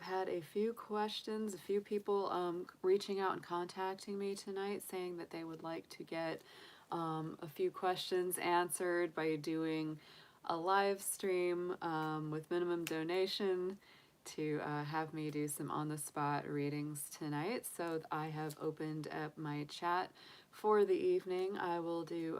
have had a few questions, a few people reaching out and contacting me tonight saying that they would like to get a few questions answered by doing a live stream with minimum donation to have me do some on-the-spot readings tonight. So I have opened up my chat for the evening. I will do,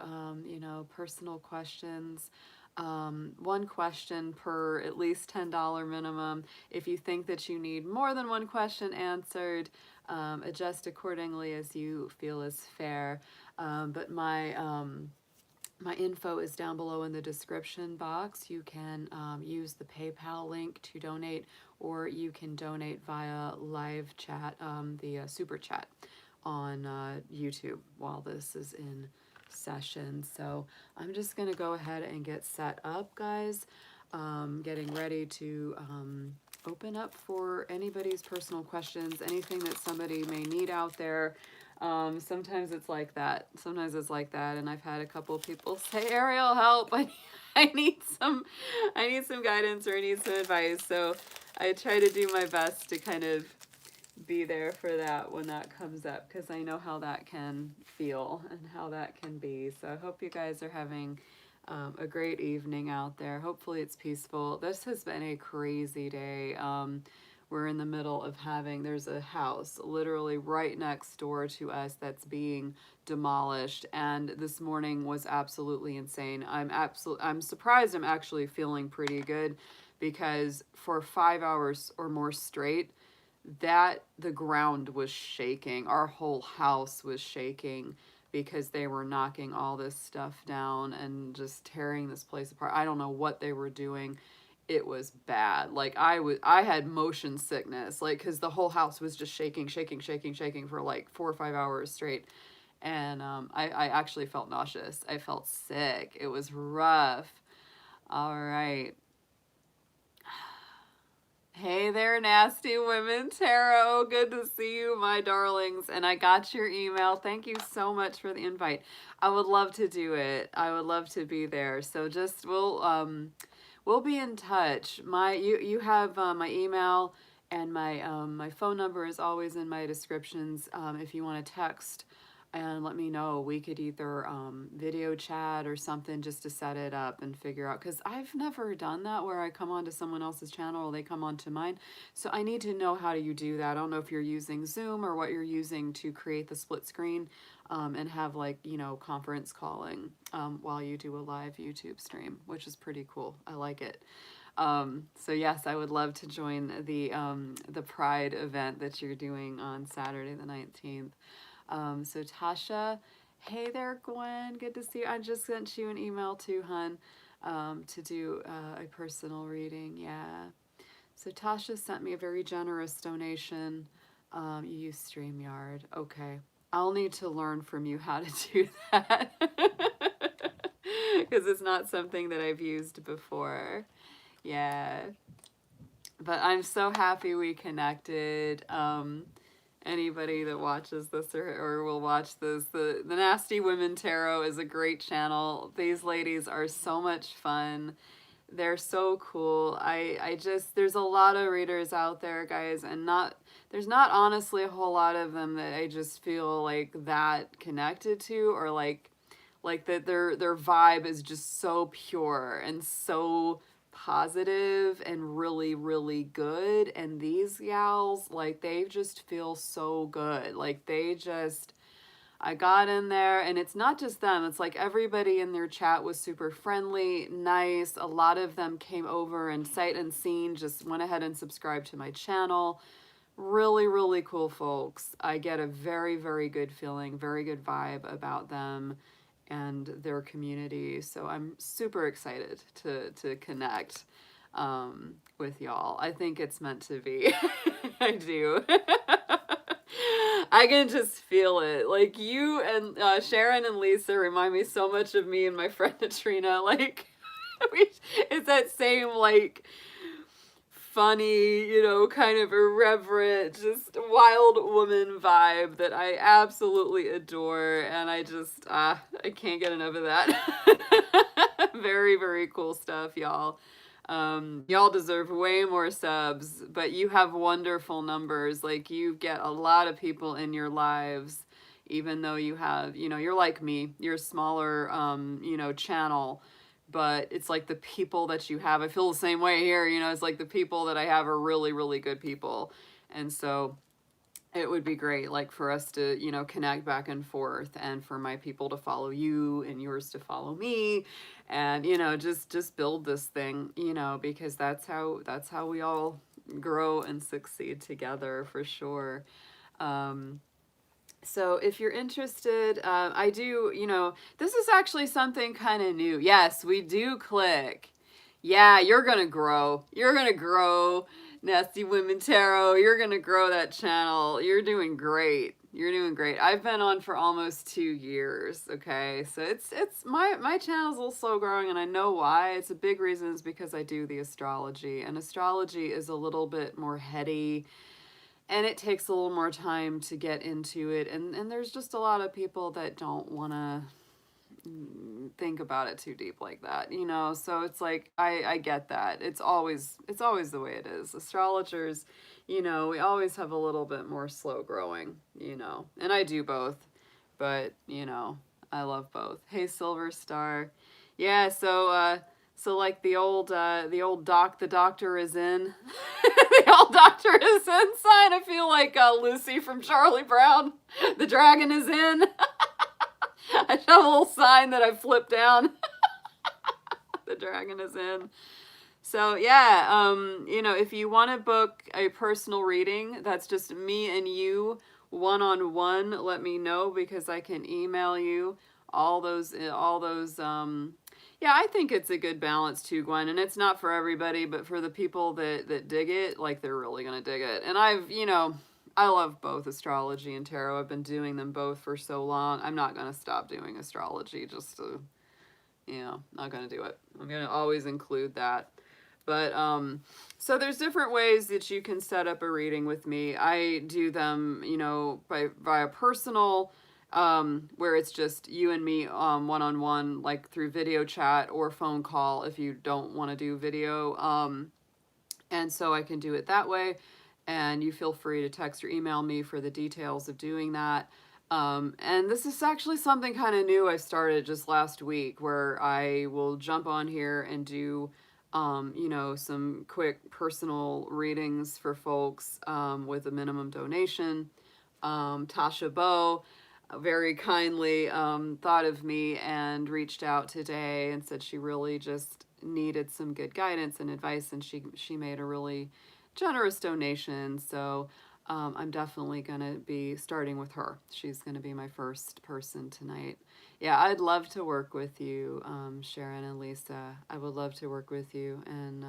personal questions. One question per at least $10 minimum. If you think that you need more than one question answered, adjust accordingly as you feel is fair. But my info is down below in the description box. You can use the PayPal link to donate, or you can donate via live chat, the super chat on YouTube while this is in session. So I'm just going to go ahead and get set up, guys. Getting ready to open up for anybody's personal questions, anything that somebody may need out there. Sometimes it's like that. Sometimes it's like that. And I've had a couple of people say, Ariel, help. I need some guidance, or I need some advice. So I try to do my best to kind of be there for that when that comes up, because I know how that can feel and how that can be. So I hope you guys are having a great evening out there. Hopefully it's peaceful. This has been a crazy day. We're in the middle of there's a house literally right next door to us that's being demolished, and this morning was absolutely insane. I'm surprised I'm actually feeling pretty good, because for 5 hours or more straight, the ground was shaking. Our whole house was shaking because they were knocking all this stuff down and just tearing this place apart. I don't know what they were doing. It was bad. Like I had motion sickness, like, because the whole house was just shaking for like 4 or 5 hours straight. And I actually felt nauseous. I felt sick. It was rough. All right. Hey there, Nasty Women Tarot. Good to see you, my darlings. And I got your email. Thank you so much for the invite. I would love to do it. I would love to be there. So just we'll be in touch. You have my email, and my phone number is always in my descriptions. If you want to text and let me know, we could either video chat or something just to set it up and figure out, because I've never done that where I come onto someone else's channel or they come onto mine. So I need to know how do you do that. I don't know if you're using Zoom or what you're using to create the split screen and have, like, conference calling while you do a live YouTube stream, which is pretty cool. I like it. So yes, I would love to join the Pride event that you're doing on Saturday the 19th. So Tasha, hey there, Gwen, good to see you. I just sent you an email too, hun, to do a personal reading. Yeah. So Tasha sent me a very generous donation. You use StreamYard. Okay. I'll need to learn from you how to do that, because it's not something that I've used before. Yeah. But I'm so happy we connected. Anybody that watches this or will watch this, the Nasty Women Tarot is a great channel. These ladies are so much fun. They're so cool. I just, there's a lot of readers out there, guys, and there's not honestly a whole lot of them that I just feel like that connected to, or like that their vibe is just so pure and so positive and really, really good. And these gals, like, they just feel so good. Like, I got in there, and it's not just them. It's like everybody in their chat was super friendly, nice. A lot of them came over and sight unseen, just went ahead and subscribed to my channel. Really, really cool folks. I get a very, very good feeling, very good vibe about them and their community. So I'm super excited to connect with y'all. I think it's meant to be. I do. I can just feel it. Like, you and Sharon and Lisa remind me so much of me and my friend Katrina. Like, it's that same, like, funny, kind of irreverent, just wild woman vibe that I absolutely adore, and I can't get enough of that. Very, very cool stuff, y'all. Y'all deserve way more subs, but you have wonderful numbers. Like, you get a lot of people in your lives, even though you have, you know, you're like me, you're a smaller, you know, channel, but it's like the people that you have, I feel the same way here, you know, it's like the people that I have are really, really good people. And so it would be great, like, for us to, you know, connect back and forth, and for my people to follow you and yours to follow me, and, you know, just build this thing, you know, because that's how we all grow and succeed together, for sure. um so if you're interested, I do, you know, this is actually something kind of new. Yes, we do click. Yeah, you're gonna grow. You're gonna grow, Nasty Women Tarot. You're gonna grow that channel. You're doing great. You're doing great. I've been on for almost 2 years. Okay, so it's my channel's a little slow growing, and I know why. It's a big reason is because I do the astrology, and astrology is a little bit more heady, and it takes a little more time to get into it, and there's just a lot of people that don't want to think about it too deep like that, you know. So it's like, I get that. It's always the way it is. Astrologers, you know, we always have a little bit more slow growing, you know. And I do both, but, you know, I love both. Hey, Silver Star. Yeah, so like the old the doctor is in. The old doctor is in sign. I feel like Lucy from Charlie Brown. The dragon is in. I have a little sign that I flipped down. The dragon is in. So yeah, you know, if you want to book a personal reading, that's just me and you one-on-one, let me know, because I can email you all those yeah, I think it's a good balance too, Gwen, and it's not for everybody, but for the people that dig it, like, they're really gonna dig it. And I've, you know, I love both astrology and tarot. I've been doing them both for so long. I'm not gonna stop doing astrology just to, you know, not gonna do it. I'm gonna always include that. But so there's different ways that you can set up a reading with me. I do them, you know, via personal, where it's just you and me, one-on-one, like through video chat or phone call if you don't want to do video. And so I can do it that way, and you feel free to text or email me for the details of doing that. And this is actually something kind of new I started just last week, where I will jump on here and do, you know, some quick personal readings for folks, with a minimum donation. Tasha Bow very kindly thought of me and reached out today and said she really just needed some good guidance and advice, and she made a really generous donation. So I'm definitely going to be starting with her. She's going to be my first person tonight. Yeah, I'd love to work with you, Sharon and Lisa. I would love to work with you and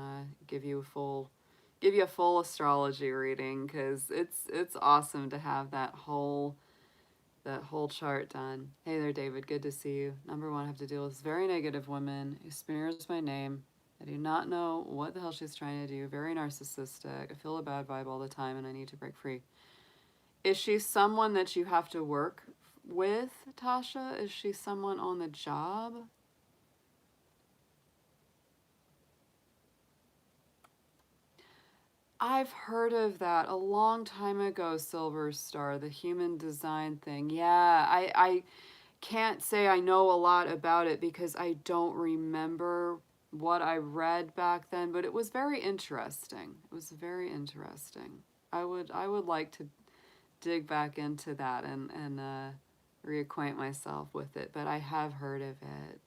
give you a full astrology reading, because it's awesome to have that whole chart done. Hey there, David. Good to see you. Number one, I have to deal with this very negative woman who smears my name. I do not know what the hell she's trying to do. Very narcissistic. I feel a bad vibe all the time, and I need to break free. Is she someone that you have to work with, Tasha? Is she someone on the job? I've heard of that a long time ago, Silver Star, the human design thing. Yeah, I can't say I know a lot about it because I don't remember what I read back then, but it was very interesting. It was very interesting. I would like to dig back into that and reacquaint myself with it, but I have heard of it.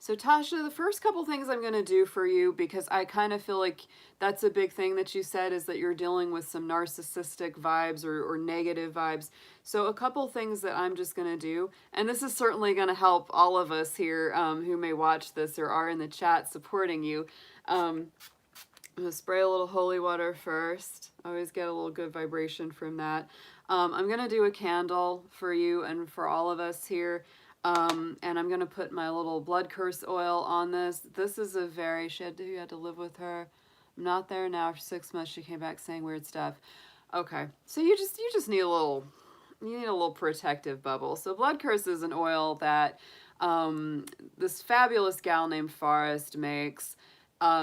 So Tasha, the first couple things I'm going to do for you, because I kind of feel like that's a big thing that you said, is that you're dealing with some narcissistic vibes or negative vibes. So a couple things that I'm just going to do, and this is certainly going to help all of us here who may watch this or are in the chat supporting you. I'm going to spray a little holy water first. I always get a little good vibration from that. I'm going to do a candle for you and for all of us here. And I'm going to put my little blood curse oil on this. This is a very, you had to live with her. I'm not there now. For 6 months, she came back saying weird stuff. Okay. So you just need a little protective bubble. So blood curse is an oil that This fabulous gal named Forrest makes,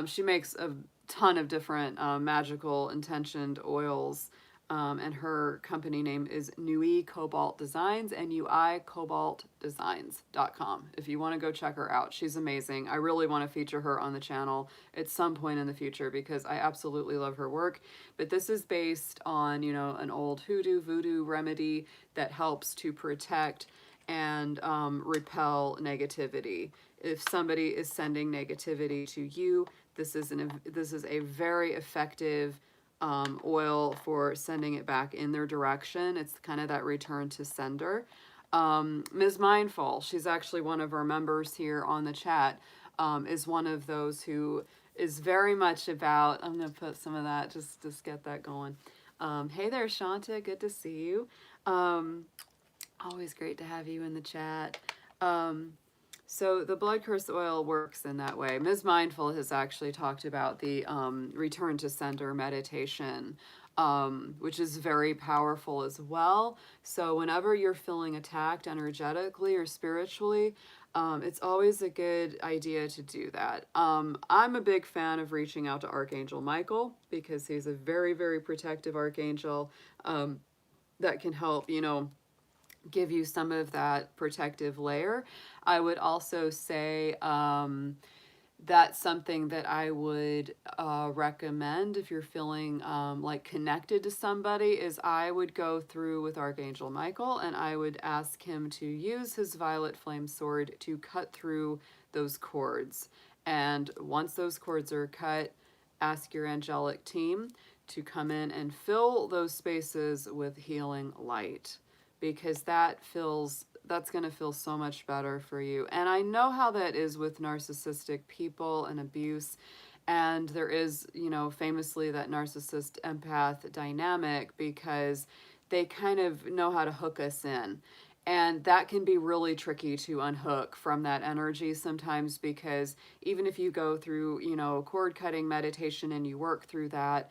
she makes a ton of different magical intentioned oils. And her company name is Nui Cobalt Designs, NUI-CobaltDesigns.com. If you want to go check her out, she's amazing. I really want to feature her on the channel at some point in the future because I absolutely love her work. But this is based on, you know, an old hoodoo voodoo remedy that helps to protect and repel negativity. If somebody is sending negativity to you, this is a very effective oil for sending it back in their direction. It's kind of that return to sender. Ms. Mindful, she's actually one of our members here on the chat, is one of those who is very much about, I'm going to put some of that, just get that going. Hey there, Shanta, good to see you. Always great to have you in the chat. So the blood curse oil works in that way. Ms. Mindful has actually talked about the return to sender meditation, which is very powerful as well. So whenever you're feeling attacked energetically or spiritually, it's always a good idea to do that. I'm a big fan of reaching out to Archangel Michael because he's a very, very protective archangel that can help, you know, give you some of that protective layer. I would also say that's something that I would recommend if you're feeling like connected to somebody, is I would go through with Archangel Michael and I would ask him to use his violet flame sword to cut through those cords. And once those cords are cut, ask your angelic team to come in and fill those spaces with healing light, because that's going to feel so much better for you. And I know how that is with narcissistic people and abuse. And there is, you know, famously that narcissist empath dynamic because they kind of know how to hook us in. And that can be really tricky to unhook from that energy sometimes, because even if you go through, you know, cord cutting meditation and you work through that,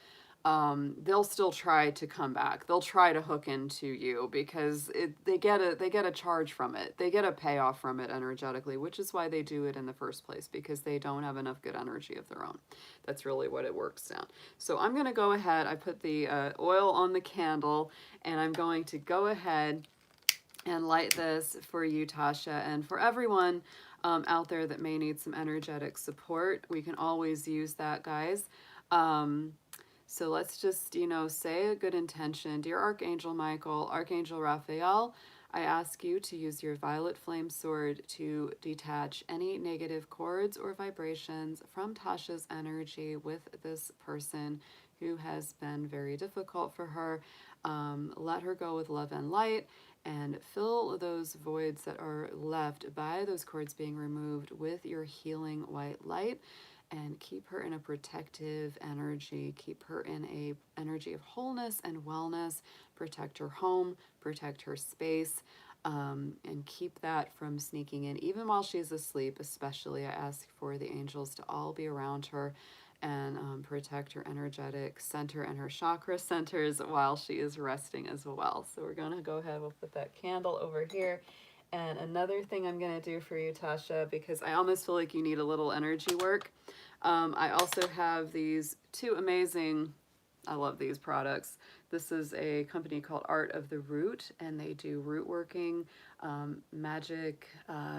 they'll still try to come back. They'll try to hook into you because they get a charge from it. They get a payoff from it energetically, which is why they do it in the first place, because they don't have enough good energy of their own. That's really what it works down. So I'm going to go ahead. I put the oil on the candle, and I'm going to go ahead and light this for you, Tasha, and for everyone out there that may need some energetic support. We can always use that, guys. So let's just, you know, say a good intention. Dear Archangel Michael, Archangel Raphael, I ask you to use your violet flame sword to detach any negative cords or vibrations from Tasha's energy with this person who has been very difficult for her. Let her go with love and light, and fill those voids that are left by those cords being removed with your healing white light. And keep her in a protective energy. Keep her in a energy of wholeness and wellness. Protect her home, protect her space, and keep that from sneaking in. Even while she's asleep, especially, I ask for the angels to all be around her and protect her energetic center and her chakra centers while she is resting as well. So we're going to go ahead, we'll put that candle over here. And another thing I'm going to do for you, Tasha, because I almost feel like you need a little energy work. I also have these two amazing, I love these products. This is a company called Art of the Root, and they do root working, magic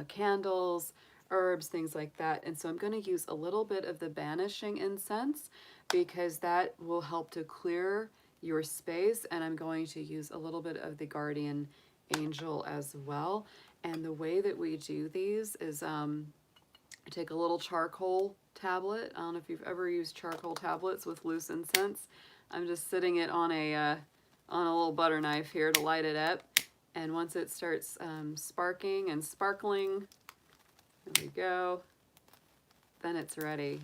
candles, herbs, things like that. And so I'm going to use a little bit of the banishing incense because that will help to clear your space. And I'm going to use a little bit of the guardian angel as well. And the way that we do these is take a little charcoal tablet. I don't know if you've ever used charcoal tablets with loose incense. I'm just sitting it on a little butter knife here to light it up. And once it starts sparking and sparkling, there we go, then it's ready.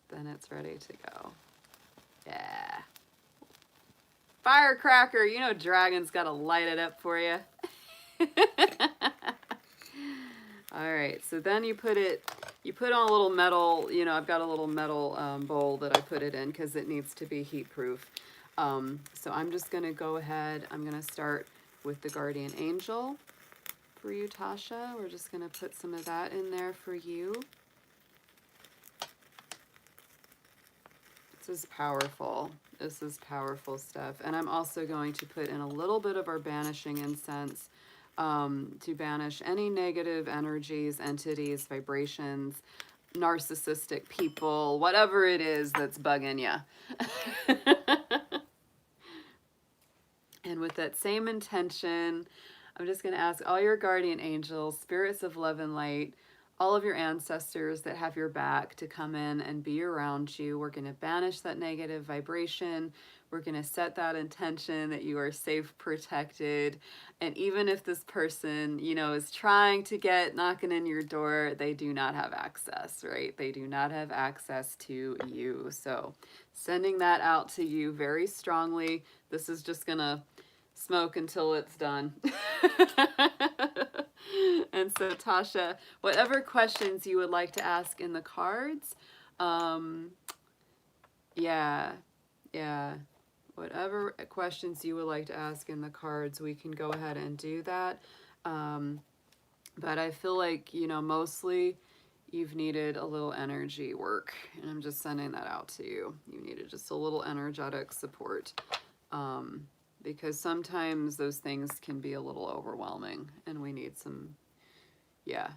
Then it's ready to go. Yeah. Firecracker, you know Dragon's got to light it up for you. All right, so then you put on a little metal, you know, I've got a little metal bowl that I put it in because it needs to be heat proof. So I'm just going to go ahead, I'm going to start with the guardian angel for you, Tasha. We're just going to put some of that in there for you. This is powerful. This is powerful stuff. And I'm also going to put in a little bit of our banishing incense to banish any negative energies, entities, vibrations, narcissistic people, whatever it is that's bugging you. And with that same intention, I'm just going to ask all your guardian angels, spirits of love and light, all of your ancestors that have your back to come in and be around you. We're going to banish that negative vibration. We're going to set that intention that you are safe, protected. And even if this person, you know, is trying to get knocking in your door, they do not have access, right? They do not have access to you. So sending that out to you very strongly. This is just going to smoke until it's done. And so Tasha, whatever questions you would like to ask in the cards, yeah, whatever questions you would like to ask in the cards, we can go ahead and do that. But I feel like, you know, mostly you've needed a little energy work, and I'm just sending that out to you. You needed just a little energetic support. Because sometimes those things can be a little overwhelming, and we need some, yeah,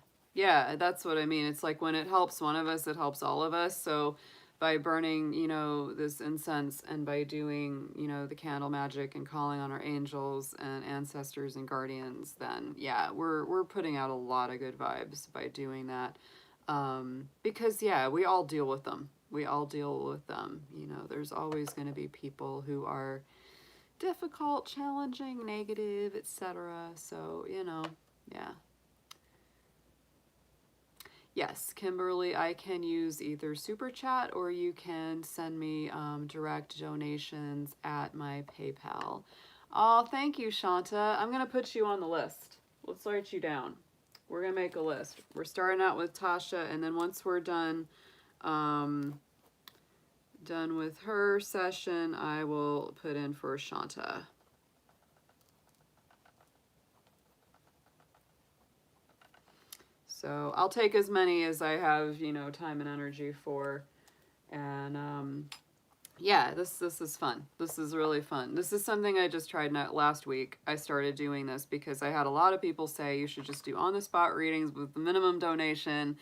that's what I mean. It's like when it helps one of us, it helps all of us. So by burning, you know, this incense, and by doing, you know, the candle magic and calling on our angels and ancestors and guardians, then yeah, we're putting out a lot of good vibes by doing that. Because yeah, we all deal with them. We all deal with them. You know, there's always going to be people who are difficult, challenging, negative, etc. So, you know, yeah. Yes, Kimberly, I can use either Super Chat, or you can send me direct donations at my PayPal. Oh, thank you, Shanta. I'm going to put you on the list. Let's write you down. We're going to make a list. We're starting out with Tasha, and then once we're done with her session, I will put in for Shanta. So I'll take as many as I have, you know, time and energy for. And yeah, this is fun. This is really fun. This is something I just tried last week. I started doing this because I had a lot of people say you should just do on-the-spot readings with the minimum donation.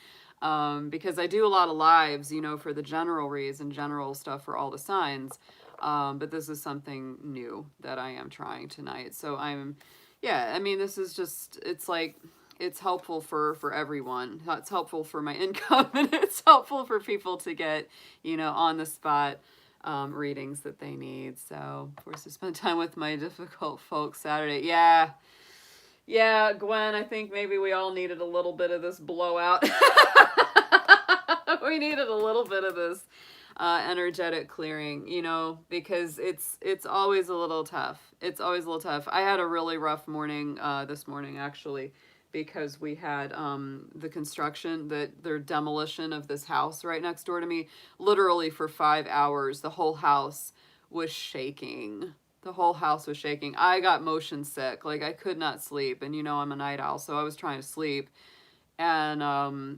Because I do a lot of lives, you know, for the general reads and general stuff for all the signs. But this is something new that I am trying tonight. So yeah, I mean, this is just, it's like, it's helpful for everyone. It's helpful for my income, and it's helpful for people to get, you know, on the spot readings that they need. So, of course, to spend time with my difficult folks Saturday. Yeah, Gwen, I think maybe we all needed a little bit of this blowout. We needed a little bit of this energetic clearing, you know, because it's always a little tough. It's always a little tough. I had a really rough morning this morning, actually, because we had the construction, their demolition of this house right next door to me. Literally for 5 hours, the whole house was shaking. The whole house was shaking. I got motion sick. Like, I could not sleep. And, you know, I'm a night owl, so I was trying to sleep. And,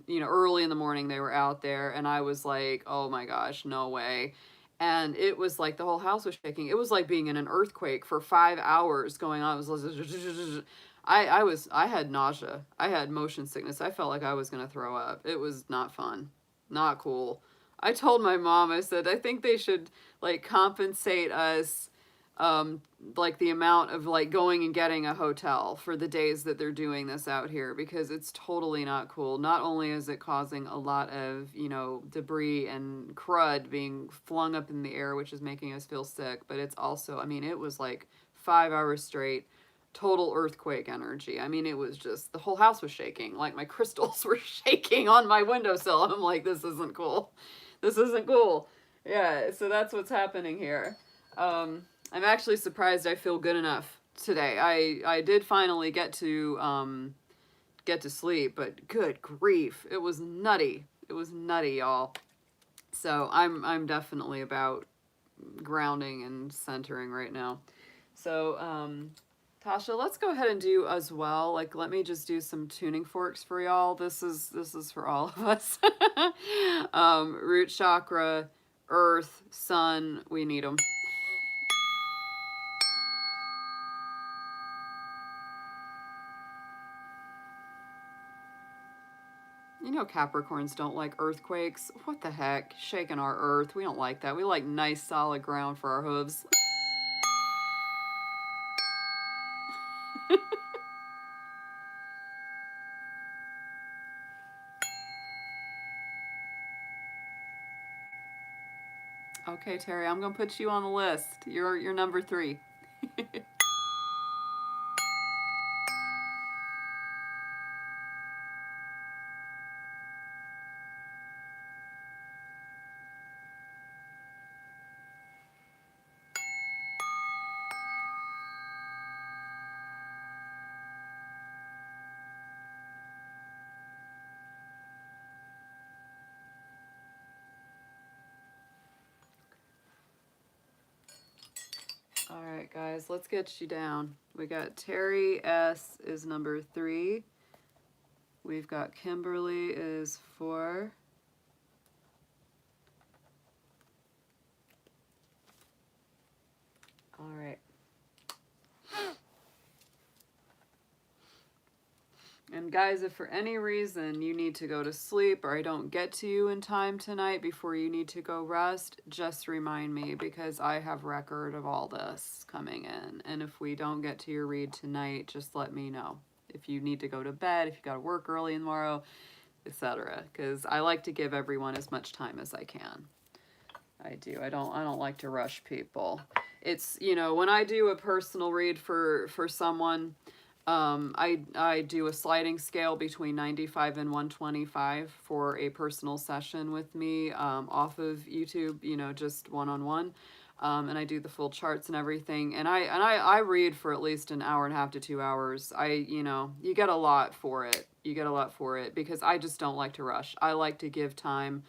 you know, early in the morning they were out there, and I was like, oh my gosh, no way. And it was like the whole house was shaking. It was like being in an earthquake for 5 hours going on. It was I had nausea. I had motion sickness. I felt like I was going to throw up. It was not fun. Not cool. I told my mom, I said, I think they should like compensate us like the amount of like going and getting a hotel for the days that they're doing this out here, because it's totally not cool. Not only is it causing a lot of, you know, debris and crud being flung up in the air, which is making us feel sick, but it's also, I mean, it was like 5 hours straight, total earthquake energy. I mean, it was just, the whole house was shaking. Like my crystals were shaking on my windowsill. I'm like, this isn't cool. This isn't cool. Yeah, so that's what's happening here. I'm actually surprised I feel good enough today. I did finally get to sleep, but good grief, it was nutty. It was nutty, y'all. So I'm definitely about grounding and centering right now. So Tasha, let's go ahead and do as well. Like, let me just do some tuning forks for y'all. This is for all of us. Root chakra, earth, sun, we need them. You know Capricorns don't like earthquakes. What the heck? Shaking our earth. We don't like that. We like nice solid ground for our hooves. Okay, Terry, I'm gonna put you on the list. You're number 3. All right, guys, let's get you down. We got Terry S is number 3. We've got Kimberly is 4. All right. And guys, if for any reason you need to go to sleep or I don't get to you in time tonight before you need to go rest, just remind me, because I have record of all this coming in. And if we don't get to your read tonight, just let me know. If you need to go to bed, if you got to work early tomorrow, etc. Because I like to give everyone as much time as I can. I do. I don't like to rush people. It's, you know, when I do a personal read for someone, I do a sliding scale between 95 and 125 for a personal session with me off of YouTube, you know, just one-on-one. And I do the full charts and everything. And I read for at least an hour and a half to 2 hours. You know, you get a lot for it. You get a lot for it because I just don't like to rush. I like to give time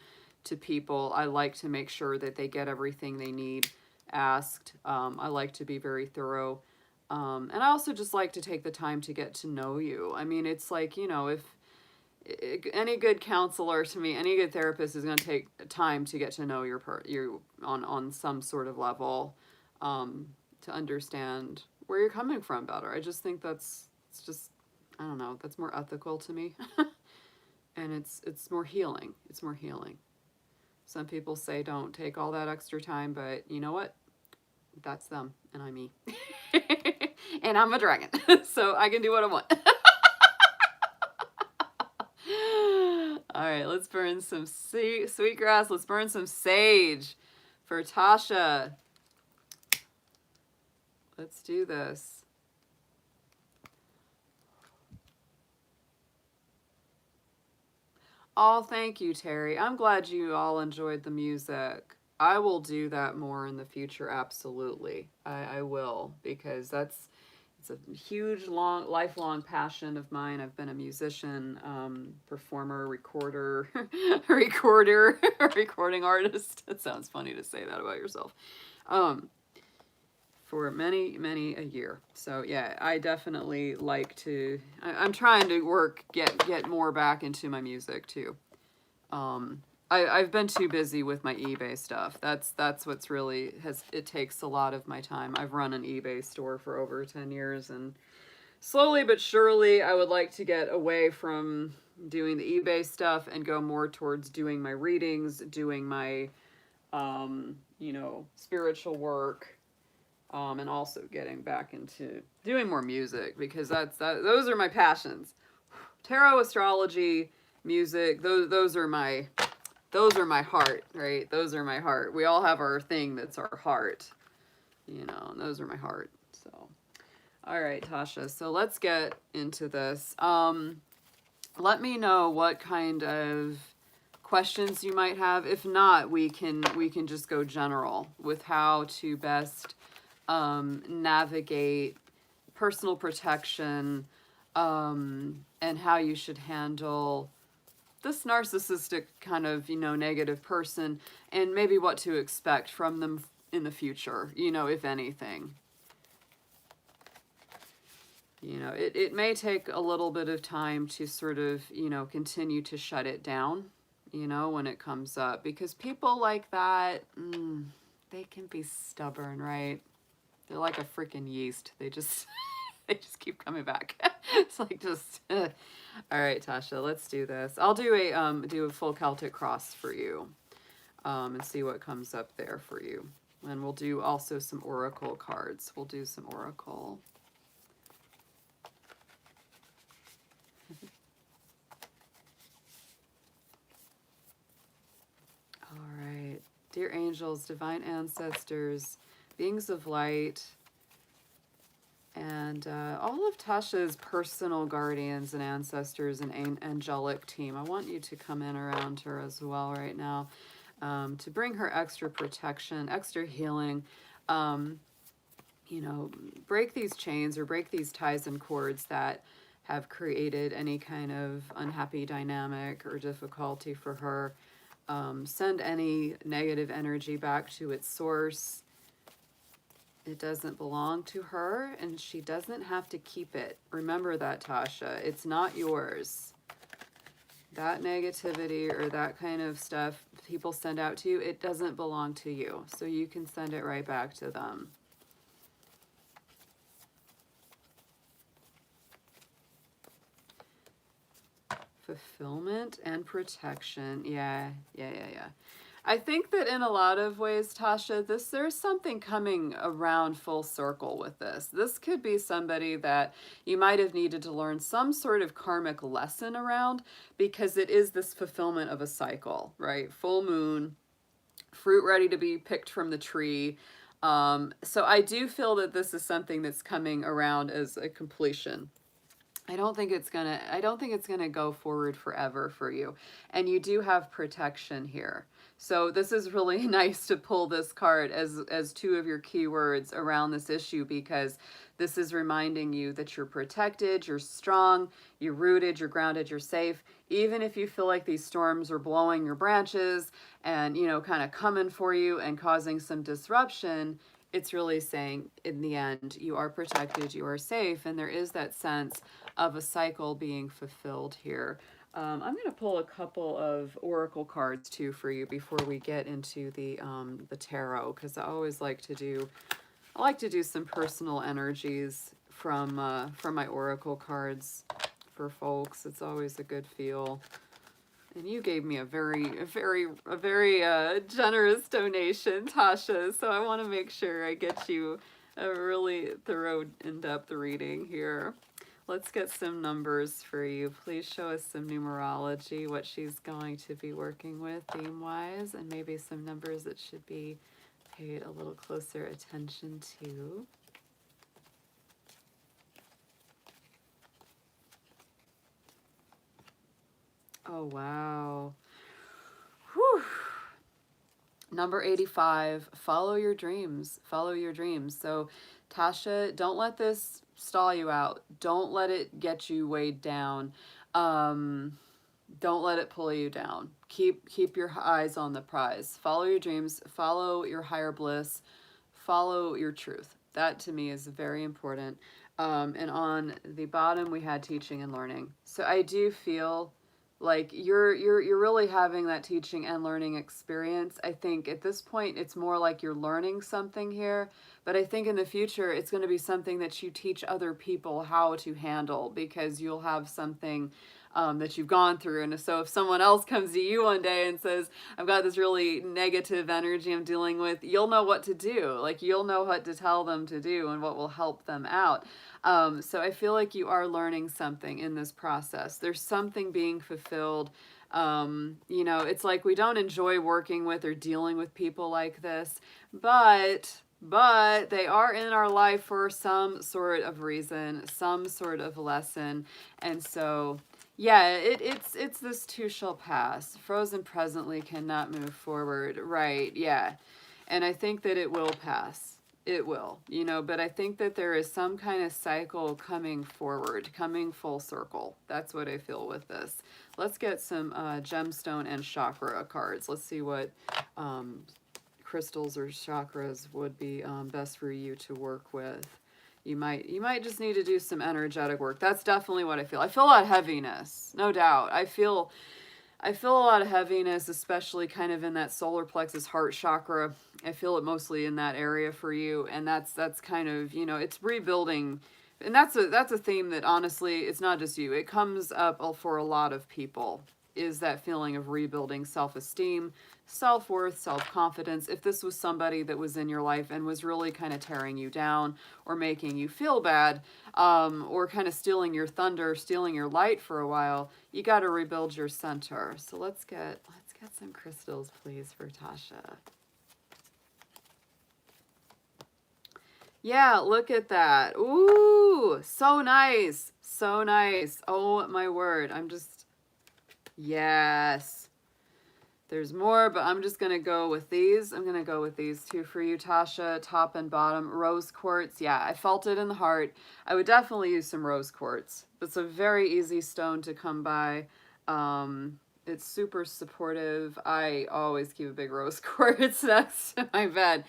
to people. I like to make sure that they get everything they need asked. I like to be very thorough. And I also just like to take the time to get to know you. I mean, it's like, you know, if any good counselor to me, any good therapist is going to take time to get to know you on some sort of level, to understand where you're coming from better. I just think it's just, I don't know, that's more ethical to me. And it's more healing. It's more healing. Some people say don't take all that extra time, but you know what? That's them, and I'm me. And I'm a dragon, so I can do what I want. All right, let's burn some sweet grass. Let's burn some sage for Tasha. Let's do this. Oh, thank you, Terry. I'm glad you all enjoyed the music. I will do that more in the future, absolutely. I will, because it's a huge, lifelong passion of mine. I've been a musician, performer, recorder, recording artist. It sounds funny to say that about yourself. For many a year. So yeah, I definitely like to. I'm trying to get more back into my music too. I've been too busy with my eBay stuff. That's what's really it takes a lot of my time. I've run an eBay store for over 10 years, and slowly but surely I would like to get away from doing the eBay stuff and go more towards doing my readings, doing my you know, spiritual work, and also getting back into doing more music, because those are my passions. Tarot, astrology, music, those are my heart, right? Those are my heart. We all have our thing that's our heart, you know, and those are my heart. So, all right, Tasha. So let's get into this. Let me know what kind of questions you might have. If not, we can just go general with how to best navigate personal protection, and how you should handle this narcissistic kind of, you know, negative person, and maybe what to expect from them in the future, you know, if anything. You know, it may take a little bit of time to sort of, you know, continue to shut it down, you know, when it comes up. Because people like that, they can be stubborn, right? They're like a freaking yeast. They just, they just keep coming back. It's like just, all right, Tasha, let's do this. I'll do a full Celtic cross for you, and see what comes up there for you. And we'll do also some oracle cards. We'll do some oracle. All right. Dear angels, divine ancestors, beings of light, and all of Tasha's personal guardians and ancestors and angelic team. I want you to come in around her as well right now, to bring her extra protection, extra healing. You know, break these chains or break these ties and cords that have created any kind of unhappy dynamic or difficulty for her. Send any negative energy back to its source. It doesn't belong to her, and she doesn't have to keep it. Remember that, Tasha. It's not yours. That negativity or that kind of stuff people send out to you, it doesn't belong to you. So you can send it right back to them. Fulfillment and protection. Yeah. I think that in a lot of ways, Tasha, there's something coming around full circle with this. This could be somebody that you might have needed to learn some sort of karmic lesson around, because it is this fulfillment of a cycle, right? Full moon, fruit ready to be picked from the tree. So I do feel that this is something that's coming around as a completion. I don't think it's gonna go forward forever for you. And you do have protection here. So this is really nice to pull this card as two of your keywords around this issue, because this is reminding you that you're protected, you're strong, you're rooted, you're grounded, you're safe. Even if you feel like these storms are blowing your branches and, you know, kind of coming for you and causing some disruption, it's really saying in the end, you are protected, you are safe, and there is that sense of a cycle being fulfilled here. I'm going to pull a couple of oracle cards too for you before we get into the tarot, because I like to do some personal energies from my oracle cards for folks. It's always a good feel. And you gave me a very generous donation, Tasha. So I want to make sure I get you a really thorough, in-depth reading here. Let's get some numbers for you. Please show us some numerology, what she's going to be working with theme-wise, and maybe some numbers that should be paid a little closer attention to. Oh, wow. Whew. Number 85, follow your dreams. Follow your dreams. So, Tasha, don't let this stall you out. Don't let it get you weighed down. Don't let it pull you down. Keep your eyes on the prize. Follow your dreams. Follow your higher bliss. Follow your truth. That to me is very important. And on the bottom we had teaching and learning. So I do feel like you're really having that teaching and learning experience. I think at this point it's more like you're learning something here, but I think in the future it's going to be something that you teach other people how to handle, because you'll have something that you've gone through. And so if someone else comes to you one day and says, I've got this really negative energy I'm dealing with, you'll know what to do. Like, you'll know what to tell them to do and what will help them out. So I feel like you are learning something in this process. There's something being fulfilled. You know, it's like we don't enjoy working with or dealing with people like this, but they are in our life for some sort of reason, some sort of lesson. And so, yeah, it's this too shall pass. Frozen presently cannot move forward. Right, yeah. And I think that it will pass. It will, you know, but I think that there is some kind of cycle coming forward, coming full circle. That's what I feel with this. Let's get some gemstone and chakra cards. Let's see what crystals or chakras would be best for you to work with. you might just need to do some energetic work. That's definitely what I feel. I feel a lot of heaviness, no doubt. I feel a lot of heaviness, especially kind of in that solar plexus heart chakra. I feel it mostly in that area for you, and that's kind of, you know, it's rebuilding. And that's a theme that honestly, it's not just you. It comes up for a lot of people, is that feeling of rebuilding self-esteem, self-worth, self-confidence. If this was somebody that was in your life and was really kind of tearing you down or making you feel bad, or kind of stealing your thunder, stealing your light for a while, you got to rebuild your center. So let's get some crystals, please, for Tasha. Yeah, look at that. Ooh, so nice. So nice. Oh my word. Yes. There's more, but I'm just going to go with these. I'm going to go with these two for you, Tasha, top and bottom. Rose quartz. Yeah, I felt it in the heart. I would definitely use some rose quartz. It's a very easy stone to come by. It's super supportive. I always keep a big rose quartz next to my bed.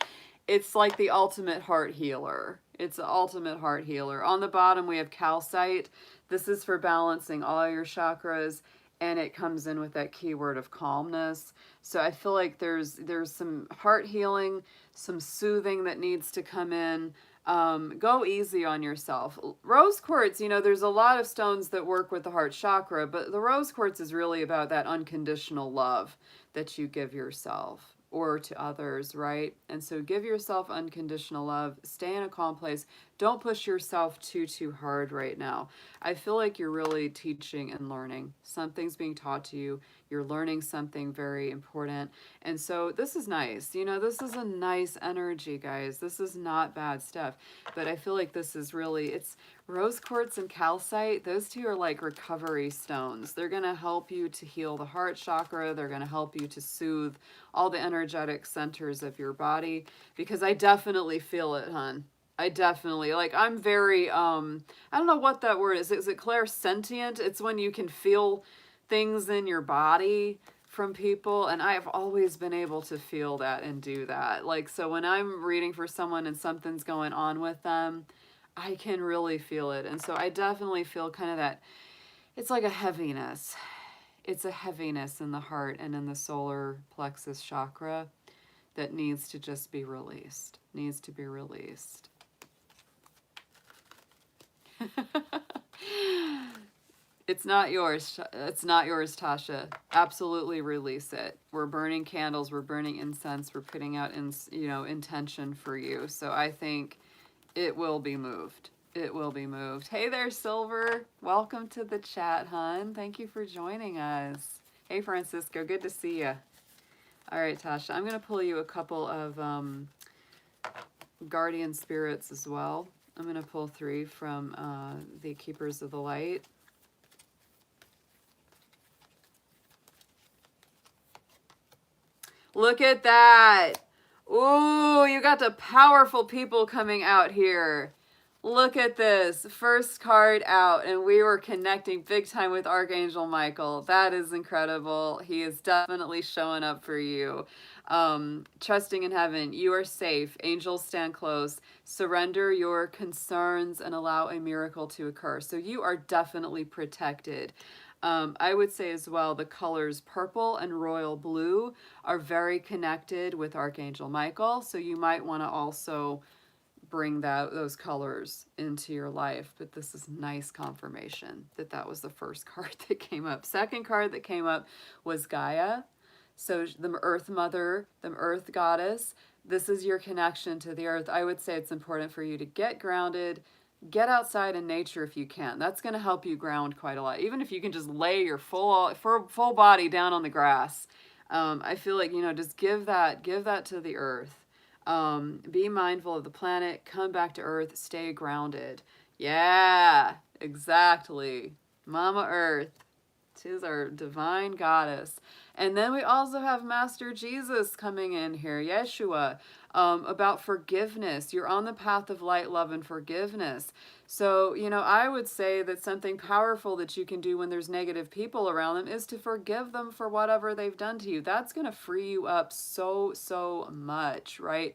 It's like the ultimate heart healer. It's the ultimate heart healer. On the bottom, we have calcite. This is for balancing all your chakras, and it comes in with that keyword of calmness. So I feel like there's some heart healing, some soothing that needs to come in. Go easy on yourself. Rose quartz, you know, there's a lot of stones that work with the heart chakra, but the rose quartz is really about that unconditional love that you give yourself or to others, right? And so give yourself unconditional love. Stay in a calm place. Don't push yourself too hard right now. I feel like you're really teaching and learning. Something's being taught to you. You're learning something very important. And so this is nice. You know, this is a nice energy, guys. This is not bad stuff. But I feel like this is really, it's rose quartz and calcite. Those two are like recovery stones. They're going to help you to heal the heart chakra. They're going to help you to soothe all the energetic centers of your body, because I definitely feel it, hon. I definitely, like, I'm very, I don't know what that word is. Is it clairsentient? It's when you can feel things in your body from people, and I have always been able to feel that and do that. Like, so when I'm reading for someone and something's going on with them, I can really feel it. And so I definitely feel kind of that, it's like a heaviness. It's a heaviness in the heart and in the solar plexus chakra that needs to just be released. Needs to be released. It's not yours. It's not yours, Tasha. Absolutely release it. We're burning candles. We're burning incense. We're putting out, intention for you. So I think it will be moved. It will be moved. Hey there, Silver. Welcome to the chat, hon. Thank you for joining us. Hey, Francisco. Good to see you. All right, Tasha. I'm going to pull you a couple of guardian spirits as well. I'm going to pull 3 from the Keepers of the Light. Look at that. Ooh, you got the powerful people coming out here. Look at this. First card out, and we were connecting big time with Archangel Michael. That is incredible. He is definitely showing up for you. Trusting in heaven, you are safe. Angels stand close. Surrender your concerns and allow a miracle to occur. So you are definitely protected. I would say as well, the colors purple and royal blue are very connected with Archangel Michael. So you might want to also bring those colors into your life. But this is nice confirmation that that was the first card that came up. Second card that came up was Gaia. So the Earth Mother, the Earth Goddess. This is your connection to the Earth. I would say it's important for you to get grounded, get outside in nature if you can. That's going to help you ground quite a lot. Even if you can just lay your full body down on the grass. I feel like, just give that to the Earth. Be mindful of the planet, come back to Earth, stay grounded. Yeah, exactly. Mama Earth. She's our divine goddess. And then we also have Master Jesus coming in here, Yeshua, about forgiveness. You're on the path of light, love, and forgiveness. So, I would say that something powerful that you can do when there's negative people around them is to forgive them for whatever they've done to you. That's going to free you up so much, right?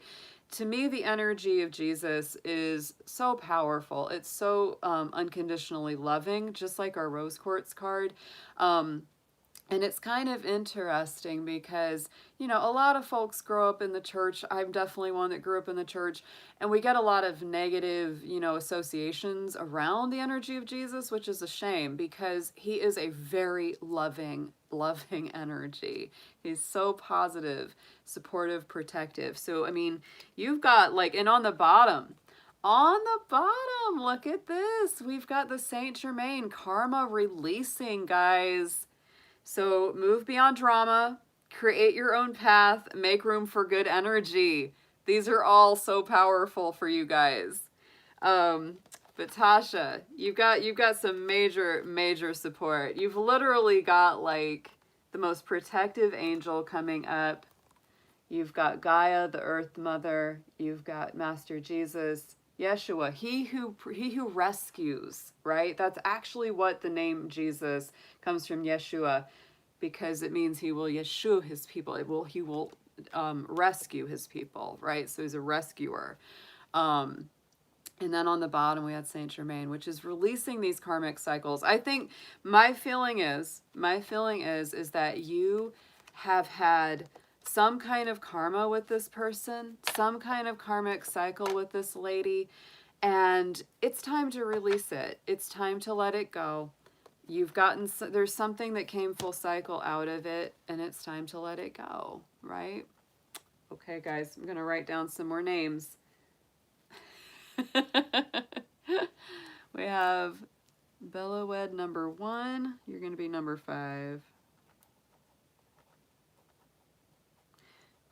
to me, the energy of Jesus is so powerful. It's so unconditionally loving, just like our rose quartz card. And it's kind of interesting because, you know, a lot of folks grow up in the church. I'm definitely one that grew up in the church. And we get a lot of negative, you know, associations around the energy of Jesus, which is a shame because he is a very loving energy. He's so positive, supportive, protective. So, I mean, you've got like, and on the bottom, look at this. We've got the Saint Germain karma releasing, guys. So move beyond drama, create your own path, make room for good energy. These are all so powerful for you guys. But Tasha, you've got some major support. You've literally got like the most protective angel coming up. You've got Gaia, the Earth Mother. You've got Master Jesus, Yeshua, he who rescues, right? That's actually what the name Jesus comes from, Yeshua, because it means he will Yeshua his people. He will rescue his people, right? So he's a rescuer. And then on the bottom we had Saint Germain, which is releasing these karmic cycles. I think my feeling is that you have had some kind of karma with this person, some kind of karmic cycle with this lady, and it's time to release it. It's time to let it go. There's something that came full cycle out of it, and it's time to let it go, right? Okay, guys, I'm going to write down some more names. We have Bellawed number 1. You're going to be number 5.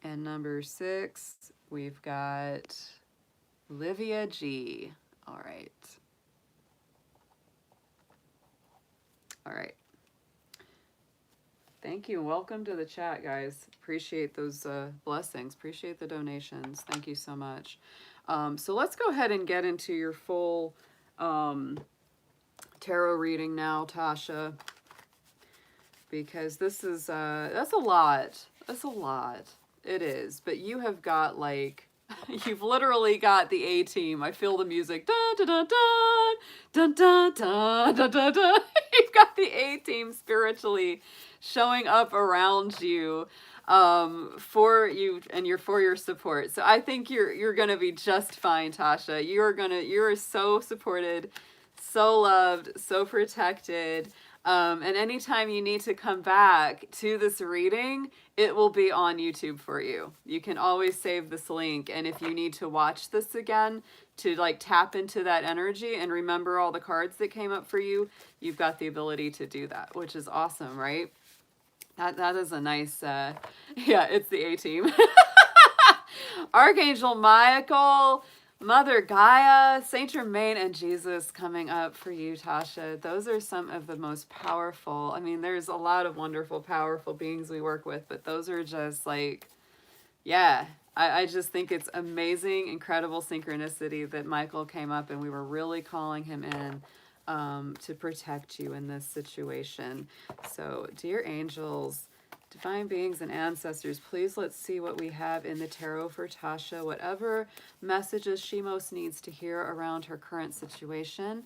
And number 6, we've got Livia G. All right. All right. Thank you. Welcome to the chat, guys. Appreciate those blessings. Appreciate the donations. Thank you so much. So let's go ahead and get into your full tarot reading now, Tasha, because this is that's a lot. That's a lot. It is, but you have got like, you've literally got the A-team. I feel the music. Dun, dun, dun, dun, dun, dun, dun, dun, dun. You've got the A-team spiritually showing up around you for you and for your support. So I think you're gonna be just fine, Tasha. You are so supported, so loved, so protected. And anytime you need to come back to this reading, it will be on YouTube for you. You can always save this link. And if you need to watch this again to like tap into that energy and remember all the cards that came up for you, you've got the ability to do that, which is awesome, right? That is a nice, yeah, it's the A-team. Archangel Michael, Mother Gaia, Saint Germain, and Jesus coming up for you, Tasha. Those are some of the most powerful. I mean, there's a lot of wonderful, powerful beings we work with, but those are just like, yeah, I just think it's amazing, incredible synchronicity that Michael came up and we were really calling him in to protect you in this situation. So, dear angels, divine beings and ancestors, please let's see what we have in the tarot for Tasha, whatever messages she most needs to hear around her current situation.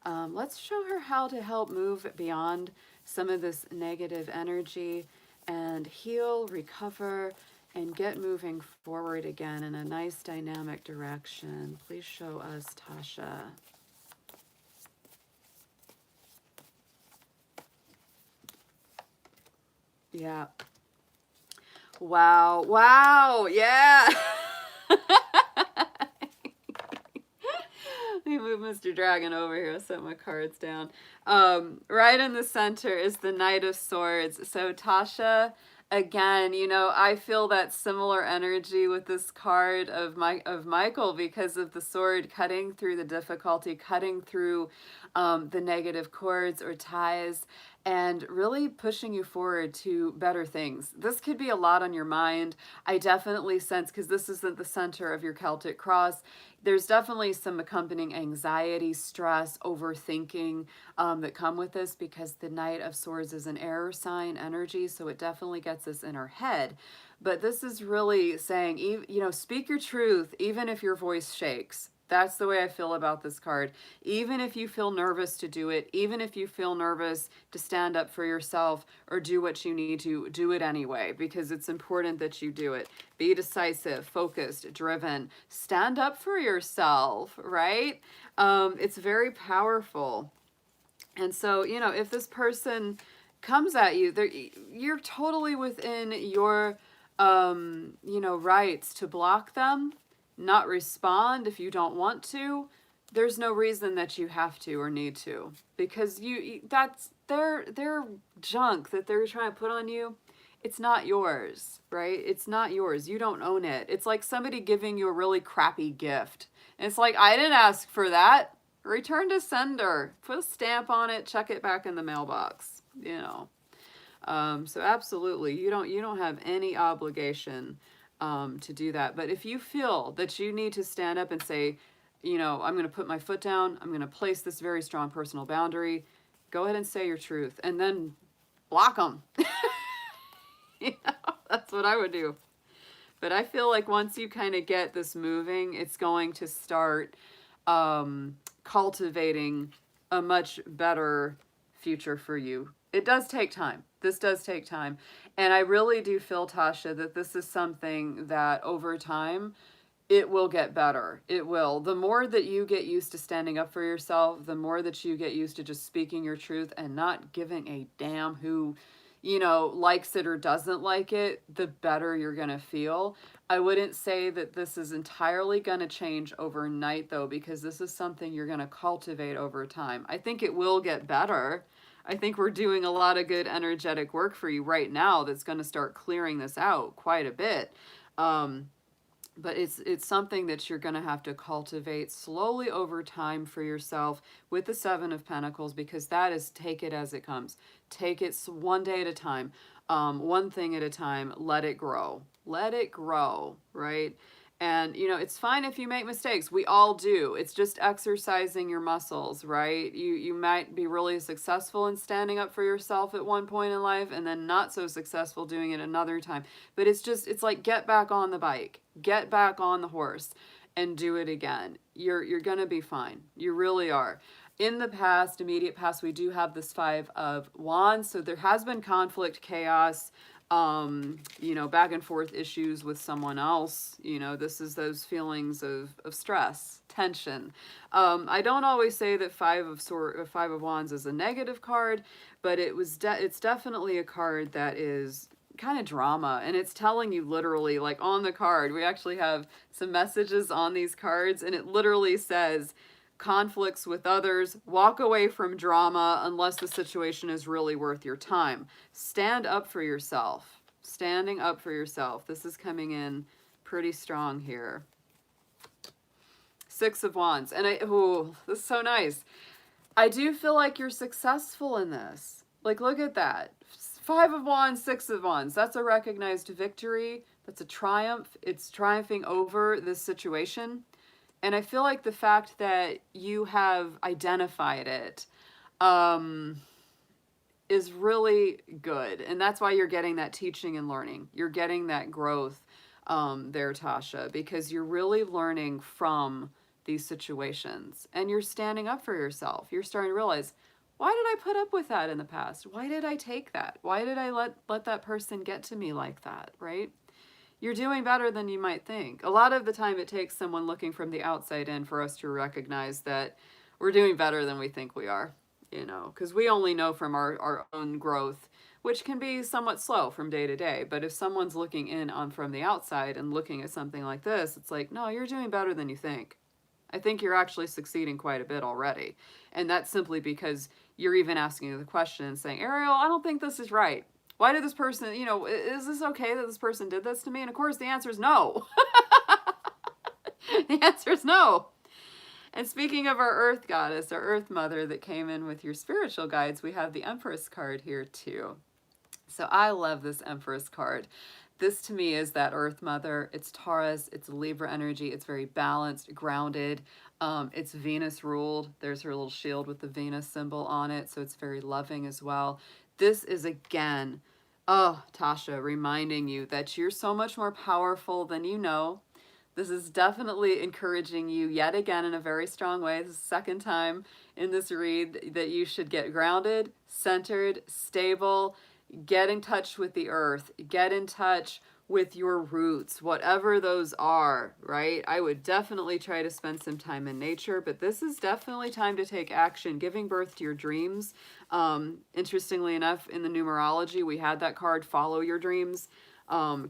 Let's show her how to help move beyond some of this negative energy and heal, recover, and get moving forward again in a nice dynamic direction. Please show us, Tasha. Yeah. Wow. Wow. Yeah. Let me move Mr. Dragon over here. I'll set my cards down. Right in the center is the Knight of Swords. So Tasha, again, you know, I feel that similar energy with this card of Michael because of the sword cutting through the difficulty, cutting through the negative cords or ties, and really pushing you forward to better things. This could be a lot on your mind. I definitely sense, because this isn't the center of your Celtic cross, there's definitely some accompanying anxiety, stress, overthinking that come with this, because the Knight of Swords is an air sign energy, so it definitely gets us in our head. But this is really saying, you know, speak your truth, even if your voice shakes. That's the way I feel about this card. Even if you feel nervous to do it, even if you feel nervous to stand up for yourself or do what you need to, do it anyway, because it's important that you do it. Be decisive, focused, driven. Stand up for yourself, right? It's very powerful. And so, you know, if this person comes at you, you're totally within your, you know, rights to block them, not respond if you don't want to. There's no reason that you have to or need to, because that's their junk that they're trying to put on you. It's not yours, right? It's not yours. You don't own it. It's like somebody giving you a really crappy gift. And it's like, I didn't ask for that. Return to sender. Put a stamp on it. Check it back in the mailbox. You know. So absolutely, you don't have any obligation to do that. But if you feel that you need to stand up and say, you know, I'm going to put my foot down, I'm going to place this very strong personal boundary, go ahead and say your truth, and then block them. You know, that's what I would do. But I feel like once you kind of get this moving, it's going to start cultivating a much better future for you. It does take time. This does take time. And I really do feel, Tasha, that this is something that over time, it will get better. It will. The more that you get used to standing up for yourself, the more that you get used to just speaking your truth and not giving a damn who, you know, likes it or doesn't like it, the better you're going to feel. I wouldn't say that this is entirely going to change overnight, though, because this is something you're going to cultivate over time. I think it will get better. I think we're doing a lot of good energetic work for you right now that's going to start clearing this out quite a bit. But it's something that you're going to have to cultivate slowly over time for yourself with the Seven of Pentacles, because that is take it as it comes. Take it one day at a time, one thing at a time. Let it grow. Let it grow, right? And, you know, it's fine if you make mistakes. We all do. It's just exercising your muscles, right? You might be really successful in standing up for yourself at one point in life and then not so successful doing it another time. But it's like get back on the bike. Get back on the horse and do it again. You're going to be fine. You really are. In the past, immediate past, we do have this Five of Wands. So there has been conflict, chaos, you know, back and forth issues with someone else. You know, this is those feelings of stress, tension. I don't always say that Five of Wands is a negative card, but it's definitely a card that is kind of drama, and it's telling you literally, like on the card, we actually have some messages on these cards, and it literally says, conflicts with others, walk away from drama unless the situation is really worth your time. Stand up for yourself. Standing up for yourself. This is coming in pretty strong here. Six of Wands. And this is so nice. I do feel like you're successful in this. Like, look at that. Five of Wands, Six of Wands. That's a recognized victory. That's a triumph. It's triumphing over this situation. And I feel like the fact that you have identified it is really good. And that's why you're getting that teaching and learning. You're getting that growth there, Tasha, because you're really learning from these situations. And you're standing up for yourself. You're starting to realize, why did I put up with that in the past? Why did I take that? Why did I let that person get to me like that, right? You're doing better than you might think. A lot of the time it takes someone looking from the outside in for us to recognize that we're doing better than we think we are, you know, because we only know from our own growth, which can be somewhat slow from day to day. But if someone's looking in on from the outside and looking at something like this, it's like, no, you're doing better than you think. I think you're actually succeeding quite a bit already. And that's simply because you're even asking the question and saying, Ariel, I don't think this is right. Why did this person, you know, is this okay that this person did this to me? And of course the answer is no. The answer is no. And speaking of our earth goddess, our earth mother that came in with your spiritual guides, we have the Empress card here too. So I love this Empress card. This to me is that earth mother. It's Taurus, it's Libra energy. It's very balanced, grounded. It's Venus ruled. There's her little shield with the Venus symbol on it. So it's very loving as well. This is, again, Oh, Tasha, reminding you that you're so much more powerful than you know. This is definitely encouraging you yet again in a very strong way. This is the second time in this read that you should get grounded, centered, stable, get in touch with the earth, get in touch with your roots, whatever those are, right? I would definitely try to spend some time in nature, but this is definitely time to take action, giving birth to your dreams. Interestingly enough, in the numerology, we had that card, follow your dreams,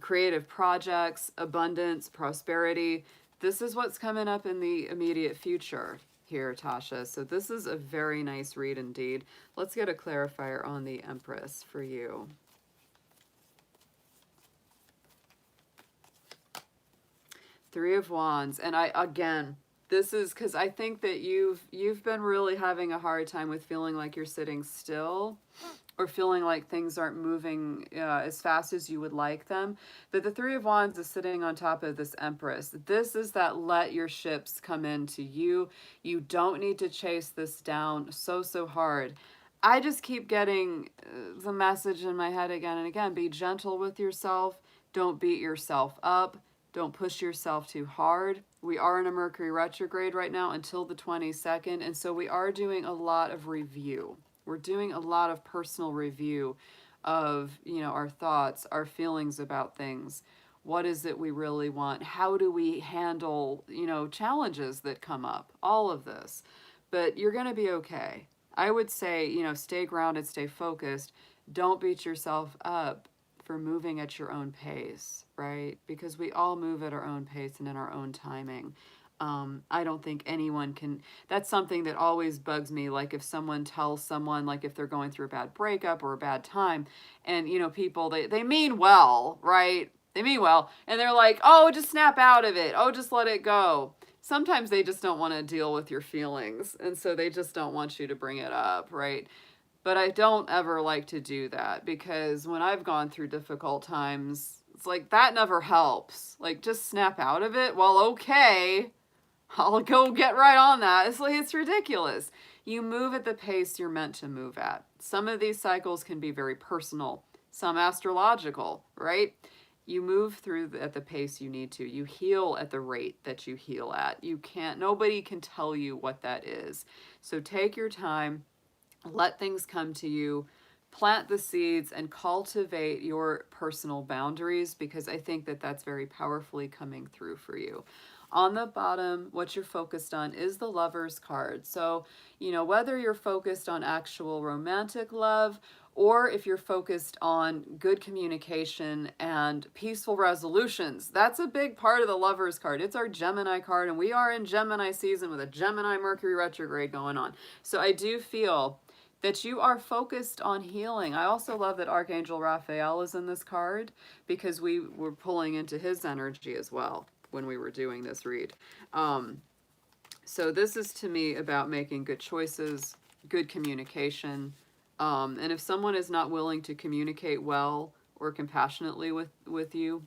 creative projects, abundance, prosperity. This is what's coming up in the immediate future here, Tasha. So this is a very nice read indeed. Let's get a clarifier on the Empress for you. Three of Wands. And again, this is because I think that you've been really having a hard time with feeling like you're sitting still, or feeling like things aren't moving as fast as you would like them. But the Three of Wands is sitting on top of this Empress. This is that let your ships come into you. You don't need to chase this down so hard. I just keep getting the message in my head again and again. Be gentle with yourself. Don't beat yourself up. Don't push yourself too hard. We are in a Mercury retrograde right now until the 22nd. And so we are doing a lot of review. We're doing a lot of personal review of, our thoughts, our feelings about things. What is it we really want? How do we handle, challenges that come up? All of this. But you're going to be okay. I would say, stay grounded, stay focused. Don't beat yourself up for moving at your own pace, right? Because we all move at our own pace and in our own timing. I don't think anyone can, that's something that always bugs me. Like if someone tells someone, like if they're going through a bad breakup or a bad time, and people, they mean well, right? They mean well, and they're like, oh, just snap out of it. Oh, just let it go. Sometimes they just don't want to deal with your feelings, and so they just don't want you to bring it up, right? But I don't ever like to do that, because when I've gone through difficult times, it's like that never helps. Like, just snap out of it. Well, okay, I'll go get right on that. It's like, it's ridiculous. You move at the pace you're meant to move at. Some of these cycles can be very personal, some astrological, right? You move through at the pace you need to. You heal at the rate that you heal at. Nobody can tell you what that is. So take your time, let things come to you, plant the seeds, and cultivate your personal boundaries, because I think that that's very powerfully coming through for you. On the bottom, what you're focused on is the Lover's card. So, whether you're focused on actual romantic love, or if you're focused on good communication and peaceful resolutions, that's a big part of the Lover's card. It's our Gemini card, and we are in Gemini season with a Gemini Mercury retrograde going on. So I do feel that you are focused on healing. I also love that Archangel Raphael is in this card, because we were pulling into his energy as well when we were doing this read. So this is, to me, about making good choices, good communication. And if someone is not willing to communicate well or compassionately with you,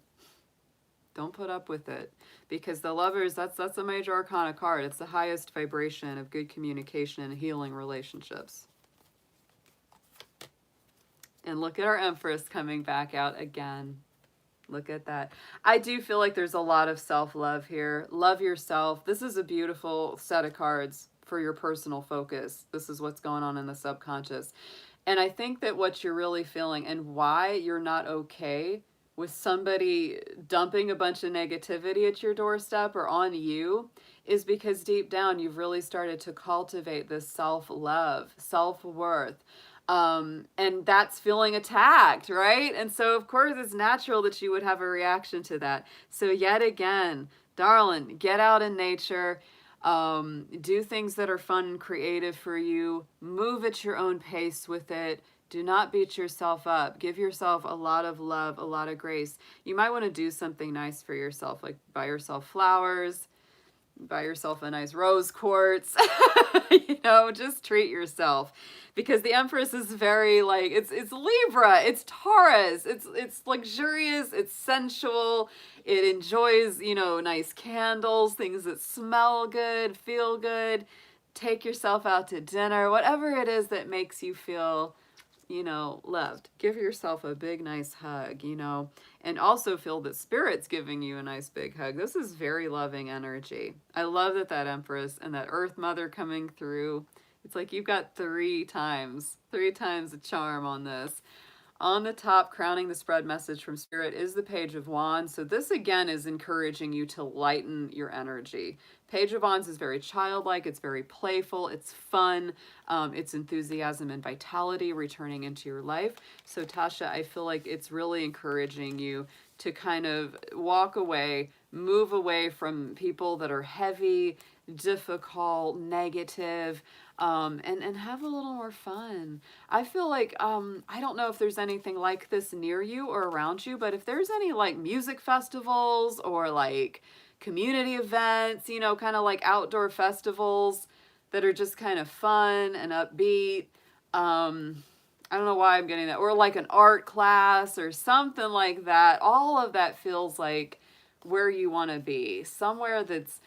don't put up with it, because the Lovers, that's a major arcana card. It's the highest vibration of good communication and healing relationships. And look at our Empress coming back out again. Look at that. I do feel like there's a lot of self-love here. Love yourself. This is a beautiful set of cards for your personal focus. This is what's going on in the subconscious. And I think that what you're really feeling, and why you're not okay with somebody dumping a bunch of negativity at your doorstep or on you, is because deep down you've really started to cultivate this self-love, self-worth. And that's feeling attacked, right? And so of course it's natural that you would have a reaction to that. So yet again, darling, get out in nature, do things that are fun and creative for you, move at your own pace with it. Do not beat yourself up. Give yourself a lot of love, a lot of grace. You might want to do something nice for yourself, like buy yourself flowers, buy yourself a nice rose quartz, just treat yourself, because the Empress is very like, it's Libra, it's Taurus, it's luxurious, it's sensual, it enjoys, nice candles, things that smell good, feel good. Take yourself out to dinner, whatever it is that makes you feel loved. Give yourself a big, nice hug, and also feel that Spirit's giving you a nice big hug. This is very loving energy. I love that Empress and that Earth Mother coming through. It's like you've got three times the charm on this. On the top, crowning the spread message from Spirit, is the Page of Wands. So this again is encouraging you to lighten your energy. Page of Wands is very childlike, it's very playful, it's fun, it's enthusiasm and vitality returning into your life. So Tasha, I feel like it's really encouraging you to kind of walk away, move away from people that are heavy, difficult, negative, and have a little more fun. I feel like, I don't know if there's anything like this near you or around you, but if there's any like music festivals or like community events, kind of like outdoor festivals that are just kind of fun and upbeat. I don't know why I'm getting that. Or like an art class or something like that. All of that feels like where you want to be. Somewhere that's,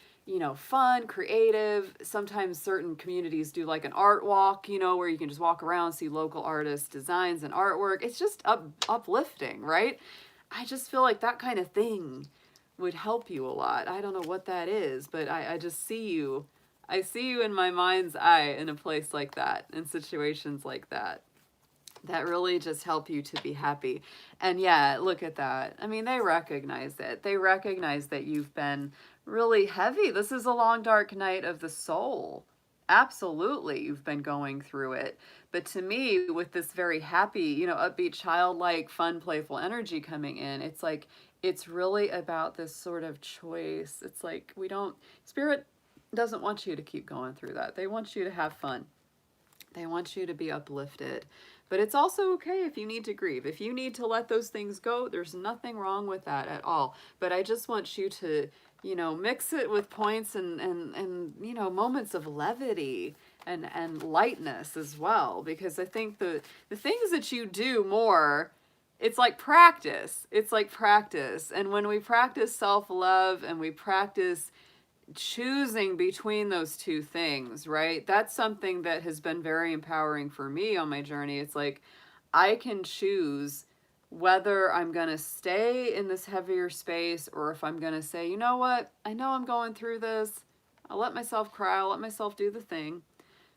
fun, creative. Sometimes certain communities do like an art walk, where you can just walk around, see local artists' designs and artwork. It's just uplifting, right? I just feel like that kind of thing would help you a lot. I don't know what that is, but I just see you. I see you in my mind's eye in a place like that, in situations like that really just help you to be happy. And yeah, look at that. I mean, they recognize it. They recognize that you've been really heavy. This is a long, dark night of the soul. Absolutely, you've been going through it. But to me, with this very happy, upbeat, childlike, fun, playful energy coming in, it's like, it's really about this sort of choice. It's like Spirit doesn't want you to keep going through that. They want you to have fun. They want you to be uplifted. But it's also okay if you need to grieve. If you need to let those things go, there's nothing wrong with that at all. But I just want you to, mix it with points and moments of levity and lightness as well. Because I think the things that you do more, it's like practice. It's like practice. And when we practice self-love and we practice choosing between those two things, right? That's something that has been very empowering for me on my journey. It's like I can choose whether I'm going to stay in this heavier space or if I'm going to say, you know what? I know I'm going through this. I'll let myself cry. I'll let myself do the thing.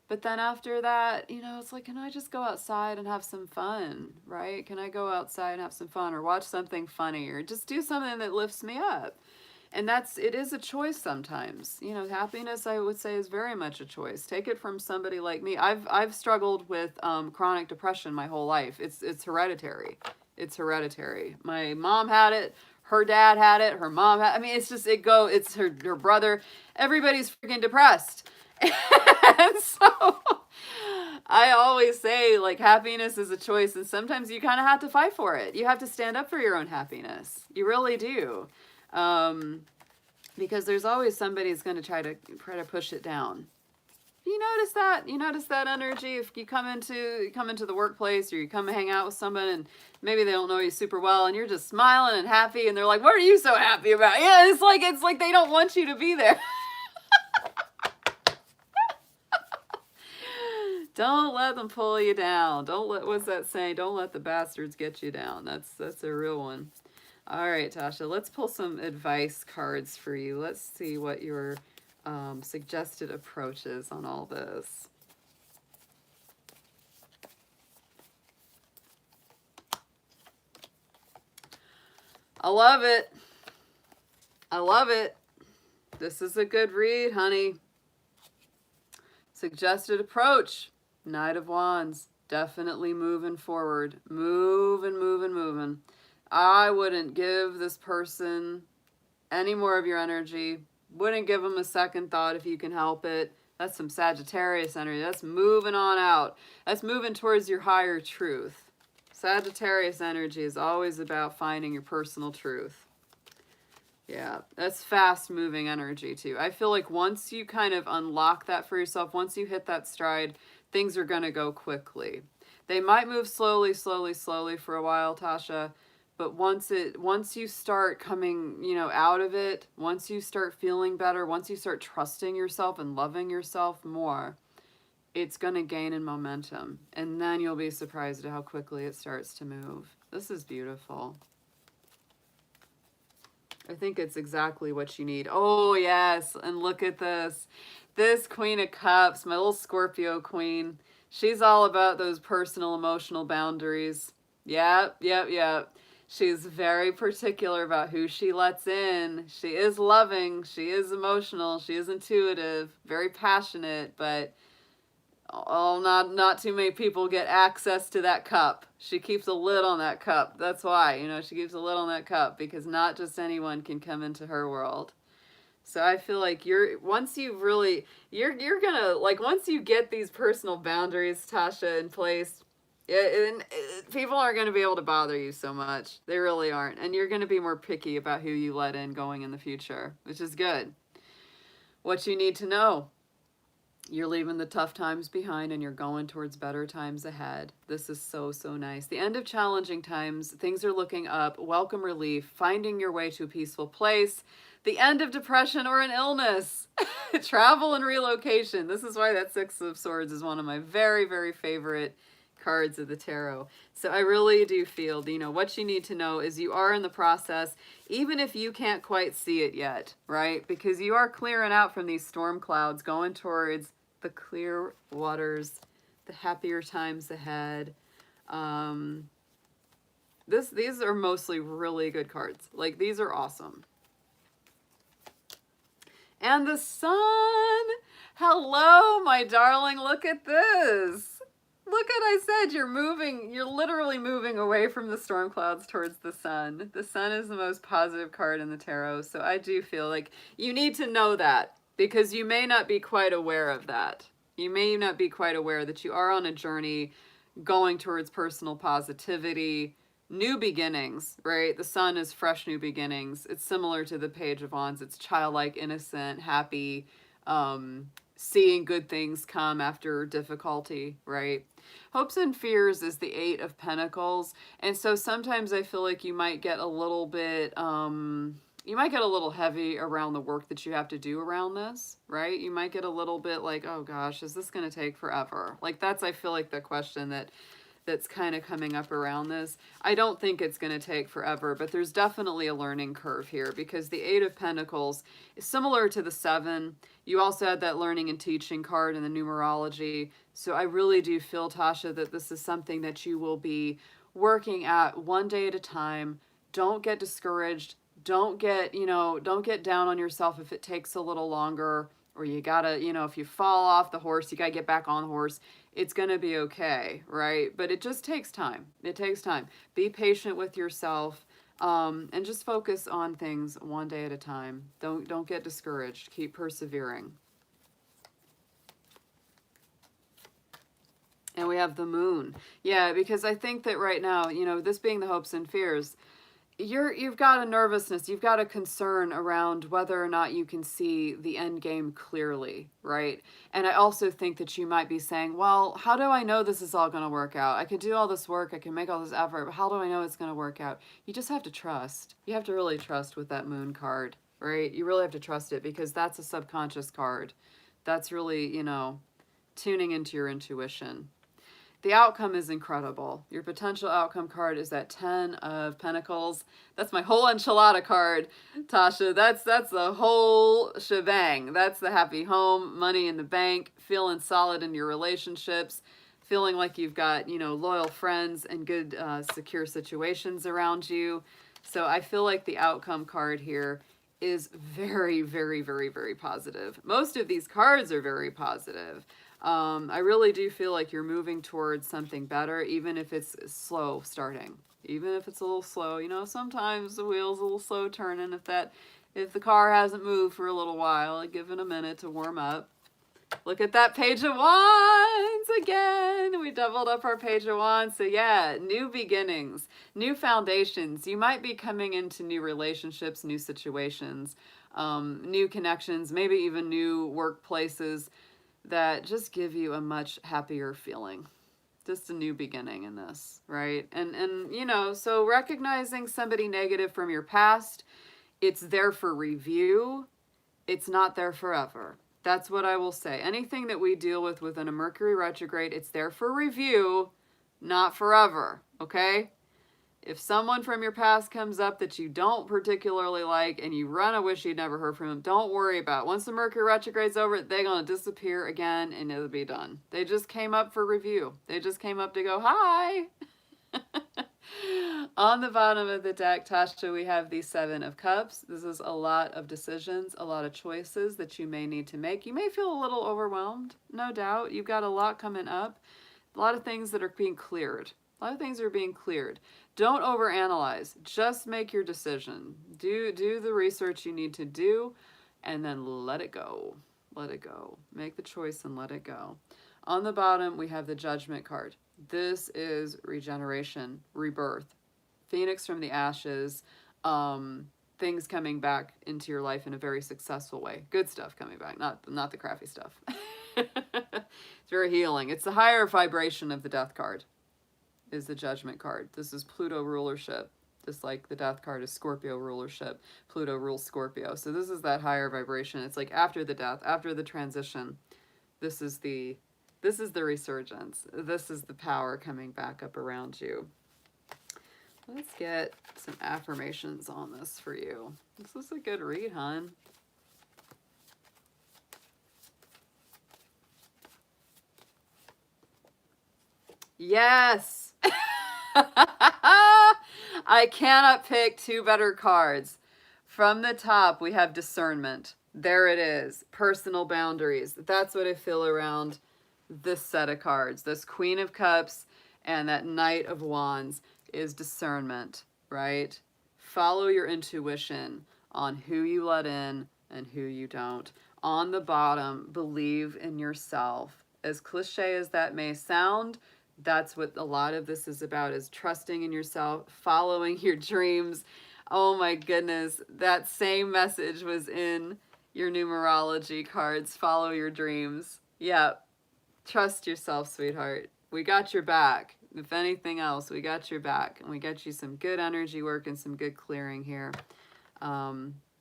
But then after that, it's like, can I just go outside and have some fun, right? Can I go outside and have some fun or watch something funny or just do something that lifts me up? And it is a choice sometimes. Happiness, I would say, is very much a choice. Take it from somebody like me. I've struggled with chronic depression my whole life. It's hereditary. It's hereditary. My mom had it. Her dad had it. Her mom had. I mean, it's her brother. Everybody's freaking depressed. And so I always say, like, happiness is a choice, and sometimes you kind of have to fight for it. You have to stand up for your own happiness. You really do. Because there's always somebody who's going to try to push it down. You notice that? You notice that energy if you come into the workplace or you come and hang out with someone and maybe they don't know you super well and you're just smiling and happy and they're like, "What are you so happy about?" Yeah, it's like they don't want you to be there. Don't let them pull you down. What's that saying? Don't let the bastards get you down. That's a real one. All right, Tasha, let's pull some advice cards for you. Let's see what your suggested approach is on all this. I love it. I love it. This is a good read, honey. Suggested approach. Knight of Wands. Definitely moving forward. Moving. I wouldn't give this person any more of your energy. Wouldn't give them a second thought if you can help it. That's some Sagittarius energy. That's moving on out. That's moving towards your higher truth. Sagittarius energy is always about finding your personal truth. Yeah, that's fast moving energy too. I feel like once you kind of unlock that for yourself, once you hit that stride, things are going to go quickly. They might move slowly for a while, Tasha, but once you start coming, out of it, once you start feeling better, once you start trusting yourself and loving yourself more, it's going to gain in momentum. And then you'll be surprised at how quickly it starts to move. This is beautiful. I think it's exactly what you need. Oh, yes. And look at this. This Queen of Cups, my little Scorpio queen. She's all about those personal, emotional boundaries. Yep, yep, yep. She's very particular about who she lets in. She is loving. She is emotional. She is intuitive. Very passionate, but oh, not too many people get access to that cup. She keeps a lid on that cup. That's why, she keeps a lid on that cup, because not just anyone can come into her world. So I feel like once you gonna, like, once you get these personal boundaries, Tasha, in place, people aren't going to be able to bother you so much. They really aren't. And you're going to be more picky about who you let in going in the future, which is good. What you need to know: you're leaving the tough times behind and you're going towards better times ahead. This is so, so nice. The end of challenging times, things are looking up, welcome relief, finding your way to a peaceful place, the end of depression or an illness, travel and relocation. This is why that Six of Swords is one of my very, very favorite cards of the tarot. So I really do feel, what you need to know is you are in the process, even if you can't quite see it yet, right? Because you are clearing out from these storm clouds, going towards the clear waters, the happier times ahead. These are mostly really good cards. Like, these are awesome. And the sun. Hello, my darling. Look at this. Look at, I said, you're literally moving away from the storm clouds towards the sun. The sun is the most positive card in the tarot. So I do feel like you need to know that, because you may not be quite aware of that. You may not be quite aware that you are on a journey going towards personal positivity, new beginnings, right? The sun is fresh new beginnings. It's similar to the Page of Wands. It's childlike, innocent, happy, seeing good things come after difficulty, right? Hopes and fears is the Eight of Pentacles. And so sometimes I feel like you might get a little bit, heavy around the work that you have to do around this, right? You might get a little bit like, oh gosh, is this going to take forever? Like, that's, I feel like, the question that's kind of coming up around this. I don't think it's going to take forever, but there's definitely a learning curve here, because the Eight of Pentacles is similar to the Seven. You also had that learning and teaching card in the numerology. So I really do feel, Tasha, that this is something that you will be working at one day at a time. Don't get discouraged. Don't get down on yourself if it takes a little longer, or you gotta, if you fall off the horse, you gotta get back on the horse. It's going to be okay, right? But it just takes time. It takes time. Be patient with yourself, and just focus on things one day at a time. Don't get discouraged. Keep persevering. And we have the Moon. Yeah, because I think that right now, this being the hopes and fears, you've got a nervousness, you've got a concern around whether or not you can see the end game clearly, right? And I also think that you might be saying, well, how do I know this is all going to work out? I can do all this work, I can make all this effort, but how do I know it's going to work out? You just have to trust. You have to really trust with that Moon card, right? You really have to trust it, because that's a subconscious card. That's really, tuning into your intuition. The outcome is incredible. Your potential outcome card is that 10 of Pentacles. That's my whole enchilada card, Tasha. That's the whole shebang. That's the happy home, money in the bank, feeling solid in your relationships, feeling like you've got, loyal friends and good, secure situations around you. So I feel like the outcome card here is very, very, very, very positive. Most of these cards are very positive. I really do feel like you're moving towards something better, even if it's slow starting. Even if it's a little slow, sometimes the wheel's a little slow turning. If the car hasn't moved for a little while, give it a minute to warm up. Look at that Page of Wands again. We doubled up our Page of Wands. So yeah, new beginnings, new foundations. You might be coming into new relationships, new situations, new connections, maybe even new workplaces that just give you a much happier feeling. Just a new beginning in this, right? And so recognizing somebody negative from your past, it's there for review. It's not there forever. That's what I will say. Anything that we deal with within a Mercury retrograde, it's there for review, not forever, okay? If someone from your past comes up that you don't particularly like and you run a wish you'd never heard from them, don't worry about it. Once the Mercury retrograde's over, they're going to disappear again and it'll be done. They just came up for review. They just came up to go, hi. On the bottom of the deck, Tasha, we have the Seven of Cups. This is a lot of decisions, a lot of choices that you may need to make. You may feel a little overwhelmed, no doubt. You've got a lot coming up, a lot of things that are being cleared. A lot of things are being cleared. Don't overanalyze. Just make your decision. Do the research you need to do, and then let it go. Let it go. Make the choice and let it go. On the bottom, we have the Judgment card. This is regeneration, rebirth, phoenix from the ashes, things coming back into your life in a very successful way. Good stuff coming back, not the crappy stuff. It's very healing. It's the higher vibration of the Death card, is the Judgment card. This is Pluto rulership. Just like the Death card is Scorpio rulership. Pluto rules Scorpio. So this is that higher vibration. It's like after the death, after the transition, this is the resurgence. This is the power coming back up around you. Let's get some affirmations on this for you. This is a good read, hon. Yes! I cannot pick two better cards. From the top, we have discernment. There it is. Personal boundaries. That's what I feel around this set of cards. This Queen of Cups and that Knight of Wands is discernment, right? Follow your intuition on who you let in and who you don't. On the bottom, believe in yourself. As cliche as that may sound, that's what a lot of this is about, is trusting in yourself, following your dreams. Oh my goodness, that same message was in your numerology cards. Follow your dreams. Yep. Trust yourself, sweetheart. We got your back. If anything else, we got your back. And we got you some good energy work and some good clearing here.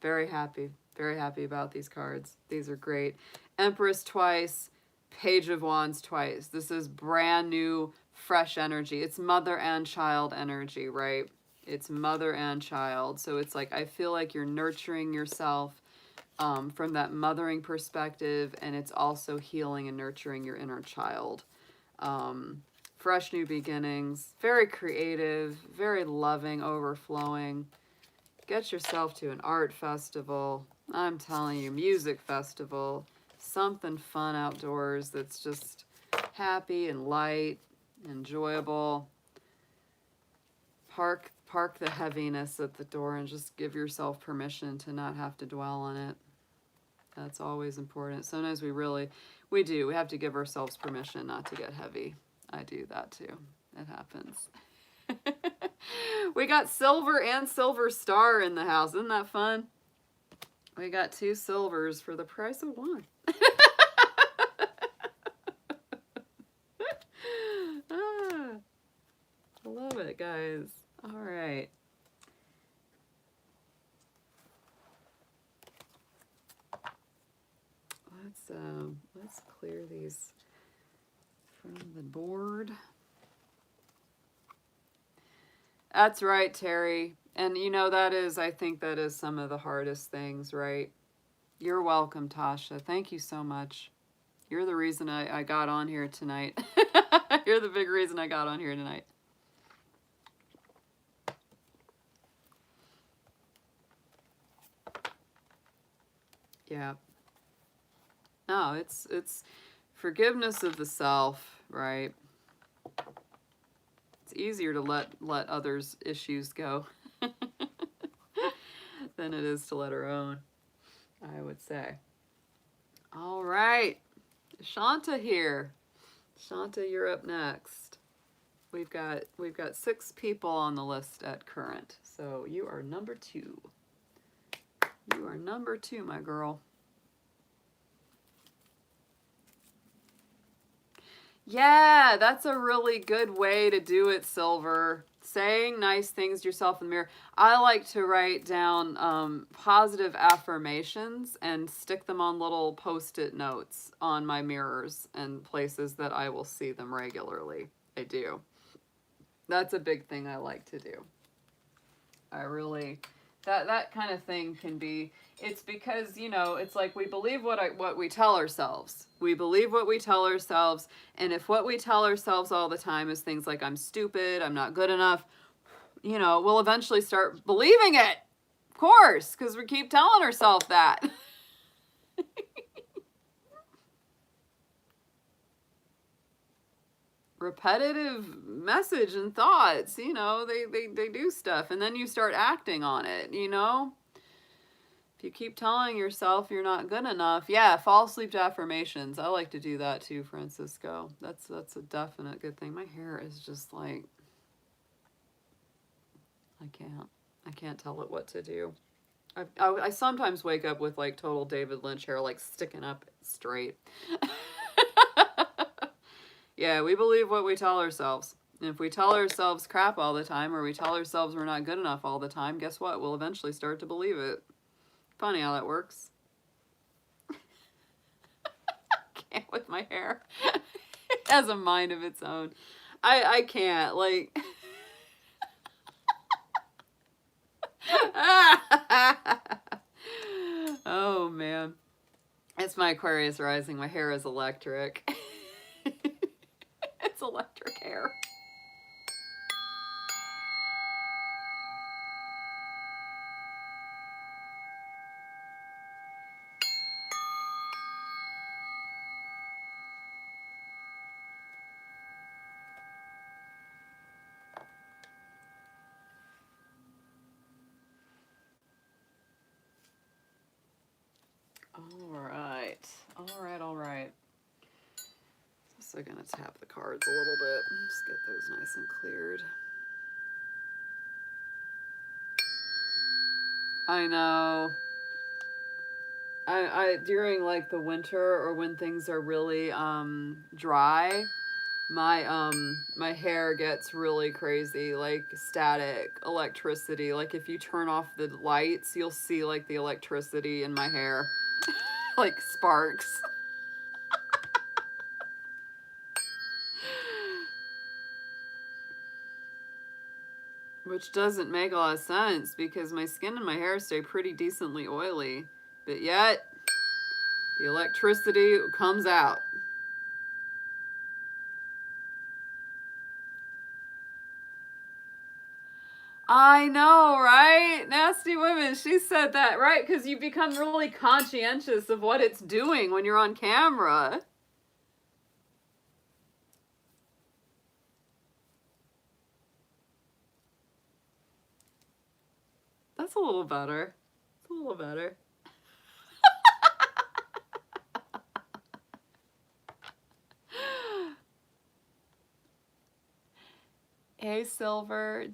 Very happy about these cards. These are great. Empress twice, Page of Wands twice. This is brand new, fresh energy. It's mother and child energy, right? It's mother and child. So it's like, I feel like you're nurturing yourself from that mothering perspective, and it's also healing and nurturing your inner child. Fresh new beginnings, very creative, very loving, overflowing. Get yourself to an art festival. I'm telling you, music festival, something fun outdoors that's just happy and light, enjoyable. Park the heaviness at the door and just give yourself permission to not have to dwell on it. That's always important. Sometimes we have to give ourselves permission not to get heavy. I do that too. It happens. We got silver and silver star in the house. Isn't that fun? We got 2 silvers for the price of 1. I love it, guys. All right. Let's clear these from the board. That's right, Terry. And you know, I think that is some of the hardest things, right? You're welcome, Tasha. Thank you so much. You're the reason I got on here tonight. You're the big reason I got on here tonight. Yeah. No, it's forgiveness of the self, right? It's easier to let others' issues go than it is to let our own, I would say. All right. Shanta here. Shanta, you're up next. We've got 6 people on the list at current. So you are number 2. You are number 2, my girl. Yeah, that's a really good way to do it, Silver. saying nice things to yourself in the mirror. I like to write down positive affirmations and stick them on little post-it notes on my mirrors and places that I will see them regularly. I do. That's a big thing I like to do. I really, that kind of thing can be, it's because, you know, it's like we believe what we tell ourselves. We believe what we tell ourselves, and if what we tell ourselves all the time is things like I'm stupid, I'm not good enough, you know, we'll eventually start believing it. Of course, because we keep telling ourselves that. Repetitive message and thoughts, you know, they do stuff, and then you start acting on it, you know. If you keep telling yourself you're not good enough, yeah, fall asleep to affirmations. I like to do that too, Francisco. That's a definite good thing. My hair is just like, I can't tell it what to do. I sometimes wake up with like total David Lynch hair, like sticking up straight. Yeah, we believe what we tell ourselves. And if we tell ourselves crap all the time, or we tell ourselves we're not good enough all the time, guess what? We'll eventually start to believe it. Funny how that works. Can't with my hair. It has a mind of its own. I can't, like... Oh, man. It's my Aquarius rising. My hair is electric. It's electric hair. All right. Also gonna tap the cards a little bit. Just get those nice and cleared. I know. I during like the winter or when things are really dry, my hair gets really crazy, like static electricity. Like if you turn off the lights, you'll see like the electricity in my hair. Like sparks. Which doesn't make a lot of sense because my skin and my hair stay pretty decently oily. But yet, the electricity comes out. I know, right? Nasty Women, she said that, right? Because you become really conscientious of what it's doing when you're on camera. That's a little better. It's a little better. Hey Silver,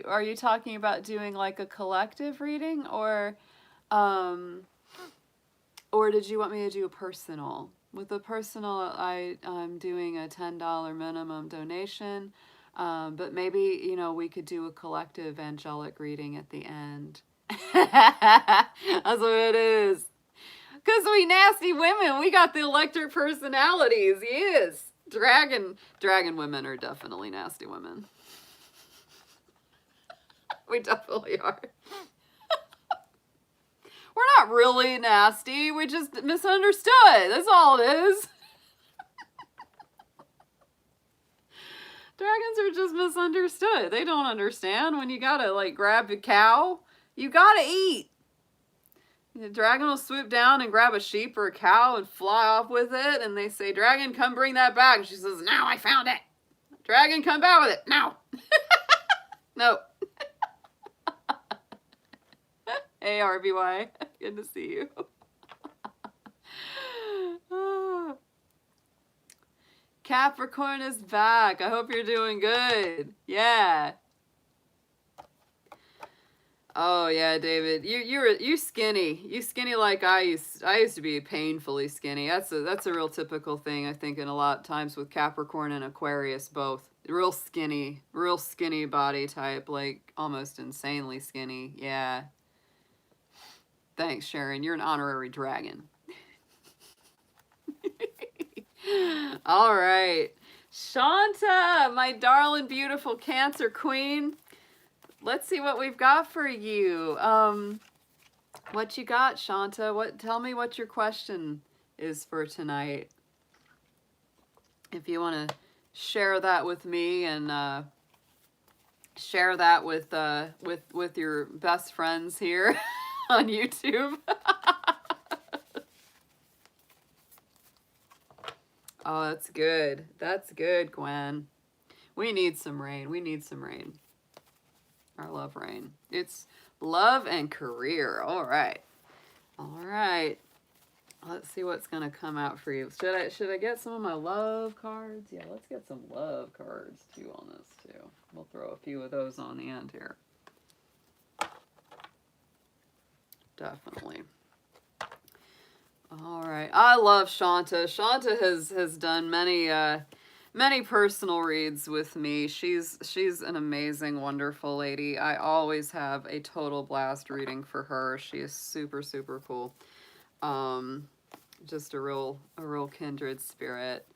are you talking about doing like a collective reading um did you want me to do a personal? With a personal, I'm doing a $10 minimum donation, but maybe, you know, we could do a collective angelic reading at the end. That's what it is. Because we nasty women, we got the electric personalities, yes. Dragon women are definitely nasty women. We definitely are. We're not really nasty. We just misunderstood. That's all it is. Dragons are just misunderstood. They don't understand when you gotta like grab a cow. You gotta eat. The dragon will swoop down and grab a sheep or a cow and fly off with it. And they say, "Dragon, come bring that back." And she says, "Now I found it." "Dragon, come back with it. Now." No. Hey, RBY. Good to see you. Capricorn is back. I hope you're doing good. Yeah. Oh yeah, David. You're skinny. You skinny like I used to be painfully skinny. That's a real typical thing, I think, in a lot of times with Capricorn and Aquarius both. real skinny body type, like almost insanely skinny. Yeah. Thanks, Sharon. You're an honorary dragon. All right. Shanta, my darling, beautiful Cancer queen. Let's see what we've got for you. What you got, Shanta? Tell me what your question is for tonight. If you want to share that with me and share that with your best friends here on YouTube. Oh, that's good. That's good, Gwen. We need some rain. We need some rain. I love rain. It's love and career. All right. All right. Let's see what's gonna come out for you. Should I get some of my love cards? Yeah, let's get some love cards too on this too. We'll throw a few of those on the end here. Definitely. All right. I love Shanta. Shanta has done many personal reads with me. She's an amazing, wonderful lady. I always have a total blast reading for her. She is super, super cool. Just a real kindred spirit.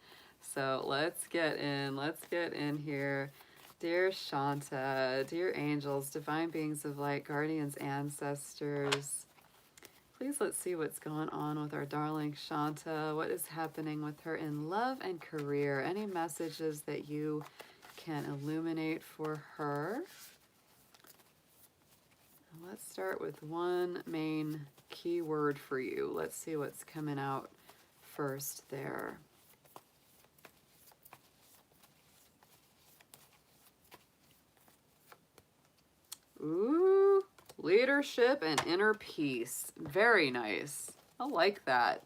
So let's get in here. Dear Shanta, dear angels, divine beings of light, guardians, ancestors, please let's see what's going on with our darling Shanta. What is happening with her in love and career? Any messages that you can illuminate for her? Let's start with one main key word for you. Let's see what's coming out first there. Ooh, leadership and inner peace. Very nice. I like that.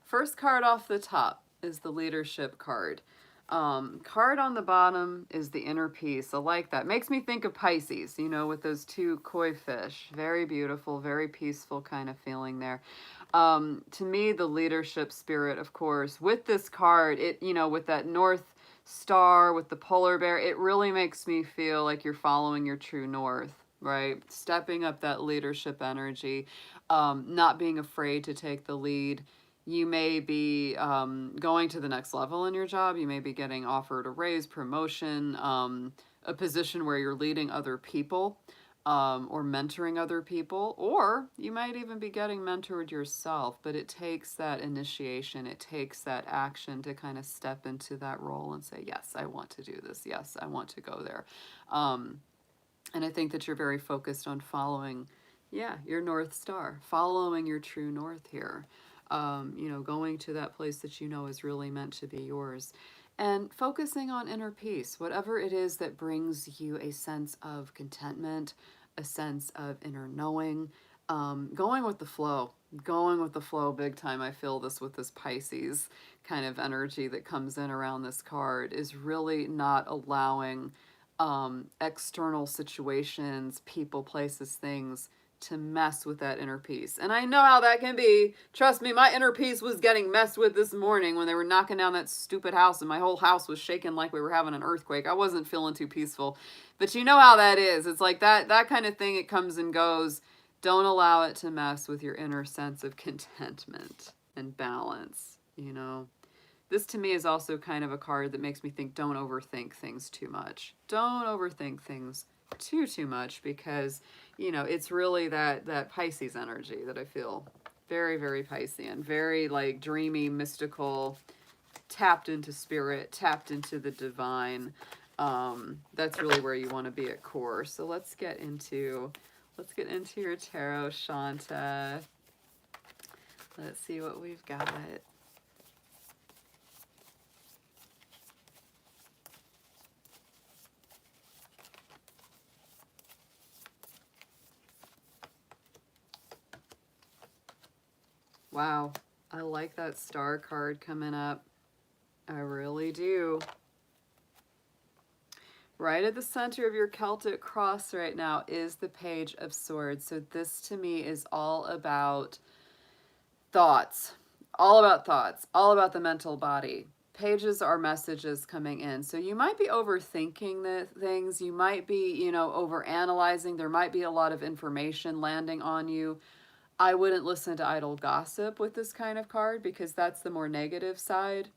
First card off the top is the leadership card. Card on the bottom is the inner peace. I like that. Makes me think of Pisces, you know, with those two koi fish. Very beautiful, very peaceful kind of feeling there. To me, the leadership spirit, of course, with this card, it, you know, with that North Star, with the polar bear, it really makes me feel like you're following your true north, right? Stepping up that leadership energy, not being afraid to take the lead. You may be going to the next level in your job. You may be getting offered a raise, promotion, a position where you're leading other people or mentoring other people, or you might even be getting mentored yourself. But it takes that initiation, it takes that action to kind of step into that role and say, yes, I want to do this. Yes, I want to go there. And I think that you're very focused on following, yeah, your North Star, following your true north here. You know, going to that place that you know is really meant to be yours. And focusing on inner peace, whatever it is that brings you a sense of contentment, a sense of inner knowing, going with the flow. Going with the flow big time. I feel this with this Pisces kind of energy that comes in around this card is really not allowing external situations, people, places, things to mess with that inner peace. And I know how that can be. Trust me, my inner peace was getting messed with this morning when they were knocking down that stupid house and my whole house was shaking like we were having an earthquake. I wasn't feeling too peaceful. But you know how that is. It's like that kind of thing, it comes and goes. Don't allow it to mess with your inner sense of contentment and balance, you know. This to me is also kind of a card that makes me think don't overthink things too much. Don't overthink things too much because, you know, it's really that Pisces energy that I feel very, very Piscean, very like dreamy, mystical, tapped into spirit, tapped into the divine. That's really where you want to be at core. So let's get into your tarot, Shanta. Let's see what we've got. Wow, I like that star card coming up. I really do. Right at the center of your Celtic cross right now is the Page of Swords. So this to me is all about thoughts, all about thoughts, all about the mental body. pages are messages coming in. So you might be overthinking the things. You might be, you know, over analyzing. There might be a lot of information landing on you. I wouldn't listen to idle gossip with this kind of card because that's the more negative side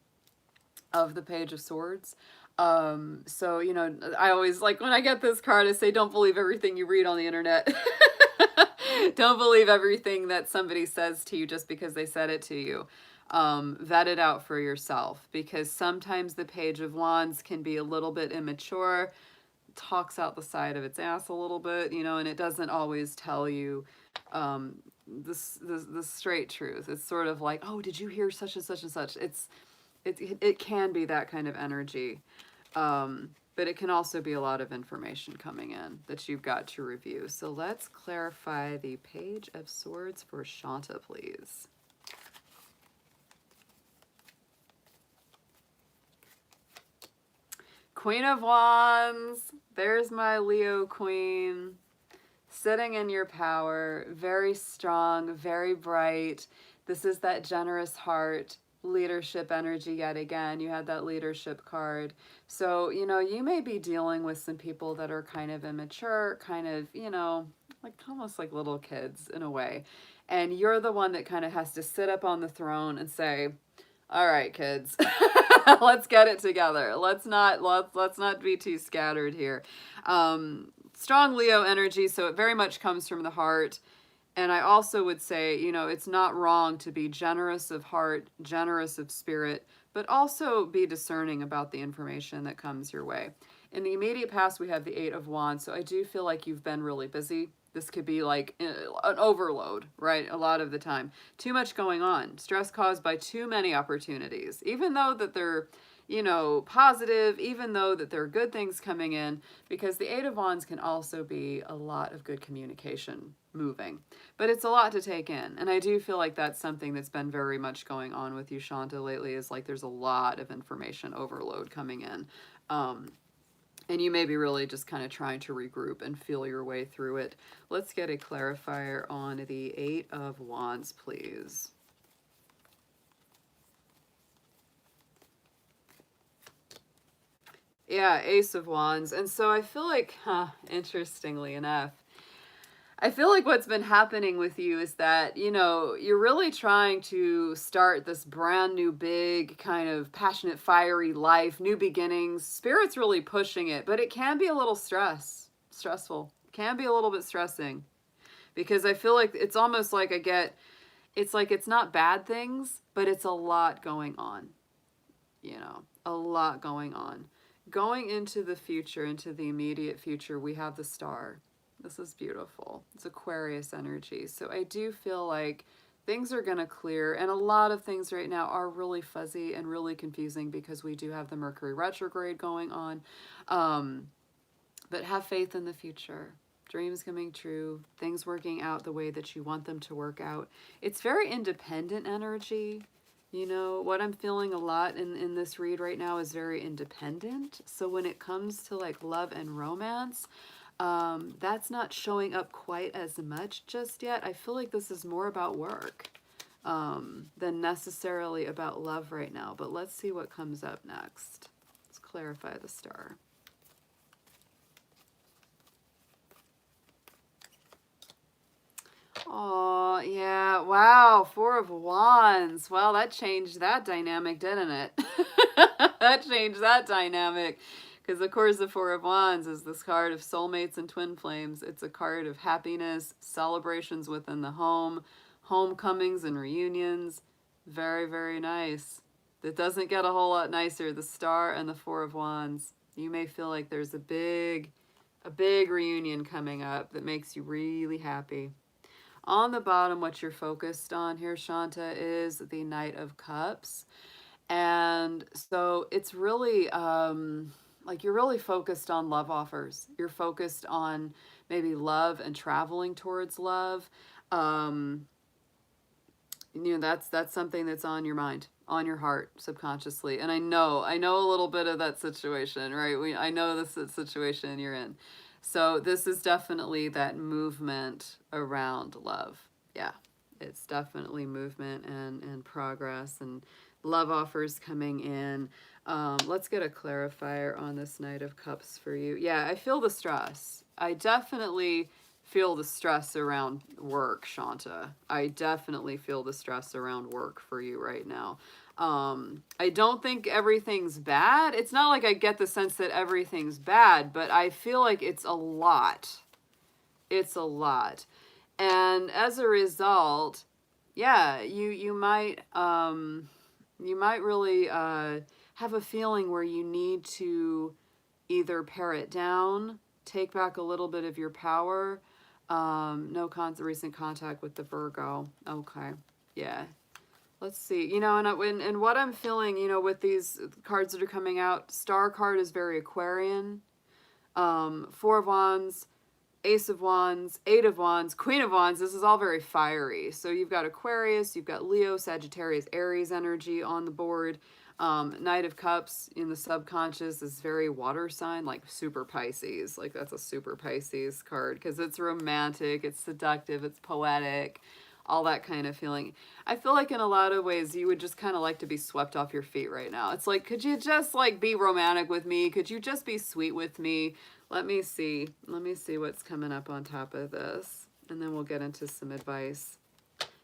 of the Page of Swords. So, you know, I always like when I get this card, I say, don't believe everything you read on the internet. Don't believe everything that somebody says to you just because they said it to you. Vet it out for yourself, because sometimes the Page of Wands can be a little bit immature, talks out the side of its ass a little bit, you know, and it doesn't always tell you the straight truth. It's sort of like, oh, did you hear such and such and such? It can be that kind of energy. But it can also be a lot of information coming in that you've got to review. So let's clarify the Page of Swords for Shanta, please. Queen of Wands. There's my Leo queen. Sitting in your power. Very strong, very bright. This is that generous heart. Leadership energy yet again. You had that leadership card. So, you know, you may be dealing with some people that are kind of immature, kind of, you know, like almost like little kids in a way. And you're the one that kind of has to sit up on the throne and say, all right, kids, let's get it together. Let's not be too scattered here. Strong Leo energy, so it very much comes from the heart. And I also would say, you know, it's not wrong to be generous of heart, generous of spirit, but also be discerning about the information that comes your way. In the immediate past, we have the Eight of Wands, so I do feel like you've been really busy. This could be like an overload, right? A lot of the time. Too much going on. Stress caused by too many opportunities. Even though that they're, you know, positive, even though that there are good things coming in, because the Eight of Wands can also be a lot of good communication moving. But it's a lot to take in. And I do feel like that's something that's been very much going on with you, Shanta, lately, is like there's a lot of information overload coming in. And you may be really just kind of trying to regroup and feel your way through it. Let's get a clarifier on the Eight of Wands, please. Yeah, Ace of Wands. And so I feel like, interestingly enough, I feel like what's been happening with you is that, you know, you're really trying to start this brand new, big, kind of passionate, fiery life, new beginnings. Spirit's really pushing it, but it can be a little stressful. It can be a little bit stressing, because I feel like it's almost like it's like it's not bad things, but it's a lot going on, you know, a lot going on. Going into the future, into the immediate future, we have the Star. This is beautiful. It's Aquarius energy. So I do feel like things are going to clear, and a lot of things right now are really fuzzy and really confusing because we do have the Mercury retrograde going on. But have faith in the future. Dreams coming true, things working out the way that you want them to work out. It's very independent energy. You know, what I'm feeling a lot in this read right now is very independent. So when it comes to like love and romance, that's not showing up quite as much just yet. I feel like this is more about work than necessarily about love right now. But let's see what comes up next. Let's clarify the Star. Oh, yeah. Wow. Four of Wands. Well, that changed that dynamic, didn't it? That changed that dynamic. Because, of course, the Four of Wands is this card of soulmates and twin flames. It's a card of happiness, celebrations within the home, homecomings and reunions. Very, very nice. It doesn't get a whole lot nicer. The Star and the Four of Wands. You may feel like there's a big reunion coming up that makes you really happy. On the bottom, what you're focused on here, Shanta, is the Knight of Cups. And so it's really like you're really focused on love offers. You're focused on maybe love and traveling towards love. You know, that's something that's on your mind, on your heart, subconsciously. And I know a little bit of that situation, right? I know this situation you're in. So this is definitely that movement around love. Yeah, it's definitely movement and progress and love offers coming in. Let's get a clarifier on this Knight of Cups for you. Yeah, I feel the stress. I definitely feel the stress around work, Shanta. I definitely feel the stress around work for you right now. I don't think everything's bad. It's not like I get the sense that everything's bad, but I feel like it's a lot. It's a lot. And as a result, yeah, you might really have a feeling where you need to either pare it down, take back a little bit of your power. No recent contact with the Virgo. Okay, yeah. Let's see. You know, and what I'm feeling, you know, with these cards that are coming out, Star card is very Aquarian. Four of Wands, Ace of Wands, Eight of Wands, Queen of Wands. This is all very fiery. So you've got Aquarius, you've got Leo, Sagittarius, Aries energy on the board. Knight of Cups in the subconscious is very water sign, like super Pisces. Like that's a super Pisces card because it's romantic, it's seductive, it's poetic, all that kind of feeling. I feel like in a lot of ways you would just kind of like to be swept off your feet right now. It's like, could you just like be romantic with me? Could you just be sweet with me? Let me see. Let me see what's coming up on top of this. And then we'll get into some advice.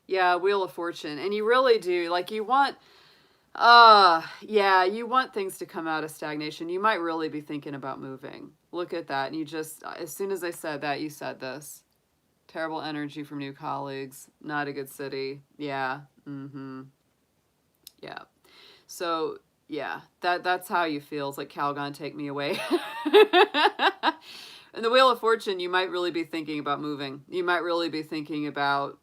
Yeah, Wheel of Fortune. And you really do. Like you want, yeah, you want things to come out of stagnation. You might really be thinking about moving. Look at that. And you just, as soon as I said that, you said this. Terrible energy from new colleagues. Not a good city. Yeah. Mm-hmm. Yeah. So, yeah, that's how you feel. It's like, Calgon, take me away. And the Wheel of Fortune, you might really be thinking about moving. You might really be thinking about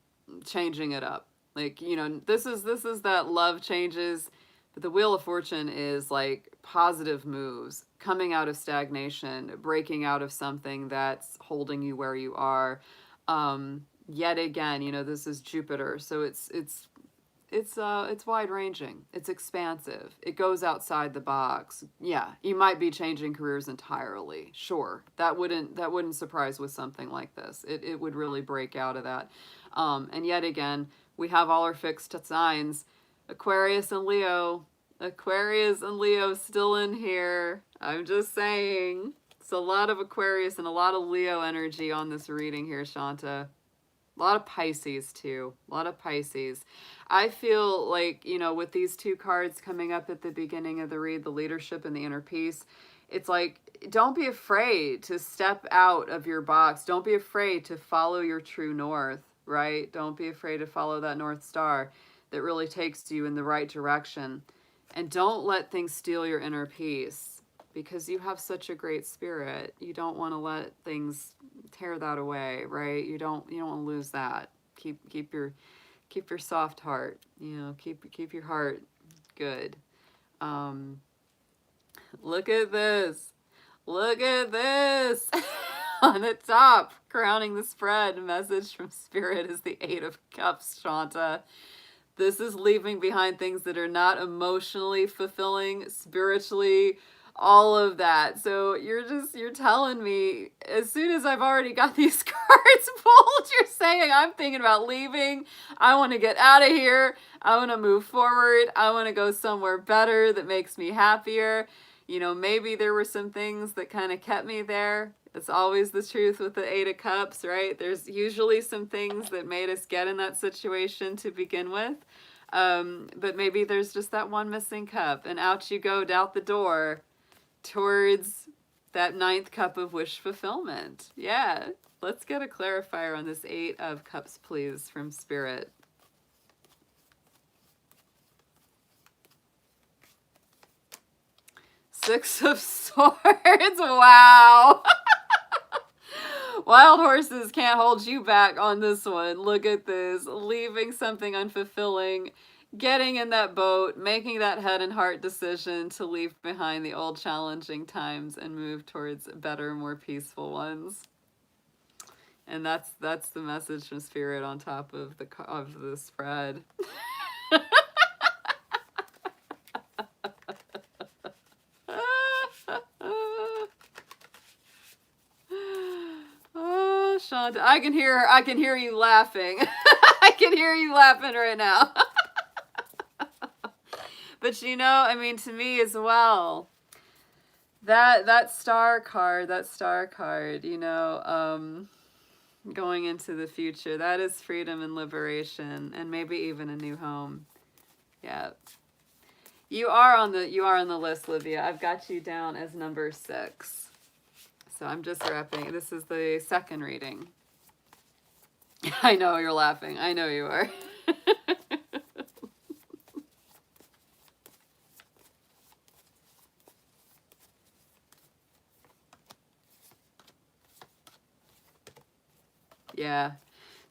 changing it up. Like, you know, this is that love changes. But the Wheel of Fortune is like positive moves, coming out of stagnation, breaking out of something that's holding you where you are. Yet again, you know, this is Jupiter, so it's wide ranging. It's expansive. It goes outside the box. Yeah, you might be changing careers entirely. Sure, that wouldn't surprise with something like this. It would really break out of that. And yet again, we have all our fixed signs. Aquarius and Leo. Aquarius and Leo still in here. I'm just saying. It's a lot of Aquarius and a lot of Leo energy on this reading here, Shanta. A lot of Pisces, too. A lot of Pisces. I feel like, you know, with these two cards coming up at the beginning of the read, the leadership and the inner peace, it's like, don't be afraid to step out of your box. Don't be afraid to follow your true north, right? Don't be afraid to follow that North Star that really takes you in the right direction. And don't let things steal your inner peace. Because you have such a great spirit, you don't want to let things tear that away, right? You don't want to lose that. Keep your soft heart. You know, keep your heart good. Look at this. Look at this. On the top, crowning the spread, message from Spirit is the Eight of Cups, Shanta. This is leaving behind things that are not emotionally fulfilling, spiritually, all of that. So you're telling me, as soon as I've already got these cards pulled, you're saying I'm thinking about leaving. I want to get out of here. I want to move forward. I want to go somewhere better that makes me happier. You know, maybe there were some things that kind of kept me there. It's always the truth with the Eight of Cups, right? There's usually some things that made us get in that situation to begin with. But maybe there's just that one missing cup, and out you go, out the door, towards that ninth cup of wish fulfillment. Yeah, let's get a clarifier on this Eight of Cups, please, from Spirit. Six of Swords. Wow. Wild horses can't hold you back on this one. Look at this. Leaving something unfulfilling, getting in that boat, making that head and heart decision to leave behind the old challenging times and move towards better, more peaceful ones. And that's the message from Spirit on top of the spread. Oh, Shanta, I can hear you laughing. I can hear you laughing right now. But you know, I mean, to me as well, that star card, you know, going into the future, that is freedom and liberation, and maybe even a new home. Yeah. You are on the list, Livia. I've got you down as number 6. So I'm just wrapping. This is the second reading. I know you're laughing. I know you are. Yeah.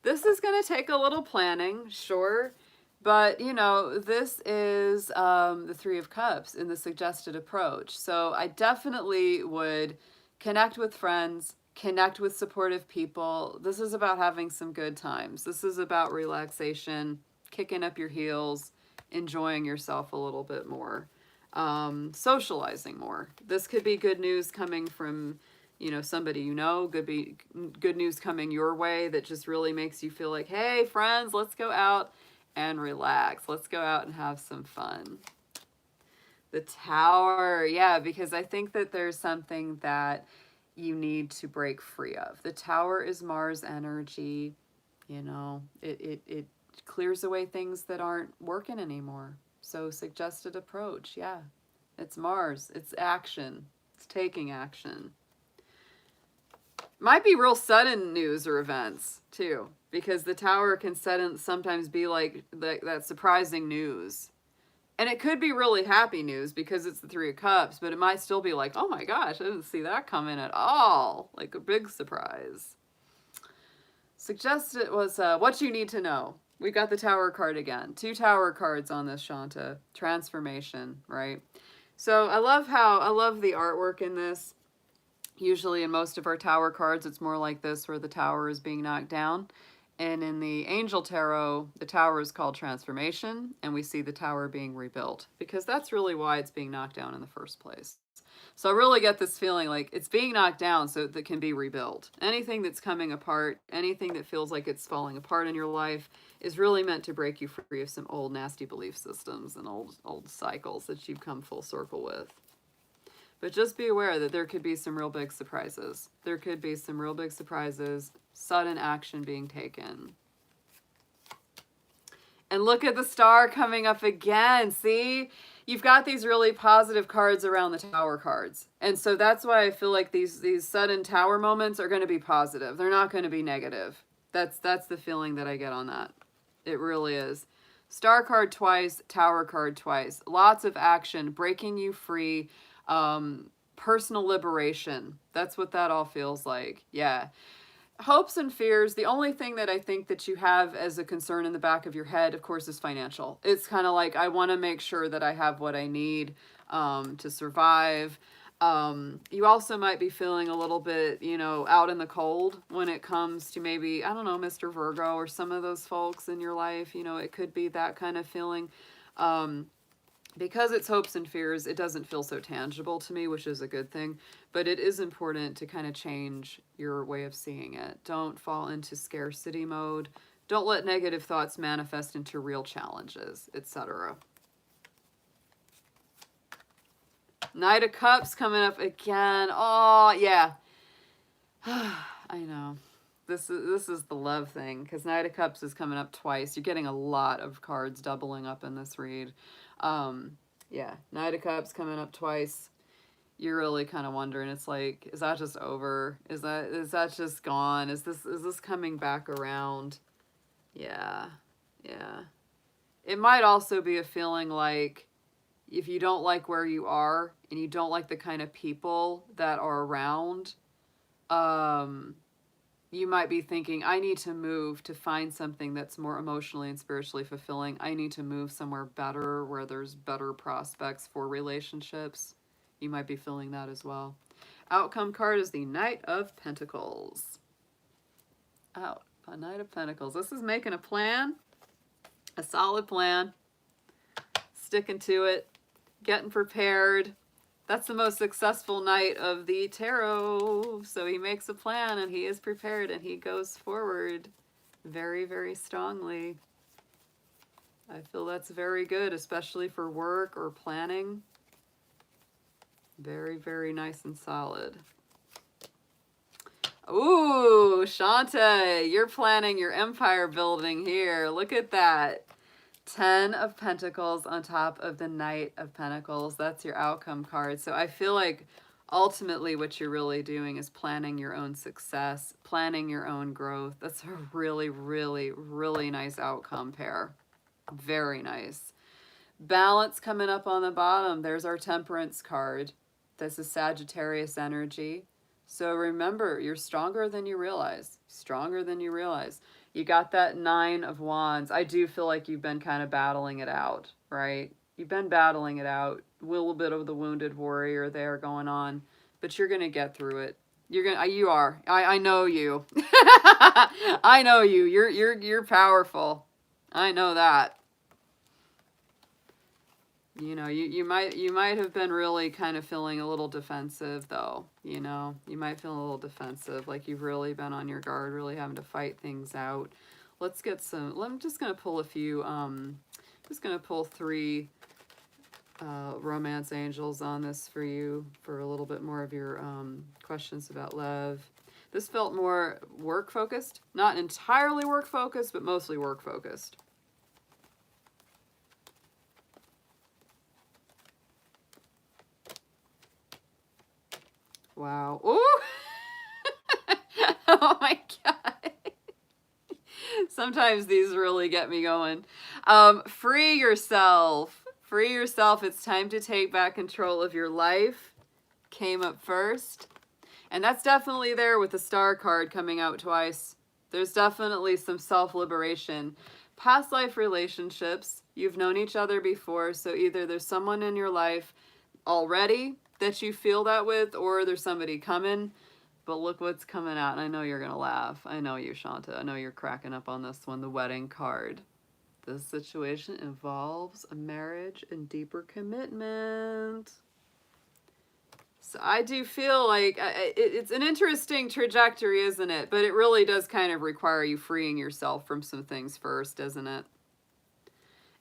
This is going to take a little planning, sure. But, you know, this is the Three of Cups in the suggested approach. So I definitely would connect with friends, connect with supportive people. This is about having some good times. This is about relaxation, kicking up your heels, enjoying yourself a little bit more, socializing more. This could be good news coming from, you know, somebody you know. Could be good news coming your way that just really makes you feel like, hey, friends, let's go out and relax. Let's go out and have some fun. The Tower, yeah, because I think that there's something that you need to break free of. The Tower is Mars energy, you know, it clears away things that aren't working anymore. So suggested approach, yeah, it's Mars, it's action, it's taking action. Might be real sudden news or events too, because the Tower can sometimes be like that surprising news. And it could be really happy news because it's the Three of Cups, but it might still be like, oh my gosh, I didn't see that coming at all. Like a big surprise. Suggested was what you need to know. We got the Tower card again. 2 Tower cards on this, Shanta. Transformation, right? So I love the artwork in this. Usually in most of our Tower cards, it's more like this where the Tower is being knocked down. And in the Angel Tarot, the Tower is called Transformation, and we see the Tower being rebuilt because that's really why it's being knocked down in the first place. So I really get this feeling like it's being knocked down so that it can be rebuilt. Anything that's coming apart, anything that feels like it's falling apart in your life is really meant to break you free of some old nasty belief systems and old cycles that you've come full circle with. But just be aware that there could be some real big surprises. There could be some real big surprises, sudden action being taken. And look at the Star coming up again. See? You've got these really positive cards around the Tower cards. And so that's why I feel like these sudden Tower moments are going to be positive. They're not going to be negative. That's the feeling that I get on that. It really is. Star card twice, Tower card twice. Lots of action, breaking you free. Personal liberation. That's what that all feels like. Yeah. Hopes and fears. The only thing that I think that you have as a concern in the back of your head, of course, is financial. It's kind of like, I want to make sure that I have what I need to survive. You also might be feeling a little bit, you know, out in the cold when it comes to maybe, I don't know, Mr. Virgo or some of those folks in your life. You know, it could be that kind of feeling. Because it's hopes and fears, it doesn't feel so tangible to me, which is a good thing. But it is important to kind of change your way of seeing it. Don't fall into scarcity mode. Don't let negative thoughts manifest into real challenges, etc. Knight of Cups coming up again. Oh, yeah. I know. This is the love thing, because Knight of Cups is coming up twice. You're getting a lot of cards doubling up in this read. Yeah, Knight of Cups coming up twice. You're really kind of wondering, it's like, is that just over? Is that just gone? Is this coming back around? Yeah. Yeah. It might also be a feeling like if you don't like where you are and you don't like the kind of people that are around, you might be thinking, I need to move to find something that's more emotionally and spiritually fulfilling. I need to move somewhere better where there's better prospects for relationships. You might be feeling that as well. Outcome card is the Knight of Pentacles. Out, a Knight of Pentacles. This is making a plan, a solid plan, sticking to it, getting prepared. That's the most successful knight of the tarot. So he makes a plan and he is prepared and he goes forward. very, very strongly. I feel that's very good, especially for work or planning. Very, very nice and solid. Ooh, Shanta, you're planning your empire building here. Look at that. 10 of Pentacles on top of the Knight of Pentacles. That's your outcome card. So I feel like ultimately what you're really doing is planning your own success, planning your own growth. That's a really, really, really nice outcome pair. Very nice. Balance coming up on the bottom. There's our Temperance card. This is Sagittarius energy. So remember, you're stronger than you realize. Stronger than you realize. You got that 9 of Wands. I do feel like you've been kind of battling it out, right? You've been battling it out. A little bit of the wounded warrior there going on, but you're going to get through it. You are. I know you. I know you. You're powerful. I know that. You know, you might have been really kind of feeling a little defensive though, you know. You might feel a little defensive, like you've really been on your guard, really having to fight things out. Let's get some, I'm just going to pull a few, just going to pull 3 romance angels on this for you for a little bit more of your questions about love. This felt more work focused, not entirely work focused, but mostly work focused. Wow. Ooh. Oh my God. Sometimes these really get me going. Free yourself. Free yourself. It's time to take back control of your life. Came up first. And that's definitely there with the Star card coming out twice. There's definitely some self-liberation. Past life relationships. You've known each other before. So either there's someone in your life already that you feel that with, or there's somebody coming. But look what's coming out. And I know you're going to laugh. I know you, Shanta. I know you're cracking up on this one. The Wedding card. This situation involves a marriage and deeper commitment. So I do feel like it's an interesting trajectory, isn't it? But it really does kind of require you freeing yourself from some things first, doesn't it?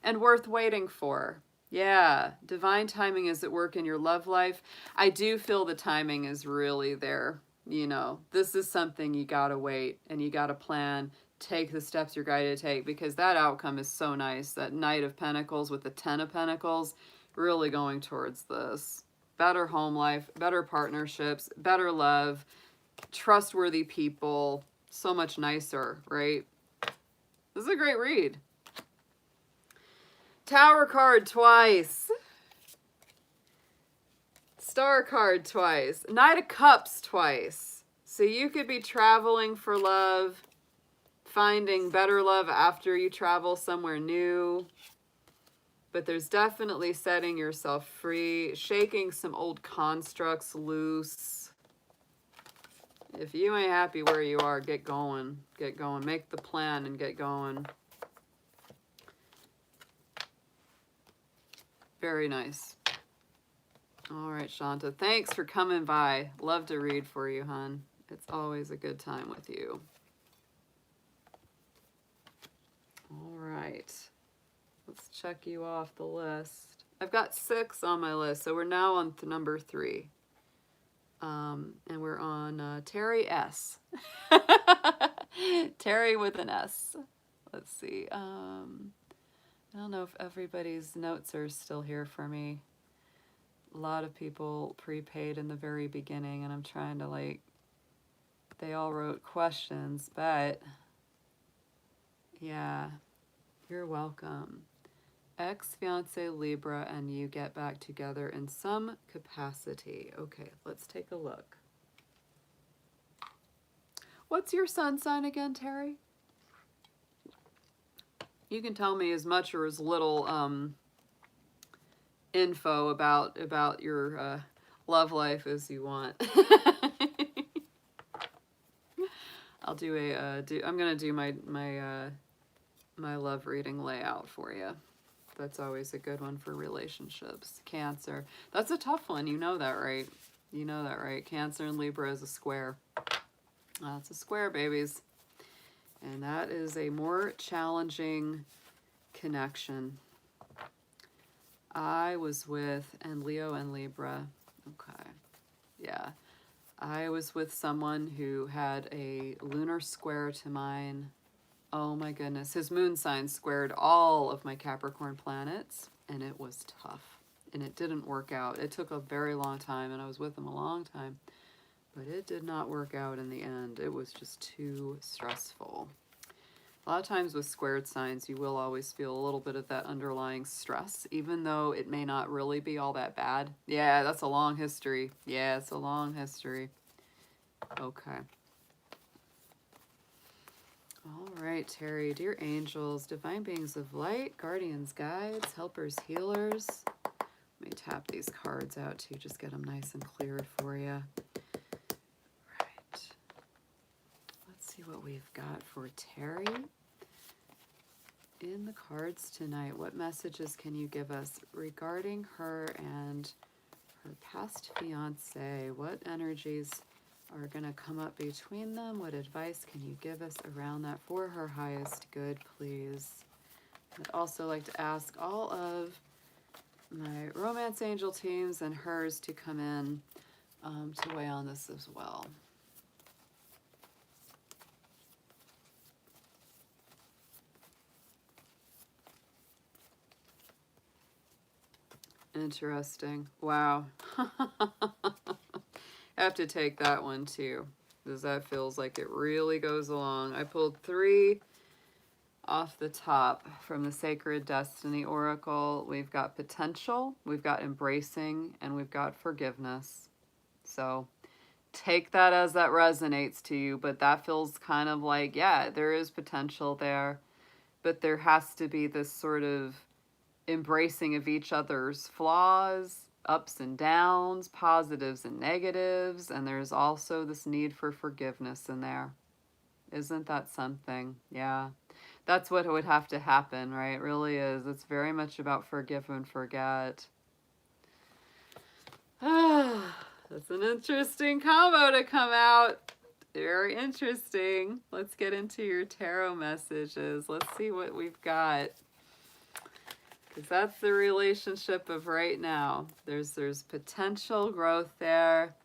And worth waiting for. Yeah, divine timing is at work in your love life. I do feel the timing is really there. You know, this is something you gotta wait and you gotta plan, take the steps you're guided to take, because that outcome is so nice. That Knight of Pentacles with the 10 of Pentacles, really going towards this. Better home life, better partnerships, better love, trustworthy people, so much nicer, right? This is a great read. Tower card twice. Star card twice. Knight of Cups twice. So you could be traveling for love, finding better love after you travel somewhere new. But there's definitely setting yourself free, shaking some old constructs loose. If you ain't happy where you are, get going. Get going. Make the plan and get going. Very nice. All right, Shanta. Thanks for coming by. Love to read for you, hon. It's always a good time with you. All right. Let's check you off the list. I've got 6 on my list, so we're now on number 3. And we're on Terry S. Terry with an S. Let's see. I don't know if everybody's notes are still here for me. A lot of people prepaid in the very beginning, and I'm trying to, like, they all wrote questions, but yeah, you're welcome. Ex-fiance Libra and you get back together in some capacity. Okay, let's take a look. What's your sun sign again, Terry? You can tell me as much or as little info about your love life as you want. I'll do I'm gonna do my love reading layout for you. That's always a good one for relationships. Cancer. That's a tough one. You know that, right? You know that, right? Cancer and Libra is a square. It's a square, babies. And that is a more challenging connection. I was with, and Leo and Libra. Okay. Yeah. I was with someone who had a lunar square to mine. Oh my goodness. His moon sign squared all of my Capricorn planets, and it was tough. And it didn't work out. It took a very long time, and I was with him a long time. But it did not work out in the end. It was just too stressful. A lot of times with squared signs, you will always feel a little bit of that underlying stress, even though it may not really be all that bad. Yeah, that's a long history. Yeah, it's a long history. Okay. All right, Terry. Dear angels, divine beings of light, guardians, guides, helpers, healers. Let me tap these cards out too, just get them nice and cleared for you. Right. Let's see what we've got for Terry. In the cards tonight, what messages can you give us regarding her and her past fiance? What energies are going to come up between them? What advice can you give us around that for her highest good, please? I'd also like to ask all of my romance angel teams and hers to come in to weigh on this as well. Interesting. Wow. I have to take that one too, because that feels like it really goes along. I pulled 3 off the top from the Sacred Destiny Oracle. We've got potential, we've got embracing, and we've got forgiveness. So take that as that resonates to you, but that feels kind of like, yeah, there is potential there, but there has to be this sort of embracing of each other's flaws, ups and downs, positives and negatives, and there's also this need for forgiveness in there. Isn't that something? Yeah. That's what would have to happen, right? It really is. It's very much about forgive and forget. That's an interesting combo to come out. Very interesting. Let's get into your tarot messages. Let's see what we've got. Because that's the relationship of right now. There's potential growth there.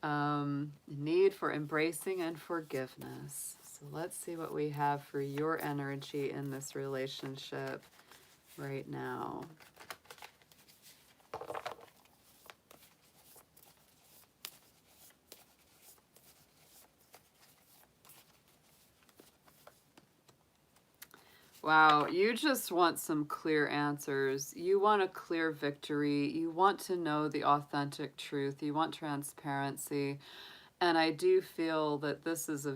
Need for embracing and forgiveness. So let's see what we have for your energy in this relationship right now. Wow, you just want some clear answers. You want a clear victory. You want to know the authentic truth. You want transparency. And I do feel that this is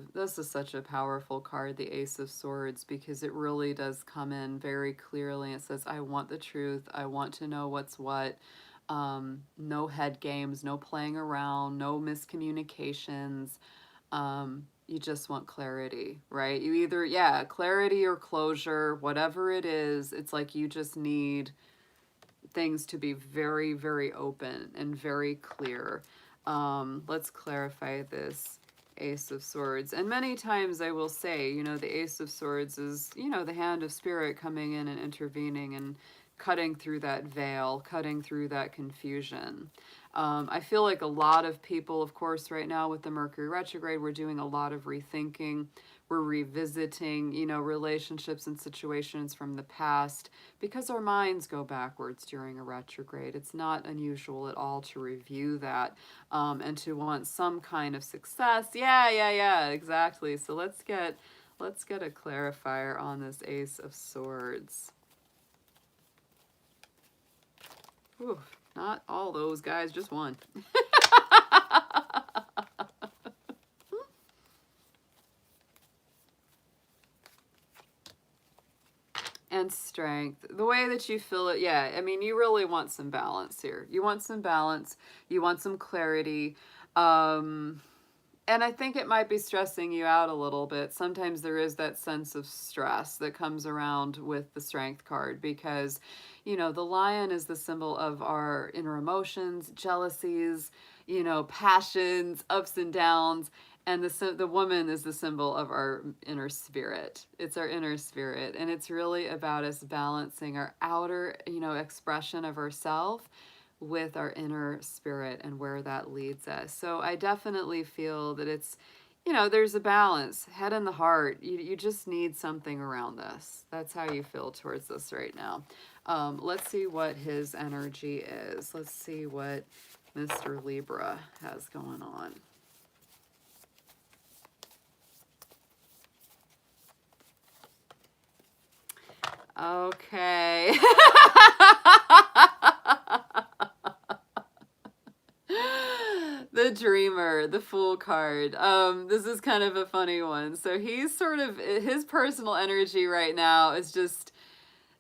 such a powerful card, the Ace of Swords, because it really does come in very clearly. It says, I want the truth. I want to know what's what. No head games, no playing around, no miscommunications. You just want clarity, right? You either, yeah, clarity or closure, whatever it is, it's like you just need things to be very, very open and very clear. Let's clarify this Ace of Swords. And many times I will say, you know, the Ace of Swords is, you know, the hand of spirit coming in and intervening and cutting through that veil, cutting through that confusion. I feel like a lot of people, of course, right now with the Mercury retrograde, we're doing a lot of rethinking. We're revisiting, you know, relationships and situations from the past because our minds go backwards during a retrograde. It's not unusual at all to review that and to want some kind of success. Yeah, exactly. So let's get a clarifier on this Ace of Swords. Ooh, not all those guys, just one. And strength. The way that you feel it, yeah, I mean, you really want some balance here. You want some balance. You want some clarity. And I think it might be stressing you out a little bit. Sometimes there is that sense of stress that comes around with the Strength card because, you know, the lion is the symbol of our inner emotions, jealousies, you know, passions, ups and downs. And the woman is the symbol of our inner spirit. It's our inner spirit, and it's really about us balancing our outer, expression of ourself with our inner spirit and where that leads us. So I definitely feel that it's, there's a balance, head and the heart. You just need something around this. That's how you feel towards this right now. Let's see what his energy is. Let's see what Mr. Libra has going on. Okay. The dreamer, the fool card. This is kind of a funny one. So he's sort of, his personal energy right now is just,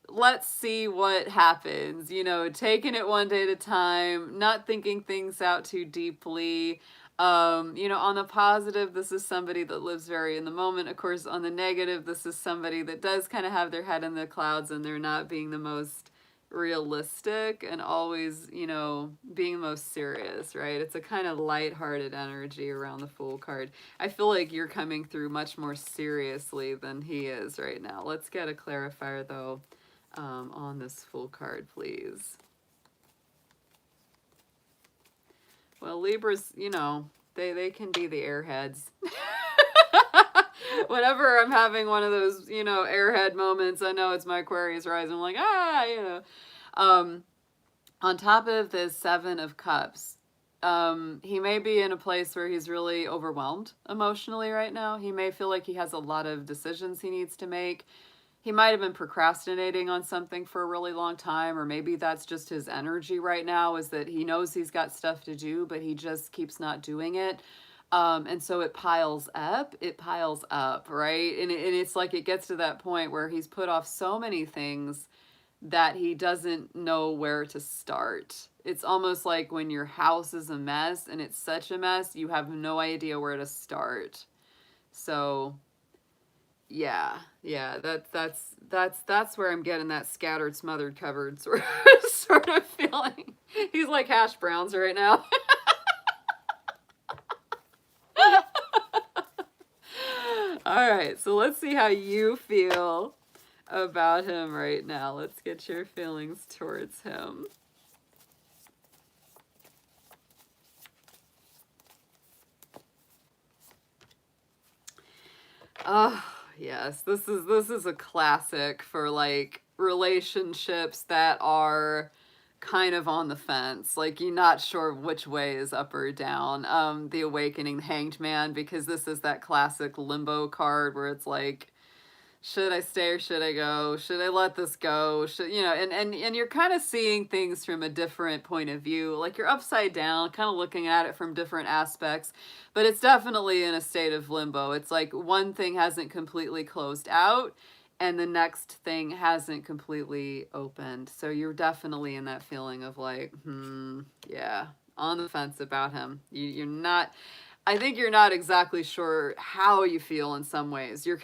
let's see what happens, taking it one day at a time, not thinking things out too deeply. On the positive, this is somebody that lives very in the moment. Of course, on the negative, this is somebody that does kind of have their head in the clouds and they're not being the most realistic and always, being the most serious, right? It's a kind of lighthearted energy around the Fool card. I feel like you're coming through much more seriously than he is right now. Let's get a clarifier, though, on this Fool card, please. Well, Libras, they can be the airheads. Whenever I'm having one of those, airhead moments, I know it's my Aquarius rising. I'm like, on top of this Seven of Cups, he may be in a place where he's really overwhelmed emotionally right now. He may feel like he has a lot of decisions he needs to make. He might have been procrastinating on something for a really long time, or maybe that's just his energy right now, is that he knows he's got stuff to do, but he just keeps not doing it. And so it piles up, right? And it's like it gets to that point where he's put off so many things that he doesn't know where to start. It's almost like when your house is a mess and it's such a mess, you have no idea where to start. So yeah, that's where I'm getting that scattered, smothered, covered sort of feeling. He's like hash browns right now. All right, so let's see how you feel about him right now. Let's get your feelings towards him. Oh, yes, this is a classic for like relationships that are kind of on the fence, like you're not sure which way is up or down. The Awakening, the Hanged Man, because this is that classic limbo card where it's like, should I stay or should I go? Should I let this go? Should, and you're kind of seeing things from a different point of view, like you're upside down, kind of looking at it from different aspects, but it's definitely in a state of limbo. It's like one thing hasn't completely closed out and the next thing hasn't completely opened. So you're definitely in that feeling of like, yeah, on the fence about him. You're not, I think you're not exactly sure how you feel in some ways. You're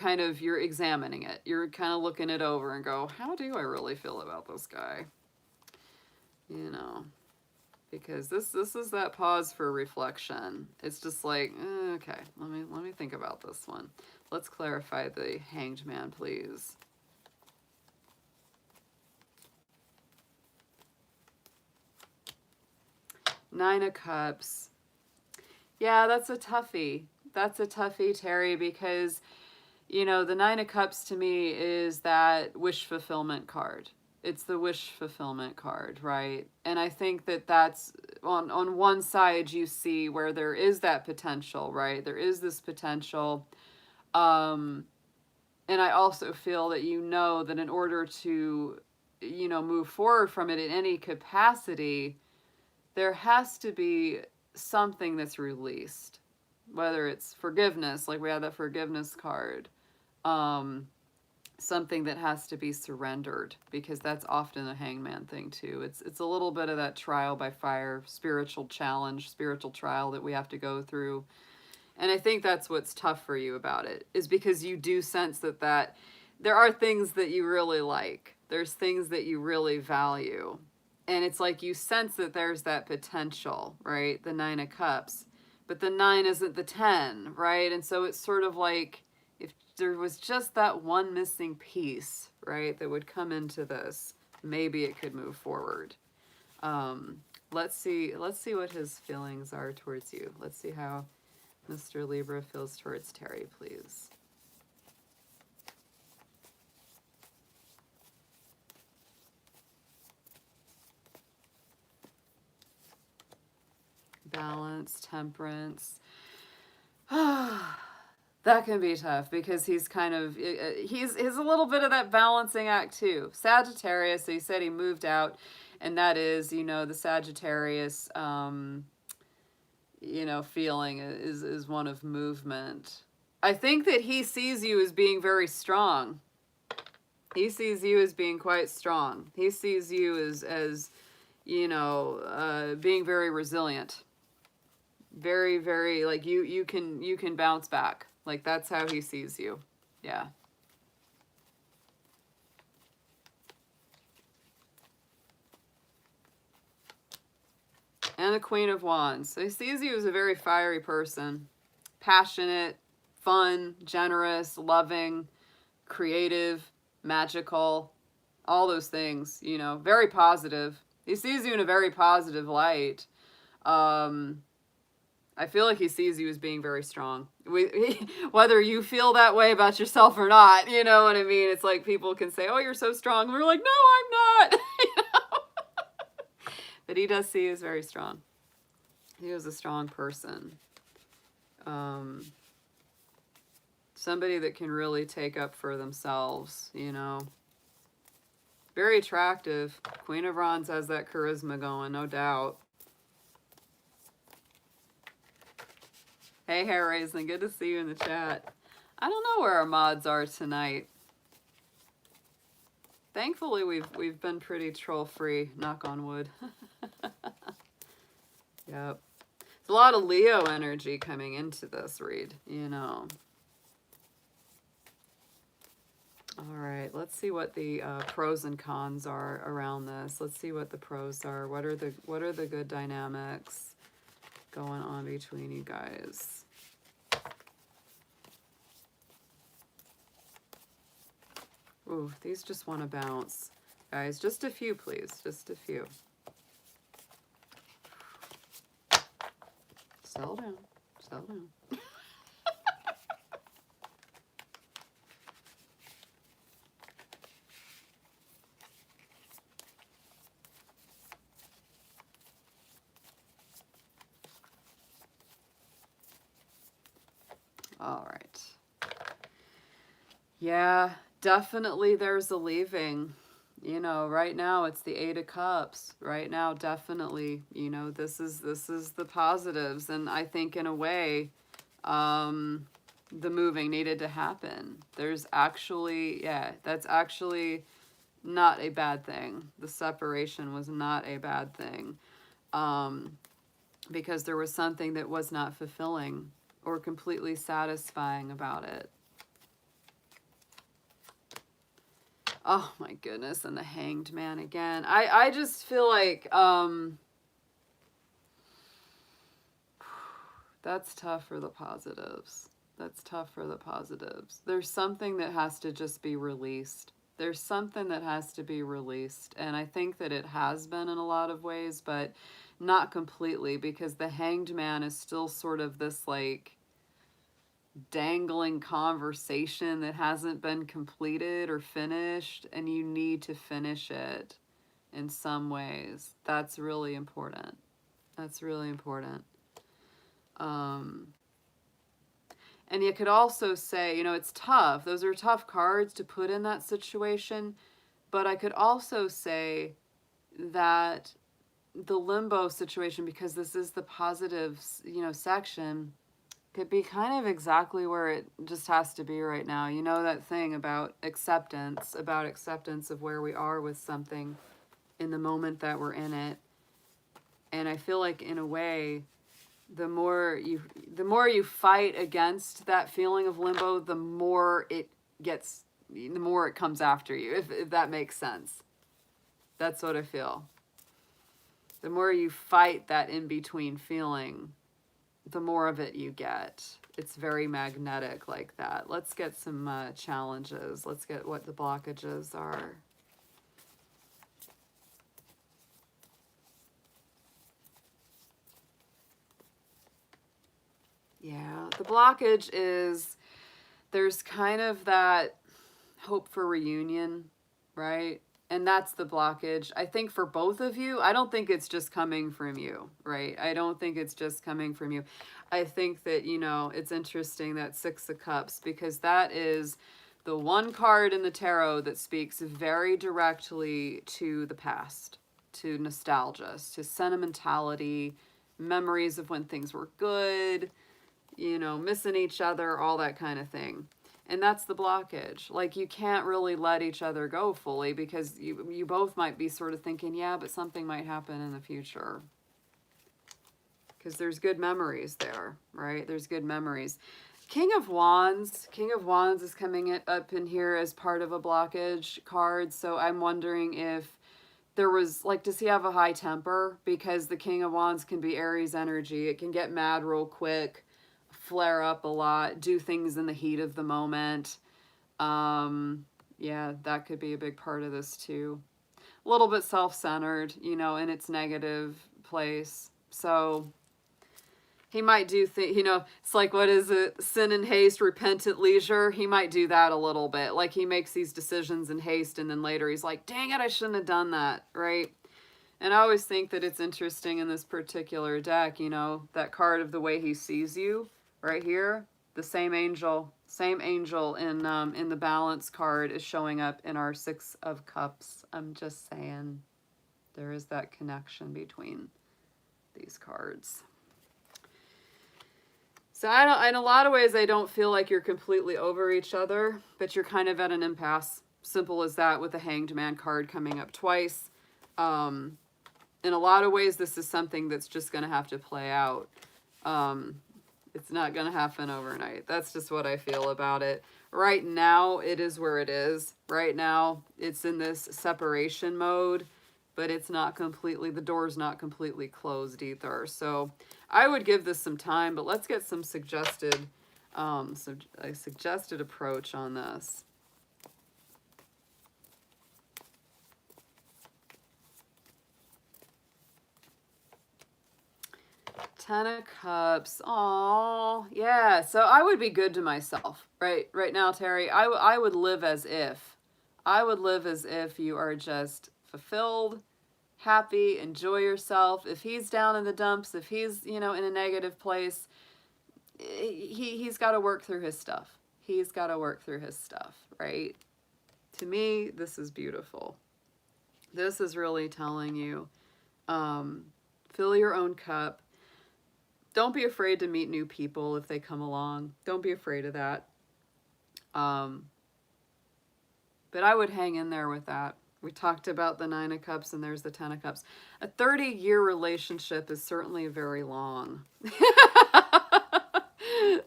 examining it. You're kind of looking it over and go, how do I really feel about this guy? Because this is that pause for reflection. It's just like, okay, let me think about this one. Let's clarify the Hanged Man, please. Nine of Cups. Yeah, that's a toughie. That's a toughie, Terry, because, the Nine of Cups to me is that wish fulfillment card. It's the wish fulfillment card, right? And I think that that's on one side you see where there is that potential, right? There is this potential. And I also feel that that in order to, move forward from it in any capacity, there has to be something that's released, whether it's forgiveness, like we have that forgiveness card, something that has to be surrendered, because that's often a hangman thing too. It's a little bit of that trial by fire, spiritual challenge, spiritual trial that we have to go through. And I think that's what's tough for you about it, is because you do sense that there are things that you really like. There's things that you really value. And it's like you sense that there's that potential, right? The Nine of Cups. but the 9 isn't the 10, right? And so it's sort of like if there was just that one missing piece, right, that would come into this, maybe it could move forward. Let's see what his feelings are towards you. Let's see how Mr. Libra feels towards Terry, please. Balance, temperance. That can be tough because he's kind of, he's a little bit of that balancing act too. Sagittarius, so he said he moved out, and that is, you know, the Sagittarius, you know, feeling is one of movement. I think that he sees you as being very strong. He sees you as being quite strong. He sees you as you know, being very resilient. Very, very, like you can bounce back. Like that's how he sees you. Yeah. And the Queen of Wands. So he sees you as a very fiery person. Passionate, fun, generous, loving, creative, magical, all those things, you know, very positive. He sees you in a very positive light. I feel like he sees you as being very strong. Whether you feel that way about yourself or not, you know what I mean? It's like people can say, oh, you're so strong. And we're like, no, I'm not. You know? But he does see you as very strong. He was a strong person. Somebody that can really take up for themselves, you know. Very attractive. Queen of Wands has that charisma going, no doubt. Hey, Hair Raisin, good to see you in the chat. I don't know where our mods are tonight. Thankfully, we've been pretty troll-free, knock on wood. Yep. There's a lot of Leo energy coming into this read, you know. All right, let's see what the pros and cons are around this. Let's see what the pros are. What are the good dynamics going on between you guys? Ooh, these just want to bounce. Guys, just a few, please. Just a few. Settle down. Settle down. All right. Yeah, definitely there's a leaving. You know, right now it's the 8 of Cups. Right now, definitely, you know, this is the positives. And I think in a way, the moving needed to happen. There's actually, yeah, that's actually not a bad thing. The separation was not a bad thing. Because there was something that was not fulfilling or completely satisfying about it. Oh my goodness, and the Hanged Man again. I just feel like that's tough for the positives. That's tough for the positives. There's something that has to just be released. There's something that has to be released. And I think that it has been in a lot of ways, but not completely, because the Hanged Man is still sort of this like dangling conversation that hasn't been completed or finished, and you need to finish it in some ways. That's really important. That's really important. And you could also say, you know, it's tough. Those are tough cards to put in that situation. But I could also say that the limbo situation, because this is the positives, you know, section, could be kind of exactly where it just has to be right now. You know, that thing about acceptance of where we are with something in the moment that we're in it. And I feel like in a way, the more you fight against that feeling of limbo, the more it comes after you, if that makes sense. That's what I feel. The more you fight that in-between feeling, the more of it you get. It's very magnetic like that. Let's get some challenges. Let's get what the blockages are. Yeah, the blockage is there's kind of that hope for reunion, right? And that's the blockage. I think for both of you, I don't think it's just coming from you, right? I don't think it's just coming from you. I think that, you know, it's interesting that Six of Cups, because that is the one card in the tarot that speaks very directly to the past, to nostalgia, to sentimentality, memories of when things were good, you know, missing each other, all that kind of thing. And that's the blockage. Like, you can't really let each other go fully because you both might be sort of thinking, yeah, but something might happen in the future. Because there's good memories there, right? There's good memories. King of Wands is coming up in here as part of a blockage card. So I'm wondering if there was, like, does he have a high temper? Because the King of Wands can be Aries energy. It can get mad real quick, flare up a lot, do things in the heat of the moment. Yeah, that could be a big part of this too. A little bit self-centered, you know, in its negative place. So he might do things, you know, it's like, what is it? Sin in haste, repent at leisure. He might do that a little bit. Like, he makes these decisions in haste and then later he's like, dang it, I shouldn't have done that, right? And I always think that it's interesting in this particular deck, you know, that card of the way he sees you right here, the same angel in the balance card is showing up in our Six of Cups. I'm just saying there is that connection between these cards. So in a lot of ways, I don't feel like you're completely over each other, but you're kind of at an impasse. Simple as that, with the Hanged Man card coming up twice. In a lot of ways, this is something that's just going to have to play out. It's not going to happen overnight. That's just what I feel about it. Right now, it is where it is. Right now, it's in this separation mode, but it's not completely, the door's not completely closed either. So I would give this some time, but let's get some suggested, a suggested approach on this. Ten of Cups. Oh, yeah. So I would be good to myself, right? Right now, Terry, I would live as if. I would live as if you are just fulfilled, happy, enjoy yourself. If he's down in the dumps, if he's, you know, in a negative place, he's got to work through his stuff. He's got to work through his stuff, right? To me, this is beautiful. This is really telling you, fill your own cup. Don't be afraid to meet new people if they come along. Don't be afraid of that. But I would hang in there with that. We talked about the Nine of Cups and there's the Ten of Cups. A 30-year relationship is certainly very long.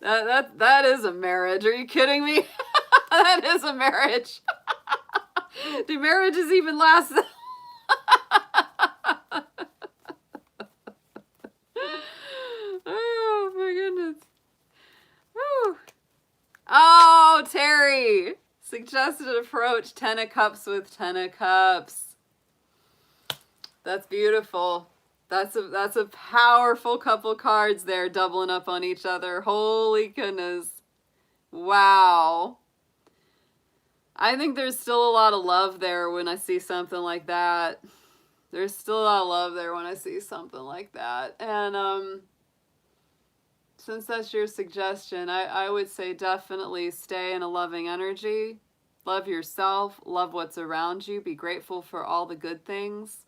that is a marriage. Are you kidding me? That is a marriage. Do marriages even last? Oh my goodness. Woo. Oh, Terry. Suggested approach, Ten of Cups with Ten of Cups. That's beautiful. That's a powerful couple cards there, doubling up on each other. Holy goodness. Wow. I think there's still a lot of love there when I see something like that. There's still a lot of love there when I see something like that. And since that's your suggestion, I would say definitely stay in a loving energy. Love yourself. Love what's around you. Be grateful for all the good things.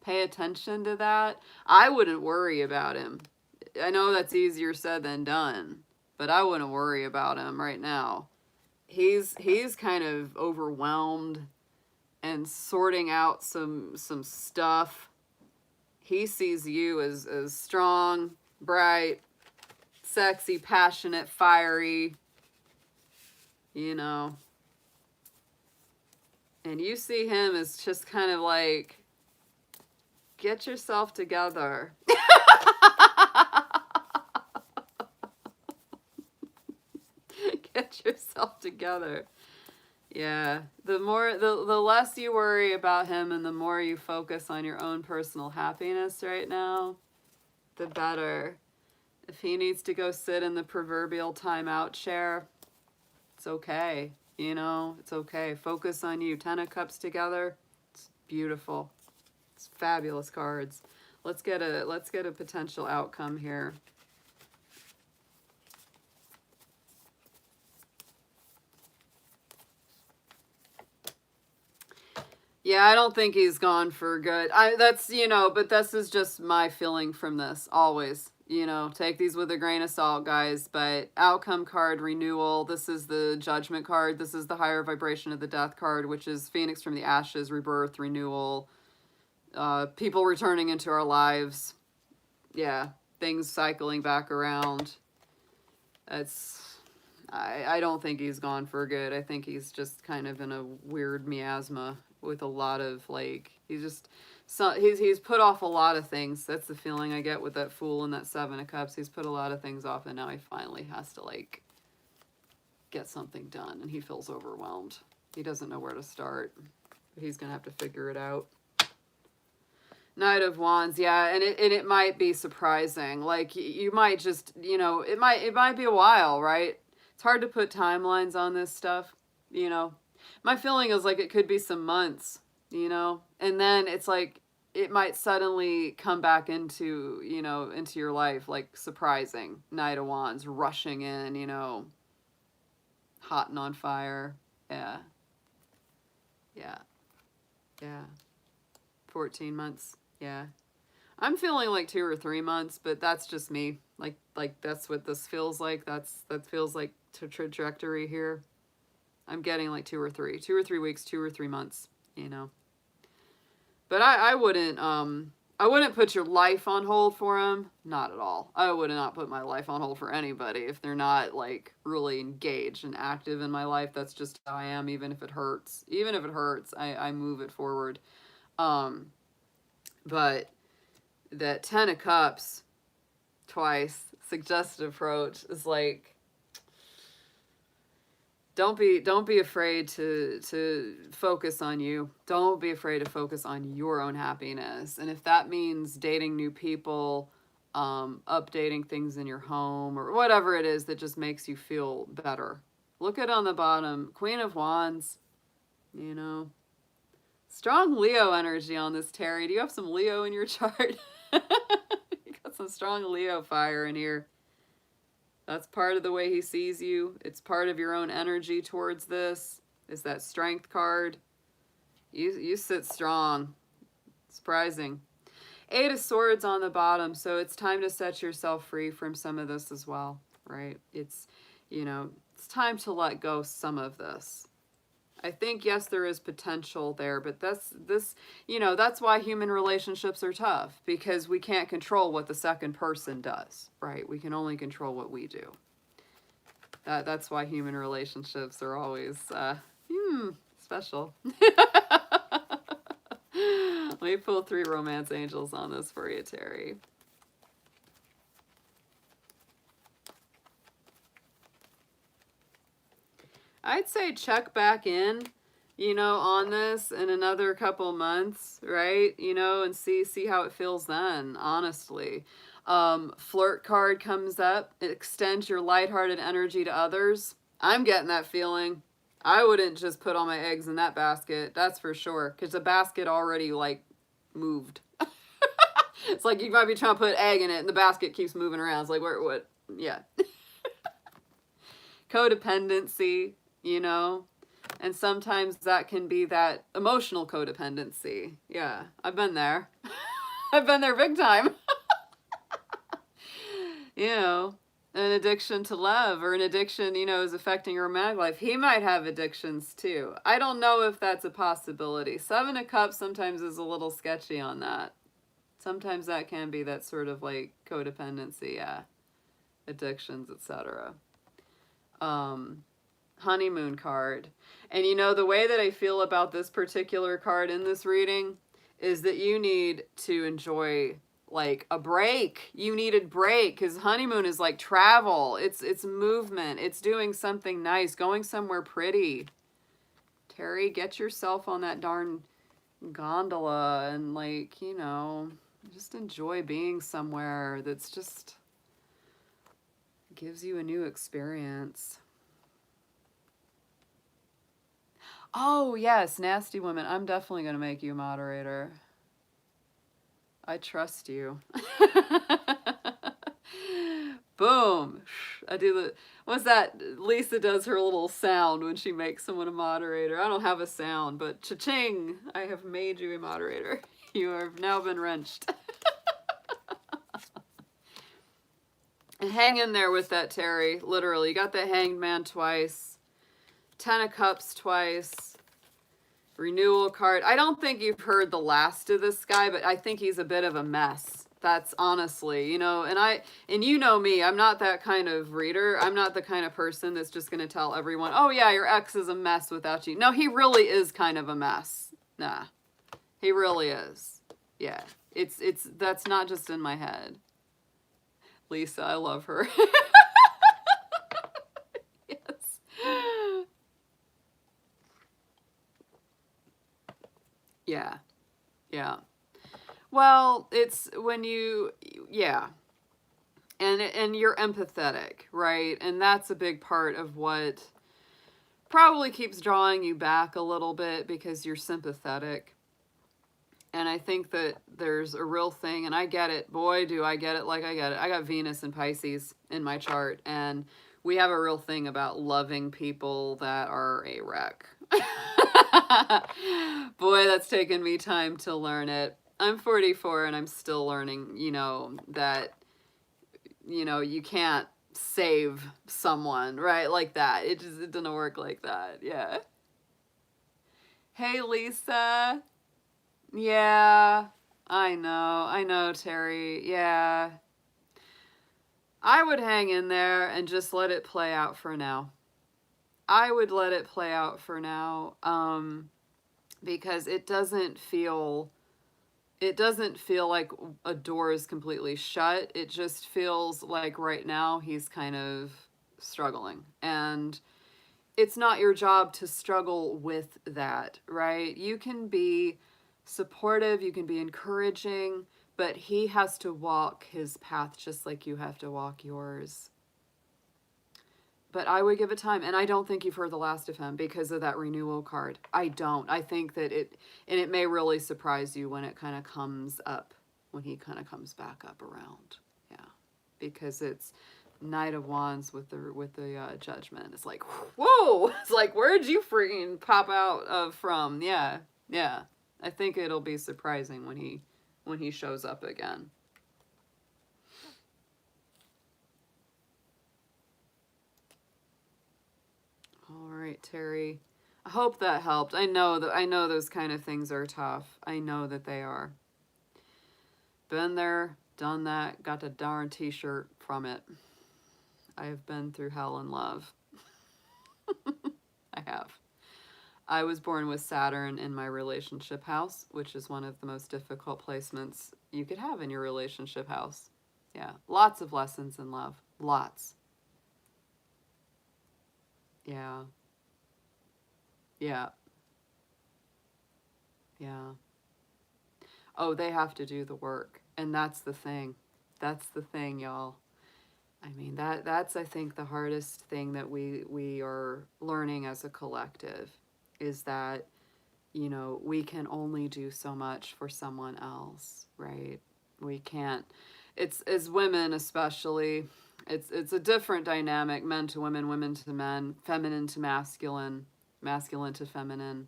Pay attention to that. I wouldn't worry about him. I know that's easier said than done, but I wouldn't worry about him right now. He's kind of overwhelmed and sorting out some stuff. He sees you as strong, bright, sexy, passionate, fiery, you know. And you see him as just kind of like, get yourself together. yourself together. Yeah, the less you worry about him and the more you focus on your own personal happiness right now, the better. If he needs to go sit in the proverbial timeout chair, it's okay. You know, it's okay. Focus on you. 10 of Cups together. It's beautiful. It's fabulous cards. Let's get a potential outcome here. Yeah, I don't think he's gone for good. That's, you know, but this is just my feeling from this, always. You know, take these with a grain of salt, guys. But outcome card, renewal. This is the judgment card. This is the higher vibration of the death card, which is Phoenix from the ashes, rebirth, renewal. People returning into our lives. Yeah, things cycling back around. I don't think he's gone for good. I think he's just kind of in a weird miasma with a lot of, like, he's put off a lot of things. That's the feeling I get with that Fool and that 7 of Cups. He's put a lot of things off, and now he finally has to, like, get something done, and he feels overwhelmed. He doesn't know where to start, but he's gonna have to figure it out. Knight of Wands, yeah, and it might be surprising. Like, you might just, you know, it might be a while, right? It's hard to put timelines on this stuff, you know. My feeling is like it could be some months, you know, and then it's like it might suddenly come back into, you know, into your life, like surprising. Knight of Wands rushing in, you know, hot and on fire. Yeah. Yeah. Yeah. 14 months. Yeah. I'm feeling like 2 or 3 months, but that's just me. Like that's what this feels like. That feels like trajectory here. I'm getting like 2 or 3 weeks, 2 or 3 months, you know. But I wouldn't put your life on hold for him. Not at all. I would not put my life on hold for anybody if they're not like really engaged and active in my life. That's just how I am, even if it hurts. Even if it hurts, I move it forward. But that 10 of Cups twice, suggested approach, is like, don't be afraid to focus on you. Don't be afraid to focus on your own happiness. And if that means dating new people, updating things in your home, or whatever it is that just makes you feel better. Look at on the bottom, Queen of Wands, you know. Strong Leo energy on this, Terry. Do you have some Leo in your chart? You got some strong Leo fire in here. That's part of the way he sees you. It's part of your own energy towards this. Is that Strength card. You sit strong. Surprising. 8 of Swords on the bottom, so it's time to set yourself free from some of this as well, right? It's, you know, it's time to let go some of this. I think, yes, there is potential there, but you know, that's why human relationships are tough, because we can't control what the second person does, right? We can only control what we do. That's why human relationships are always, special. Let me pull 3 romance angels on this for you, Terry. I'd say check back in, you know, on this in another couple months, right? You know, and see how it feels then, honestly. Flirt card comes up. Extend your lighthearted energy to others. I'm getting that feeling. I wouldn't just put all my eggs in that basket, that's for sure, because the basket already, like, moved. It's like you might be trying to put egg in it and the basket keeps moving around. It's like, what? Yeah. Codependency, you know, and sometimes that can be that emotional codependency. Yeah, I've been there. I've been there big time. You know, an addiction to love, or an addiction, you know, is affecting your romantic life. He might have addictions too. I don't know if that's a possibility. 7 of Cups sometimes is a little sketchy on that. Sometimes that can be that sort of like codependency, yeah. Addictions, etc. Honeymoon card. And you know, the way that I feel about this particular card in this reading is that you need to enjoy like a break. You needed break because honeymoon is like travel. It's movement. It's doing something nice, going somewhere pretty. Terry, get yourself on that darn gondola and like, you know, just enjoy being somewhere that's just gives you a new experience. Oh, yes, nasty woman. I'm definitely going to make you moderator. I trust you. Boom. I do the, what's that? Lisa does her little sound when she makes someone a moderator. I don't have a sound, but cha-ching, I have made you a moderator. You have now been wrenched. And hang in there with that, Terry. Literally, you got the Hanged Man twice. 10 of Cups twice. Renewal card. I don't think you've heard the last of this guy, but I think he's a bit of a mess. That's honestly, you know, and you know me, I'm not that kind of reader. I'm not the kind of person that's just going to tell everyone, oh yeah, your ex is a mess without you. No, he really is kind of a mess. Nah, he really is. Yeah, that's not just in my head. Lisa, I love her. Yes. Yeah. Yeah. Well, it's when you, yeah. And you're empathetic, right? And that's a big part of what probably keeps drawing you back a little bit because you're sympathetic. And I think that there's a real thing, and I get it. Boy, do I get it like I get it. I got Venus and Pisces in my chart, and we have a real thing about loving people that are a wreck. Boy, that's taken me time to learn it. I'm 44 and I'm still learning, you know, that, you know, you can't save someone, right? Like that. It doesn't work like that. Yeah. Hey, Lisa. Yeah, I know, Terry. Yeah. I would hang in there and just let it play out for now. I would let it play out for now, because it doesn't feel like a door is completely shut. It just feels like right now he's kind of struggling. And it's not your job to struggle with that, right? You can be supportive, you can be encouraging, but he has to walk his path just like you have to walk yours. But I would give it time, and I don't think you've heard the last of him because of that renewal card. I don't. I think that it may really surprise you when it kind of comes up, when he kind of comes back up around. Yeah, because it's Knight of Wands with the Judgment. It's like, whoa! It's like, where'd you freaking pop out of from? Yeah, yeah. I think it'll be surprising when he shows up again. All right, Terry. I hope that helped. I know those kind of things are tough. I know that they are. Been there, done that, got a darn t-shirt from it. I have been through hell and love. I have. I was born with Saturn in my relationship house, which is one of the most difficult placements you could have in your relationship house. Yeah, lots of lessons in love. Lots. Yeah. Yeah. Yeah. Oh, they have to do the work. And that's the thing. That's the thing, y'all. I mean, that's I think the hardest thing that we are learning as a collective is that, you know, we can only do so much for someone else, right? We can't. It's, as women especially, it's a different dynamic, men to women, women to men, feminine to masculine, masculine to feminine.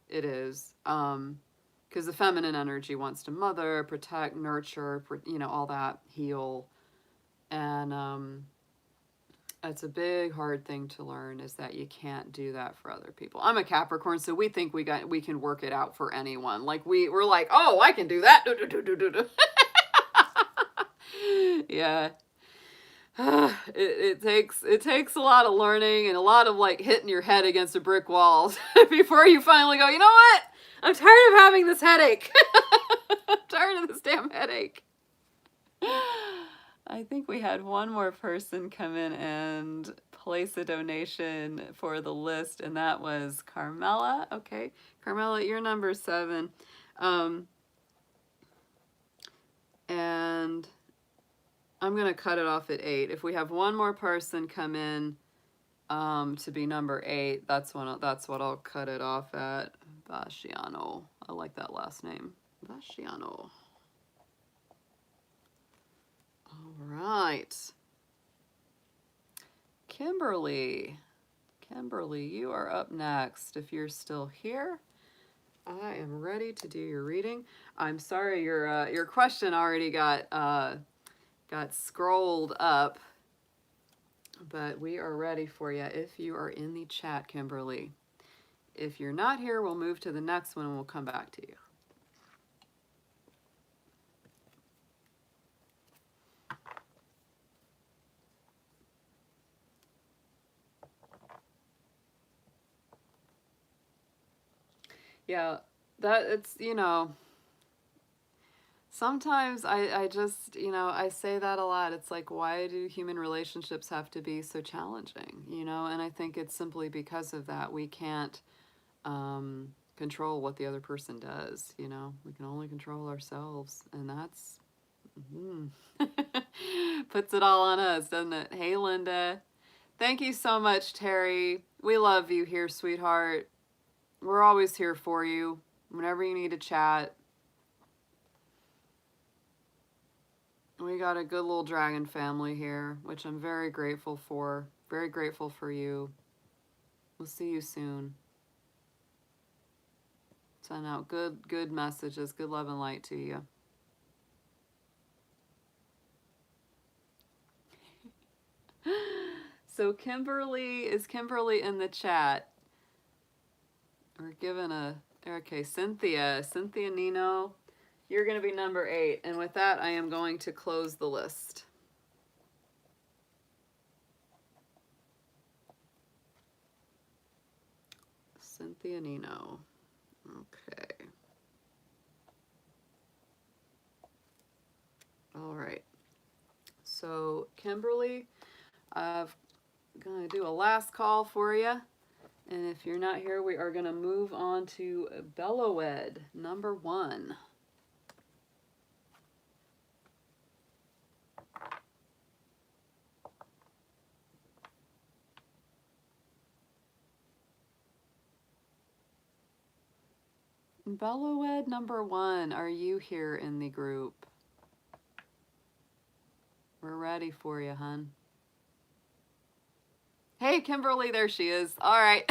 It is. Because the feminine energy wants to mother, protect, nurture, you know, all that, heal. And it's a big, hard thing to learn, is that you can't do that for other people. I'm a Capricorn, so we think we can work it out for anyone. Like we're like, oh, I can do that. Yeah. It takes a lot of learning and a lot of like hitting your head against a brick wall before you finally go, you know what? I'm tired of having this headache. I'm tired of this damn headache. I think we had one more person come in and place a donation for the list, and that was Carmela. Okay, Carmela, you're number 7. And I'm gonna cut it off at 8. If we have one more person come in to be number 8, that's what I'll cut it off at. Basciano. I like that last name. Basciano. All right. Kimberly. Kimberly, you are up next. If you're still here, I am ready to do your reading. I'm sorry your question already got scrolled up, but we are ready for you if you are in the chat, Kimberly. If you're not here, we'll move to the next one and we'll come back to you. Yeah, it's, sometimes I just, I say that a lot. It's like, why do human relationships have to be so challenging? And I think it's simply because of that. We can't control what the other person does, We can only control ourselves, and that's puts it all on us, doesn't it? Hey, Linda. Thank you so much, Terry. We love you here, sweetheart. We're always here for you whenever you need to chat. We got a good little dragon family here, which I'm very grateful for. Very grateful for you. We'll see you soon. Send out good messages, good love and light to you. So Kimberly, is Kimberly in the chat? We're given okay, Cynthia Nino, you're going to be number 8. And with that, I am going to close the list. Cynthia Nino. Okay. All right. So Kimberly, I'm going to do a last call for you. And if you're not here, we are going to move on to Bellowed, number 1. Bellowed, number 1, are you here in the group? We're ready for you, hun. Hey, Kimberly, there she is. All right.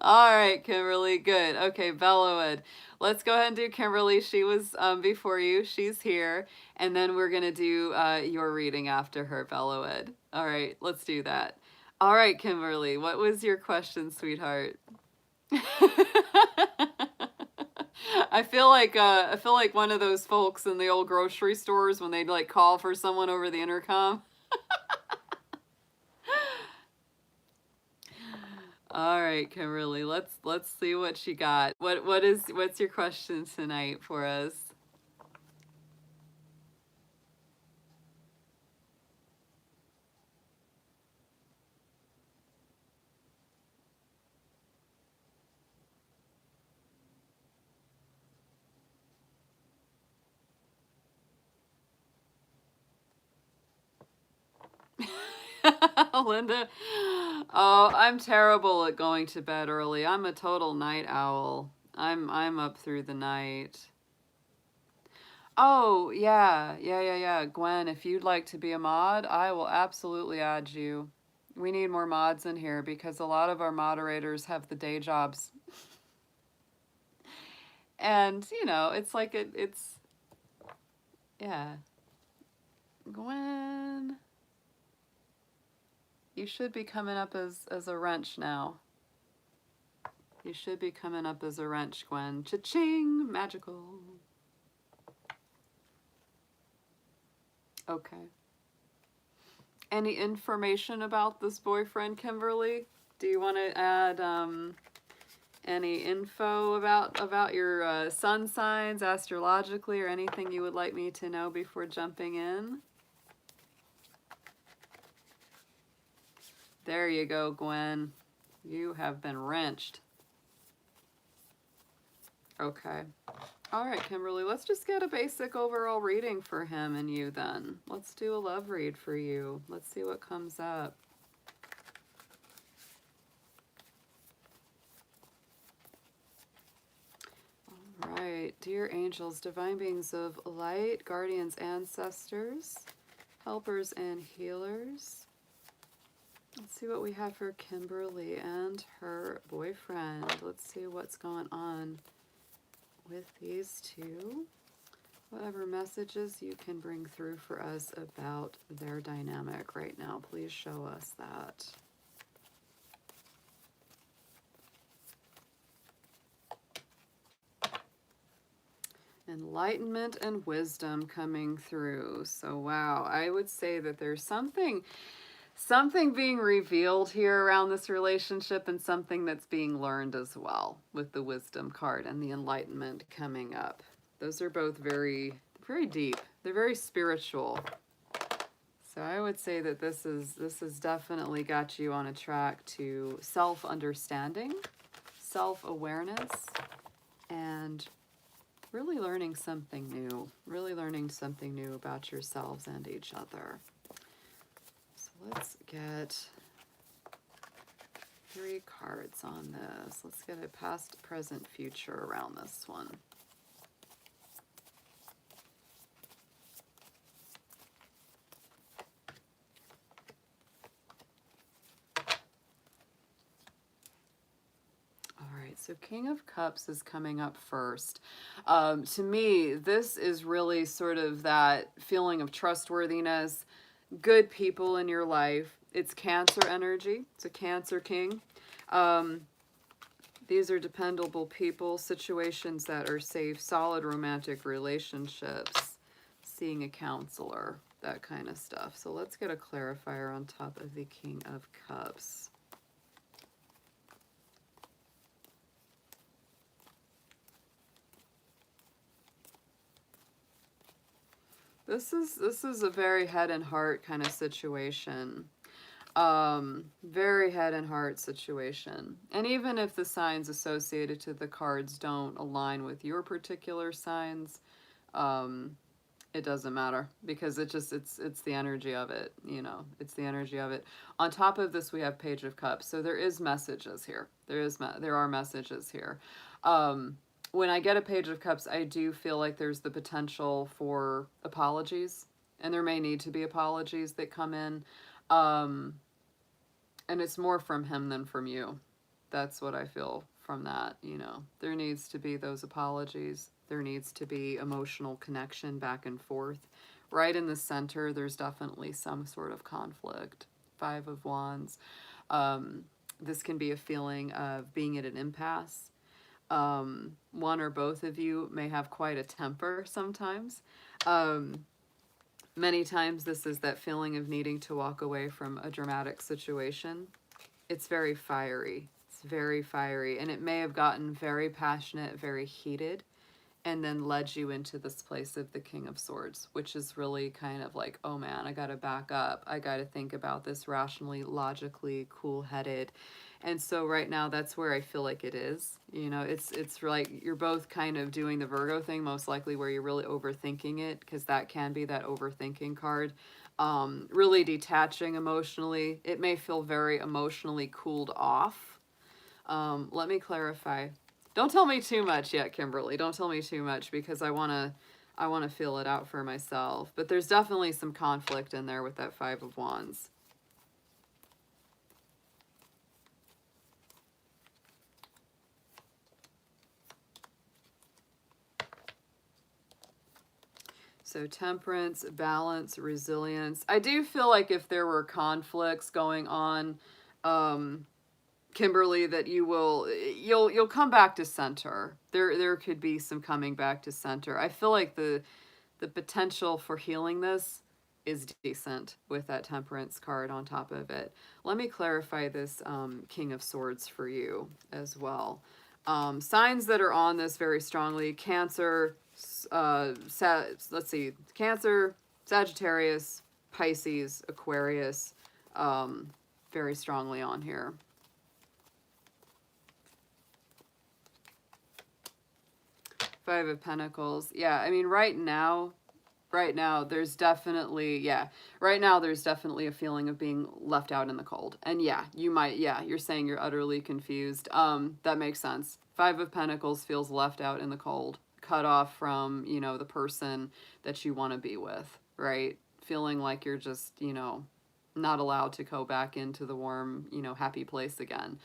All right, Kimberly, good. Okay, Bellowed. Let's go ahead and do Kimberly. She was before you. She's here. And then we're going to do your reading after her, Bellowed. All right, let's do that. All right, Kimberly, what was your question, sweetheart? I feel like one of those folks in the old grocery stores when they'd like call for someone over the intercom. All right, Kimberly, let's see what she got. What's your question tonight for us? Linda, oh, I'm terrible at going to bed early. I'm a total night owl. I'm up through the night. Oh, yeah. Gwen, if you'd like to be a mod, I will absolutely add you. We need more mods in here because a lot of our moderators have the day jobs. And, it's like it's yeah. Gwen, you should be coming up as a wrench now. You should be coming up as a wrench, Gwen. Cha-ching! Magical. Okay. Any information about this boyfriend, Kimberly? Do you want to add Any info about your sun signs astrologically, or anything you would like me to know before jumping in? There you go, Gwen. You have been wrenched. Okay. All right, Kimberly, let's just get a basic overall reading for him and you then. Let's do a love read for you. Let's see what comes up. All right, dear angels, divine beings of light, guardians, ancestors, helpers, and healers. Let's see what we have for Kimberly and her boyfriend. Let's see what's going on with these two. Whatever messages you can bring through for us about their dynamic right now, please show us that. Enlightenment and wisdom coming through. So wow, I would say that there's something being revealed here around this relationship, and something that's being learned as well with the wisdom card and the enlightenment coming up. Those are both very, very deep. They're very spiritual. So I would say that this has definitely got you on a track to self-understanding, self-awareness, and really learning something new about yourselves and each other. So let's get 3 cards on this. Let's get a past, present, future around this one. So King of Cups is coming up first. To me, this is really sort of that feeling of trustworthiness, good people in your life. It's Cancer energy. It's a Cancer King. These are dependable people, situations that are safe, solid romantic relationships, seeing a counselor, that kind of stuff. So let's get a clarifier on top of the King of Cups. This is a very head and heart kind of situation. Very head and heart situation. And even if the signs associated to the cards don't align with your particular signs, it doesn't matter, because it's the energy of it, you know. It's the energy of it. On top of this, we have Page of Cups. So there is messages here. There are messages here. When I get a Page of Cups, I do feel like there's the potential for apologies, and there may need to be apologies that come in. And it's more from him than from you. That's what I feel from that, you know. There needs to be those apologies. There needs to be emotional connection back and forth. Right in the center, there's definitely some sort of conflict. 5 of Wands. This can be a feeling of being at an impasse. One or both of you may have quite a temper sometimes. Many times this is that feeling of needing to walk away from a dramatic situation. It's very fiery. It's very fiery. And it may have gotten very passionate, very heated, and then led you into this place of the King of Swords, which is really kind of like, oh man, I gotta back up. I gotta think about this rationally, logically, cool-headed. And so right now, that's where I feel like it is. You know, it's like you're both kind of doing the Virgo thing, most likely, where you're really overthinking it, because that can be that overthinking card. Really detaching emotionally. It may feel very emotionally cooled off. Let me clarify. Don't tell me too much yet, Kimberly. Don't tell me too much, because I want to feel it out for myself. But there's definitely some conflict in there with that 5 of Wands. So temperance, balance, resilience. I do feel like if there were conflicts going on, Kimberly, that you'll come back to center. There could be some coming back to center. I feel like the potential for healing this is decent with that temperance card on top of it. Let me clarify this King of Swords for you as well. Signs that are on this very strongly: Cancer, let's see, Cancer, Sagittarius, Pisces, Aquarius, very strongly on here. Five of Pentacles. Yeah, I mean, right now, there's definitely, right now there's definitely a feeling of being left out in the cold. And yeah, you're saying you're utterly confused. That makes sense. Five of Pentacles feels left out in the cold, cut off from, the person that you want to be with, right? Feeling like you're just, not allowed to go back into the warm, happy place again.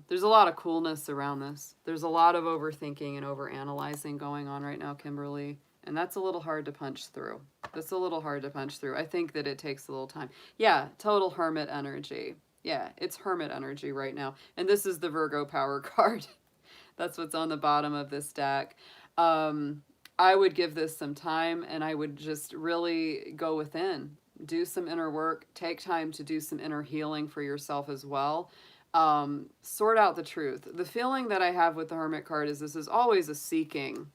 There's a lot of coolness around this. There's a lot of overthinking and overanalyzing going on right now, Kimberly. And that's a little hard to punch through. That's a little hard to punch through. I think that it takes a little time. Yeah, total hermit energy. Yeah, it's hermit energy right now. And this is the Virgo power card. That's what's on the bottom of this deck. I would give this some time, and I would just really go within. Do some inner work. Take time to do some inner healing for yourself as well. Sort out the truth. The feeling that I have with the Hermit card is this is always a seeking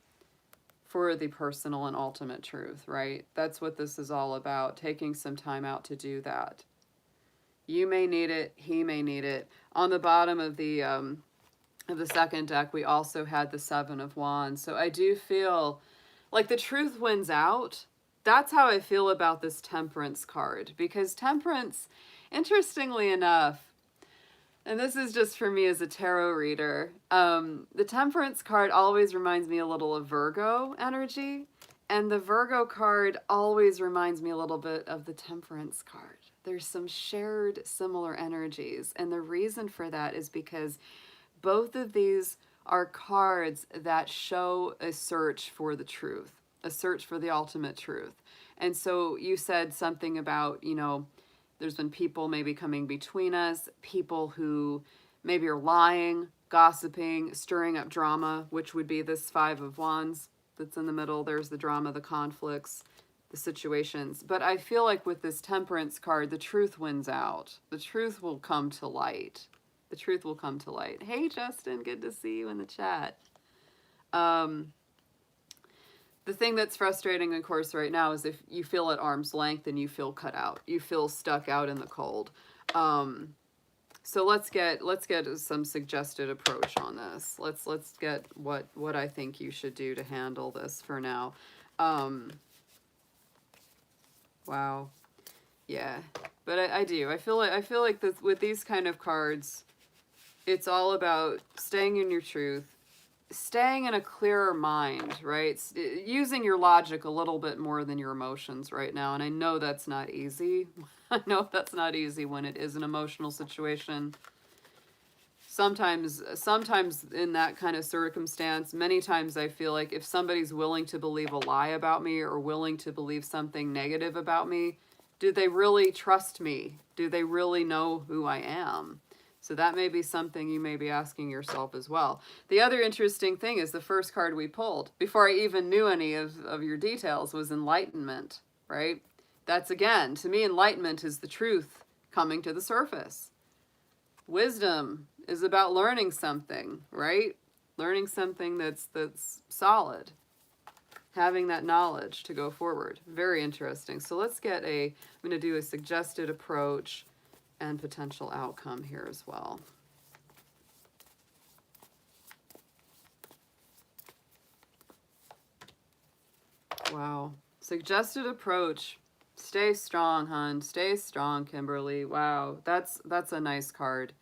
for the personal and ultimate truth, right? That's what this is all about, taking some time out to do that. You may need it, he may need it. On the bottom of the second deck, we also had the Seven of Wands. So I do feel like the truth wins out. That's how I feel about this Temperance card, because Temperance, interestingly enough, and this is just for me as a tarot reader, the Temperance card always reminds me a little of Virgo energy, and the Virgo card always reminds me a little bit of the Temperance card. There's some shared similar energies, and the reason for that is because both of these are cards that show a search for the truth, a search for the ultimate truth. And so you said something about, there's been people maybe coming between us, people who maybe are lying, gossiping, stirring up drama, which would be this Five of Wands that's in the middle. There's the drama, the conflicts, the situations. But I feel like with this Temperance card, the truth wins out. The truth will come to light. The truth will come to light. Hey, Justin, good to see you in the chat. The thing that's frustrating, of course, right now is if you feel at arm's length and you feel cut out. You feel stuck out in the cold. So let's get some suggested approach on this. Let's get what I think you should do to handle this for now. Wow. Yeah. But I do. I feel like this, with these kind of cards, it's all about staying in your truth, staying in a clearer mind, right? Using your logic a little bit more than your emotions right now. And I know that's not easy. I know that's not easy when it is an emotional situation. Sometimes in that kind of circumstance, many times I feel like if somebody's willing to believe a lie about me or willing to believe something negative about me, do they really trust me? Do they really know who I am? So that may be something you may be asking yourself as well. The other interesting thing is the first card we pulled, before I even knew any of your details, was Enlightenment, right? That's, again, to me, enlightenment is the truth coming to the surface. Wisdom is about learning something, right? Learning something that's solid. Having that knowledge to go forward. Very interesting. So let's get I'm going to do a suggested approach and potential outcome here as well. Wow. Suggested approach. Stay strong, hon. Stay strong, Kimberly. Wow. That's a nice card.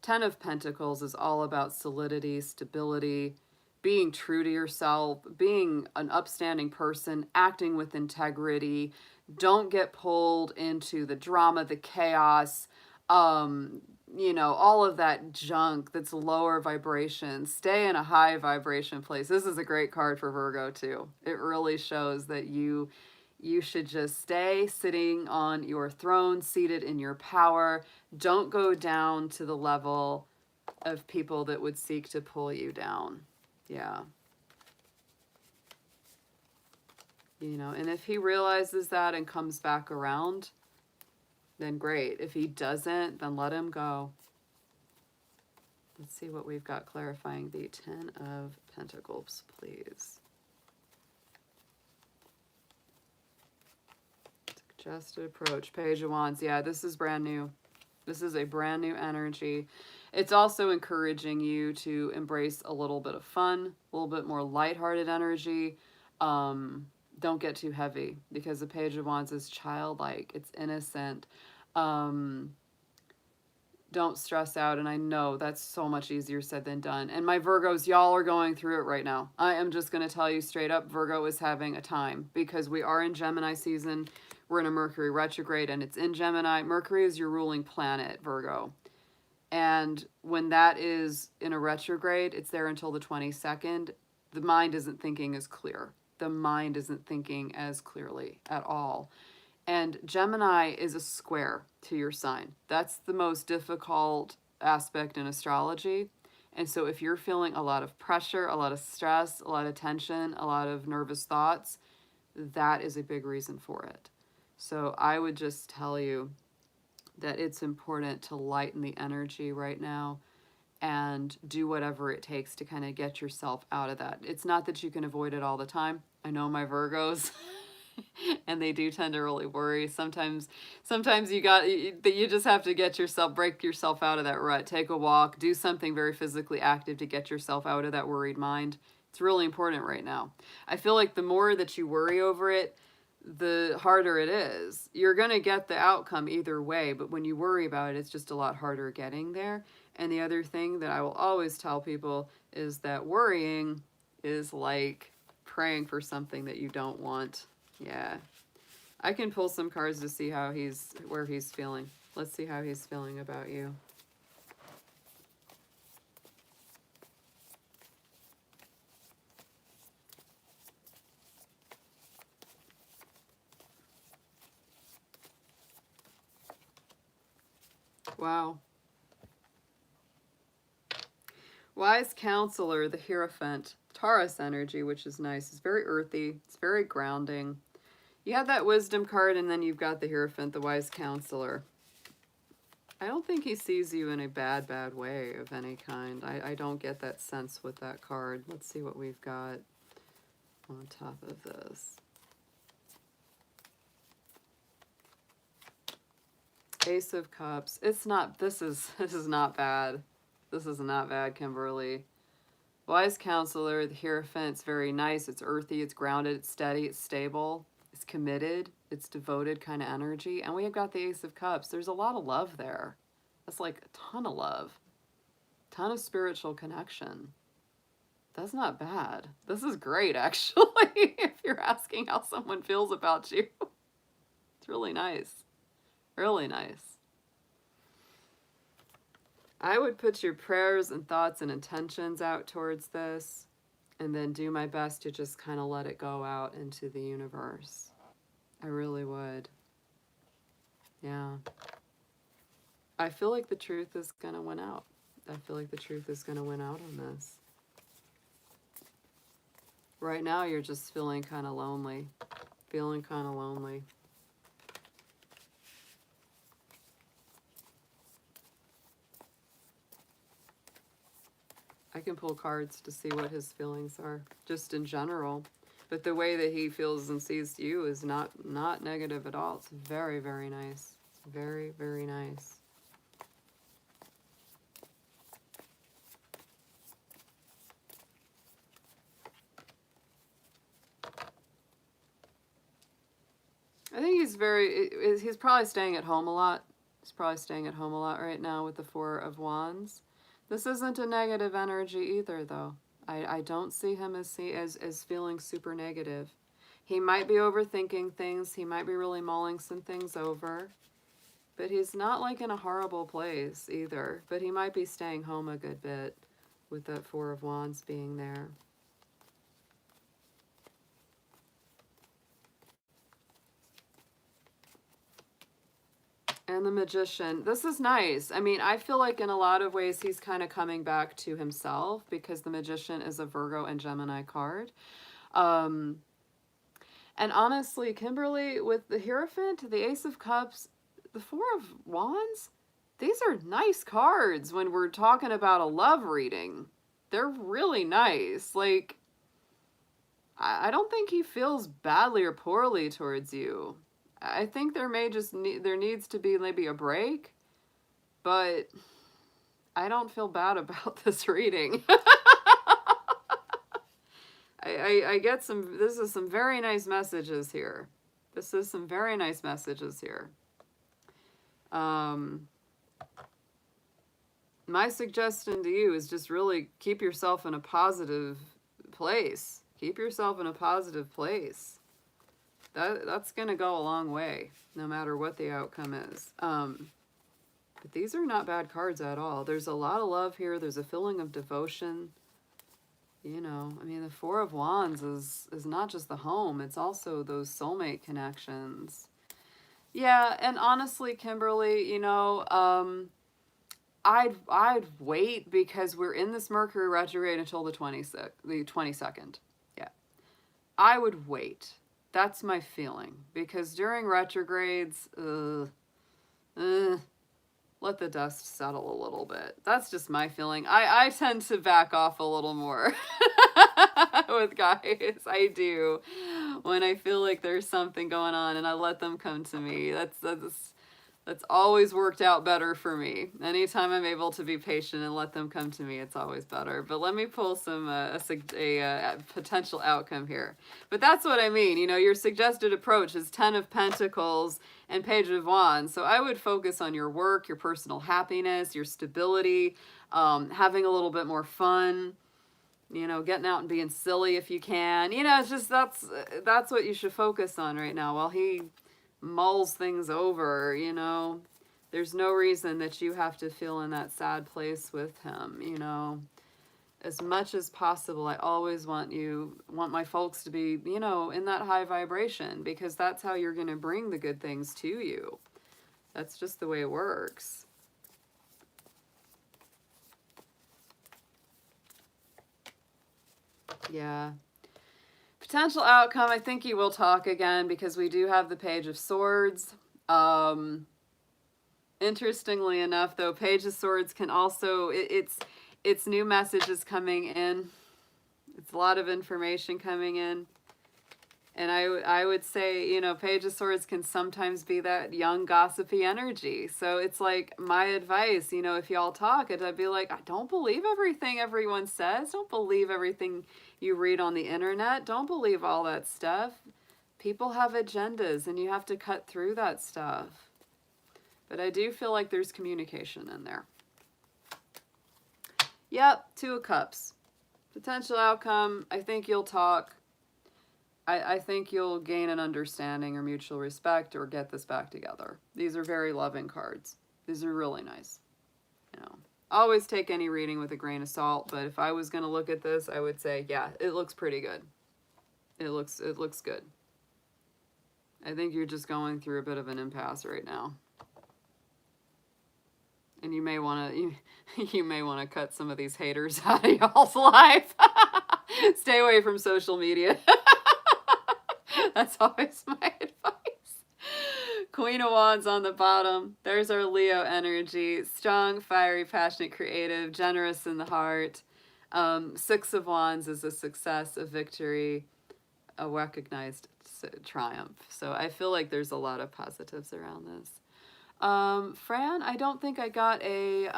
Ten of Pentacles is all about solidity, stability, being true to yourself, being an upstanding person, acting with integrity. Don't get pulled into the drama, the chaos, all of that junk that's lower vibration. Stay in a high vibration place. This is a great card for Virgo too. It really shows that you should just stay sitting on your throne, seated in your power. Don't go down to the level of people that would seek to pull you down. Yeah. And if he realizes that and comes back around, then great. If he doesn't, then let him go. Let's see what we've got clarifying the Ten of Pentacles, please. Suggested approach, Page of Wands. Yeah, this is brand new. This is a brand new energy. It's also encouraging you to embrace a little bit of fun, a little bit more lighthearted energy. Don't get too heavy, because the Page of Wands is childlike. It's innocent. Don't stress out. And I know that's so much easier said than done. And my Virgos, y'all are going through it right now. I am just going to tell you straight up, Virgo is having a time, because we are in Gemini season. We're in a Mercury retrograde and it's in Gemini. Mercury is your ruling planet, Virgo. And when that is in a retrograde, it's there until the 22nd. The mind isn't thinking as clear. The mind isn't thinking as clearly at all. And Gemini is a square to your sign. That's the most difficult aspect in astrology. And so if you're feeling a lot of pressure, a lot of stress, a lot of tension, a lot of nervous thoughts, that is a big reason for it. So I would just tell you that it's important to lighten the energy right now and do whatever it takes to kind of get yourself out of that. It's not that you can avoid it all the time. I know my Virgos and they do tend to really worry. Sometimes you just have to break yourself out of that rut. Take a walk, do something very physically active to get yourself out of that worried mind. It's really important right now. I feel like the more that you worry over it, the harder it is. You're going to get the outcome either way, but when you worry about it, it's just a lot harder getting there. And the other thing that I will always tell people is that worrying is like praying for something that you don't want. Yeah. I can pull some cards to see where he's feeling. Let's see how he's feeling about you. Wow. Wise Counselor, the Hierophant, Taurus energy, which is nice. It's very earthy. It's very grounding. You have that Wisdom card, and then you've got the Hierophant, the Wise Counselor. I don't think he sees you in a bad way of any kind. I don't get that sense with that card. Let's see what we've got on top of this. Ace of Cups. This is not bad. This is not bad, Kimberly. Wise Counselor, the Hierophant, it's very nice. It's earthy, it's grounded, it's steady, it's stable, it's committed, it's devoted kind of energy. And we have got the Ace of Cups. There's a lot of love there. That's like a ton of love. Ton of spiritual connection. That's not bad. This is great, actually, if you're asking how someone feels about you. It's really nice. Really nice. I would put your prayers and thoughts and intentions out towards this, and then do my best to just kind of let it go out into the universe. I really would. Yeah. I feel like the truth is going to win out. I feel like the truth is going to win out on this. Right now, you're just feeling kind of lonely. Feeling kind of lonely. I can pull cards to see what his feelings are, just in general. But the way that he feels and sees you is not negative at all. It's very, very nice. It's very, very nice. I think he's probably staying at home a lot. He's probably staying at home a lot right now with the Four of Wands. This isn't a negative energy either, though. I don't see him as feeling super negative. He might be overthinking things. He might be really mulling some things over. But he's not like in a horrible place either. But he might be staying home a good bit with that Four of Wands being there. And the Magician. This is nice. I mean, I feel like in a lot of ways he's kind of coming back to himself, because the Magician is a Virgo and Gemini card. And honestly, Kimberly, with the Hierophant, the Ace of Cups, the Four of Wands, These are nice cards when we're talking about a love reading. They're really nice. Like, I don't think he feels badly or poorly towards you. I think there there needs to be maybe a break, but I don't feel bad about this reading. I get this is some very nice messages here. This is some very nice messages here. My suggestion to you is just really keep yourself in a positive place. Keep yourself in a positive place. That's going to go a long way, no matter what the outcome is. But these are not bad cards at all. There's a lot of love here. There's a feeling of devotion. You know, I mean, the Four of Wands is not just the home. It's also those soulmate connections. Yeah, and honestly, Kimberly, you know, I'd wait because we're in this Mercury retrograde until the 22nd. Yeah. I would wait. That's my feeling. Because during retrogrades, let the dust settle a little bit. That's just my feeling. I tend to back off a little more with guys. I do. When I feel like there's something going on and I let them come to me. That's always worked out better for me. Anytime I'm able to be patient and let them come to me, it's always better. But let me pull some a potential outcome here. But that's what I mean. You know, your suggested approach is 10 of Pentacles and Page of Wands. So I would focus on your work, your personal happiness, your stability, having a little bit more fun. You know, getting out and being silly if you can. You know, it's just that's what you should focus on right now while he mulls things over. You know, there's no reason that you have to feel in that sad place with him. You know, as much as possible, I always want my folks to be, you know, in that high vibration, because that's how you're going to bring the good things to you. That's just the way it works. Yeah. Potential outcome, I think you will talk again, because we do have the Page of Swords. Interestingly enough, though, Page of Swords can also, it's new messages coming in. It's a lot of information coming in. And I would say, you know, Page of Swords can sometimes be that young gossipy energy. So it's like my advice, you know, if y'all talk, I'd be like, don't believe everything everyone says. Don't believe everything you read on the internet. Don't believe all that stuff. People have agendas and you have to cut through that stuff. But I do feel like there's communication in there. Yep, Two of Cups. Potential outcome, I think you'll talk. I think you'll gain an understanding or mutual respect or get this back together. These are very loving cards. These are really nice. You know, always take any reading with a grain of salt, but if I was going to look at this, I would say, yeah, it looks pretty good. It looks good. I think you're just going through a bit of an impasse right now. And you may want to cut some of these haters out of y'all's life. Stay away from social media. That's always my advice. Queen of Wands on the bottom. There's our Leo energy. Strong, fiery, passionate, creative, generous in the heart. Six of Wands is a success, a victory, a recognized triumph. So I feel like there's a lot of positives around this. Fran, I don't think I got a...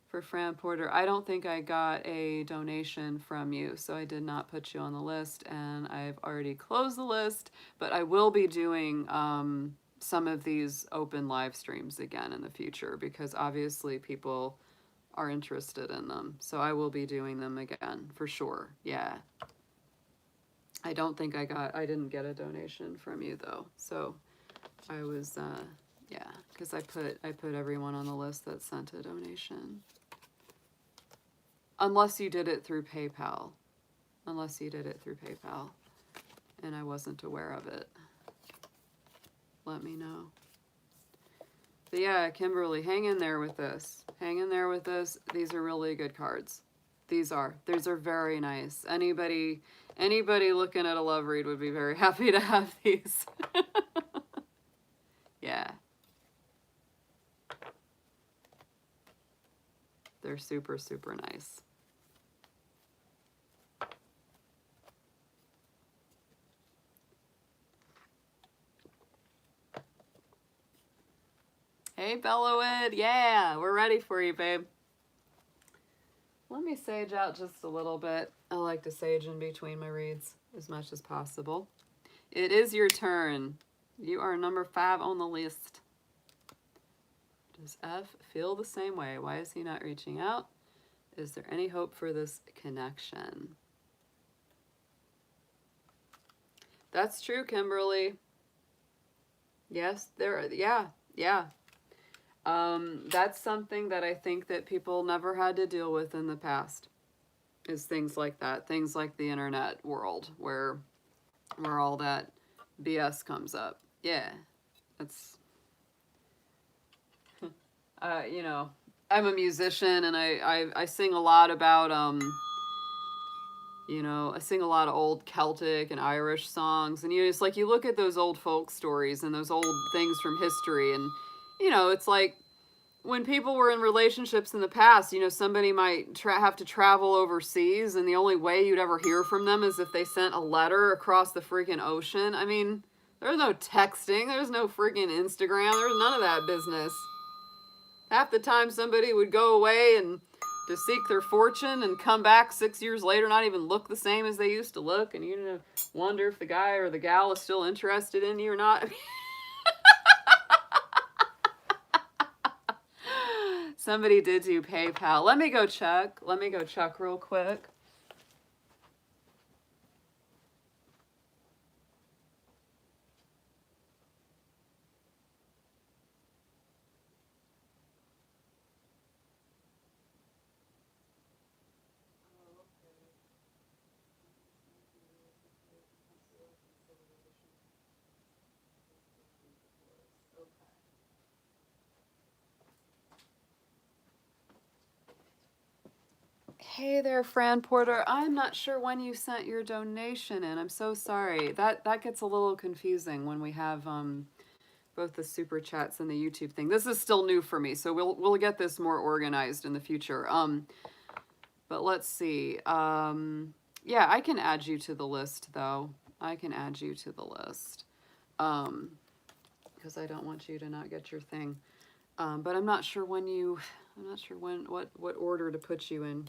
For Fran Porter, I don't think I got a donation from you, so I did not put you on the list, and I've already closed the list, but I will be doing some of these open live streams again in the future, because obviously people are interested in them, so I will be doing them again, for sure, yeah. I don't think I didn't get a donation from you, though, so I was, yeah, because I put everyone on the list that sent a donation. Unless you did it through PayPal. Unless you did it through PayPal. And I wasn't aware of it. Let me know. But yeah, Kimberly, hang in there with this. Hang in there with this. These are really good cards. These are very nice. Anybody looking at a love read would be very happy to have these. Yeah. They're super, super nice. Hey, Bellowid. Yeah, we're ready for you, babe. Let me sage out just a little bit. I like to sage in between my reads as much as possible. It is your turn. You are number 5 on the list. Does F feel the same way? Why is he not reaching out? Is there any hope for this connection? That's true, Kimberly. Yes, yeah. That's something that I think that people never had to deal with in the past, is things like that. Things like the internet world where all that BS comes up. Yeah, that's, you know, I'm a musician and I sing a lot about, you know, I sing a lot of old Celtic and Irish songs. And it's like you look at those old folk stories and those old things from history. And, it's like when people were in relationships in the past, somebody might have to travel overseas. And the only way you'd ever hear from them is if they sent a letter across the freaking ocean. I mean, there's no texting. There's no freaking Instagram. There's none of that business. Half the time somebody would go away and to seek their fortune and come back 6 years later, not even look the same as they used to look. And you wonder if the guy or the gal is still interested in you or not. Somebody did do PayPal. Let me go check. Real quick. Hey there, Fran Porter. I'm not sure when you sent your donation in. I'm so sorry. That gets a little confusing when we have both the super chats and the YouTube thing. This is still new for me, so we'll get this more organized in the future. But let's see. Yeah, I can add you to the list though. I can add you to the list. Because I don't want you to not get your thing. But I'm not sure when what order to put you in,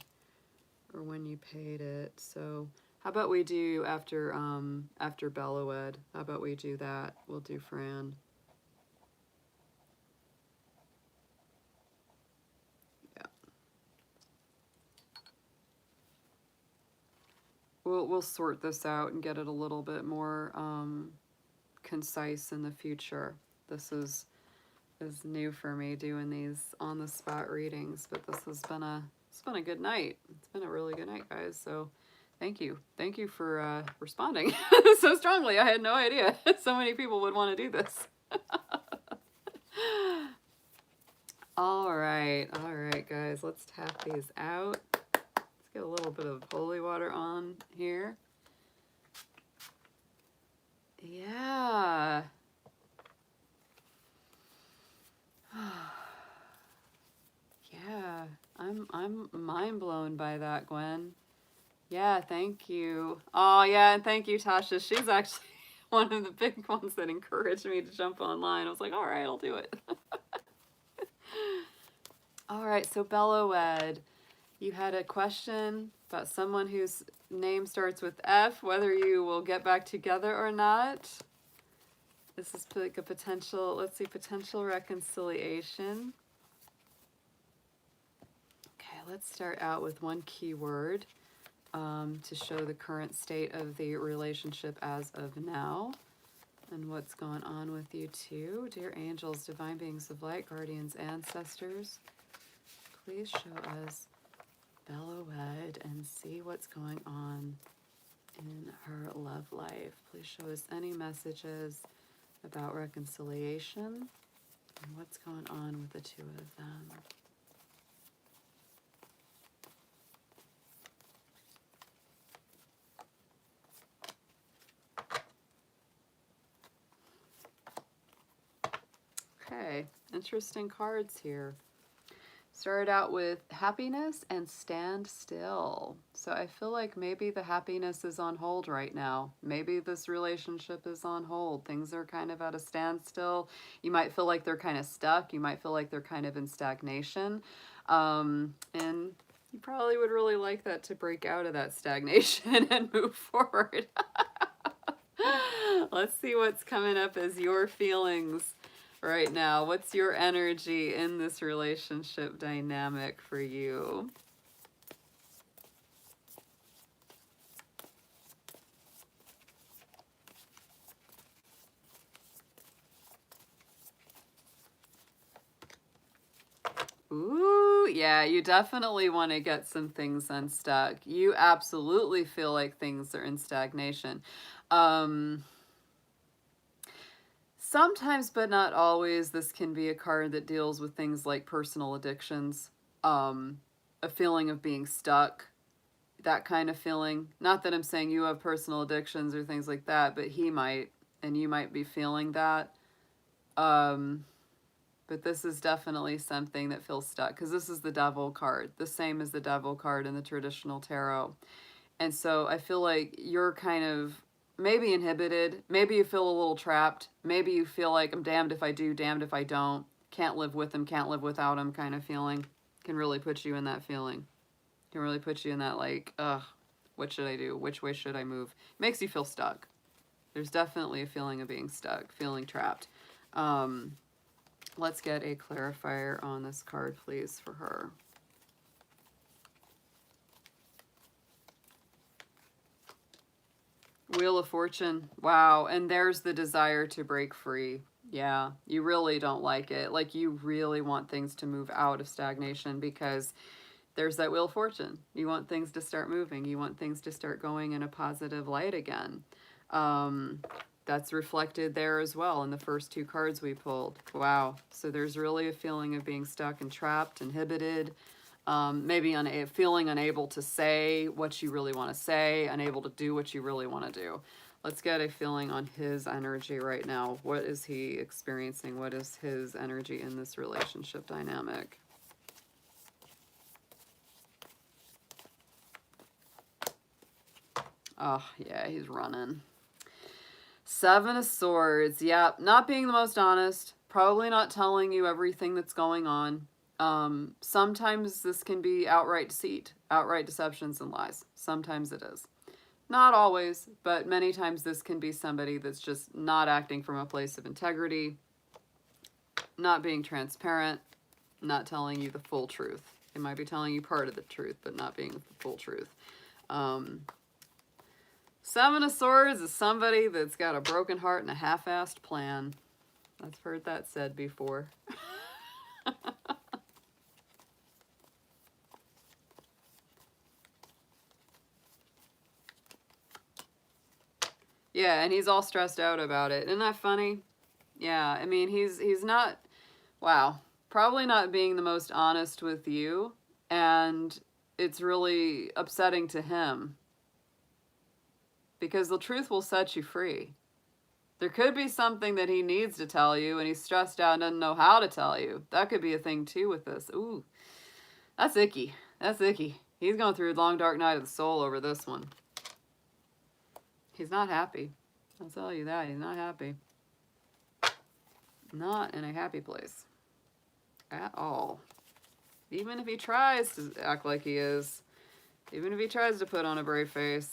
or when you paid it. So how about we do after Bellowed? How about we do that? We'll do Fran. Yeah. We'll sort this out and get it a little bit more concise in the future. This is new for me, doing these on the spot readings, but this has been a good night. It's been a really good night, guys. So thank you for responding so strongly. I had no idea so many people would want to do this. all right, guys, let's tap these out. Let's get a little bit of holy water on here. Yeah. Yeah, I'm mind blown by that, Gwen. Yeah, thank you. Oh yeah, and thank you, Tasha. She's actually one of the big ones that encouraged me to jump online. I was like, all right, I'll do it. All right, so Bellowed, you had a question about someone whose name starts with F, whether you will get back together or not. This is like a potential, let's see, potential reconciliation. Okay, let's start out with one keyword to show the current state of the relationship as of now and what's going on with you two. Dear angels, divine beings of light, guardians, ancestors, please show us Bellowed and see what's going on in her love life. Please show us any messages about reconciliation and what's going on with the two of them. Okay, interesting cards here. Started out with happiness and stand still. So I feel like maybe the happiness is on hold right now. Maybe this relationship is on hold. Things are kind of at a standstill. You might feel like they're kind of stuck. You might feel like they're kind of in stagnation. And you probably would really like that to break out of that stagnation and move forward. Let's see what's coming up as your feelings right now. What's your energy in this relationship dynamic for you? Ooh, yeah, you definitely want to get some things unstuck. You absolutely feel like things are in stagnation. Sometimes, but not always, this can be a card that deals with things like personal addictions, a feeling of being stuck, that kind of feeling. Not that I'm saying you have personal addictions or things like that, but he might, and you might be feeling that. But this is definitely something that feels stuck, because this is the Devil card, the same as the Devil card in the traditional tarot. And so I feel like you're kind of maybe inhibited. Maybe you feel a little trapped. Maybe you feel like I'm damned if I do, damned if I don't. Can't live with him, can't live without him kind of feeling. Can really put you in that feeling. Can really put you in that like, ugh, what should I do? Which way should I move? Makes you feel stuck. There's definitely a feeling of being stuck, feeling trapped. Let's get a clarifier on this card, please, for her. Wheel of Fortune. Wow. And there's the desire to break free. Yeah, you really don't like it. Like, you really want things to move out of stagnation, because there's that Wheel of Fortune. You want things to start moving. You want things to start going in a positive light again. That's reflected there as well in the first two cards we pulled. Wow. So there's really a feeling of being stuck and trapped, inhibited, maybe feeling unable to say what you really want to say, unable to do what you really want to do. Let's get a feeling on his energy right now. What is he experiencing? What is his energy in this relationship dynamic? Oh, yeah, he's running. Seven of Swords. Yeah, not being the most honest. Probably not telling you everything that's going on. Sometimes this can be outright deceit, outright deceptions and lies. Sometimes it is. Not always, but many times this can be somebody that's just not acting from a place of integrity, not being transparent, not telling you the full truth. They might be telling you part of the truth, but not being the full truth. Seven of Swords is somebody that's got a broken heart and a half-assed plan. I've heard that said before. Yeah, and he's all stressed out about it. Isn't that funny? Yeah, I mean, he's not, wow, probably not being the most honest with you, and it's really upsetting to him, because the truth will set you free. There could be something that he needs to tell you, and he's stressed out and doesn't know how to tell you. That could be a thing, too, with this. Ooh, that's icky. That's icky. He's going through a long, dark night of the soul over this one. He's not happy. I'll tell you that. He's not happy. Not in a happy place. At all. Even if he tries to act like he is. Even if he tries to put on a brave face.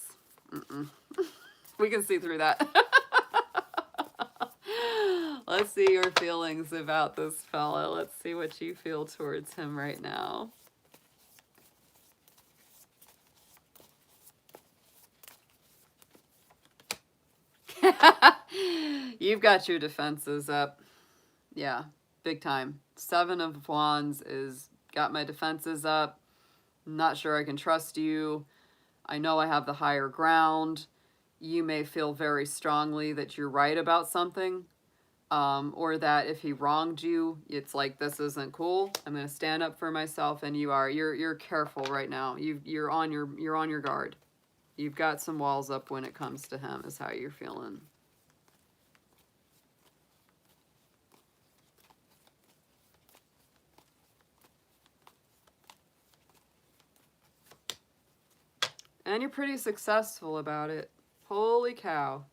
We can see through that. Let's see your feelings about this fella. Let's see what you feel towards him right now. You've got your defenses up. Yeah, big time. Seven of Wands is got my defenses up. I'm not sure I can trust you. I know I have the higher ground. You may feel very strongly that you're right about something. Or that if he wronged you, it's like, this isn't cool. I'm going to stand up for myself, and you're careful right now. You're on your guard. You've got some walls up when it comes to him, is how you're feeling. And you're pretty successful about it. Holy cow.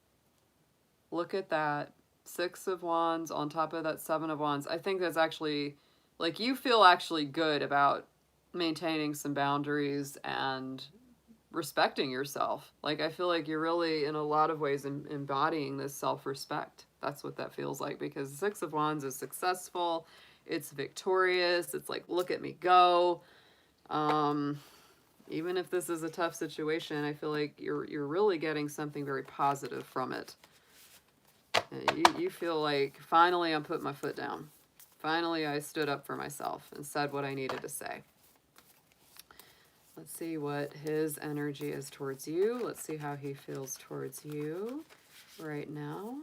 Look at that. 6 of Wands on top of that 7 of Wands. I think that's actually, like, you feel actually good about maintaining some boundaries and respecting yourself. Like, I feel like you're really, in a lot of ways, embodying this self-respect. That's what that feels like, because the 6 of Wands is successful. It's victorious. It's like, look at me go. Even if this is a tough situation, I feel like you're really getting something very positive from it. You feel like, finally I'm putting my foot down. Finally I stood up for myself and said what I needed to say. Let's see what his energy is towards you. Let's see how he feels towards you right now.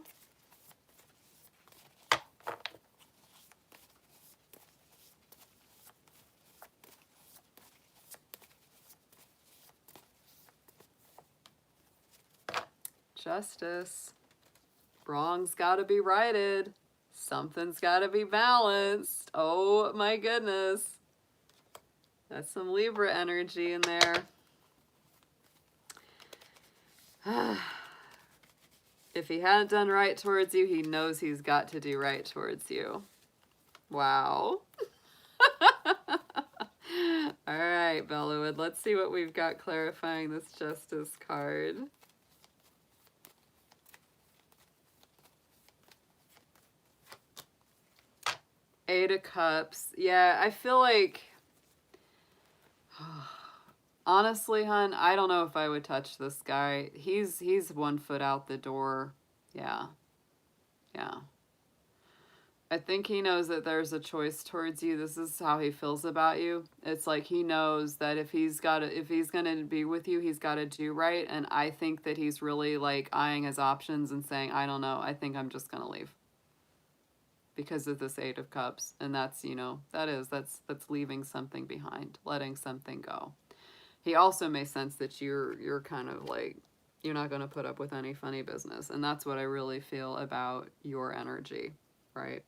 Justice. Wrong's gotta be righted. Something's gotta be balanced. Oh my goodness. That's some Libra energy in there. If he hadn't done right towards you, he knows he's got to do right towards you. Wow. All right, Bellawood, let's see what we've got clarifying this Justice card. Eight of Cups. Yeah, I feel like, honestly, hun, I don't know if I would touch this guy. He's 1 foot out the door. Yeah. Yeah. I think he knows that there's a choice towards you. This is how he feels about you. It's like he knows that if he's gonna be with you, he's got to do right. And I think that he's really like eyeing his options and saying, I don't know, I think I'm just gonna leave. Because of this 8 of Cups. And that's, you know, that's leaving something behind, letting something go. He also may sense that you're kind of like, you're not going to put up with any funny business. And that's what I really feel about your energy, right?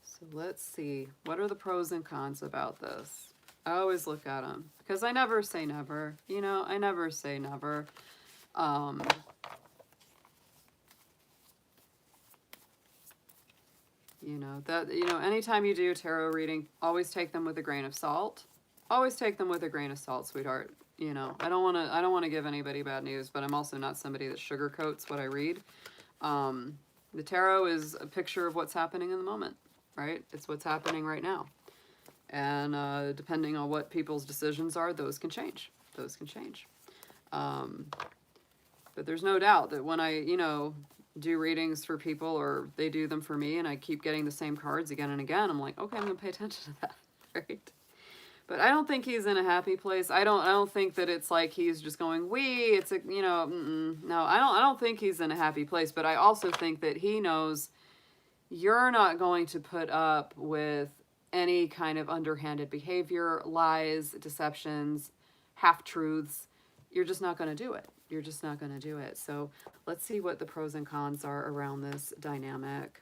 So let's see. What are the pros and cons about this? I always look at them. Because I never say never. You know, I never say never. You know, anytime you do a tarot reading, always take them with a grain of salt. Always take them with a grain of salt, sweetheart. You know, I don't want to give anybody bad news, but I'm also not somebody that sugarcoats what I read. The tarot is a picture of what's happening in the moment, right? It's what's happening right now. And depending on what people's decisions are, those can change. Those can change. But there's no doubt that when I, do readings for people, or they do them for me, and I keep getting the same cards again and again, I'm like, okay, I'm gonna pay attention to that, right? But I don't think he's in a happy place. I don't think that it's like he's just going, it's a, no, I don't think he's in a happy place. But I also think that he knows you're not going to put up with any kind of underhanded behavior, lies, deceptions, half-truths. You're just not going to do it. You're just not going to do it. So let's see what the pros and cons are around this dynamic.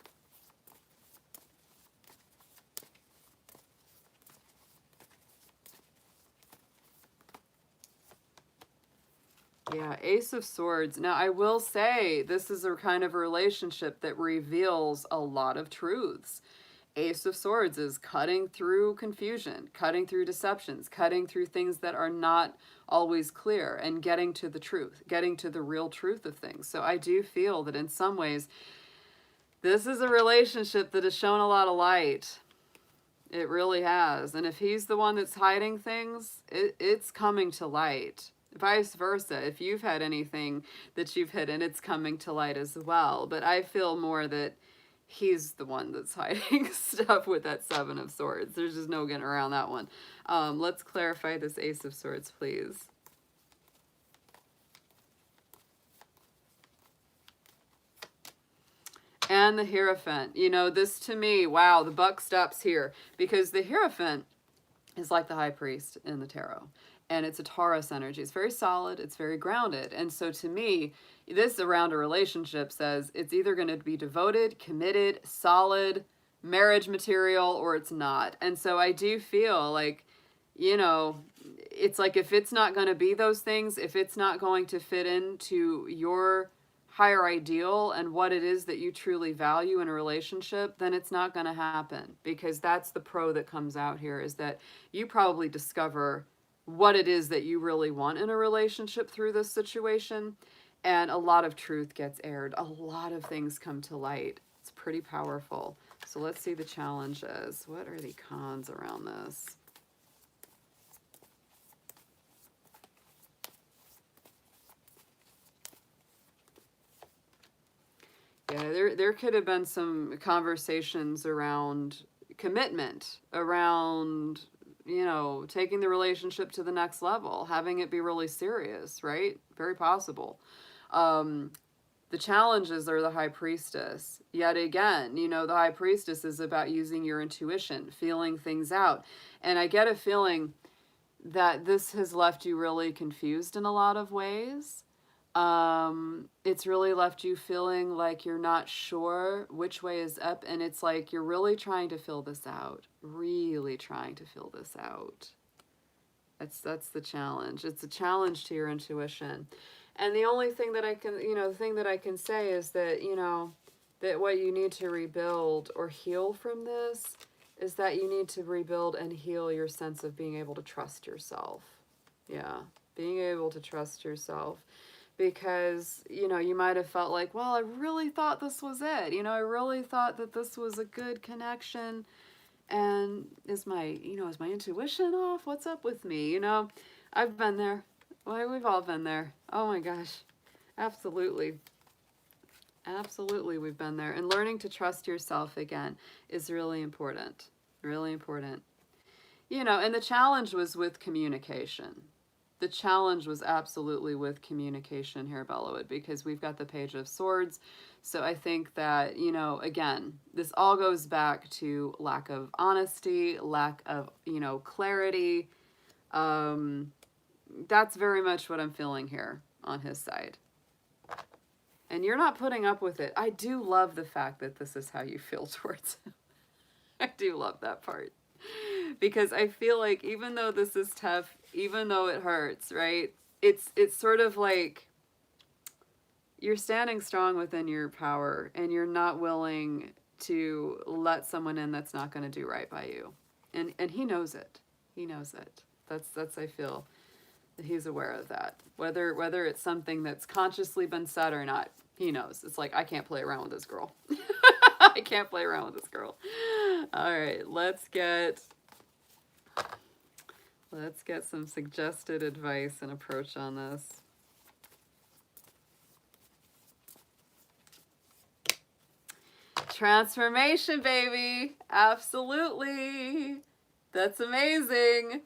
Yeah, Ace of Swords. Now, I will say this is a kind of relationship that reveals a lot of truths. Ace of Swords is cutting through confusion, cutting through deceptions, cutting through things that are not always clear, and getting to the truth, getting to the real truth of things. So I do feel that in some ways, this is a relationship that has shown a lot of light. It really has. And if he's the one that's hiding things, it's coming to light. Vice versa. If you've had anything that you've hidden, it's coming to light as well. But I feel more that he's the one that's hiding stuff with that 7 of Swords. There's just no getting around that one. Let's clarify this Ace of Swords, please. And the Hierophant. You know, this to me, wow, the buck stops here. Because the Hierophant is like the High Priest in the tarot. And it's a Taurus energy. It's very solid. It's very grounded. And so to me, this around a relationship says it's either going to be devoted, committed, solid, marriage material, or it's not. And so I do feel like you know, it's like if it's not going to be those things, if it's not going to fit into your higher ideal and what it is that you truly value in a relationship, then it's not going to happen, because that's the pro that comes out here, is that you probably discover what it is that you really want in a relationship through this situation, and a lot of truth gets aired. A lot of things come to light. It's pretty powerful. So let's see the challenges. What are the cons around this? Yeah, there could have been some conversations around commitment, around, you know, taking the relationship to the next level, having it be really serious, right? Very possible. The challenges are the High Priestess. Yet again, you know, the High Priestess is about using your intuition, feeling things out. And I get a feeling that this has left you really confused in a lot of ways. It's really left you feeling like you're not sure which way is up, and it's like you're really trying to fill this out, really trying to fill this out. That's the challenge. It's a challenge to your intuition. And the only thing that I can, you know, the thing that I can say is that, you know, that what you need to rebuild or heal from this is that you need to rebuild and heal your sense of being able to trust yourself. Yeah, being able to trust yourself. Because, you know, you might have felt like, well, I really thought this was it. You know, I really thought that this was a good connection. And is my intuition off? What's up with me? You know, I've been there. Well, we've all been there. Oh my gosh. Absolutely. Absolutely, we've been there. And learning to trust yourself again is really important. Really important. You know, and the challenge was with communication. The challenge was absolutely with communication here, Bellawood, because we've got the Page of Swords. So I think that, you know, again, this all goes back to lack of honesty, lack of, you know, clarity. That's very much what I'm feeling here on his side. And you're not putting up with it. I do love the fact that this is how you feel towards him. I do love that part. Because I feel like even though this is tough, even though it hurts, right? It's sort of like you're standing strong within your power, and you're not willing to let someone in that's not going to do right by you. And he knows it. He knows it. That's I feel that he's aware of that. Whether it's something that's consciously been said or not, he knows. It's like, I can't play around with this girl. I can't play around with this girl. All right, let's get some suggested advice and approach on this. Transformation, baby. Absolutely. That's amazing.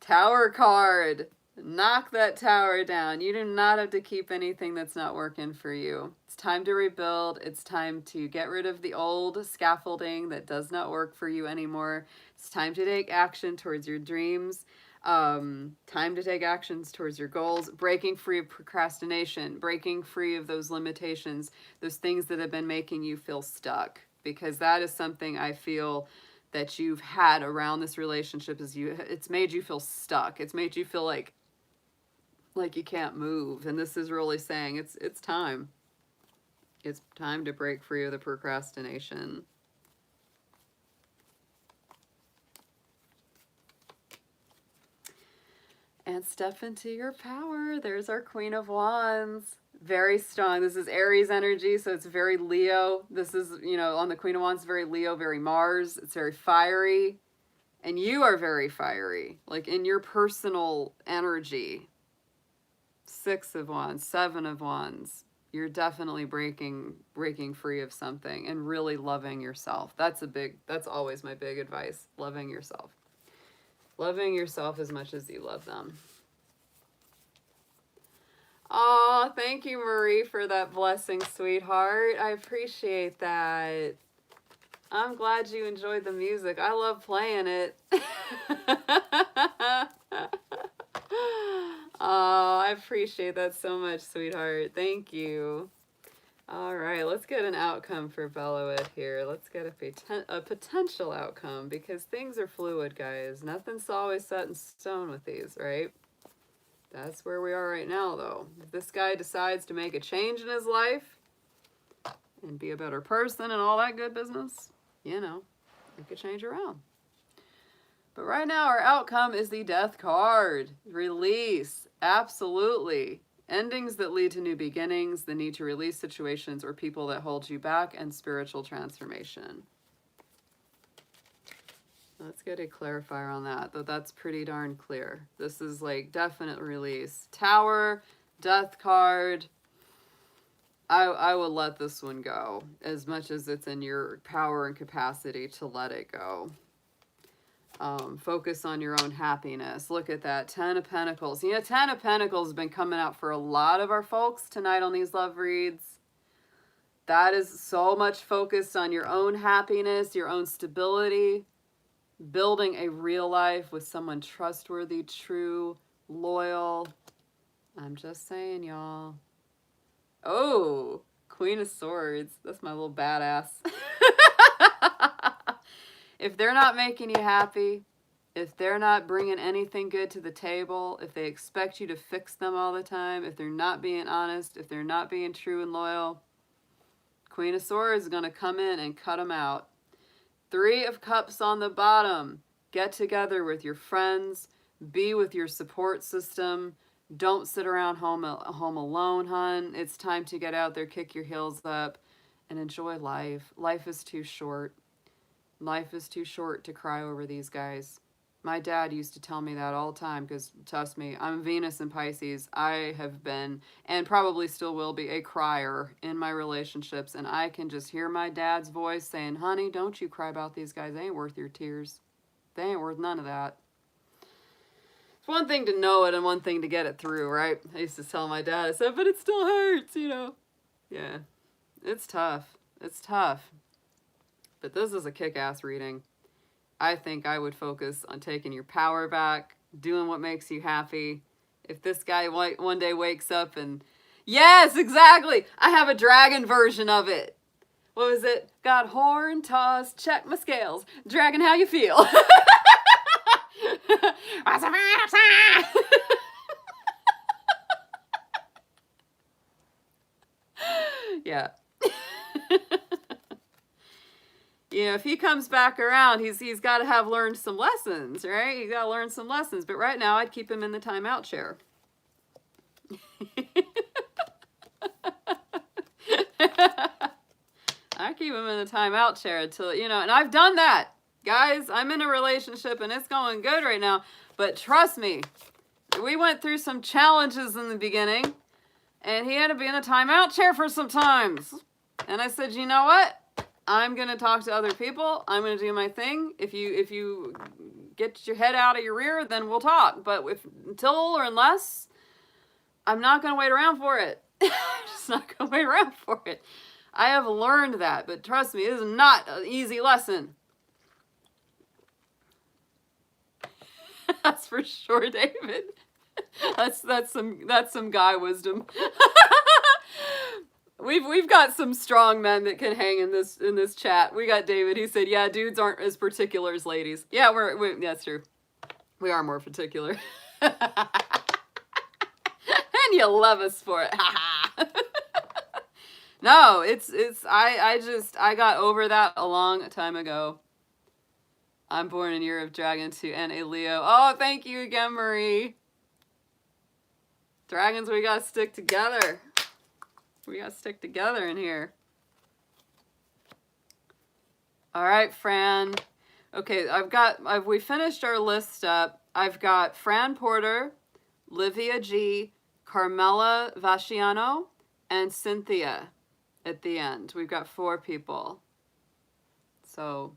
Tower card. Knock that tower down. You do not have to keep anything that's not working for you. It's time to rebuild. It's time to get rid of the old scaffolding that does not work for you anymore. It's time to take action towards your dreams. Time to take actions towards your goals. Breaking free of procrastination. Breaking free of those limitations. Those things that have been making you feel stuck. Because that is something I feel that you've had around this relationship, is it's made you feel stuck. It's made you feel like you can't move. And this is really saying it's time. It's time to break free of the procrastination. And step into your power. There's our Queen of Wands. Very strong. This is Aries energy, so it's very Leo. This is, you know, on the Queen of Wands, very Leo, very Mars. It's very fiery. And you are very fiery, like in your personal energy. 6 of Wands, 7 of Wands. You're definitely breaking free of something and really loving yourself. That's always my big advice. Loving yourself. Loving yourself as much as you love them. Oh, thank you, Marie, for that blessing, sweetheart. I appreciate that. I'm glad you enjoyed the music. I love playing it. Oh, I appreciate that so much, sweetheart. Thank you. All right, let's get an outcome for Beloit here. Let's get a potential outcome, because things are fluid, guys. Nothing's always set in stone with these, right? That's where we are right now, though. If this guy decides to make a change in his life and be a better person and all that good business, you know, it could change around. But right now, our outcome is the Death card. Release. Absolutely. Endings that lead to new beginnings, the need to release situations or people that hold you back, and spiritual transformation. Let's get a clarifier on that, though that's pretty darn clear. This is like definite release. Tower, Death card. I will let this one go as much as it's in your power and capacity to let it go. Focus on your own happiness. Look at that. 10 of Pentacles. You know, 10 of Pentacles has been coming out for a lot of our folks tonight on these love reads. That is so much focused on your own happiness, your own stability, building a real life with someone trustworthy, true, loyal. I'm just saying, y'all. Oh, Queen of Swords. That's my little badass. If they're not making you happy, if they're not bringing anything good to the table, if they expect you to fix them all the time, if they're not being honest, if they're not being true and loyal, Queen of Swords is going to come in and cut them out. 3 of Cups on the bottom. Get together with your friends. Be with your support system. Don't sit around home alone, hun. It's time to get out there, kick your heels up, and enjoy life. Life is too short. Life is too short to cry over these guys. My dad used to tell me that all the time, because trust me, I'm Venus in Pisces. I have been, and probably still will be, a crier in my relationships, and I can just hear my dad's voice saying, honey, don't you cry about these guys. They ain't worth your tears. They ain't worth none of that. It's one thing to know it and one thing to get it through, right? I used to tell my dad, I said, but it still hurts, you know. Yeah, it's tough. It's tough. But this is a kick-ass reading. I think I would focus on taking your power back, doing what makes you happy. If this guy one day wakes up and, yes, exactly, I have a dragon version of it. What was it? Got horn toss, check my scales. Dragon, how you feel? Yeah. You know, if he comes back around, he's got to have learned some lessons, right? He's got to learn some lessons. But right now, I'd keep him in the timeout chair. I keep him in the timeout chair until, you know, and I've done that. Guys, I'm in a relationship and it's going good right now. But trust me, we went through some challenges in the beginning and he had to be in a timeout chair for some times. And I said, you know what? I'm going to talk to other people. I'm going to do my thing. If you get your head out of your rear, then we'll talk. But until or unless, I'm not going to wait around for it. I'm just not going to wait around for it. I have learned that, but trust me, it is not an easy lesson. That's for sure, David. That's some guy wisdom. We've got some strong men that can hang in this chat. We got David. He said, "Yeah, dudes aren't as particular as ladies." Yeah, that's true. We are more particular. And you love us for it. No, I got over that a long time ago. I'm born in Year of Dragon too, and a Leo. Oh, thank you again, Marie. Dragons, we gotta stick together. We gotta stick together in here. All right, Fran. Okay, we finished our list up. I've got Fran Porter, Livia G, Carmela Vasciano, and Cynthia at the end. We've got 4 people. So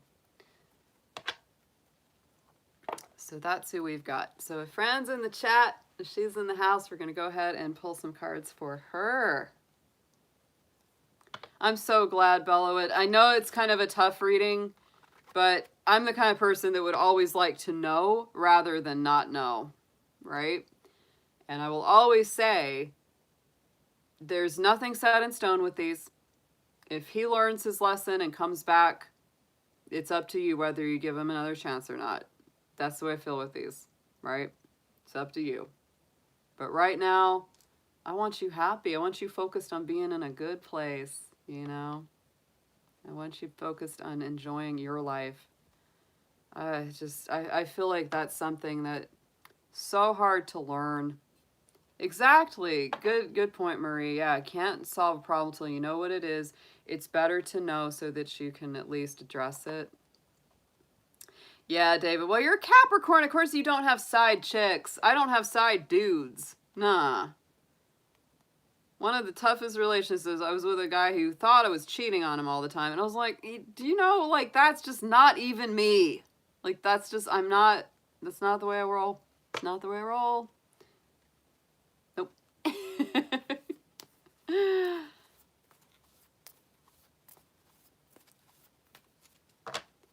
that's who we've got. So if Fran's in the chat, if she's in the house, we're going to go ahead and pull some cards for her. I'm so glad, Beloit. I know it's kind of a tough reading, but I'm the kind of person that would always like to know rather than not know, right? And I will always say, there's nothing set in stone with these. if he learns his lesson and comes back, it's up to you whether you give him another chance or not. That's the way I feel with these, right? It's up to you. But right now, I want you happy. I want you focused on being in a good place, you know? I want you focused on enjoying your life. I feel like that's something that so hard to learn. Exactly. Good point, Marie. Yeah, I can't solve a problem until you know what it is. It's better to know so that you can at least address it. Yeah, David. Well, you're a Capricorn. Of course you don't have side chicks. I don't have side dudes. Nah. One of the toughest relationships, I was with a guy who thought I was cheating on him all the time. And I was like, do you know, like, that's just not even me. Like, that's just, that's not the way I roll. It's not the way I roll. Nope.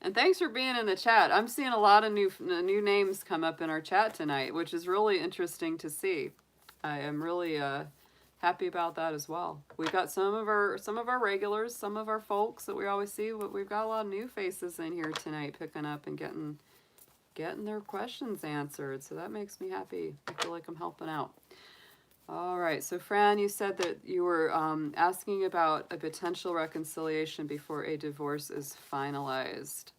And thanks for being in the chat. I'm seeing a lot of new names come up in our chat tonight, which is really interesting to see. I am really happy about that as well. We've got some of our regulars, some of our folks that we always see, but we've got a lot of new faces in here tonight picking up and getting their questions answered. So that makes me happy. I feel like I'm helping out. All right, so Fran, you said that you were asking about a potential reconciliation before a divorce is finalized.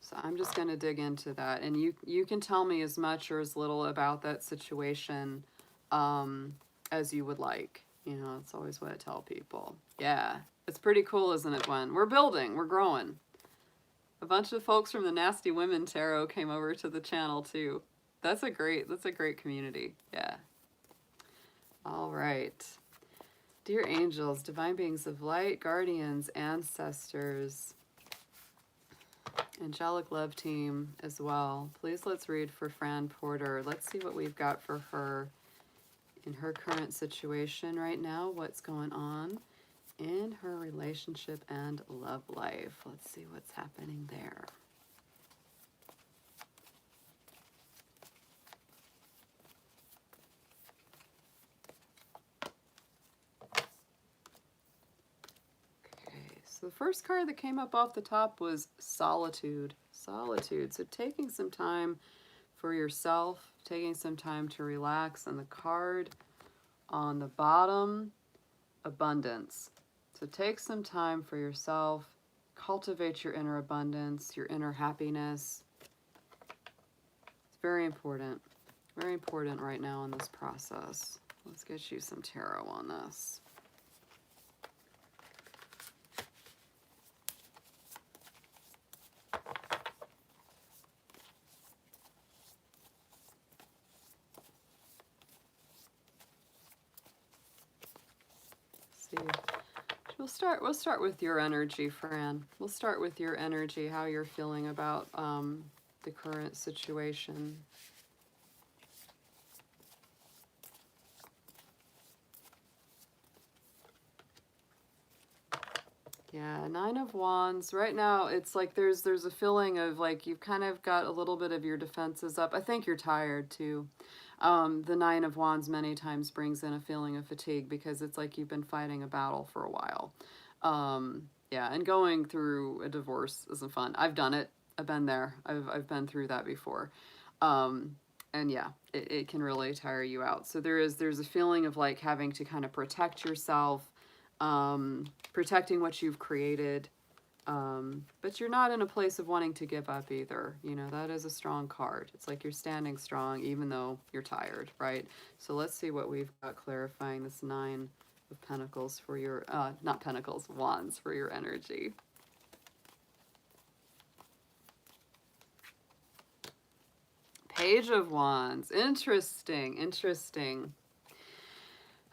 So I'm just going to dig into that, and you can tell me as much or as little about that situation as you would like. You know, it's always what I tell people. Yeah, it's pretty cool, isn't it, Gwen? We're building, we're growing. A bunch of folks from the Nasty Women Tarot came over to the channel too. That's a great community. Yeah. All right. Dear angels, divine beings of light, guardians, ancestors, angelic love team as well. Please let's read for Fran Porter. Let's see what we've got for her in her current situation right now. What's going on in her relationship and love life. Let's see what's happening there. So the first card that came up off the top was solitude. Solitude. So taking some time for yourself, taking some time to relax. And the card on the bottom, abundance. So take some time for yourself, cultivate your inner abundance, your inner happiness. It's very important right now in this process. Let's get you some tarot on this. We'll start with your energy, Fran. We'll start with your energy, how you're feeling about the current situation. Yeah, Nine of Wands. Right now, it's like there's a feeling of like you've kind of got a little bit of your defenses up. I think you're tired too. The Nine of Wands many times brings in a feeling of fatigue because it's like you've been fighting a battle for a while. Yeah, and going through a divorce isn't fun. I've done it. I've been there. I've been through that before. And yeah, it can really tire you out. So there's a feeling of like having to kind of protect yourself, protecting what you've created. But you're not in a place of wanting to give up either. You know, that is a strong card. It's like you're standing strong even though you're tired, right? So let's see what we've got clarifying this Nine of Pentacles for your, not Pentacles, Wands for your energy. Page of Wands. Interesting, interesting.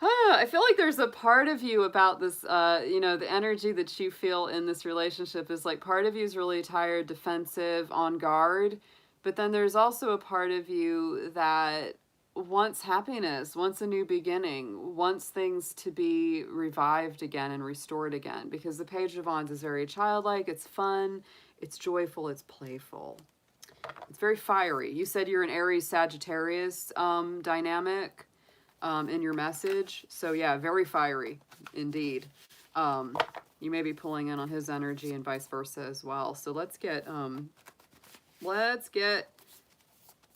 I feel like there's a part of you about this, you know, the energy that you feel in this relationship is like part of you is really tired, defensive, on guard. But then there's also a part of you that wants happiness, wants a new beginning, wants things to be revived again and restored again. Because the Page of Wands is very childlike, it's fun, it's joyful, it's playful. It's very fiery. You said you're an Aries Sagittarius dynamic. in your message. So yeah, very fiery indeed. You may be pulling in on his energy and vice versa as well. So let's get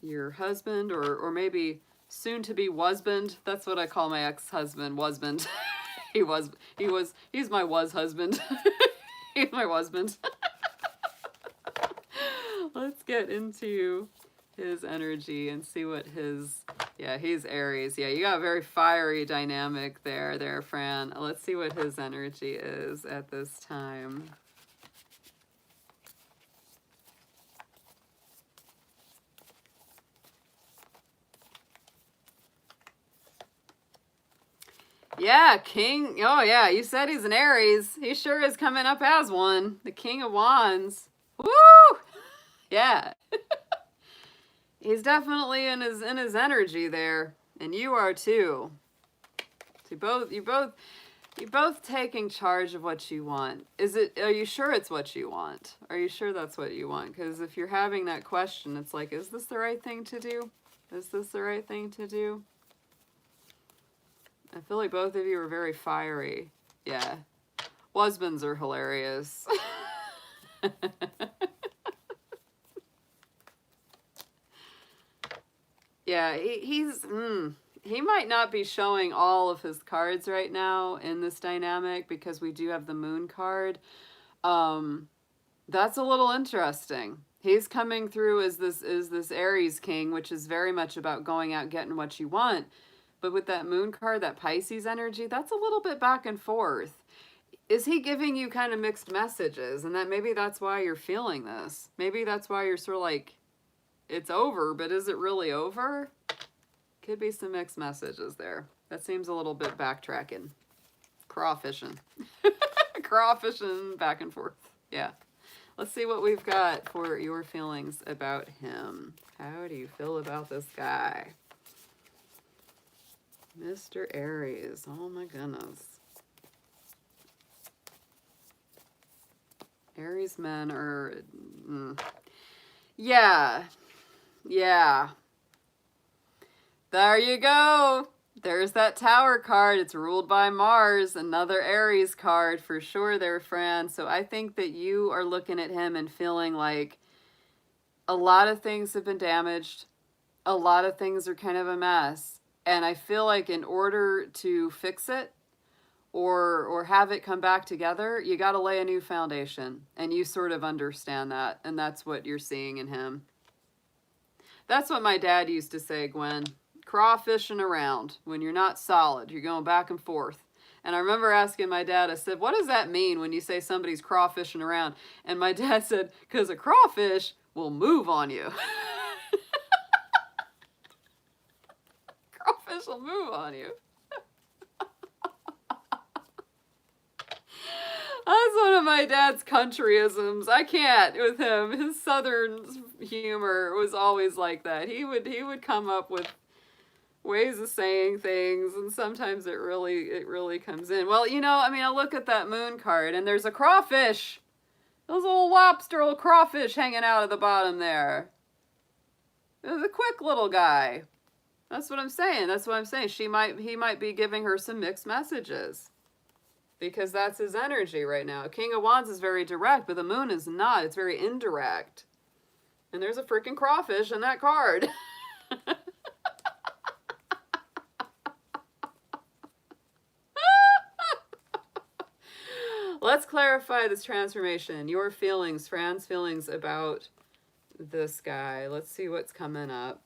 your husband or maybe soon to be husband. That's what I call my ex-husband, husband. He's my husband. He's my husband. Let's get into his energy and see what he's Aries. Yeah, you got a very fiery dynamic there, Fran. Let's see what his energy is at this time. Yeah, King. Oh, yeah, you said he's an Aries. He sure is coming up as one. The King of Wands. Woo! Yeah. He's definitely in his energy there. And you are too. So you both taking charge of what you want. Are you sure it's what you want? Are you sure that's what you want? Because if you're having that question, it's like, is this the right thing to do? Is this the right thing to do? I feel like both of you are very fiery. Yeah. Husbands are hilarious. Yeah, he might not be showing all of his cards right now in this dynamic because we do have the moon card. That's a little interesting. He's coming through as this Aries king, which is very much about going out getting what you want. But with that moon card, that Pisces energy, that's a little bit back and forth. Is he giving you kind of mixed messages? And that maybe that's why you're feeling this. Maybe that's why you're sort of like, it's over, but is it really over? Could be some mixed messages there. That seems a little bit backtracking. Crawfishing. Crawfishing back and forth. Yeah. Let's see what we've got for your feelings about him. How do you feel about this guy? Mr. Aries. Oh my goodness. Aries men are... Yeah. Yeah. There you go. There's that Tower card. It's ruled by Mars. Another Aries card for sure there, Fran. So I think that you are looking at him and feeling like a lot of things have been damaged. A lot of things are kind of a mess. And I feel like in order to fix it or have it come back together, you got to lay a new foundation. And you sort of understand that. And that's what you're seeing in him. That's what my dad used to say, Gwen. Crawfishing around. When you're not solid, you're going back and forth. And I remember asking my dad, I said, what does that mean when you say somebody's crawfishing around? And my dad said, because a crawfish will move on you. Crawfish will move on you. That's one of my dad's countryisms. I can't with him. His southern humor was always like that. He would come up with ways of saying things, and sometimes it really comes in. Well, you know, I mean, I look at that moon card, and there's a crawfish. Those little lobster, crawfish hanging out at the bottom there. There's a quick little guy. That's what I'm saying. That's what I'm saying. He might be giving her some mixed messages. Because that's his energy right now. King of Wands is very direct, but the moon is not. It's very indirect. And there's a freaking crawfish in that card. Let's clarify this transformation. Your feelings, Fran's feelings about this guy. Let's see what's coming up.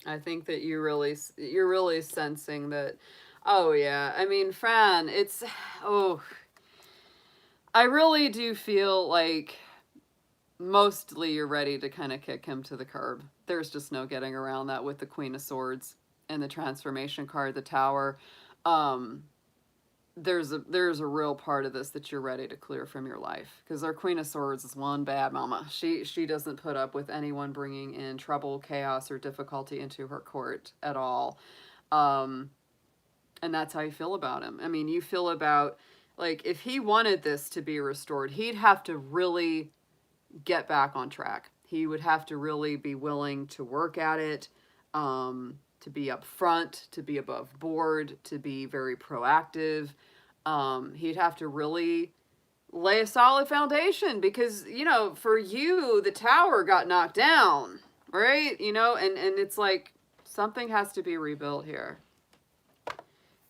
I think that you're really sensing that. Oh yeah, I mean, Fran, I really do feel like mostly you're ready to kind of kick him to the curb. There's just no getting around that with the Queen of Swords and the transformation card, the Tower. There's a real part of this that you're ready to clear from your life, because our Queen of Swords is one bad mama. She doesn't put up with anyone bringing in trouble, chaos, or difficulty into her court at all. And that's how you feel about him. I mean, you feel about, like, if he wanted this to be restored, he'd have to really get back on track. He would have to really be willing to work at it, to be upfront, to be above board, to be very proactive. He'd have to really lay a solid foundation because, you know, for you, the tower got knocked down, right? You know, and it's like something has to be rebuilt here.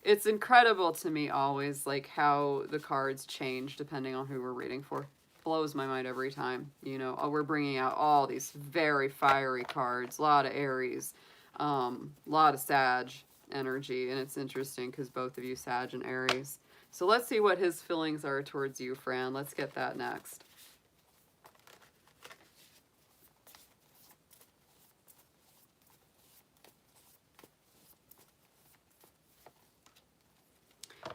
It's incredible to me always, like, how the cards change depending on who we're reading for. Blows my mind every time. You know, we're bringing out all these very fiery cards, a lot of Aries, a lot of Sag energy, and it's interesting because both of you Sag and Aries. So let's see what his feelings are towards you, Fran. Let's get that next.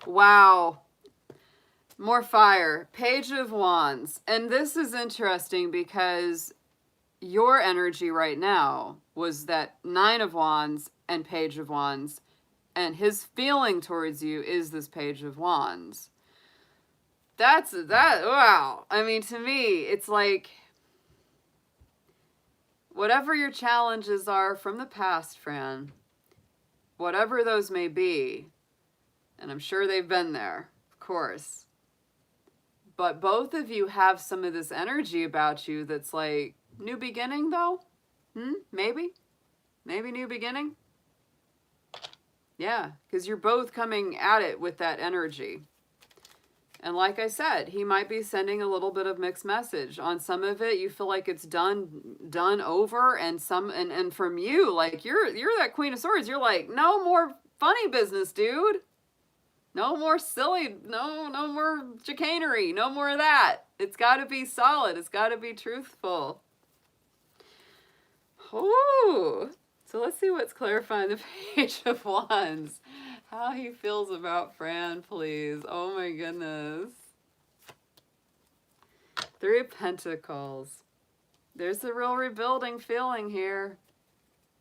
Wow. More fire. Page of Wands. And this is interesting because your energy right now was that Nine of Wands and Page of Wands. And his feeling towards you is this Page of Wands. Wow. I mean, to me, it's like, whatever your challenges are from the past, Fran, whatever those may be, and I'm sure they've been there, of course, but both of you have some of this energy about you that's like, new beginning though? Maybe? Maybe new beginning? Yeah, because you're both coming at it with that energy. And like I said, he might be sending a little bit of mixed message. On some of it, you feel like it's done over, and and from you, like you're that Queen of Swords. You're like, no more funny business, dude. No more silly, no more chicanery, no more of that. It's got to be solid. It's got to be truthful. Ooh. So let's see what's clarifying the Page of Wands. How he feels about Fran, please. Oh my goodness. Three of Pentacles. There's a real rebuilding feeling here.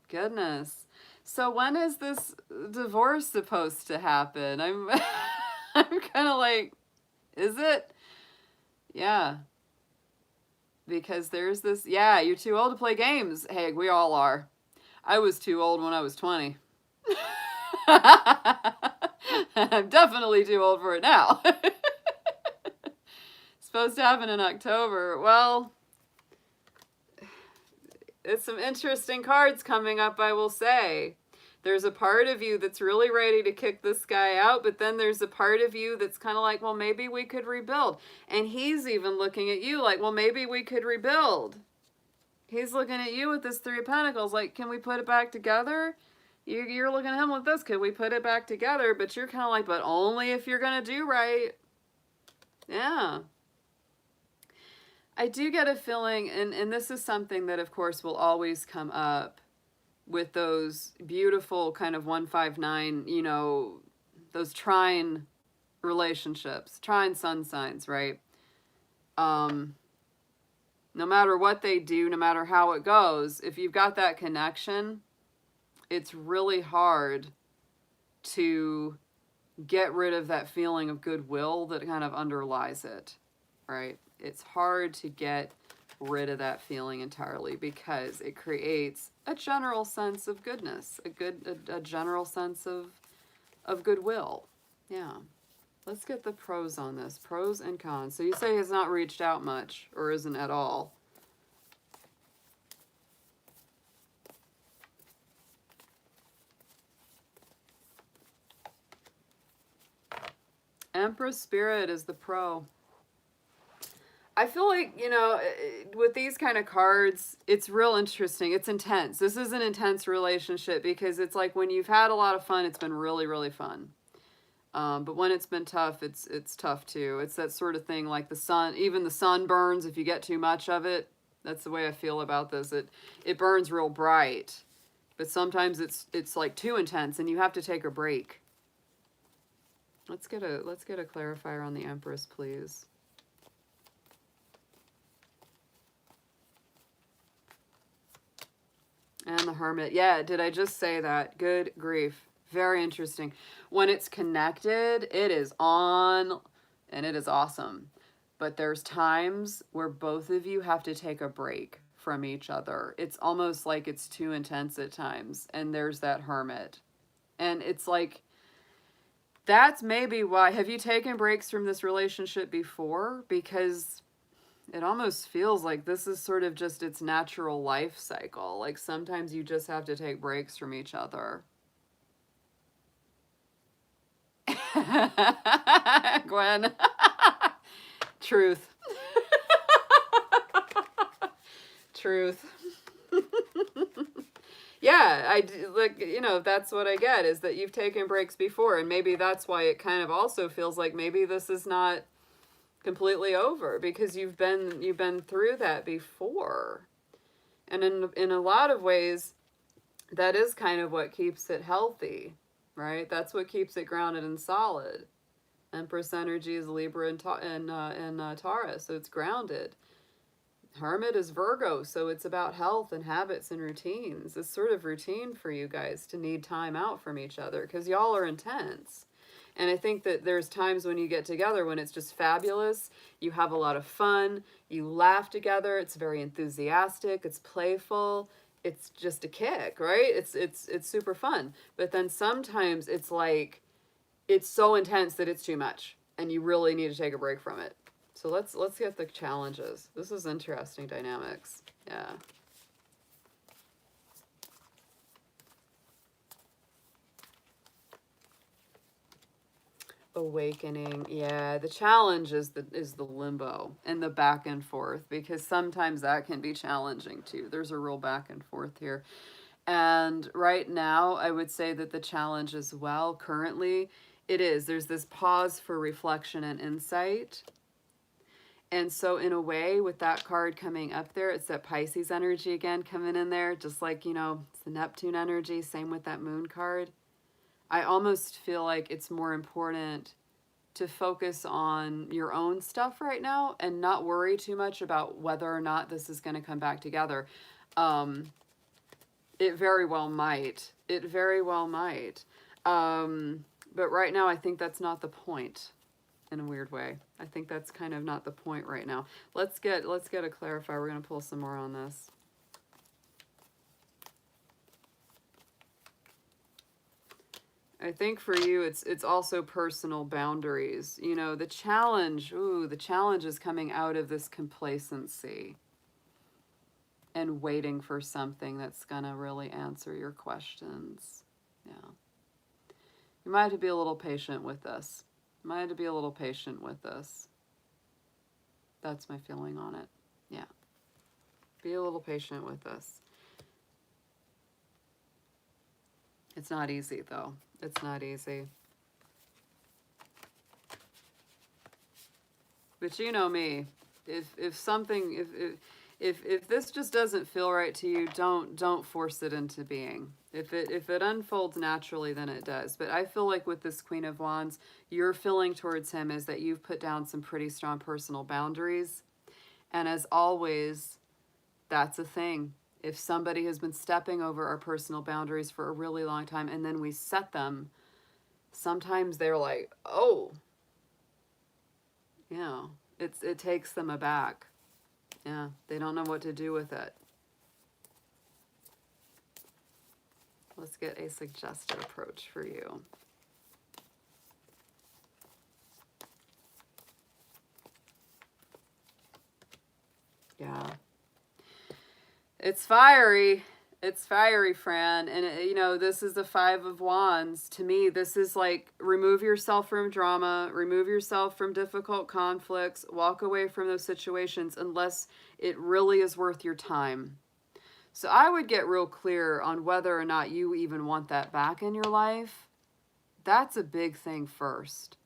Goodness. So when is this divorce supposed to happen? I'm kind of like, is it? Yeah. Because there's this, yeah, you're too old to play games. Hey, we all are. I was too old when I was 20. I'm definitely too old for it now. Supposed to happen in October. Well, it's some interesting cards coming up, I will say. There's a part of you that's really ready to kick this guy out, but then there's a part of you that's kind of like, well, maybe we could rebuild. And he's even looking at you like, well, maybe we could rebuild. He's looking at you with this Three of Pentacles like, can we put it back together? You're looking at him with this, could we put it back together? But you're kind of like, but only if you're going to do right. Yeah. I do get a feeling, and this is something that, of course, will always come up with those beautiful kind of 159, you know, those trine relationships, trine sun signs, right? No matter what they do, no matter how it goes, if you've got that connection, it's really hard to get rid of that feeling of goodwill that kind of underlies it, right? It's hard to get rid of that feeling entirely because it creates a general sense of goodness, a general sense of goodwill. Yeah. Let's get the pros on this. Pros and cons. So you say he has not reached out much or isn't at all. Empress Spirit is the pro. I feel like, you know, with these kind of cards, it's real interesting. It's intense. This is an intense relationship because it's like when you've had a lot of fun, it's been really, really fun. But when it's been tough, it's tough too. It's that sort of thing like the sun, even the sun burns if you get too much of it. That's the way I feel about this. It burns real bright, but sometimes it's like too intense and you have to take a break. Let's get a clarifier on the Empress, please. And the Hermit. Yeah, did I just say that? Good grief. Very interesting. When it's connected, it is on and it is awesome. But there's times where both of you have to take a break from each other. It's almost like it's too intense at times. And there's that Hermit. And it's like, that's maybe why. Have you taken breaks from this relationship before? Because it almost feels like this is sort of just its natural life cycle. Like sometimes you just have to take breaks from each other. Gwen. Truth. Truth. Yeah, like, you know, that's what I get, is that you've taken breaks before, and maybe that's why it kind of also feels like maybe this is not completely over, because you've been through that before. And in a lot of ways, that is kind of what keeps it healthy, right? That's what keeps it grounded and solid. Empress energy is Libra and Taurus, so it's grounded. Hermit is Virgo, so it's about health and habits and routines. It's sort of routine for you guys to need time out from each other because y'all are intense. And I think that there's times when you get together when it's just fabulous. You have a lot of fun. You laugh together. It's very enthusiastic. It's playful. It's just a kick, right? It's super fun. But then sometimes it's like it's so intense that it's too much, and you really need to take a break from it. So let's get the challenges. This is interesting dynamics. Yeah. Awakening. Yeah, the challenge is the limbo and the back and forth, because sometimes that can be challenging too. There's a real back and forth here. And right now, I would say that the challenge as well, currently, there's this pause for reflection and insight. And so in a way, with that card coming up there, it's that Pisces energy again coming in there, just like, you know, it's the Neptune energy, same with that moon card. I almost feel like it's more important to focus on your own stuff right now and not worry too much about whether or not this is going to come back together. It very well might. It very well might. But right now, I think that's not the point. In a weird way, I think that's kind of not the point right now. Let's get a clarifier. We're going to pull some more on this. I think for you, it's also personal boundaries. You know, the challenge is coming out of this complacency and waiting for something that's going to really answer your questions. Yeah. You might have to be a little patient with this. Might have to be a little patient with this. That's my feeling on it. Yeah. Be a little patient with this. It's not easy, though. It's not easy. But you know me. If something, if this just doesn't feel right to you, don't force it into being. If it unfolds naturally, then it does. But I feel like with this Queen of Wands, your feeling towards him is that you've put down some pretty strong personal boundaries. And as always, that's a thing. If somebody has been stepping over our personal boundaries for a really long time and then we set them, sometimes they're like, oh, you know, it takes them aback. Yeah, they don't know what to do with it. Let's get a suggested approach for you. Yeah. It's fiery. It's fiery, Fran. And, you know, this is the Five of Wands. To me, this is like remove yourself from drama, remove yourself from difficult conflicts, walk away from those situations unless it really is worth your time. So I would get real clear on whether or not you even want that back in your life. That's a big thing first.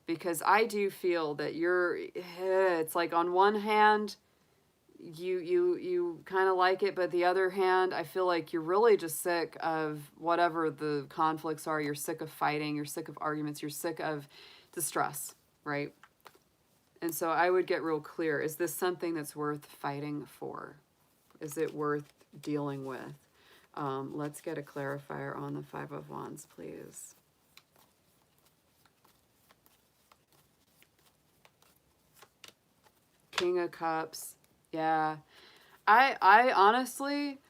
Because I do feel that it's like on one hand, you kind of like it, but the other hand, I feel like you're really just sick of whatever the conflicts are. You're sick of fighting, you're sick of arguments, you're sick of the stress, right? And so I would get real clear. Is this something that's worth fighting for? Is it worth dealing with? Let's get a clarifier on the Five of Wands, please. King of Cups. Yeah. I honestly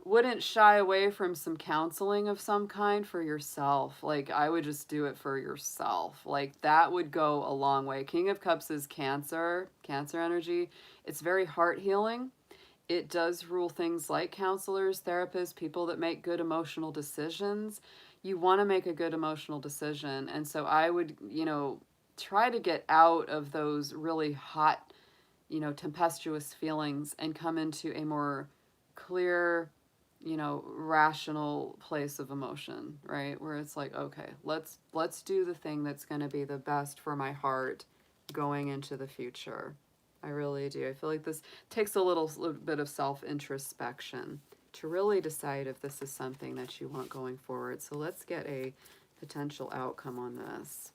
wouldn't shy away from some counseling of some kind for yourself. Like, I would just do it for yourself. Like, that would go a long way. King of Cups is cancer energy. It's very heart healing. It does rule things like counselors, therapists, people that make good emotional decisions. You want to make a good emotional decision. And so I would, try to get out of those really hot, tempestuous feelings and come into a more clear, rational place of emotion, right? Where it's like, okay, let's do the thing that's going to be the best for my heart going into the future. I really do. I feel like this takes a little bit of self-introspection to really decide if this is something that you want going forward. So let's get a potential outcome on this.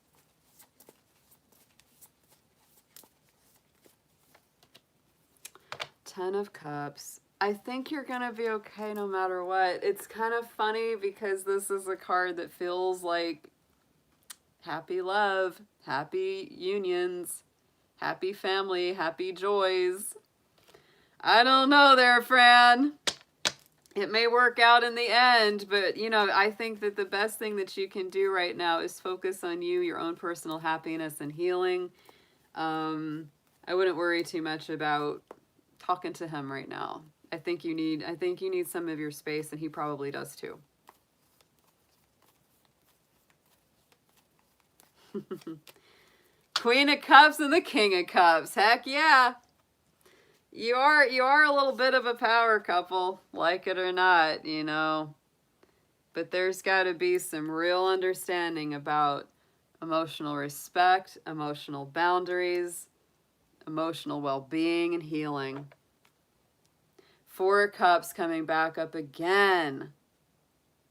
Ten of Cups. I think you're going to be okay no matter what. It's kind of funny because this is a card that feels like happy love, happy unions, happy family, happy joys. I don't know there, Fran. It may work out in the end, but, I think that the best thing that you can do right now is focus on you, your own personal happiness and healing. I wouldn't worry too much about talking to him right now. I think you need some of your space, and he probably does too. Queen of Cups and the King of Cups. Heck yeah. You are a little bit of a power couple, like it or not, But there's got to be some real understanding about emotional respect, emotional boundaries, emotional well-being and healing. Four of Cups coming back up again.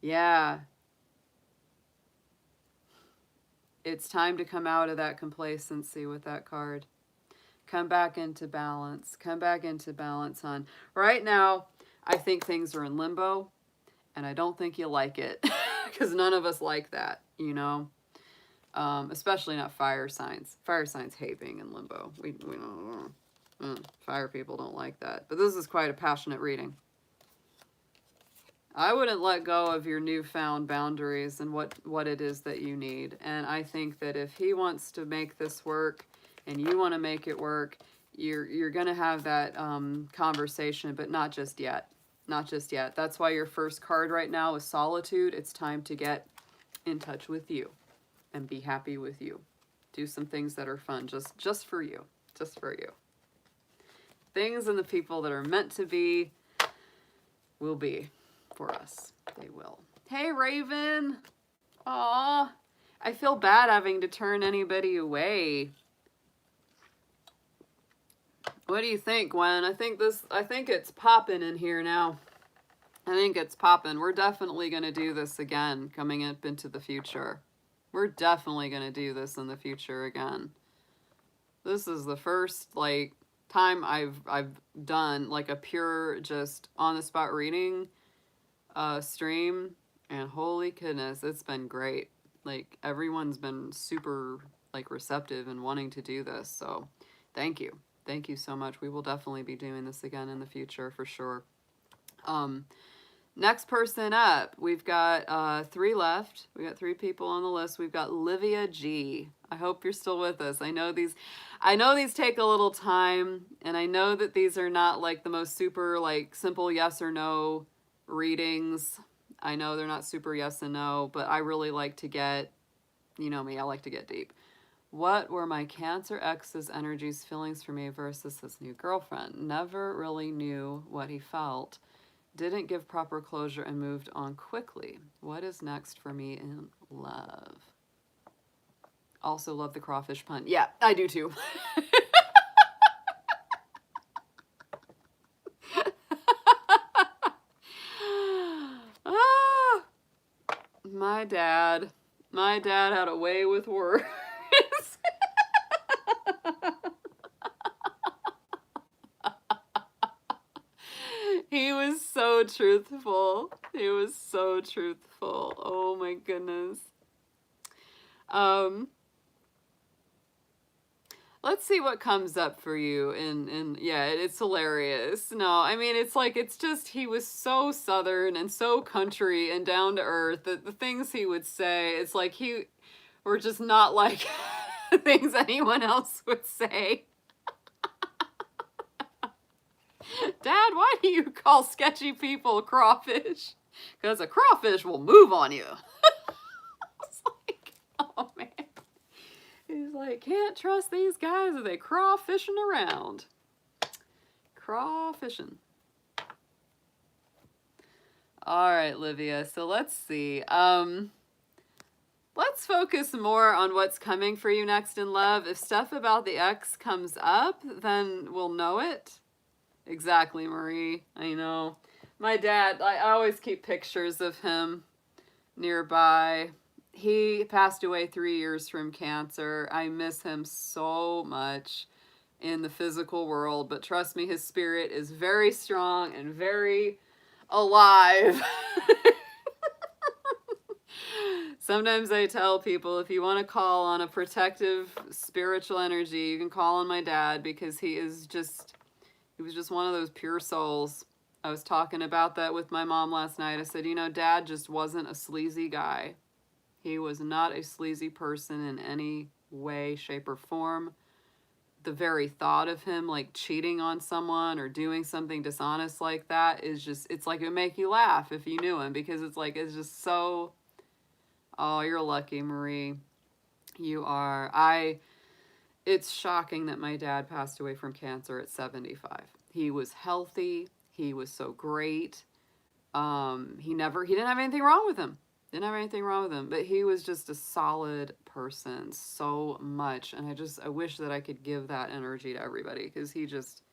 Yeah. It's time to come out of that complacency with that card. Come back into balance. Come back into balance, hon. Right now, I think things are in limbo, and I don't think you like it. Because none of us like that, especially not fire signs. Fire signs hate being in limbo. We don't. Fire people don't like that. But this is quite a passionate reading. I wouldn't let go of your newfound boundaries and what it is that you need. And I think that if he wants to make this work and you want to make it work, you're going to have that conversation, but not just yet. Not just yet. That's why your first card right now is Solitude. It's time to get in touch with you and be happy with you. Do some things that are fun just for you. Just for you. Things and the people that are meant to be will be for us. They will. Hey, Raven. Aw. I feel bad having to turn anybody away. What do you think, Gwen? I think it's popping in here now. I think it's popping. We're definitely going to do this again coming up into the future. We're definitely going to do this in the future again. This is the first, time I've done, a pure, just on-the-spot reading stream, and holy goodness, it's been great. Everyone's been super, receptive and wanting to do this, so thank you. Thank you so much. We will definitely be doing this again in the future, for sure. Next person up, we've got 3 left. We got 3 people on the list. We've got Livia G. I hope you're still with us. I know these take a little time, and I know that these are not the most super simple yes or no readings. I know they're not super yes and no, but I really like to get, me, I like to get deep. What were my Cancer ex's energies, feelings for me versus his new girlfriend? Never really knew what he felt. Didn't give proper closure and moved on quickly. What is next for me in love? Also love the crawfish pun. Yeah, I do too. My dad had a way with words. He was so truthful. He was so truthful. Oh my goodness. Let's see what comes up for you. And yeah, it's hilarious. No, I mean, it's like, it's just, he was so Southern and so country and down to earth. The things he would say, it's like he were just not like things anyone else would say. Dad, why do you call sketchy people crawfish? Because a crawfish will move on you. It's like, oh man. He's like, can't trust these guys, are they crawfishing around? Crawfishing. All right, Livia, so let's see. Let's focus more on what's coming for you next in love. If stuff about the ex comes up, then we'll know it. Exactly, Marie. I know. My dad, I always keep pictures of him nearby. He passed away 3 years from cancer. I miss him so much in the physical world, but trust me, his spirit is very strong and very alive. Sometimes I tell people, if you want to call on a protective spiritual energy, you can call on my dad, because he was just one of those pure souls. I was talking about that with my mom last night. I said, you know, Dad just wasn't a sleazy guy. He was not a sleazy person in any way, shape, or form. The very thought of him like cheating on someone or doing something dishonest like that is just, it's like it would make you laugh if you knew him, because it's like, it's just so, oh, you're lucky, Marie. You are. It's shocking that my dad passed away from cancer at 75. He was healthy. He was so great. He didn't have anything wrong with him. But he was just a solid person so much. And I wish that I could give that energy to everybody, because he just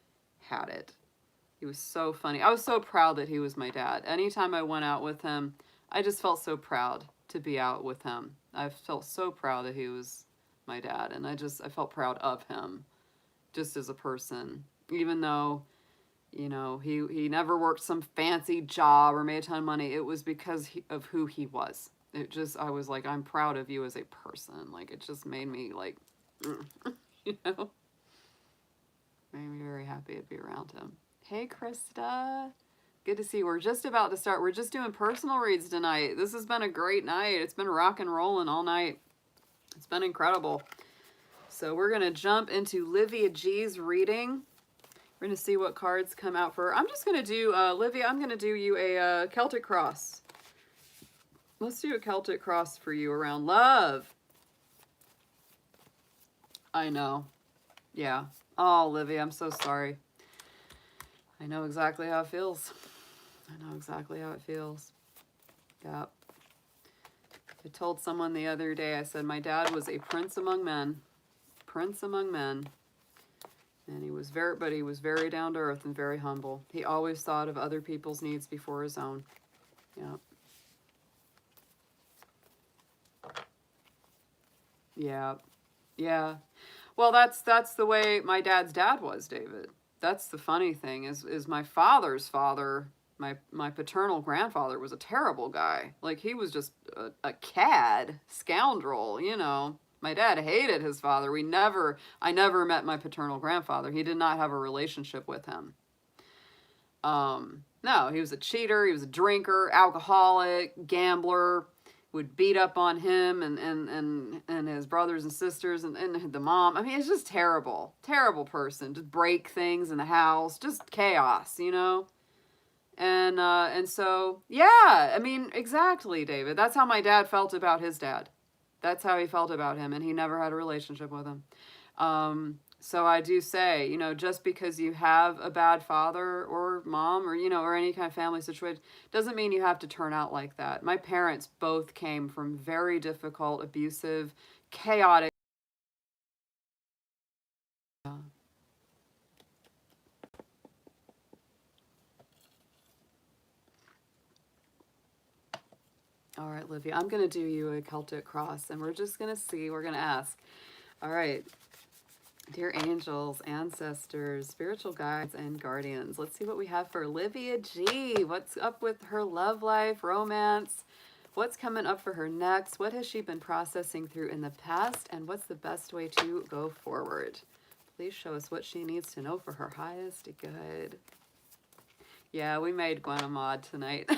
had it. He was so funny. I was so proud that he was my dad. Anytime I went out with him, I just felt so proud to be out with him. I felt so proud that he was my dad. And I felt proud of him just as a person, even though, you know, he never worked some fancy job or made a ton of money. It was because of who he was. I was like, I'm proud of you as a person. Like, it just made me like, you know, made me very happy to be around him. Hey, Krista. Good to see you. We're just about to start. We're just doing personal reads tonight. This has been a great night. It's been rock and rolling all night. It's been incredible. So we're going to jump into Livia G's reading. We're going to see what cards come out for her. I'm just going to do, Livia, I'm going to do you a Celtic cross. Let's do a Celtic cross for you around love. I know. Yeah. Oh, Livia, I'm so sorry. I know exactly how it feels. Yeah. I told someone the other day, I said, my dad was a prince among men. And he was very down to earth and very humble. He always thought of other people's needs before his own. Yeah. Yeah. Yeah. Well, that's the way my dad's dad was, David. That's the funny thing is my father's father, my paternal grandfather was a terrible guy. Like, he was just a cad, scoundrel, you know. My dad hated his father. I never met my paternal grandfather. He did not have a relationship with him. No, he was a cheater. He was a drinker, alcoholic, gambler, would beat up on him and his brothers and sisters and the mom. I mean, it's just terrible person. Just break things in the house, just chaos, you know? And so, yeah, I mean, exactly, David. That's how my dad felt about his dad. That's how he felt about him, and he never had a relationship with him. So I do say, you know, just because you have a bad father or mom or, you know, or any kind of family situation, doesn't mean you have to turn out like that. My parents both came from very difficult, abusive, chaotic. All right, Livia, I'm going to do you a Celtic cross, and we're just going to see, we're going to ask. All right. Dear angels, ancestors, spiritual guides, and guardians, let's see what we have for Livia G. What's up with her love life, romance? What's coming up for her next? What has she been processing through in the past? And what's the best way to go forward? Please show us what she needs to know for her highest good. Yeah, we made Gwen a mod tonight.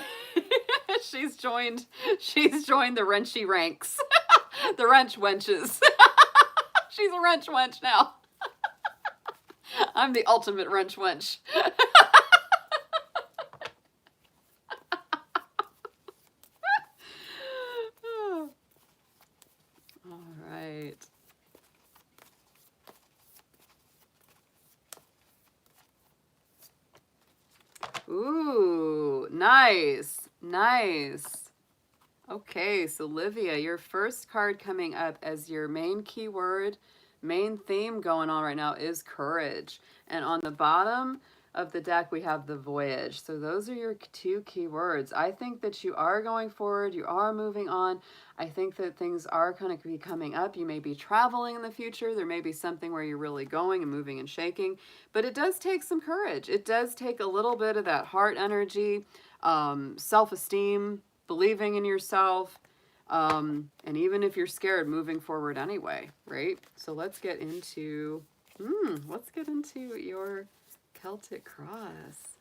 She's joined the wrenchy ranks. The wrench wenches. She's a wrench wench now. I'm the ultimate wrench wench. All right. Ooh, nice, nice. Okay, so Livia, your first card coming up as your main keyword, main theme going on right now is courage. And on the bottom of the deck, we have the voyage. So those are your two keywords. I think that you are going forward. You are moving on. I think that things are going to be coming up. You may be traveling in the future. There may be something where you're really going and moving and shaking. But it does take some courage. It does take a little bit of that heart energy, self-esteem, believing in yourself. And even if you're scared, moving forward anyway, right? So let's get into your Celtic Cross.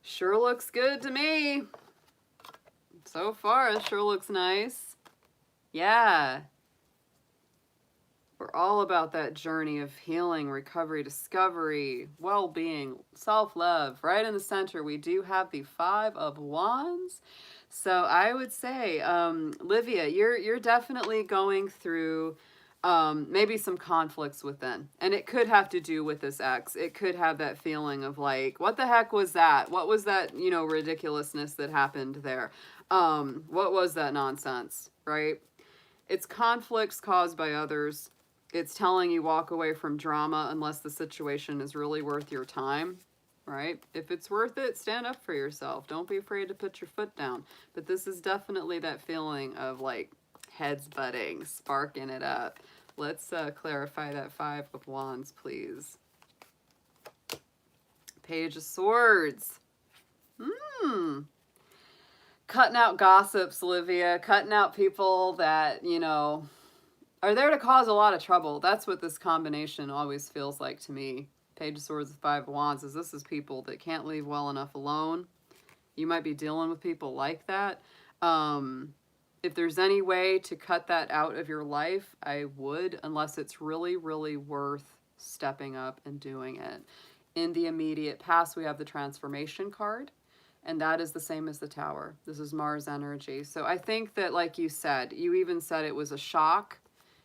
Sure looks good to me. So far, it sure looks nice. Yeah. We're all about that journey of healing, recovery, discovery, well-being, self-love. Right in the center, we do have the Five of Wands. So I would say, Livia, you're definitely going through maybe some conflicts within. And it could have to do with this ex. It could have that feeling of like, what the heck was that? What was that, ridiculousness that happened there? What was that nonsense, right? It's conflicts caused by others. It's telling you walk away from drama unless the situation is really worth your time, right? If it's worth it, stand up for yourself. Don't be afraid to put your foot down. But this is definitely that feeling of like heads butting, sparking it up. Let's clarify that Five of Wands, please. Page of Swords. Cutting out gossips, Olivia. Cutting out people that, are there to cause a lot of trouble. That's what this combination always feels like to me. Page of Swords and Five of Wands is this is people that can't leave well enough alone. You might be dealing with people like that. If there's any way to cut that out of your life, I would, unless it's really, really worth stepping up and doing it. In the immediate past, we have the Transformation card. And that is the same as the Tower. This is Mars energy. So I think that, like you said, you even said it was a shock.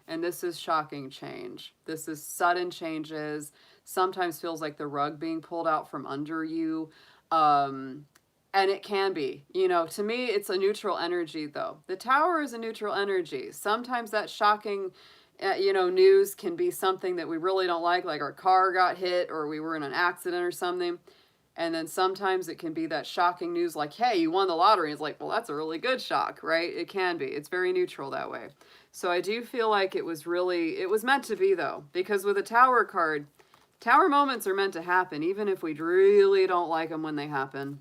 And this is shocking change. This is sudden changes. Sometimes feels like the rug being pulled out from under you. And it can be. To me, it's a neutral energy, though. The Tower is a neutral energy. Sometimes that shocking, news can be something that we really don't like our car got hit or we were in an accident or something. And then sometimes it can be that shocking news like, hey, you won the lottery. It's like, well, that's a really good shock, right? It can be. It's very neutral that way. So I do feel like it was meant to be, though, because with a Tower card, Tower moments are meant to happen, even if we really don't like them when they happen.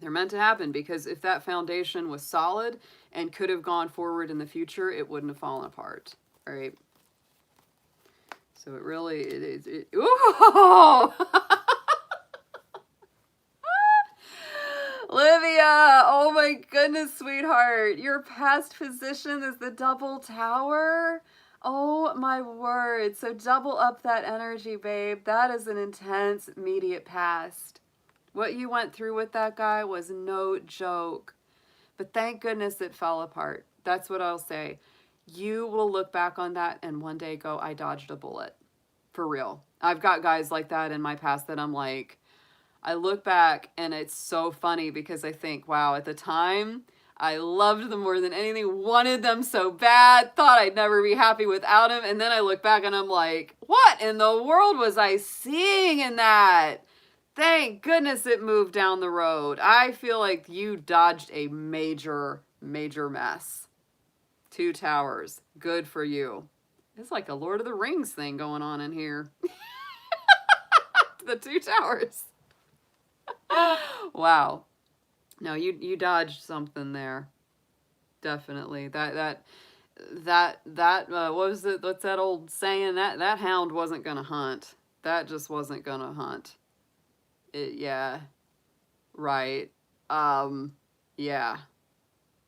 They're meant to happen because if that foundation was solid and could have gone forward in the future, it wouldn't have fallen apart, right? So it really, ooh! Livia, oh my goodness, sweetheart. Your past position is the Double Tower. Oh my word. So double up that energy, babe. That is an intense, immediate past. What you went through with that guy was no joke. But thank goodness it fell apart. That's what I'll say. You will look back on that and one day go, I dodged a bullet. For real. I've got guys like that in my past that I'm like, I look back and it's so funny because I think, wow, at the time, I loved them more than anything, wanted them so bad, thought I'd never be happy without them. And then I look back and I'm like, what in the world was I seeing in that? Thank goodness it moved down the road. I feel like you dodged a major, major mess. Two towers. Good for you. It's like a Lord of the Rings thing going on in here. The two towers. Wow. No, you dodged something there. Definitely. What was it? What's that old saying? That hound wasn't gonna hunt. That just wasn't gonna hunt. Yeah. Right. Um, yeah.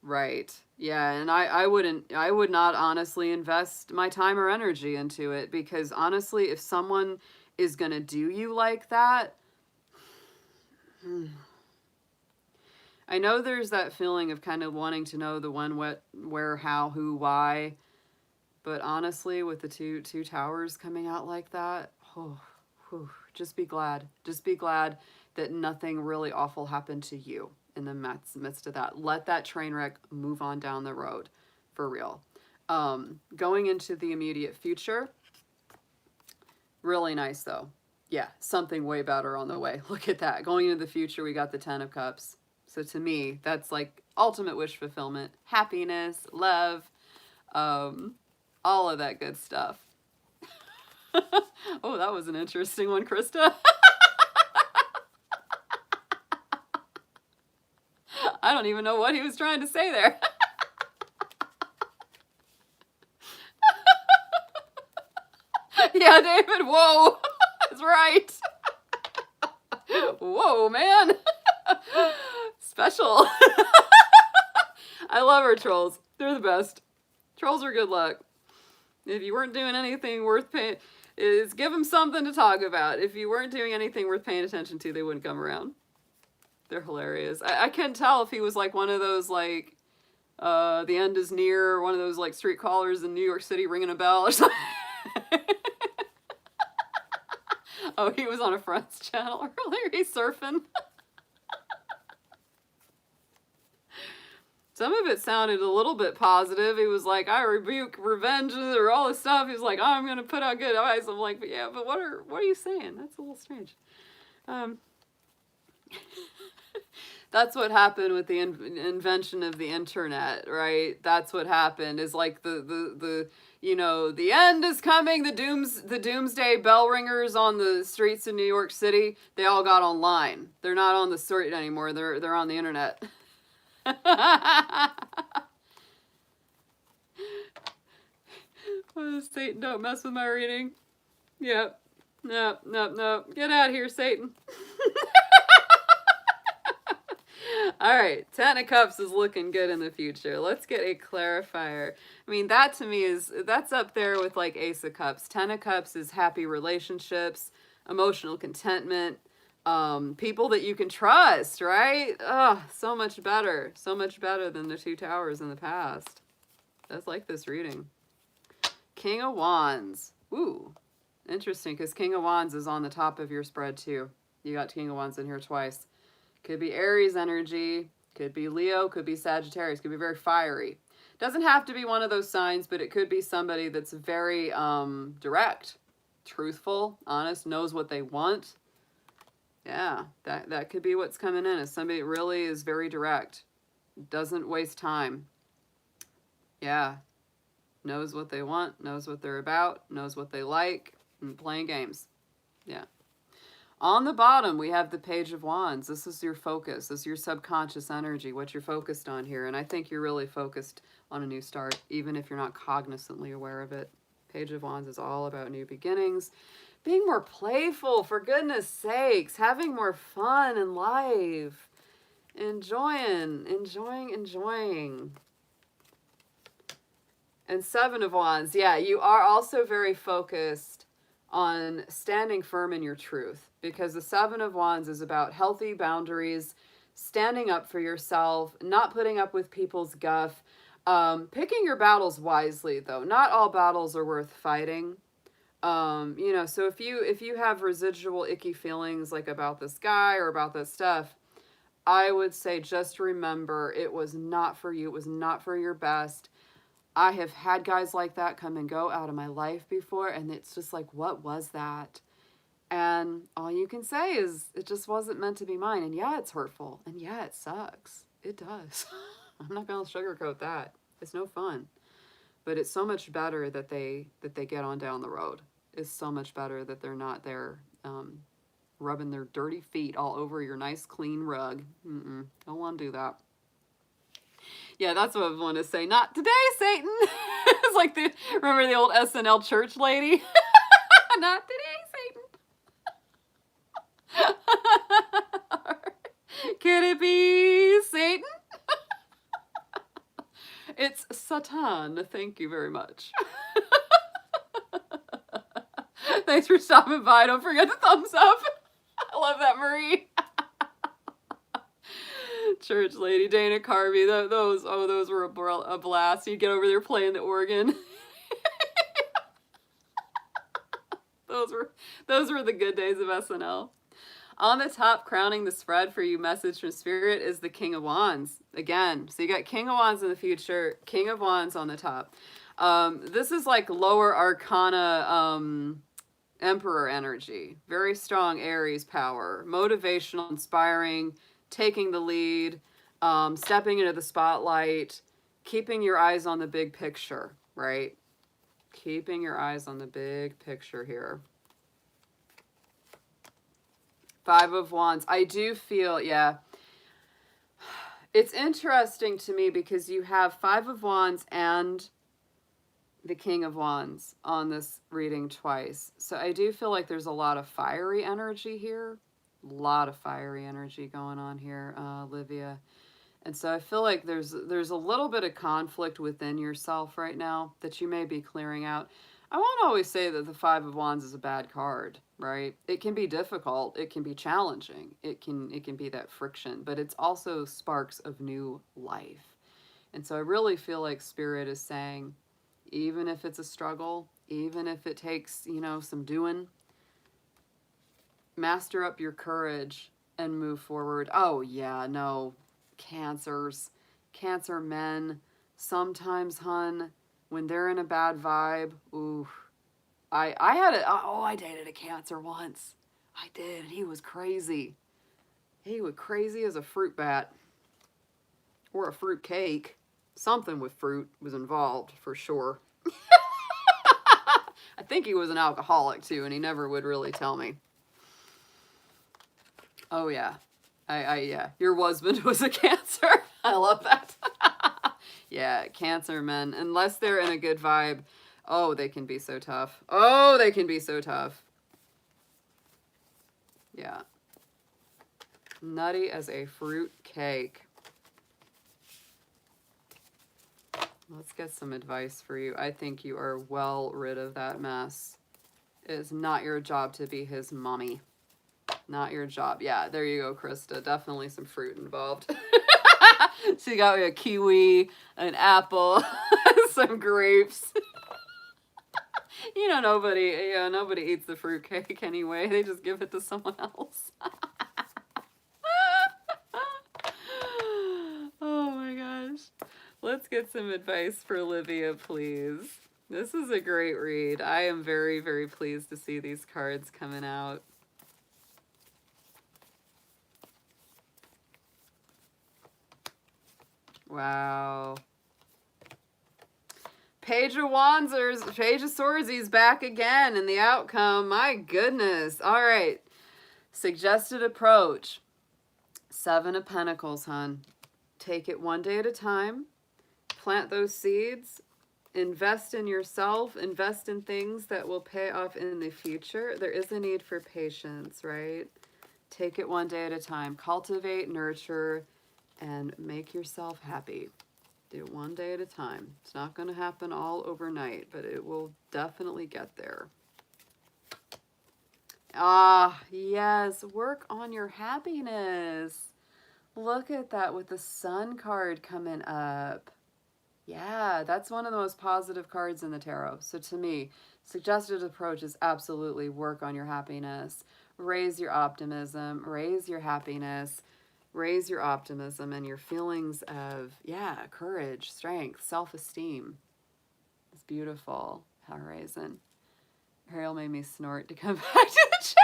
Right. Yeah, and I would not honestly invest my time or energy into it, because honestly, if someone is gonna do you like that, I know there's that feeling of kind of wanting to know the when, what, where, how, who, why, but honestly, with the two towers coming out like that, oh, whew, just be glad. Just be glad that nothing really awful happened to you in the midst of that. Let that train wreck move on down the road, for real. Going into the immediate future, really nice though. Yeah, something way better on the way. Look at that. Going into the future, we got the Ten of Cups. So to me, that's like ultimate wish fulfillment, happiness, love, um, all of that good stuff. Oh, that was an interesting one, Krista. I don't even know what he was trying to say there. Yeah, David, whoa. That's right. Whoa, man. Special. I love our trolls. They're the best. Trolls are good luck. If you weren't doing anything worth paying, is give them something to talk about. If you weren't doing anything worth paying attention to, they wouldn't come around. They're hilarious. I couldn't tell if he was like one of those like, the end is near, one of those like street callers in New York City ringing a bell or something. Oh, he was on a Friends channel earlier. He's surfing. Some of it sounded a little bit positive. He was like, I rebuke revenge or all this stuff. He was like, oh, I'm going to put out good advice. I'm like, but yeah, but what are you saying? That's a little strange. That's what happened with the invention of the internet, right? That's what happened, is like the you know, the end is coming, the doomsday bell ringers on the streets of New York City, they all got online. They're not on the street anymore. They're on the internet. Satan, don't mess with my reading. Yep. No. Get out of here, Satan. All right, Ten of Cups is looking good in the future. Let's get a clarifier. I mean, that to me that's up there with like Ace of Cups. Ten of Cups is happy relationships, emotional contentment, people that you can trust, right? Oh, so much better. So much better than the Two Towers in the past. That's like this reading. King of Wands. Ooh, interesting, because King of Wands is on the top of your spread too. You got King of Wands in here twice. Could be Aries energy, could be Leo, could be Sagittarius, could be very fiery. Doesn't have to be one of those signs, but it could be somebody that's very direct, truthful, honest, knows what they want. Yeah, that could be what's coming in, is somebody that really is very direct, doesn't waste time. Yeah, knows what they want, knows what they're about, knows what they like, and playing games. Yeah. On the bottom, we have the Page of Wands. This is your focus. This is your subconscious energy, what you're focused on here. And I think you're really focused on a new start, even if you're not cognizantly aware of it. Page of Wands is all about new beginnings. Being more playful, for goodness sakes. Having more fun in life. Enjoying. And Seven of Wands. Yeah, you are also very focused on standing firm in your truth, because the Seven of Wands is about healthy boundaries, standing up for yourself, not putting up with people's guff, picking your battles wisely though. Not all battles are worth fighting. You know, so if you have residual icky feelings like about this guy or about this stuff, I would say just remember it was not for you. It was not for your best. I have had guys like that come and go out of my life before, and it's just like, what was that? And all you can say is, it just wasn't meant to be mine. And yeah, it's hurtful. And yeah, it sucks. It does. I'm not going to sugarcoat that. It's no fun. But it's so much better that they get on down the road. It's so much better that they're not there rubbing their dirty feet all over your nice clean rug. Don't want to do that. Yeah, that's what I want to say. Not today, Satan. It's like remember the old SNL church lady? Not today, Satan. Could it be Satan? It's Satan. Thank you very much. Thanks for stopping by. Don't forget the thumbs up. I love that, Marie. Church lady, Dana Carvey. Those were a blast. You'd get over there playing the organ. Those were the good days of SNL. On the top, crowning the spread for you, message from Spirit, is the King of Wands. Again, so you got King of Wands in the future, King of Wands on the top. This is like lower arcana Emperor energy. Very strong Aries power. Motivational, inspiring, taking the lead, stepping into the spotlight, keeping your eyes on the big picture, right? Keeping your eyes on the big picture here. Five of Wands. I do feel, yeah. It's interesting to me because you have Five of Wands and the King of Wands on this reading twice. So I do feel like there's a lot of fiery energy here. A lot of fiery energy going on here, Olivia. And so I feel like there's a little bit of conflict within yourself right now that you may be clearing out. I won't always say that the Five of Wands is a bad card, right? It can be difficult. It can be challenging. It can be that friction, but it's also sparks of new life. And so I really feel like Spirit is saying, even if it's a struggle, even if it takes, some doing, master up your courage and move forward. Oh yeah, no, Cancer men, sometimes, hun, when they're in a bad vibe, ooh, I dated a Cancer once. I did. He was crazy. He was crazy as a fruit bat or a fruit cake. Something with fruit was involved for sure. I think he was an alcoholic too, and he never would really tell me. Oh yeah. Yeah. Your husband was a Cancer. I love that. Yeah, Cancer men, unless they're in a good vibe, oh, they can be so tough. Oh, they can be so tough. Yeah. Nutty as a fruit cake. Let's get some advice for you. I think you are well rid of that mess. It is not your job to be his mommy. Not your job. Yeah, there you go, Krista. Definitely some fruit involved. So you got a kiwi, an apple, some grapes. Nobody eats the fruit cake anyway. They just give it to someone else. Oh my gosh. Let's get some advice for Olivia, please. This is a great read. I am very, very pleased to see these cards coming out. Wow. Page of Wands, Page of Swords, he's back again in the outcome. My goodness. All right. Suggested approach. Seven of Pentacles, hun. Take it one day at a time. Plant those seeds. Invest in yourself. Invest in things that will pay off in the future. There is a need for patience, right? Take it one day at a time. Cultivate, nurture, and make yourself happy. Do it one day at a time. It's not going to happen all overnight, but it will definitely get there. Ah, yes. Work on your happiness. Look at that with the Sun card coming up. Yeah, that's one of the most positive cards in the tarot. So to me, suggested approach is absolutely work on your happiness. Raise your optimism. Raise your happiness. Raise your optimism and your feelings of, courage, strength, self-esteem. It's beautiful. Hellraisin. Ariel made me snort to come back to the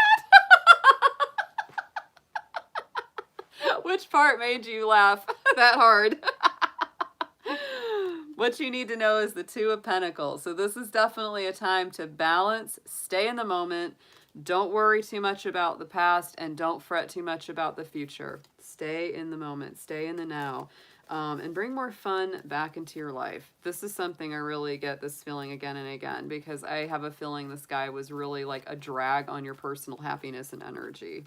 chat. Which part made you laugh that hard? What you need to know is the Two of Pentacles. So this is definitely a time to balance, stay in the moment, Don't worry too much about the past and don't fret too much about the future. Stay in the moment, stay in the now, and bring more fun back into your life. This is something I really get this feeling again and again because I have a feeling this guy was really like a drag on your personal happiness and energy.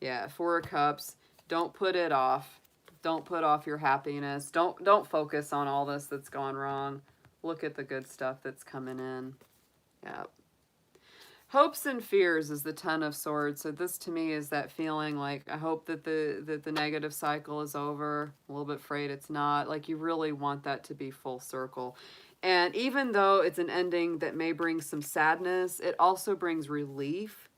Yeah, Four of Cups. Don't put it off. Don't put off your happiness. Don't focus on all this that's gone wrong. Look at the good stuff that's coming in. Yeah. Hopes and fears is the Ten of Swords. So this to me is that feeling like I hope that the negative cycle is over. A little bit afraid it's not. Like you really want that to be full circle. And even though it's an ending that may bring some sadness, it also brings relief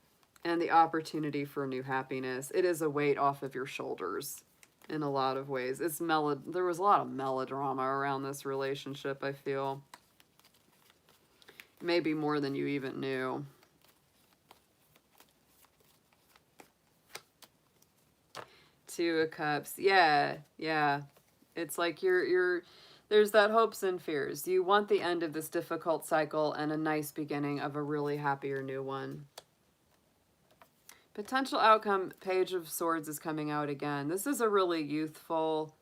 and the opportunity for new happiness. It is a weight off of your shoulders in a lot of ways. There was a lot of melodrama around this relationship, I feel. Maybe more than you even knew. Two of Cups. Yeah. It's like there's that hopes and fears. You want the end of this difficult cycle and a nice beginning of a really happier new one. Potential outcome, Page of Swords is coming out again. This is a really youthful,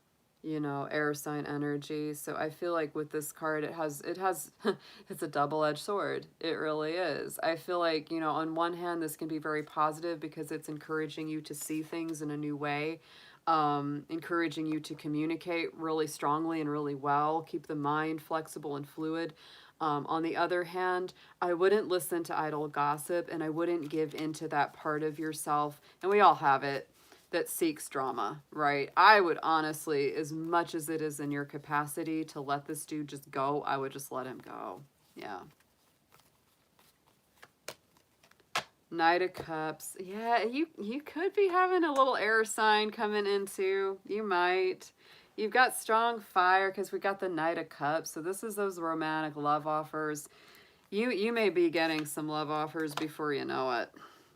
air sign energy. So I feel like with this card, it has, it's a double-edged sword. It really is. I feel like, on one hand, this can be very positive because it's encouraging you to see things in a new way, encouraging you to communicate really strongly and really well, keep the mind flexible and fluid. On the other hand, I wouldn't listen to idle gossip and I wouldn't give into that part of yourself, and we all have it, that seeks drama, right? I would honestly, as much as it is in your capacity to let this dude just go, I would just let him go. Yeah. Knight of Cups. Yeah, you could be having a little air sign coming in too. You might. You've got strong fire because we got the Knight of Cups. So this is those romantic love offers. You may be getting some love offers before you know it.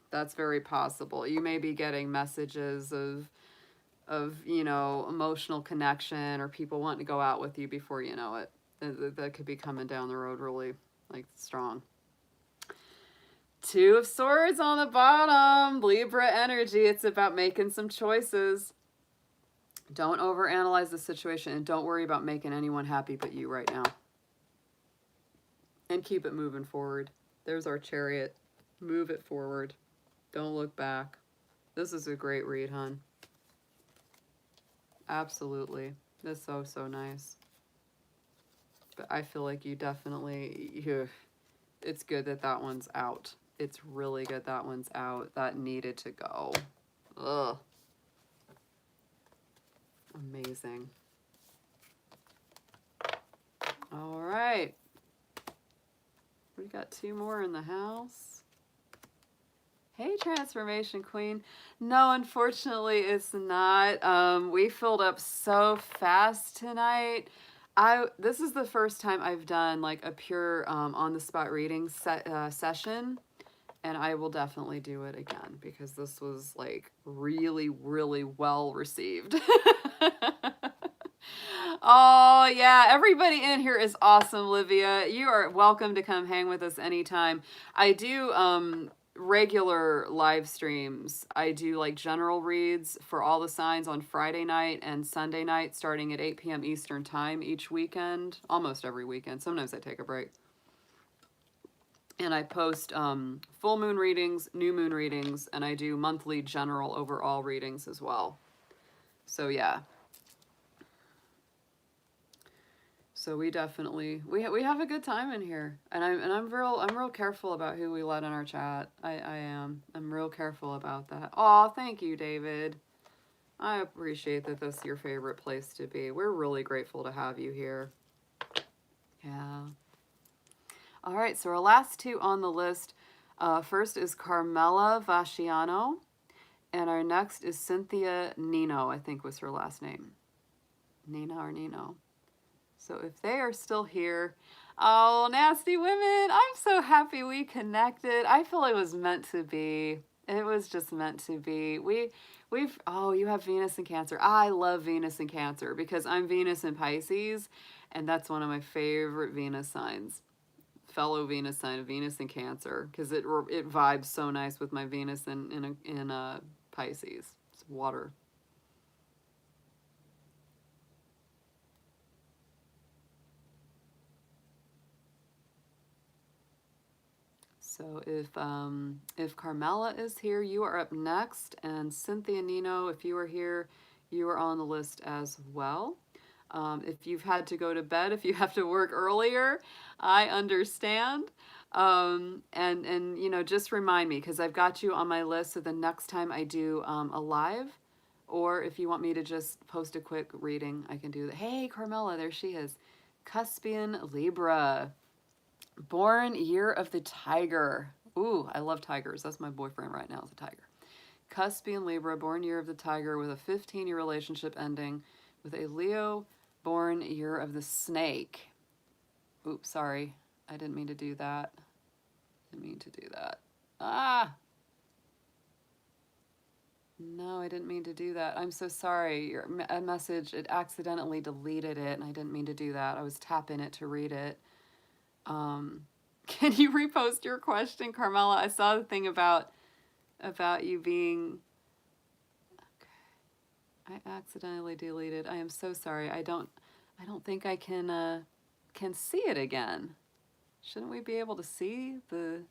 That's very possible. You may be getting messages of emotional connection or people wanting to go out with you before you know it. That could be coming down the road really like strong. Two of Swords on the bottom. Libra energy. It's about making some choices. Don't overanalyze the situation and don't worry about making anyone happy but you right now. And keep it moving forward. There's our Chariot. Move it forward. Don't look back. This is a great read, hon. Absolutely. This is so nice. But I feel like you definitely, it's good that one's out. It's really good that one's out. That needed to go. Ugh. Amazing. All right. We got two more in the house. Hey, Transformation Queen. No, unfortunately, it's not. We filled up so fast tonight. This is the first time I've done like a pure on-the-spot reading session. And I will definitely do it again because this was like really, really well received. Oh, yeah. Everybody in here is awesome, Livia. You are welcome to come hang with us anytime. I do regular live streams. I do like general reads for all the signs on Friday night and Sunday night starting at 8 p.m. Eastern time each weekend. Almost every weekend. Sometimes I take a break. And I post full moon readings, new moon readings, and I do monthly general overall readings as well. So yeah. So we definitely we have a good time in here, and I'm real careful about who we let in our chat. I'm real careful about that. Aw, thank you, David. I appreciate that this is your favorite place to be. We're really grateful to have you here. Yeah. All right, so our last two on the list, first is Carmela Vasciano, and our next is Cynthia Nino, I think was her last name. Nina or Nino. So if they are still here, oh, nasty women, I'm so happy we connected. I feel it was meant to be. It was just meant to be. Oh, you have Venus in Cancer. I love Venus in Cancer because I'm Venus in Pisces, and that's one of my favorite Venus signs. fellow Venus sign, a Venus in Cancer, because it vibes so nice with my Venus in Pisces. It's water. So if Carmela is here, you are up next, and Cynthia Nino, if you are here, you are on the list as well. If you've had to go to bed, if you have to work earlier, I understand. And you know, just remind me, because I've got you on my list, so the next time I do a live, or if you want me to just post a quick reading, I can do that. Hey, Carmela, there she is. Cuspian Libra. Born year of the tiger. Ooh, I love tigers. That's my boyfriend right now, is a tiger. Cuspian Libra, born year of the tiger, with a 15-year relationship ending with a Leo, born year of the snake. Oops, sorry. I didn't mean to do that. Didn't mean to do that. Ah! No, I didn't mean to do that. I'm so sorry. A message, it accidentally deleted it, and I didn't mean to do that. I was tapping it to read it. Can you repost your question, Carmela? I saw the thing about you being... Okay. I accidentally deleted. I am so sorry. I don't think I can see it again. Shouldn't we be able to see the...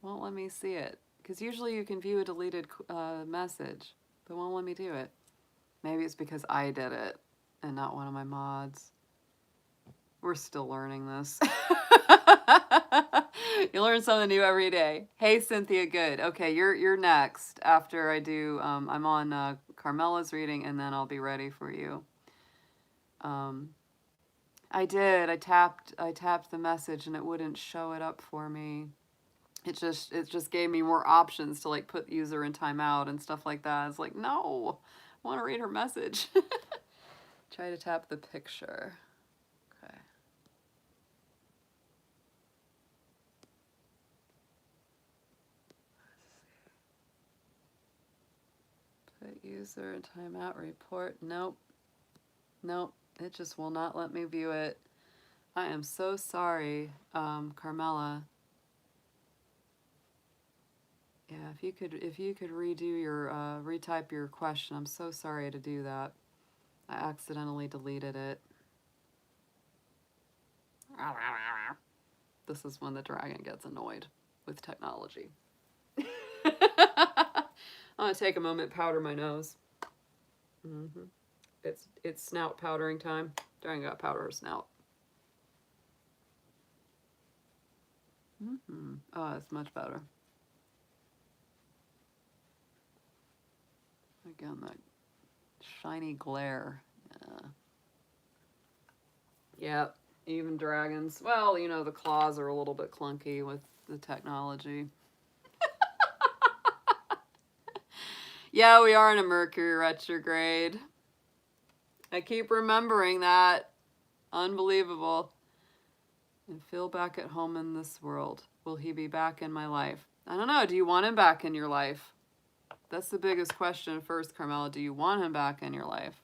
Won't let me see it. Because usually you can view a deleted message, but won't let me do it. Maybe it's because I did it and not one of my mods. We're still learning this. You learn something new every day. Hey, Cynthia, good. Okay, you're next after I do. I'm on Carmela's reading, and then I'll be ready for you. I did. I tapped the message, and it wouldn't show it up for me. It just gave me more options to like put user in timeout and stuff like that. It's like, no, I want to read her message. Try to tap the picture. Okay. Put user in timeout report. Nope. Nope. It just will not let me view it. I am so sorry, Carmela. Yeah, if you could redo your retype your question. I'm so sorry to do that. I accidentally deleted it. This is when the dragon gets annoyed with technology. I'm gonna take a moment, powder my nose. It's snout powdering time. Dragon got powder her snout. Oh, it's much better. Again, that shiny glare. Yeah, even dragons. Well, you know, the claws are a little bit clunky with the technology. Yeah, we are in a Mercury retrograde. I keep remembering that. Unbelievable. And feel back at home in this world. Will he be back in my life? I don't know. Do you want him back in your life? That's the biggest question first, Carmela. Do you want him back in your life?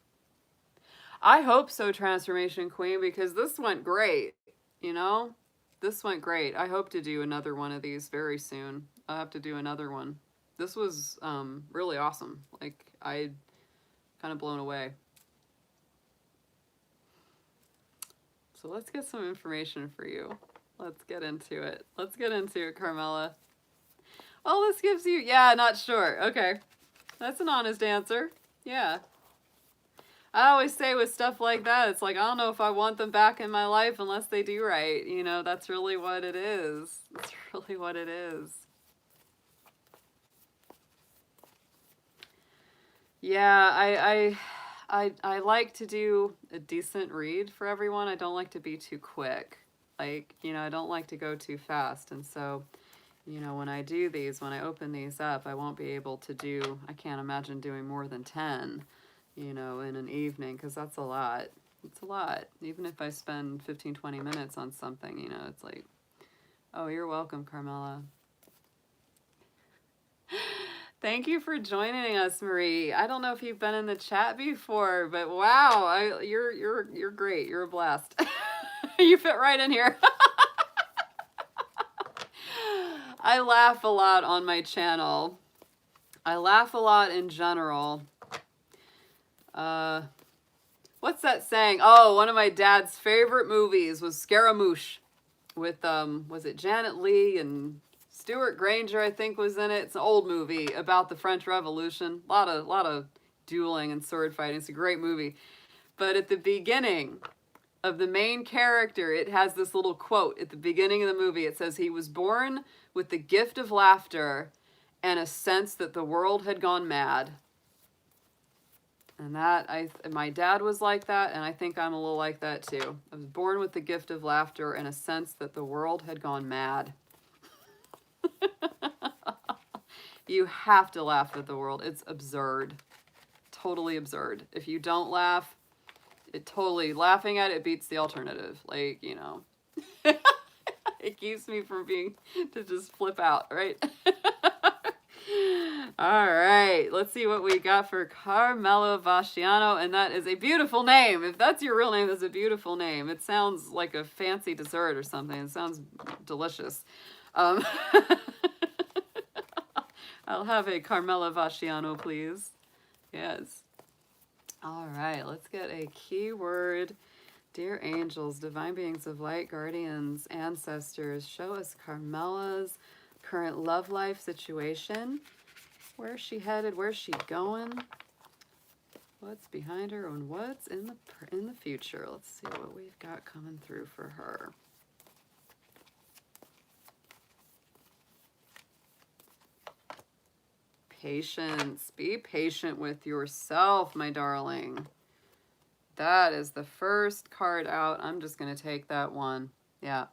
I hope so, Transformation Queen, because this went great. You know? This went great. I hope to do another one of these very soon. I'll have to do another one. This was really awesome. Like, I kind of blown away. So let's get some information for you. Let's get into it. Let's get into it, Carmela. Oh, this gives you... Yeah, not sure. Okay. That's an honest answer. Yeah. I always say with stuff like that, it's like, I don't know if I want them back in my life unless they do right. You know, that's really what it is. That's really what it is. Yeah, I like to do a decent read for everyone. I don't like to be too quick. Like, you know, I don't like to go too fast. And so, you know, when I do these, when I open these up, I won't be able to do, I can't imagine doing more than 10, you know, in an evening, because that's a lot. It's a lot. Even if I spend 15, 20 minutes on something, you know, it's like, oh, you're welcome, Carmela. Thank you for joining us, Marie. I don't know if you've been in the chat before, but wow, you're great. You're a blast. You fit right in here. I laugh a lot on my channel. I laugh a lot in general. What's that saying? Oh, one of my dad's favorite movies was Scaramouche with, was it Janet Leigh and Stuart Granger, I think, was in it. It's an old movie about the French Revolution. A lot of dueling and sword fighting. It's a great movie. But at the beginning of the main character, it has this little quote at the beginning of the movie. It says, he was born with the gift of laughter and a sense that the world had gone mad. And that, my dad was like that, and I think I'm a little like that too. I was born with the gift of laughter and a sense that the world had gone mad. You have to laugh at the world. It's absurd. Totally absurd. If you don't laugh, laughing at it beats the alternative. Like, you know, it keeps me from to just flip out, right? All right, let's see what we got for Carmelo Vasciano, and that is a beautiful name. If that's your real name, that's a beautiful name. It sounds like a fancy dessert or something. It sounds delicious. I'll have a Carmelo Vasciano, please. Yes. All right, let's get a keyword. Dear angels, divine beings of light, guardians, ancestors, show us Carmela's current love life situation. Where's she headed? Where's she going? What's behind her and what's in the future? Let's see what we've got coming through for her. Patience. Be patient with yourself, my darling. That is the first card out. I'm just going to take that one. Yeah.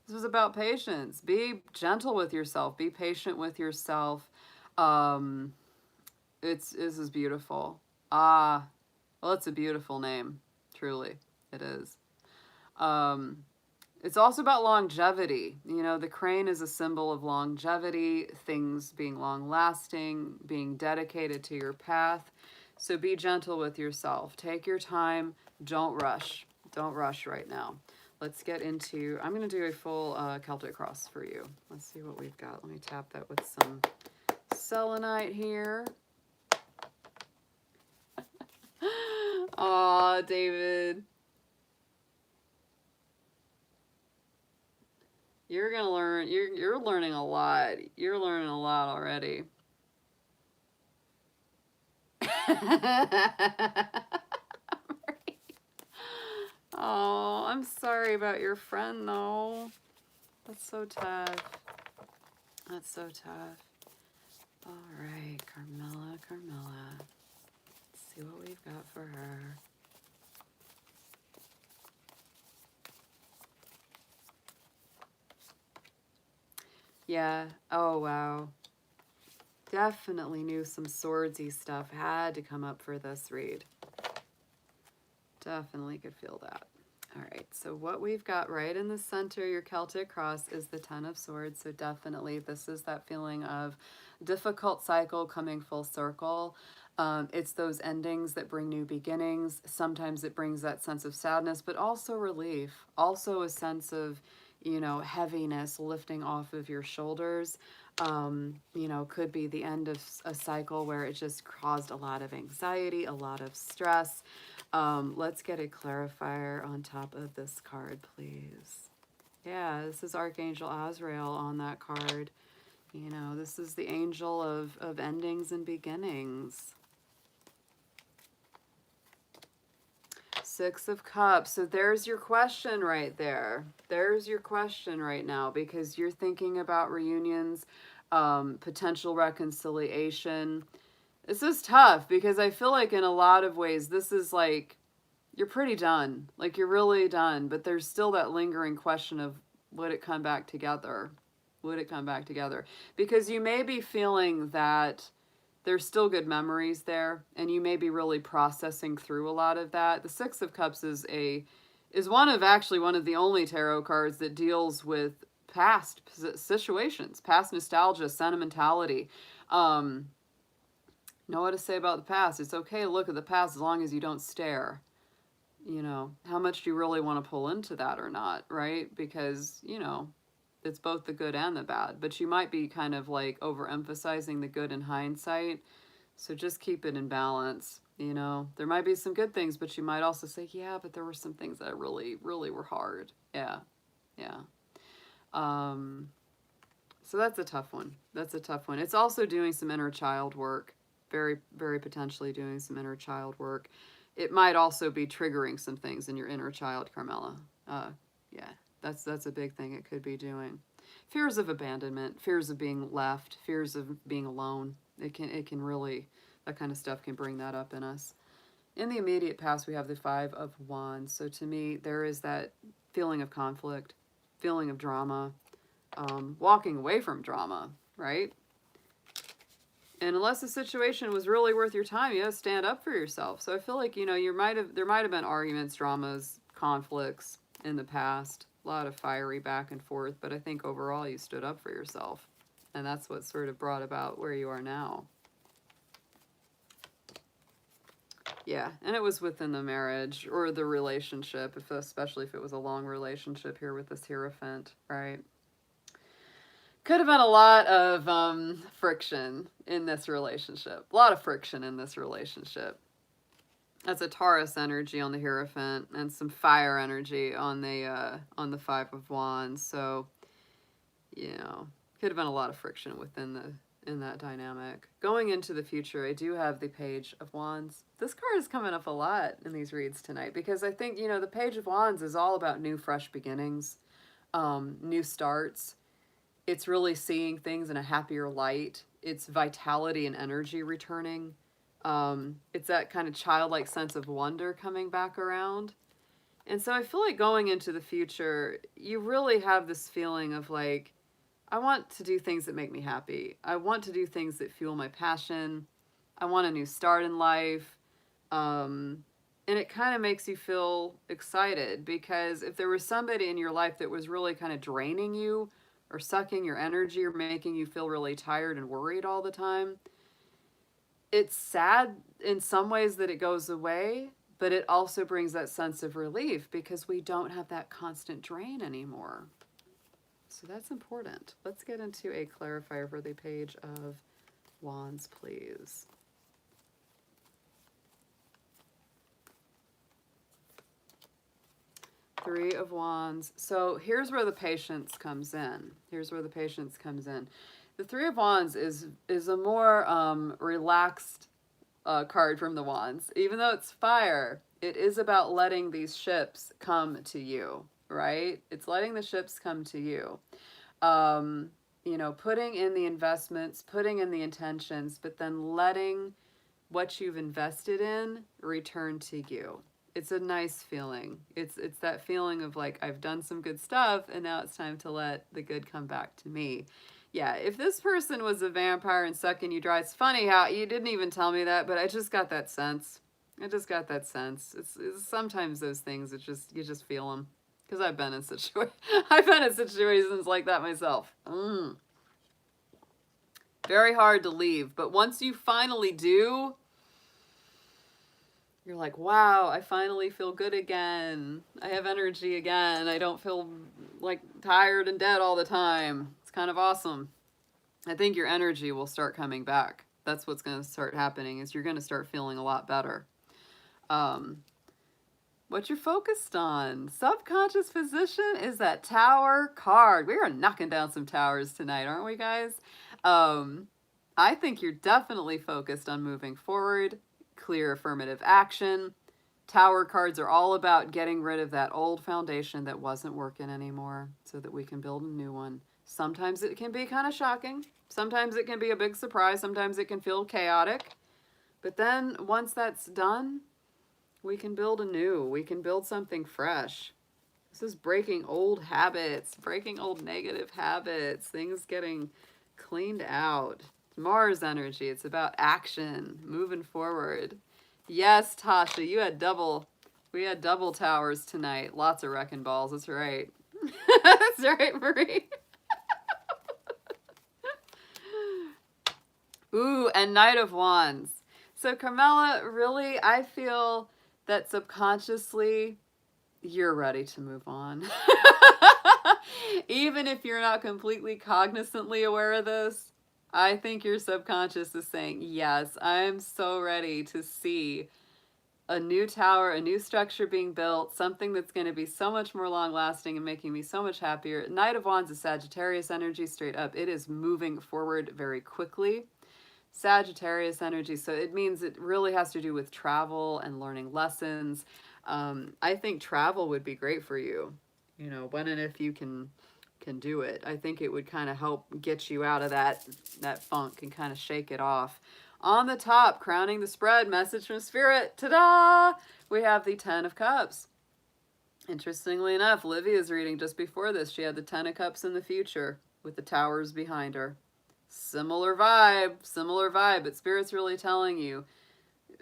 This was about patience. Be gentle with yourself. Be patient with yourself. This is beautiful. Well, it's a beautiful name. Truly, it is. It's also about longevity. You know, the crane is a symbol of longevity, things being long-lasting, being dedicated to your path. So be gentle with yourself. Take your time. Don't rush. Don't rush right now. Let's get into, I'm going to do a full Celtic cross for you. Let's see what we've got. Let me tap that with some selenite here. Aw, David. You're going to learn, you're learning a lot. You're learning a lot already. Oh, I'm sorry about your friend, though. That's so tough. That's so tough. All right, Carmela. Let's see what we've got for her. Yeah. Oh, wow. Definitely knew some swordsy stuff had to come up for this read. Definitely could feel that. All right, so what we've got right in the center, your Celtic cross, is the Ten of Swords. So definitely this is that feeling of difficult cycle coming full circle. It's those endings that bring new beginnings. Sometimes it brings that sense of sadness, but also relief. Also a sense of, you know, heaviness lifting off of your shoulders. You know, could be the end of a cycle where it just caused a lot of anxiety, a lot of stress. Let's get a clarifier on top of this card, please. Yeah, this is Archangel Azrael on that card. You know, this is the angel of endings and beginnings. Six of Cups. So there's your question right there. There's your question right now, because you're thinking about reunions, potential reconciliation. This is tough because I feel like in a lot of ways, this is like, you're pretty done. Like, you're really done, but there's still that lingering question of, would it come back together? Would it come back together? Because you may be feeling that there's still good memories there, and you may be really processing through a lot of that. The Six of Cups is one of the only tarot cards that deals with past situations, past nostalgia, sentimentality. Know what to say about the past. It's okay to look at the past as long as you don't stare. You know, how much do you really want to pull into that or not, right? Because, you know, It's both the good and the bad, but you might be kind of like overemphasizing the good in hindsight. So just keep it in balance. You know, there might be some good things, but you might also say, yeah, but there were some things that really, really were hard. Yeah. Yeah. So that's a tough one. That's a tough one. It's also doing some inner child work. Very, very potentially doing some inner child work. It might also be triggering some things in your inner child, Carmela. Yeah, that's a big thing it could be doing. Fears of abandonment, fears of being left, fears of being alone. It can really, that kind of stuff can bring that up in us. In the immediate past, we have the Five of Wands. So to me, there is that feeling of conflict, feeling of drama, walking away from drama, right? And unless the situation was really worth your time, you gotta stand up for yourself. So I feel like, you know, there might have been arguments, dramas, conflicts in the past, a lot of fiery back and forth, but I think overall you stood up for yourself. And that's what sort of brought about where you are now. Yeah, and it was within the marriage or the relationship, especially if it was a long relationship here with this Hierophant, right? Could have been a lot of friction in this relationship. A lot of friction in this relationship. That's a Taurus energy on the Hierophant and some fire energy on the Five of Wands. So, you know, could have been a lot of friction in that dynamic. Going into the future, I do have the Page of Wands. This card is coming up a lot in these reads tonight because I think, you know, the Page of Wands is all about new, fresh beginnings, new starts. It's really seeing things in a happier light. It's vitality and energy returning. It's that kind of childlike sense of wonder coming back around. And so I feel like going into the future, you really have this feeling of like, I want to do things that make me happy. I want to do things that fuel my passion. I want a new start in life. And it kind of makes you feel excited because if there was somebody in your life that was really kind of draining you, or sucking your energy or making you feel really tired and worried all the time, it's sad in some ways that it goes away, but it also brings that sense of relief because we don't have that constant drain anymore. So that's important. Let's get into a clarifier for the Page of Wands, please. Three of Wands. So here's where the patience comes in. Here's where the patience comes in. The Three of Wands is a more relaxed card from the Wands. Even though it's fire, it is about letting these ships come to you, right? It's letting the ships come to you. You know, putting in the investments, putting in the intentions, but then letting what you've invested in return to you. It's a nice feeling. It's that feeling of like, I've done some good stuff and now it's time to let the good come back to me. Yeah, if this person was a vampire and sucking you dry, it's funny how you didn't even tell me that, but I just got that sense. I just got that sense. It's sometimes those things, you just feel them. Because I've been in situations like that myself. Very hard to leave, but once you finally do, you're like, wow, I finally feel good again. I have energy again. I don't feel like tired and dead all the time. It's kind of awesome. I think your energy will start coming back. That's what's going to start happening is you're going to start feeling a lot better. What you're focused on. Subconscious Physician is that Tower card. We are knocking down some towers tonight, aren't we, guys? I think you're definitely focused on moving forward. Clear affirmative action. Tower cards are all about getting rid of that old foundation that wasn't working anymore so that we can build a new one. Sometimes it can be kind of shocking. Sometimes it can be a big surprise. Sometimes it can feel chaotic. But then once that's done, we can build anew. We can build something fresh. This is breaking old habits, breaking old negative habits, things getting cleaned out. Mars energy. It's about action, moving forward. Yes, Tasha, we had double towers tonight. Lots of wrecking balls. That's right. That's right, Marie. Ooh, and Knight of Wands. So Carmela, really, I feel that subconsciously you're ready to move on. Even if you're not completely cognizantly aware of this, I think your subconscious is saying, yes, I'm so ready to see a new tower, a new structure being built, something that's going to be so much more long lasting and making me so much happier. Knight of Wands is Sagittarius energy straight up. It is moving forward very quickly. Sagittarius energy, so it means it really has to do with travel and learning lessons. I think travel would be great for you, you know, when and if you can do it. I think it would kind of help get you out of that funk and kind of shake it off. On the top, crowning the spread, message from Spirit, ta-da! We have the Ten of Cups. Interestingly enough, Livia's reading just before this, she had the Ten of Cups in the future with the towers behind her. Similar vibe, but Spirit's really telling you,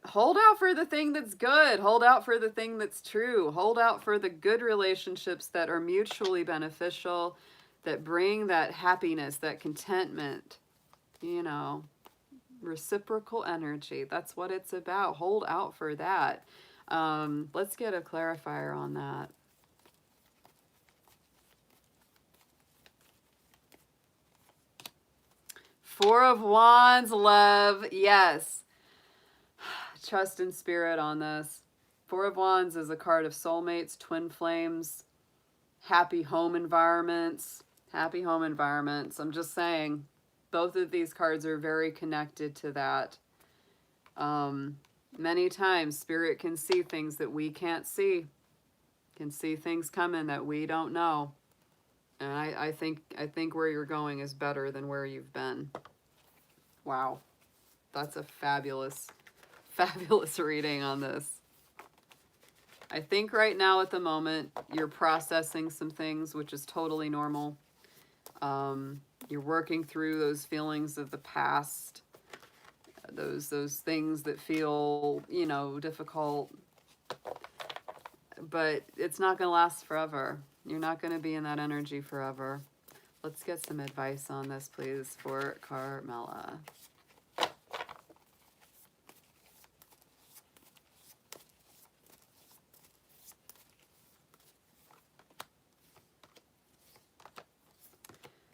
hold out for the thing that's good, hold out for the thing that's true, hold out for the good relationships that are mutually beneficial, that bring that happiness, that contentment, you know, reciprocal energy. That's what it's about. Hold out for that. Let's get a clarifier on that. Four of Wands, love. Yes. Trust in Spirit on this. Four of Wands is a card of soulmates, twin flames, happy home environments. Happy home environments. I'm just saying, both of these cards are very connected to that. Many times, Spirit can see things that we can't see. Can see things coming that we don't know. And I think where you're going is better than where you've been. Wow. That's a fabulous reading on this. I think right now at the moment, you're processing some things, which is totally normal. You're working through those feelings of the past, those things that feel, you know, difficult. But it's not going to last forever. You're not going to be in that energy forever. Let's get some advice on this, please, for Carmela.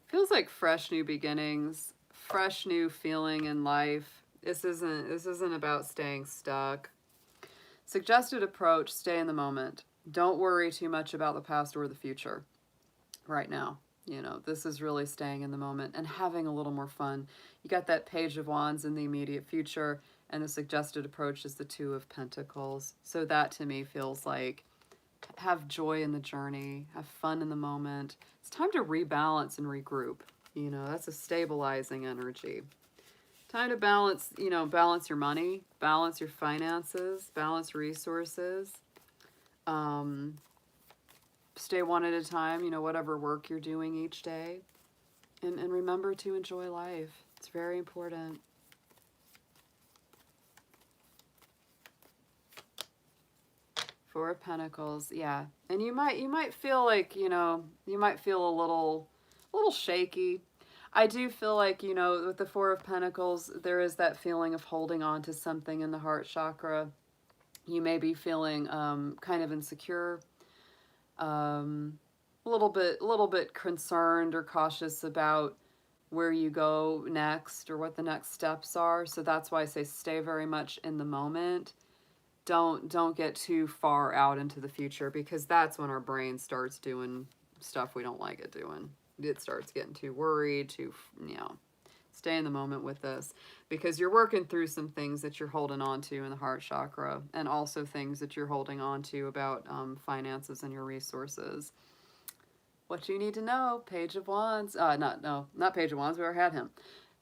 Feels like fresh new beginnings, fresh new feeling in life. This isn't about staying stuck. Suggested approach, stay in the moment. Don't worry too much about the past or the future right now. You know, this is really staying in the moment and having a little more fun. You got that Page of Wands in the immediate future, and the suggested approach is the Two of Pentacles. So that to me feels like have joy in the journey, have fun in the moment. It's time to rebalance and regroup. You know, that's a stabilizing energy. Time to balance, you know, balance your money, balance your finances, balance resources. Stay one at a time, you know, whatever work you're doing each day. And remember to enjoy life. It's very important. Four of Pentacles, yeah. And you might feel like, you know, you might feel a little shaky. I do feel like, you know, with the Four of Pentacles, there is that feeling of holding on to something in the heart chakra. You may be feeling kind of insecure, a little bit concerned or cautious about where you go next or what the next steps are. So that's why I say stay very much in the moment. Don't get too far out into the future, because that's when our brain starts doing stuff we don't like it doing. It starts getting too worried, too, you know, stay in the moment with this, because you're working through some things that you're holding on to in the heart chakra, and also things that you're holding on to about finances and your resources. What you need to know, Page of Wands, not Page of Wands, we already had him.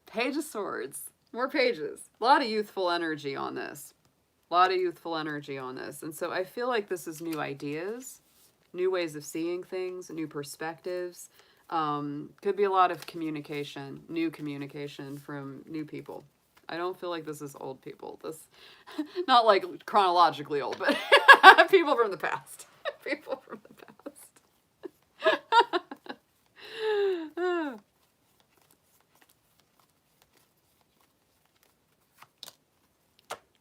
Page of Swords, more pages. A lot of youthful energy on this. And so I feel like this is new ideas, new ways of seeing things, new perspectives. Could be a lot of communication, new communication from new people. I don't feel like this is old people. This, not like chronologically old, but people from the past. People from the past.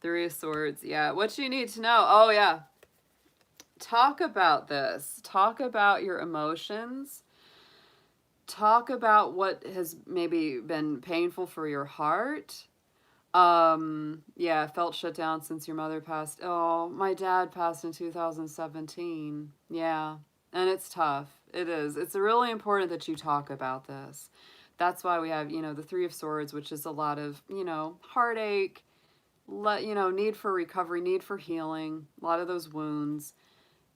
Three of Swords, yeah. What you need to know, oh yeah. Talk about this. Talk about your emotions. talk about what has maybe been painful for your heart. Yeah, felt shut down since your mother passed. Oh, my dad passed in 2017. Yeah, and it's tough. It is. It's really important that you talk about this. That's why we have, the Three of Swords, which is a lot of, heartache, need for recovery, need for healing, a lot of those wounds.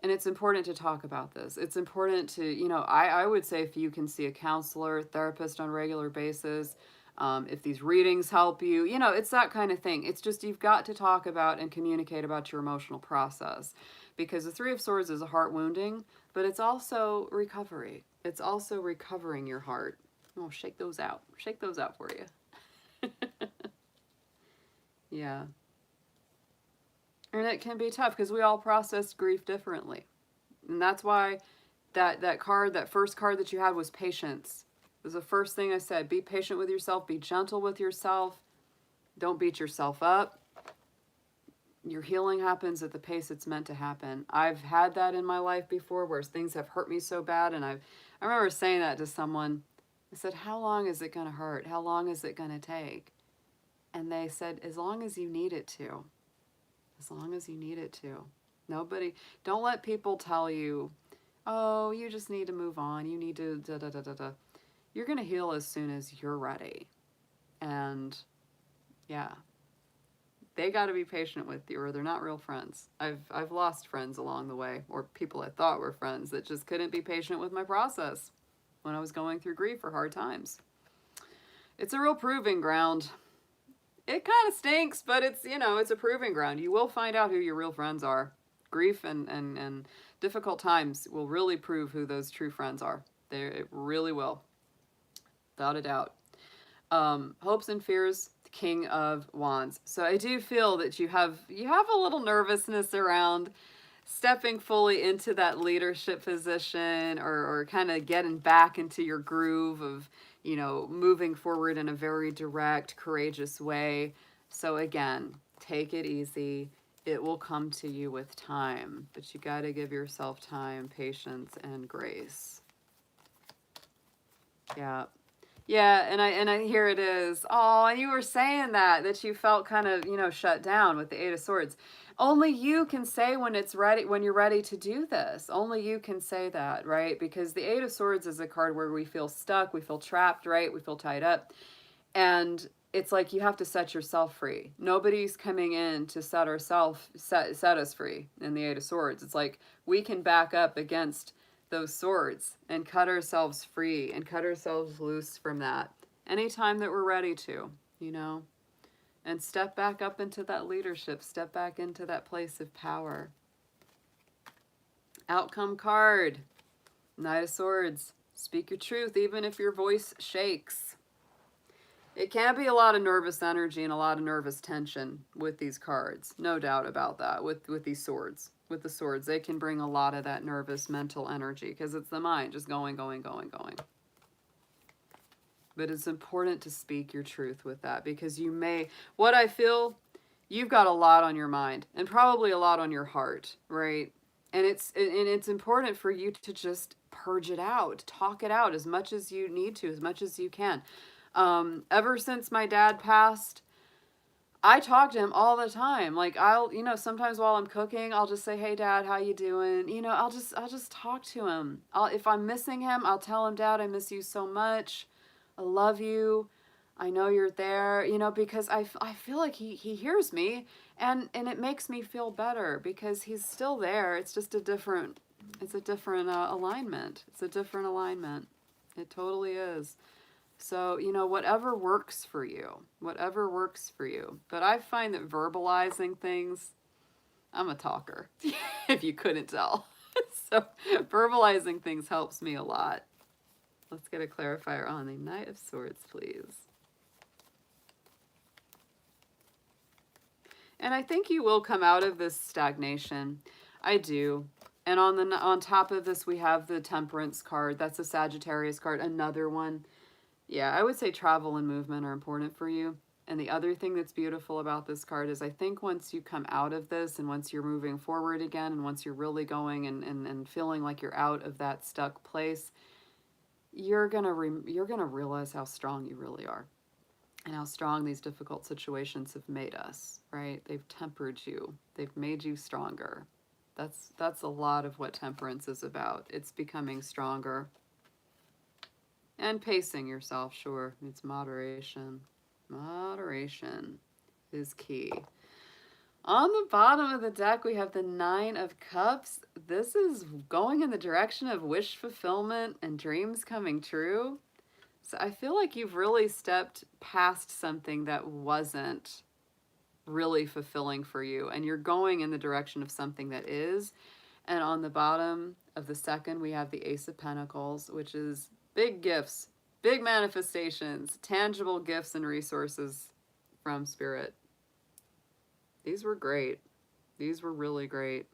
And it's important to talk about this. It's important to, I would say if you can see a counselor, therapist on a regular basis, if these readings help you, it's that kind of thing. It's just you've got to talk about and communicate about your emotional process, because the Three of Swords is a heart wounding, but it's also recovery. It's also recovering your heart. Oh, shake those out. Shake those out for you. Yeah. And it can be tough because we all process grief differently. And that's why that card, that first card that you had was patience. It was the first thing I said. Be patient with yourself. Be gentle with yourself. Don't beat yourself up. Your healing happens at the pace it's meant to happen. I've had that in my life before where things have hurt me so bad. And I remember saying that to someone. I said, how long is it going to hurt? How long is it going to take? And they said, as long as you need it to. As long as you need it to. Don't let people tell you, oh, you just need to move on. You need to da-da-da-da-da. You're going to heal as soon as you're ready. And yeah, they got to be patient with you or they're not real friends. I've lost friends along the way, or people I thought were friends that just couldn't be patient with my process when I was going through grief or hard times. It's a real proving ground. It kind of stinks, but it's, it's a proving ground. You will find out who your real friends are. Grief and difficult times will really prove who those true friends are. It really will. Without a doubt. Hopes and fears, the King of Wands. So I do feel that you have a little nervousness around stepping fully into that leadership position or kind of getting back into your groove of, moving forward in a very direct, courageous way. So again, take it easy. It will come to you with time, but you got to give yourself time, patience, and grace. Yeah. Yeah, and I here it is. Oh, and you were saying that you felt kind of, shut down with the Eight of Swords. Only you can say when it's ready, when you're ready to do this. Only you can say that, right? Because the Eight of Swords is a card where we feel stuck, we feel trapped, right? We feel tied up. And it's like you have to set yourself free. Nobody's coming in to set us free in the Eight of Swords. It's like we can back up against those swords and cut ourselves free and cut ourselves loose from that anytime that we're ready to, and step back up into that leadership, step back into that place of power. Outcome card, Knight of Swords. Speak your truth even if your voice shakes. It can be a lot of nervous energy and a lot of nervous tension with these cards. No doubt about that with these swords. With the swords, they can bring a lot of that nervous mental energy because it's the mind just going. But it's important to speak your truth with that because what I feel, you've got a lot on your mind and probably a lot on your heart, right? And it's important for you to just purge it out, talk it out as much as you need to, as much as you can. Ever since my dad passed, I talk to him all the time. Like I'll, sometimes while I'm cooking, I'll just say, "Hey Dad, how you doing?" I'll just talk to him. If I'm missing him, I'll tell him, "Dad, I miss you so much. I love you. I know you're there." Because I feel like he hears me and it makes me feel better because he's still there. It's just a different alignment. It's a different alignment. It totally is. So, whatever works for you, whatever works for you. But I find that verbalizing things, I'm a talker, if you couldn't tell. So verbalizing things helps me a lot. Let's get a clarifier on the Knight of Swords, please. And I think you will come out of this stagnation. I do. And on top of this, we have the Temperance card. That's a Sagittarius card, another one. Yeah, I would say travel and movement are important for you. And the other thing that's beautiful about this card is I think once you come out of this and once you're moving forward again and once you're really going and feeling like you're out of that stuck place, you're gonna realize how strong you really are, and how strong these difficult situations have made us. Right? They've tempered you. They've made you stronger. That's a lot of what temperance is about. It's becoming stronger. And pacing yourself, sure. It's moderation. Moderation is key. On the bottom of the deck, we have the Nine of Cups. This is going in the direction of wish fulfillment and dreams coming true. So I feel like you've really stepped past something that wasn't really fulfilling for you, and you're going in the direction of something that is. And on the bottom of the second, we have the Ace of Pentacles, which is big gifts, big manifestations, tangible gifts and resources from Spirit. These were great. These were really great.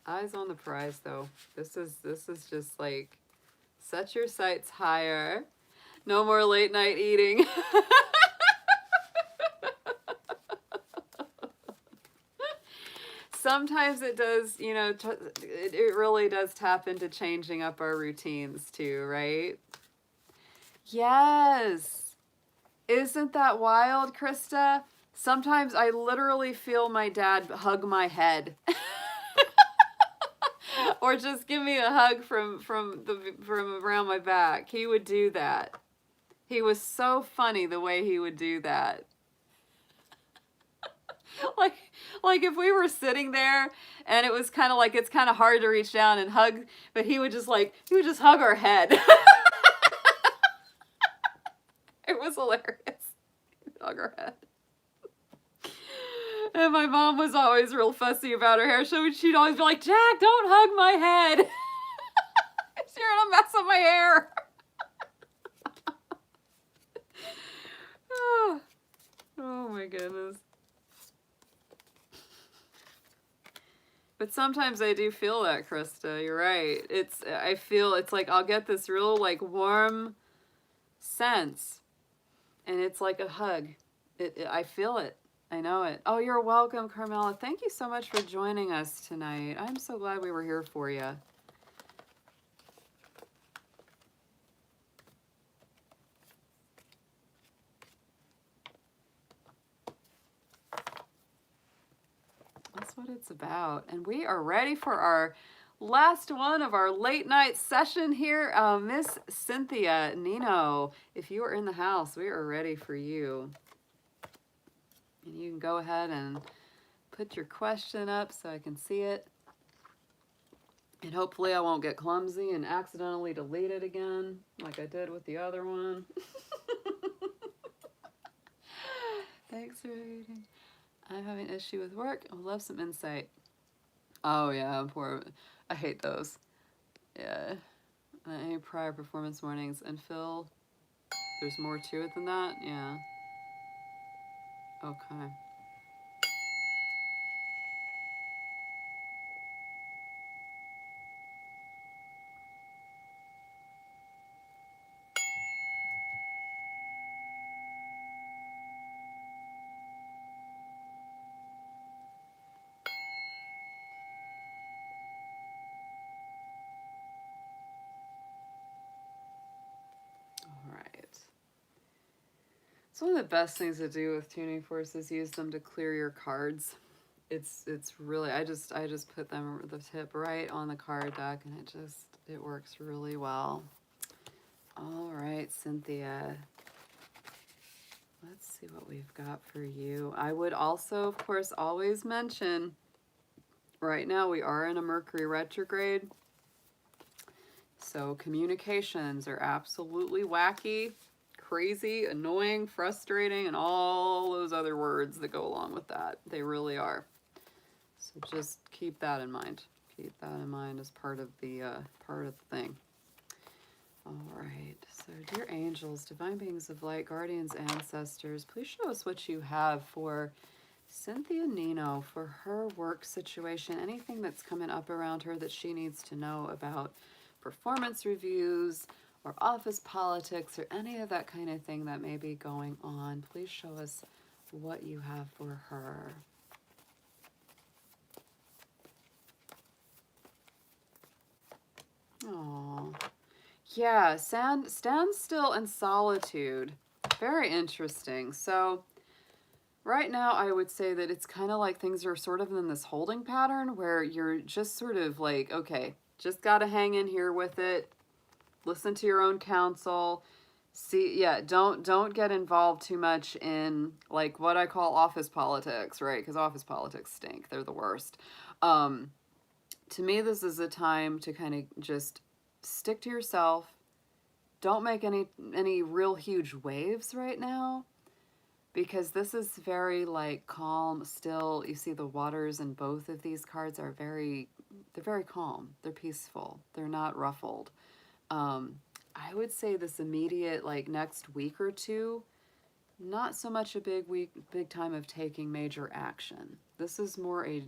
Eyes on the prize, though. This is just like, set your sights higher. No more late night eating. Sometimes it does, you know, it really does tap into changing up our routines too, right? Yes. Isn't that wild, Krista? Sometimes I literally feel my dad hug my head. Or just give me a hug from around my back. He would do that. He was so funny the way he would do that. like if we were sitting there and it was kind of like, it's kind of hard to reach down and hug, but he would just hug our head. It was hilarious. He'd hug our head. And my mom was always real fussy about her hair, so she'd always be like, Jack, don't hug my head. You're gonna mess up my hair. Oh my goodness. But sometimes I do feel that, Krista. You're right. I feel it's like I'll get this real like warm sense, and it's like a hug. I feel it. I know it. Oh, you're welcome, Carmela. Thank you so much for joining us tonight. I'm so glad we were here for you. That's what it's about. And we are ready for our last one of our late night session here. Miss Cynthia Nino, if you are in the house, we are ready for you. And you can go ahead and put your question up so I can see it. And hopefully I won't get clumsy and accidentally delete it again like I did with the other one. Thanks for reading. I'm having an issue with work. I would love some insight. Oh yeah, I hate those. Yeah. Any prior performance warnings. And Phil, there's more to it than that? Yeah. Okay. All right. So one of the best things to do with tuning forks is use them to clear your cards. It's really, I just put them, the tip right on the card deck, and it works really well. All right, Cynthia. Let's see what we've got for you. I would also, of course, always mention, right now we are in a Mercury retrograde. So communications are absolutely wacky, crazy, annoying, frustrating, and all those other words that go along with that. They really are. So just keep that in mind. Keep that in mind as part of the thing. All right. So dear angels, divine beings of light, guardians, ancestors, please show us what you have for Cynthia Nino, for her work situation, anything that's coming up around her that she needs to know about performance reviews or office politics or any of that kind of thing that may be going on. Please show us what you have for her. Yeah, stand still and solitude. Very interesting. So right now I would say that it's kind of like things are sort of in this holding pattern where you're just sort of like, okay, just got to hang in here with it. Listen to your own counsel. See, yeah, don't get involved too much in like what I call office politics, right? Because office politics stink. They're the worst. Um, to me, this is a time to kind of just stick to yourself. Don't make any real huge waves right now because this is very like calm, still. You see the waters in both of these cards are they're very calm. They're peaceful. They're not ruffled. Um, I would say this immediate like next week or two, not so much a big time of taking major action. This is more a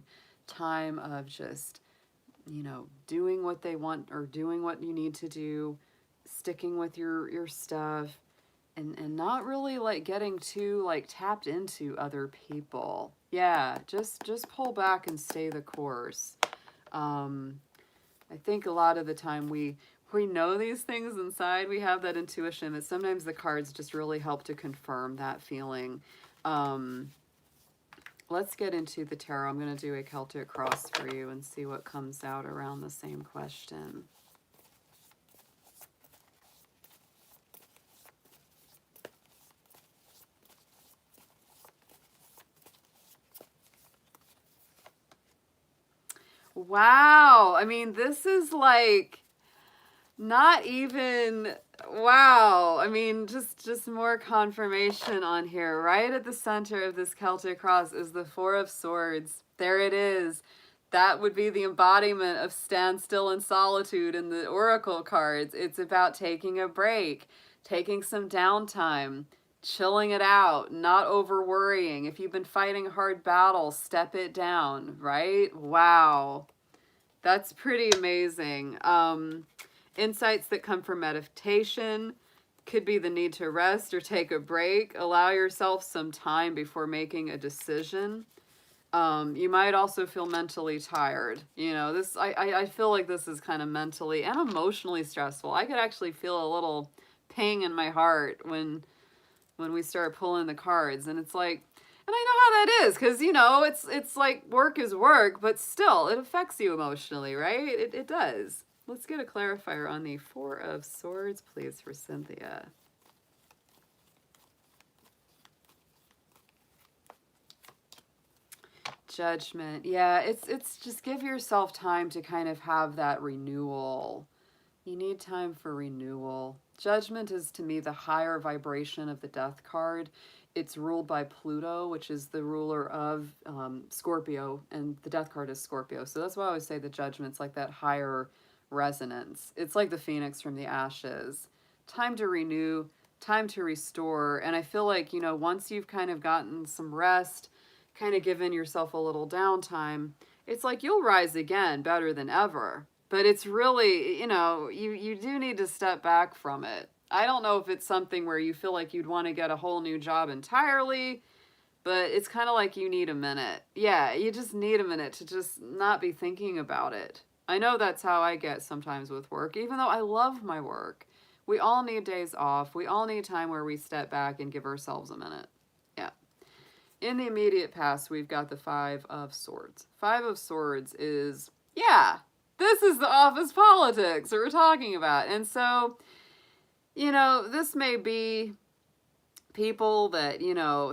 time of just, doing what they want or doing what you need to do, sticking with your stuff, and not really like getting too like tapped into other people. Yeah, just pull back and stay the course. Um, I think a lot of the time we know these things inside. We have that intuition, but sometimes the cards just really help to confirm that feeling. Um, let's get into the tarot. I'm going to do a Celtic cross for you and see what comes out around the same question. Wow. I mean, this is like not even wow. I mean, just more confirmation on here. Right at the center of this Celtic cross is the Four of Swords. There it is. That would be the embodiment of stand still in solitude in the oracle cards. It's about taking a break, taking some downtime, chilling it out, not over worrying. If you've been fighting a hard battle, step it down, right? Wow. That's pretty amazing. Insights that come from meditation could be the need to rest or take a break. Allow yourself some time before making a decision. You might also feel mentally tired. I feel like this is kind of mentally and emotionally stressful. I could actually feel a little pang in my heart when we start pulling the cards, and it's like, and I know how that is because it's like work is work, but still it affects you emotionally, right? It does. Let's get a clarifier on the Four of Swords, please, for Cynthia. Judgment. Yeah, it's just give yourself time to kind of have that renewal. You need time for renewal. Judgment is to me the higher vibration of the death card. It's ruled by Pluto, which is the ruler of Scorpio, and the death card is Scorpio. So that's why I always say the judgment's like that higher resonance. It's like the phoenix from the ashes. Time to renew, time to restore. And I feel like, once you've kind of gotten some rest, kind of given yourself a little downtime, it's like you'll rise again better than ever. But it's really, you do need to step back from it. I don't know if it's something where you feel like you'd want to get a whole new job entirely, but it's kind of like you need a minute. Yeah, you just need a minute to just not be thinking about it. I know that's how I get sometimes with work, even though I love my work. We all need days off. We all need time where we step back and give ourselves a minute. Yeah. In the immediate past, we've got the Five of Swords. Five of Swords is, yeah, this is the office politics that we're talking about. And so, this may be people that,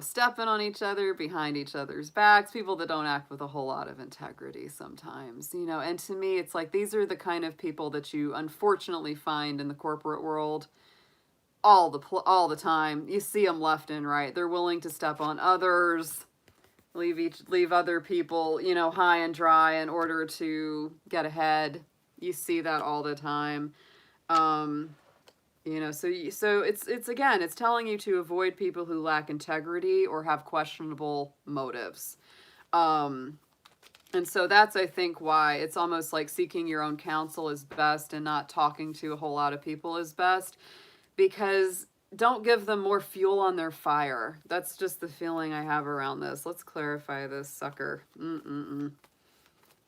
stepping on each other behind each other's backs, people that don't act with a whole lot of integrity sometimes, and to me, it's like these are the kind of people that you unfortunately find in the corporate world all the time. You see them left and right. They're willing to step on others, leave other people, high and dry in order to get ahead. You see that all the time. So it's again, it's telling you to avoid people who lack integrity or have questionable motives. And so that's, I think, why it's almost like seeking your own counsel is best and not talking to a whole lot of people is best, because don't give them more fuel on their fire. That's just the feeling I have around this. Let's clarify this sucker.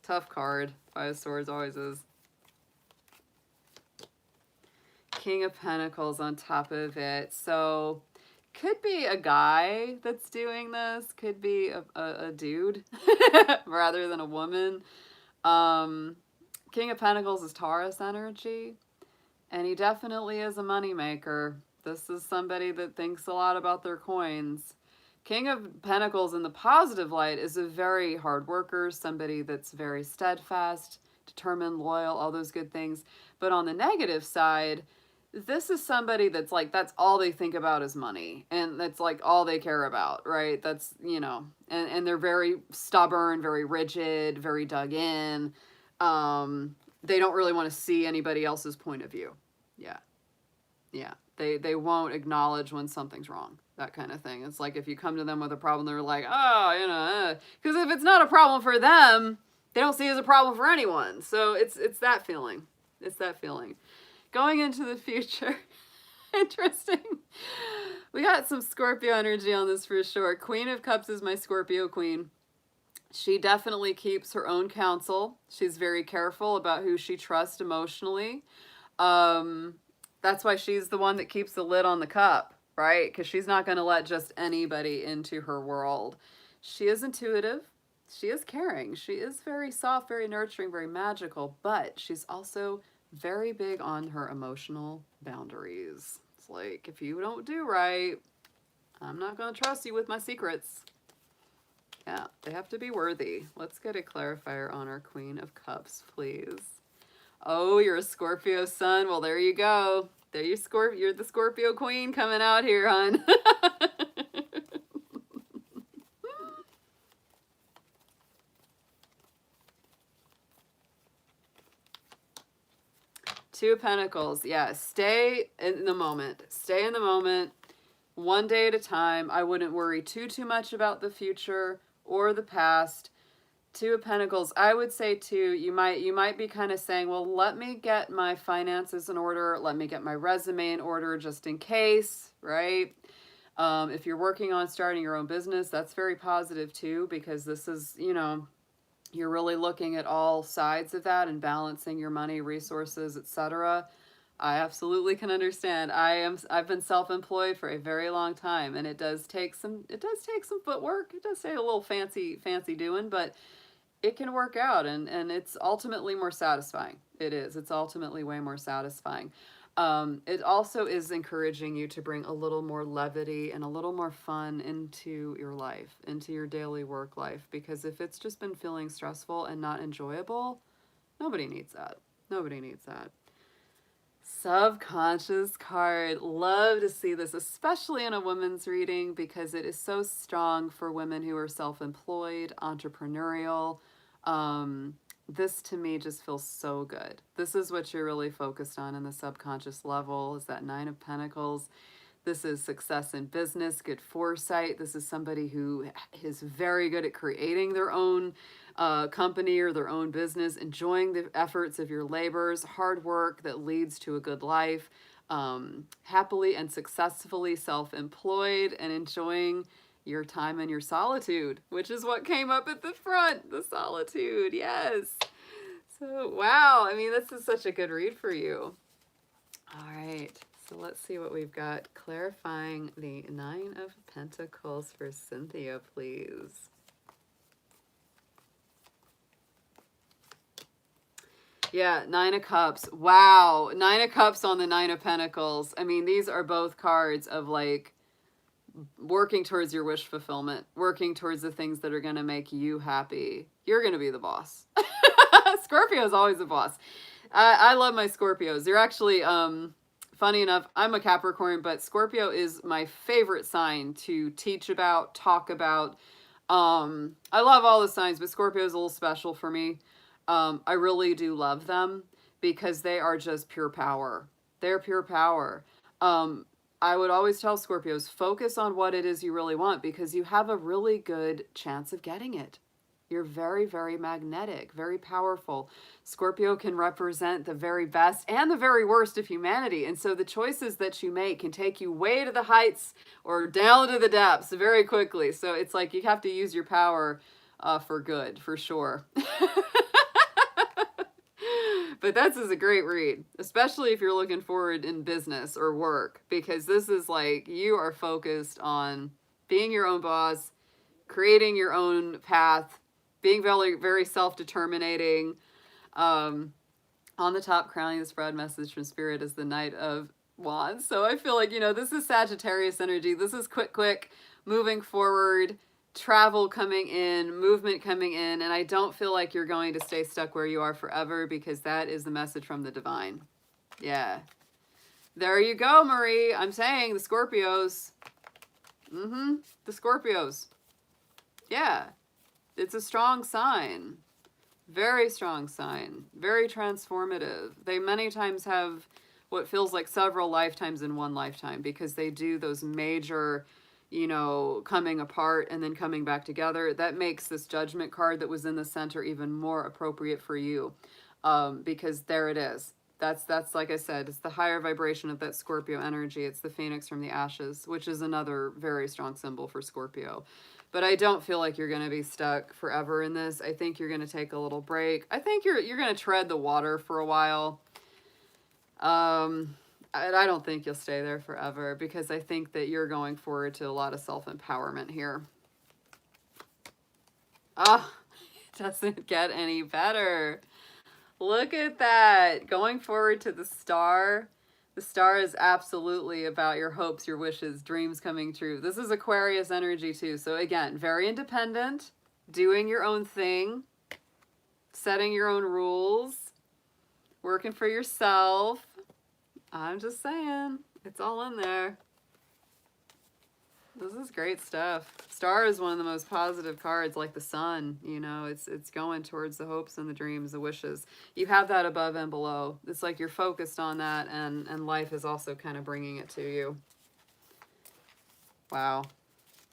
Tough card. Five of Swords always is. King of Pentacles on top of it. So could be a guy that's doing this, could be a dude rather than a woman. King of Pentacles is Taurus energy, and he definitely is a moneymaker. This is somebody that thinks a lot about their coins. King of Pentacles in the positive light is a very hard worker, somebody that's very steadfast, determined, loyal, all those good things. But on the negative side, this is somebody that's like, that's all they think about is money. And that's like all they care about, right? That's, you know, and they're very stubborn, very rigid, very dug in. They don't really want to see anybody else's point of view. Yeah. Yeah. They won't acknowledge when something's wrong. That kind of thing. It's like if you come to them with a problem, they're like, oh, you know, because if it's not a problem for them, they don't see it as a problem for anyone. So it's that feeling. It's that feeling. Going into the future, interesting. We got some Scorpio energy on this for sure. Queen of Cups is my Scorpio queen. She definitely keeps her own counsel. She's very careful about who she trusts emotionally. That's why she's the one that keeps the lid on the cup, right? Because she's not going to let just anybody into her world. She is intuitive. She is caring. She is very soft, very nurturing, very magical, but she's also very big on her emotional boundaries. It's like, if you don't do right, I'm not going to trust you with my secrets. Yeah, they have to be worthy. Let's get a clarifier on our Queen of Cups, please. Oh, you're a Scorpio sun. Well, there you go. There you you're the Scorpio queen coming out here, hon. Two of Pentacles. Yeah, stay in the moment. Stay in the moment. One day at a time. I wouldn't worry too much about the future or the past. Two of Pentacles, I would say too, you might be kind of saying, well, let me get my finances in order. Let me get my resume in order just in case, right? If you're working on starting your own business, that's very positive too, because this is, you know, you're really looking at all sides of that and balancing your money, resources, etc. I absolutely can understand. I've been self-employed for a very long time, and it does take some footwork. It does take a little fancy doing, but it can work out, and it's ultimately more satisfying. It is. It's ultimately way more satisfying. It also is encouraging you to bring a little more levity and a little more fun into your life, into your daily work life, because if it's just been feeling stressful and not enjoyable, nobody needs that. Nobody needs that. Subconscious card. Love to see this, especially in a woman's reading, because it is so strong for women who are self-employed, entrepreneurial. This to me just feels so good. This is what you're really focused on in the subconscious level, is that Nine of Pentacles. This is success in business, good foresight. This is somebody who is very good at creating their own company or their own business, enjoying the efforts of your labors, hard work that leads to a good life, happily and successfully self-employed, and enjoying your time and your solitude, which is what came up at the front, the solitude, yes. So, wow, I mean, this is such a good read for you. All right, so let's see what we've got. Clarifying the Nine of Pentacles for Cynthia, please. Yeah, Nine of Cups. Wow, Nine of Cups on the Nine of Pentacles. I mean, these are both cards of like working towards your wish fulfillment, working towards the things that are going to make you happy. You're going to be the boss. Scorpio is always the boss. I love my Scorpios. They're actually, funny enough, I'm a Capricorn, but Scorpio is my favorite sign to teach about, talk about. I love all the signs, but Scorpio is a little special for me. I really do love them because they are just pure power. They're pure power. I would always tell Scorpios, focus on what it is you really want, because you have a really good chance of getting it. You're very, very magnetic, very powerful. Scorpio can represent the very best and the very worst of humanity. And so the choices that you make can take you way to the heights or down to the depths very quickly. So it's like you have to use your power for good, for sure. But this is a great read, especially if you're looking forward in business or work, because this is like you are focused on being your own boss, creating your own path, being very, very self-determinating. On the top, crowning the spread message from Spirit is the Knight of Wands. So I feel like, this is Sagittarius energy. This is quick, moving forward, travel coming in, movement coming in, and I don't feel like you're going to stay stuck where you are forever, because that is the message from the divine. Yeah. There you go, Marie. I'm saying the Scorpios. The Scorpios. Yeah. It's a strong sign. Very strong sign. Very transformative. They many times have what feels like several lifetimes in one lifetime, because they do those major, coming apart and then coming back together. That makes this Judgment card that was in the center even more appropriate for you, because there it is. That's like I said, it's the higher vibration of that Scorpio energy. It's the Phoenix from the ashes, which is another very strong symbol for Scorpio. But I don't feel like you're going to be stuck forever in this. I think you're going to take a little break. I think you're going to tread the water for a while. I don't think you'll stay there forever, because I think that you're going forward to a lot of self-empowerment here. Ah, it doesn't get any better. Look at that. Going forward to the star. The star is absolutely about your hopes, your wishes, dreams coming true. This is Aquarius energy too. So again, very independent, doing your own thing, setting your own rules, working for yourself. I'm just saying, it's all in there. This is great stuff. Star is one of the most positive cards, like the sun. It's going towards the hopes and the dreams, the wishes. You have that above and below. It's like you're focused on that, and life is also kind of bringing it to you. Wow.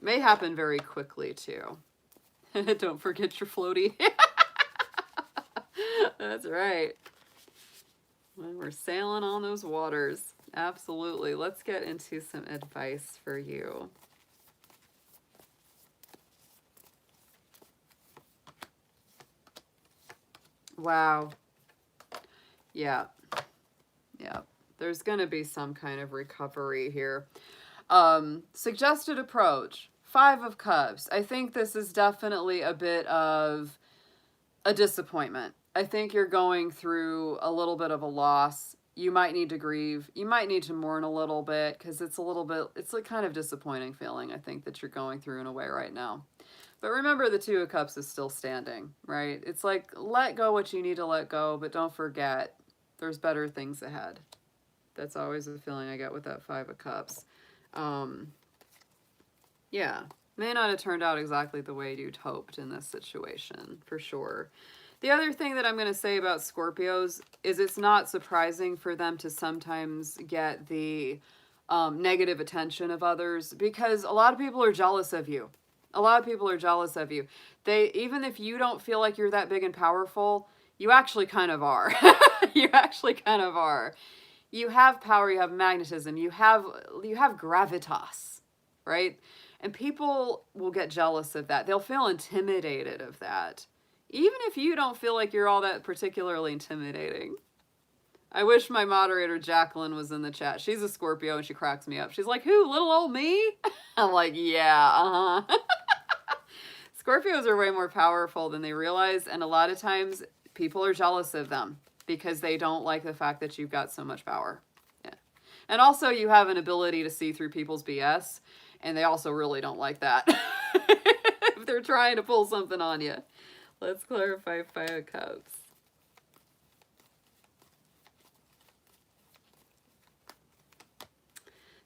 May happen very quickly, too. Don't forget your floaty. That's right. When we're sailing on those waters. Absolutely. Let's get into some advice for you. Wow. Yeah. There's going to be some kind of recovery here. Suggested approach. 5 of Cups. I think this is definitely a bit of a disappointment. I think you're going through a little bit of a loss. You might need to grieve. You might need to mourn a little bit, because it's a kind of disappointing feeling, I think, that you're going through in a way right now. But remember, the 2 of Cups is still standing, right? It's like, let go what you need to let go, but don't forget, there's better things ahead. That's always the feeling I get with that 5 of Cups. Yeah, may not have turned out exactly the way you'd hoped in this situation, for sure. The other thing that I'm going to say about Scorpios is it's not surprising for them to sometimes get the negative attention of others, because a lot of people are jealous of you. A lot of people are jealous of you. Even if you don't feel like you're that big and powerful, you actually kind of are. You actually kind of are. You have power, you have magnetism, you have gravitas, right? And people will get jealous of that. They'll feel intimidated of that. Even if you don't feel like you're all that particularly intimidating. I wish my moderator Jacqueline was in the chat. She's a Scorpio and she cracks me up. She's like, who, little old me? I'm like, yeah, Scorpios are way more powerful than they realize, and a lot of times people are jealous of them because they don't like the fact that you've got so much power. Yeah. And also you have an ability to see through people's BS, and they also really don't like that if they're trying to pull something on you. Let's clarify 5 of Cups.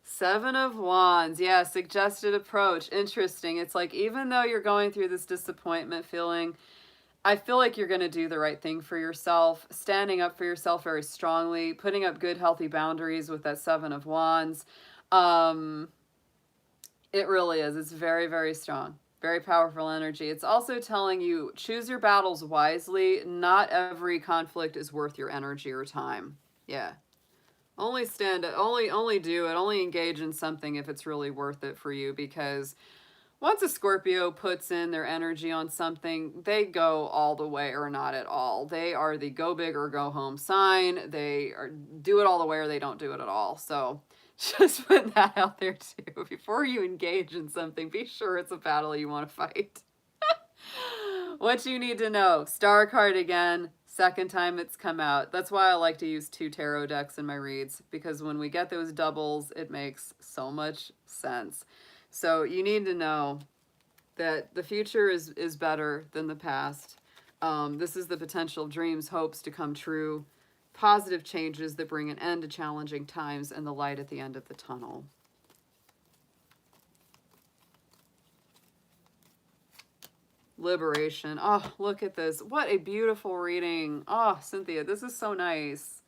Seven of Wands. Yeah, suggested approach. Interesting. It's like, even though you're going through this disappointment feeling, I feel like you're going to do the right thing for yourself, standing up for yourself very strongly, putting up good, healthy boundaries with that 7 of Wands. It really is. It's very, very strong. Very powerful energy. It's also telling you, choose your battles wisely. Not every conflict is worth your energy or time. Yeah. Only do it. Only engage in something if it's really worth it for you, because once a Scorpio puts in their energy on something, they go all the way or not at all. They are the go big or go home sign. They are do it all the way or they don't do it at all. So just put that out there too. Before you engage in something, be sure it's a battle you want to fight. What you need to know, Star card again, second time it's come out. That's why I like to use 2 tarot decks in my reads, because when we get those doubles, it makes so much sense. So you need to know that the future is better than the past. This is the potential of dreams, hopes to come true, positive changes that bring an end to challenging times, and the light at the end of the tunnel. Liberation. Oh, look at this. What a beautiful reading. Oh, Cynthia, this is so nice.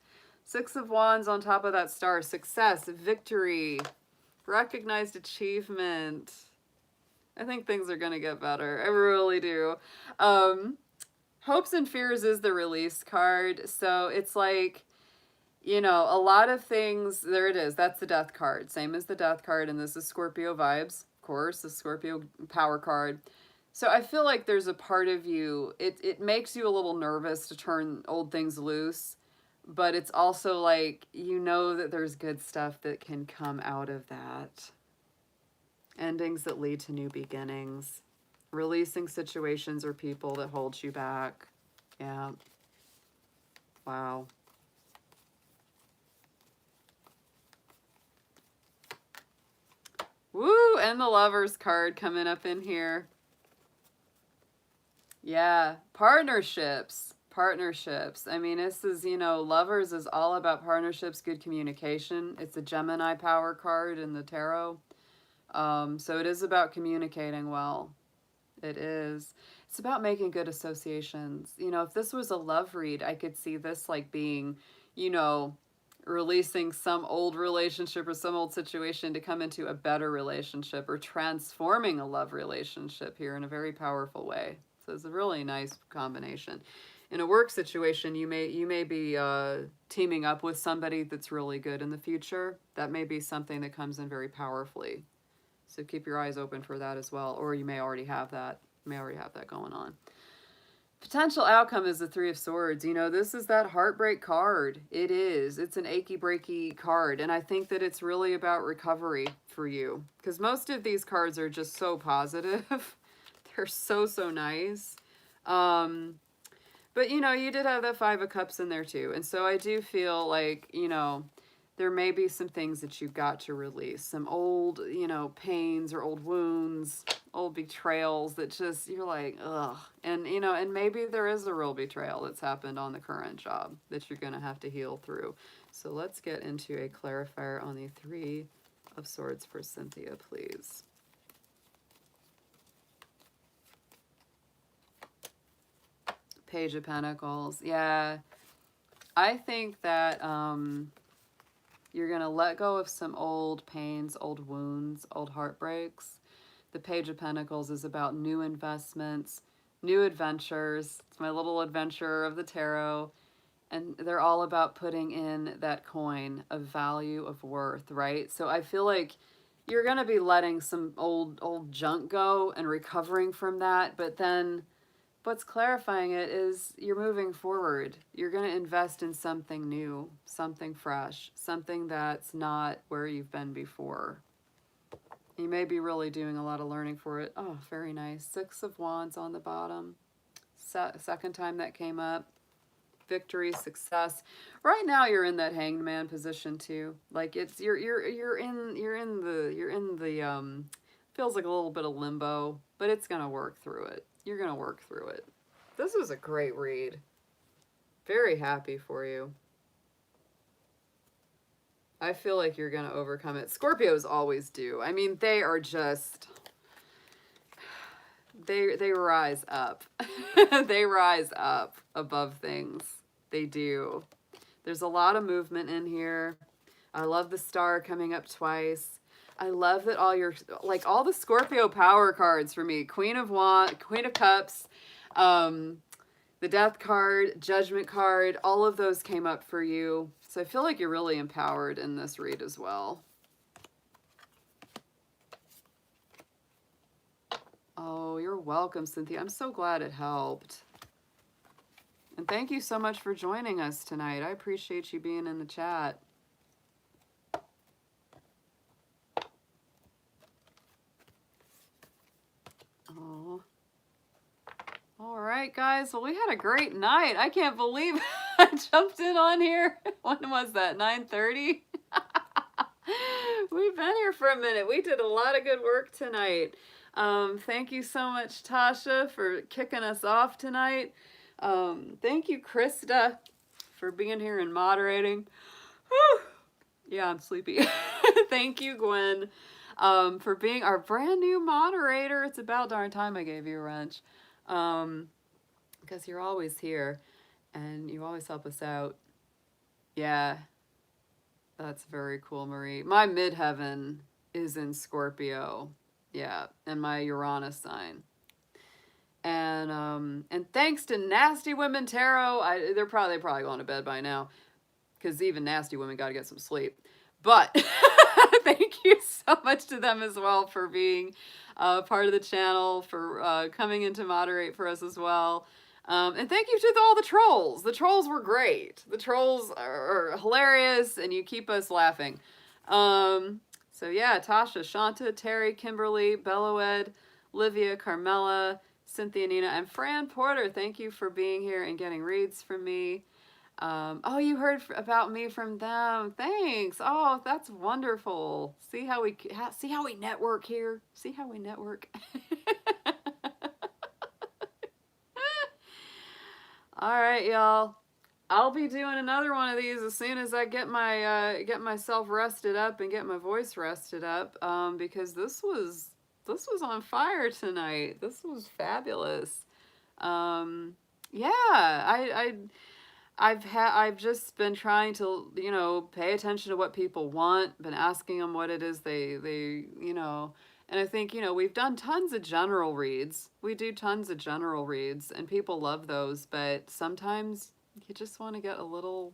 6 of Wands on top of that star. Success, victory, recognized achievement. I think things are going to get better. I really do. Hopes and Fears is the release card. So it's like, you know, a lot of things. There it is. That's the Death card. Same as the Death card. And this is Scorpio vibes. Of course, the Scorpio power card. So I feel like there's a part of you, it makes you a little nervous to turn old things loose, but it's also like, you know that there's good stuff that can come out of that. Endings that lead to new beginnings. Releasing situations or people that hold you back. Yeah. Wow. Woo! And the Lovers card coming up in here. Yeah, partnerships. Partnerships. I mean, this is, you know, Lovers is all about partnerships, good communication. It's a Gemini power card in the tarot. So it is about communicating well. It is. It's about making good associations. You know, if this was a love read, I could see this like being, you know, releasing some old relationship or some old situation to come into a better relationship, or transforming a love relationship here in a very powerful way. So it's a really nice combination. In a work situation, you may be teaming up with somebody that's really good in the future. That may be something that comes in very powerfully. So keep your eyes open for that as well. Or you may already have that. You may already have that going on. Potential outcome is the 3 of Swords. You know, this is that heartbreak card. It is. It's an achy breaky card. And I think that it's really about recovery for you. Because most of these cards are just so positive. They're so, so nice. But, you know, you did have that 5 of Cups in there too. And so I do feel like, you know, there may be some things that you've got to release. Some old, you know, pains or old wounds, old betrayals that just, you're like, ugh. And, you know, and maybe there is a real betrayal that's happened on the current job that you're going to have to heal through. So let's get into a clarifier on the 3 of Swords for Cynthia, please. Page of Pentacles. Yeah. I think that you're going to let go of some old pains, old wounds, old heartbreaks. The Page of Pentacles is about new investments, new adventures. It's my little adventure of the tarot. And they're all about putting in that coin of value, of worth, right? So I feel like you're going to be letting some old junk go and recovering from that. But then what's clarifying it is you're moving forward. You're going to invest in something new, something fresh, something that's not where you've been before. You may be really doing a lot of learning for it. Oh, very nice. 6 of Wands on the bottom. Second time that came up. Victory, success. Right now you're in that Hanged Man position too. Like it's you're in the feels like a little bit of limbo, but it's going to work through it. You're going to work through it. This was a great read. Very happy for you. I feel like you're going to overcome it. Scorpios always do. I mean, they are just, they rise up. They rise up above things. They do. There's a lot of movement in here. I love the star coming up twice. I love that all your, like all the Scorpio power cards for me, Queen of Cups, the Death card, Judgment card, all of those came up for you. So I feel like you're really empowered in this read as well. Oh, you're welcome, Cynthia. I'm so glad it helped. And thank you so much for joining us tonight. I appreciate you being in the chat. Oh. All right, guys. Well, we had a great night. I can't believe I jumped in on here. When was that? 9:30? We've been here for a minute. We did a lot of good work tonight. Thank you so much, Tasha, for kicking us off tonight. Thank you, Krista, for being here and moderating. Whew. Yeah, I'm sleepy. Thank you, Gwen, for being our brand new moderator. It's about darn time I gave you a wrench, because you're always here and you always help us out. Yeah, that's very cool, Marie. My midheaven is in Scorpio. Yeah, and my Uranus sign. And thanks to Nasty Women Tarot, they're probably going to bed by now, because even nasty women got to get some sleep. But thank you so much to them as well for being part of the channel, for coming in to moderate for us as well. And thank you to all the trolls. The trolls were great. The trolls are hilarious, and you keep us laughing. So yeah, Tasha, Shanta, Terry, Kimberly, Bellaed, Livia, Carmela, Cynthia, Nina, and Fran Porter. Thank you for being here and getting reads from me. Oh, you heard about me from them. Thanks. Oh, that's wonderful. See how we network here. See how we network. All right, y'all. I'll be doing another one of these as soon as I get myself rested up and get my voice rested up. Because this was on fire tonight. This was fabulous. Yeah, I've just been trying to, pay attention to what people want, been asking them what it is they and I think, we've done tons of general reads. We do tons of general reads and people love those, but sometimes you just want to get a little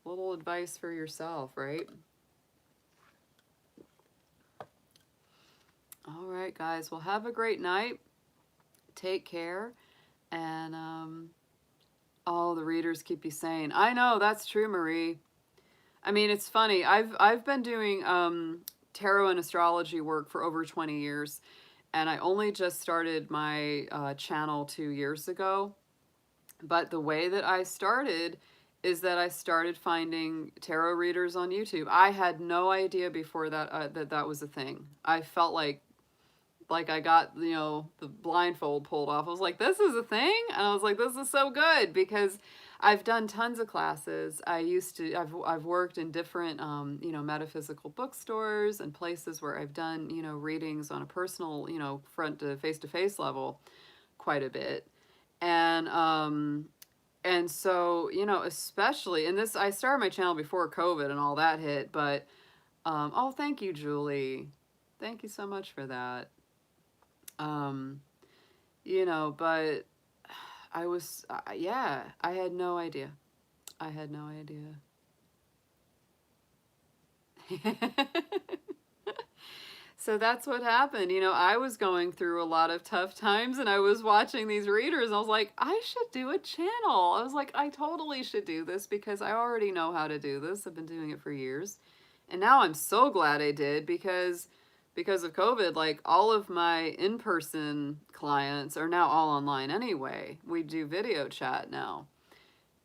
advice for yourself, right? All right, guys. Well, have a great night. Take care. And all the readers keep you sane. I know, that's true, Marie. I mean, it's funny. I've been doing tarot and astrology work for over 20 years, and I only just started my channel 2 years ago. But the way that I started is that I started finding tarot readers on YouTube. I had no idea before that that was a thing. I felt like I got, the blindfold pulled off. I was like, this is a thing? And I was like, this is so good, because I've done tons of classes. I've worked in different, metaphysical bookstores and places where I've done, readings on a personal, front to face level quite a bit. And so, especially, and this, I started my channel before COVID and all that hit, but, oh, thank you, Julie. Thank you so much for that. But I was, yeah, I had no idea. I had no idea. So that's what happened. I was going through a lot of tough times, and I was watching these readers, and I was like, I should do a channel. I was like, I totally should do this, because I already know how to do this. I've been doing it for years. And now I'm so glad I did, because of COVID, like, all of my in-person clients are now all online anyway. We do video chat now.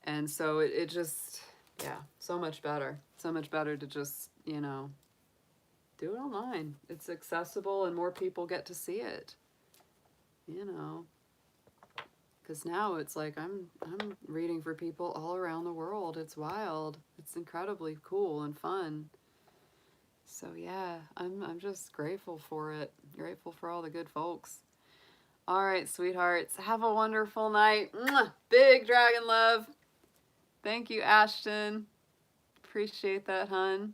And so it just, yeah, so much better. So much better to just, do it online. It's accessible and more people get to see it. Because now it's like I'm reading for people all around the world. It's wild. It's incredibly cool and fun. So yeah, I'm just grateful for it. Grateful for all the good folks. All right, sweethearts. Have a wonderful night. Mwah! Big dragon love. Thank you, Ashton. Appreciate that, hun.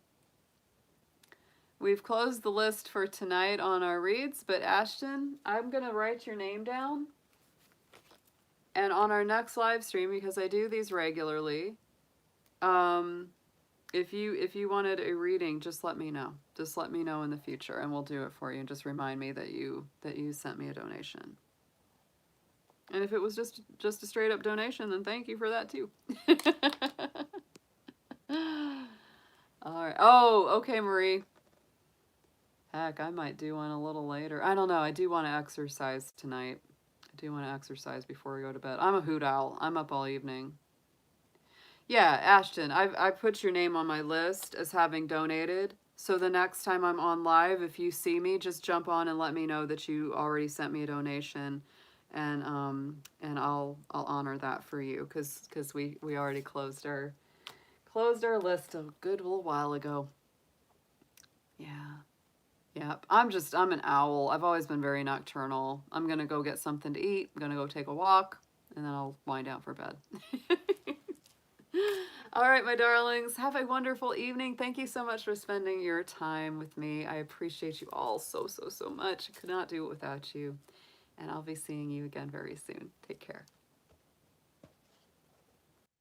We've closed the list for tonight on our reads, but Ashton, I'm going to write your name down. And on our next live stream, because I do these regularly, if you wanted a reading, just let me know. Just let me know in the future, and we'll do it for you. And just remind me that you sent me a donation. And if it was just a straight up donation, then thank you for that too. All right. Oh, okay, Marie. Heck, I might do one a little later. I don't know. I do want to exercise tonight. I do want to exercise before we go to bed. I'm a hoot owl. I'm up all evening. Yeah, Ashton, I've put your name on my list as having donated. So the next time I'm on live, if you see me, just jump on and let me know that you already sent me a donation, and I'll honor that for you, because we already closed our list a good little while ago. Yeah. Yep. I'm an owl. I've always been very nocturnal. I'm gonna go get something to eat. I'm gonna go take a walk, and then I'll wind down for bed. All right, my darlings, have a wonderful evening. Thank you so much for spending your time with me. I appreciate you all so, so, so much. I could not do it without you. And I'll be seeing you again very soon. Take care.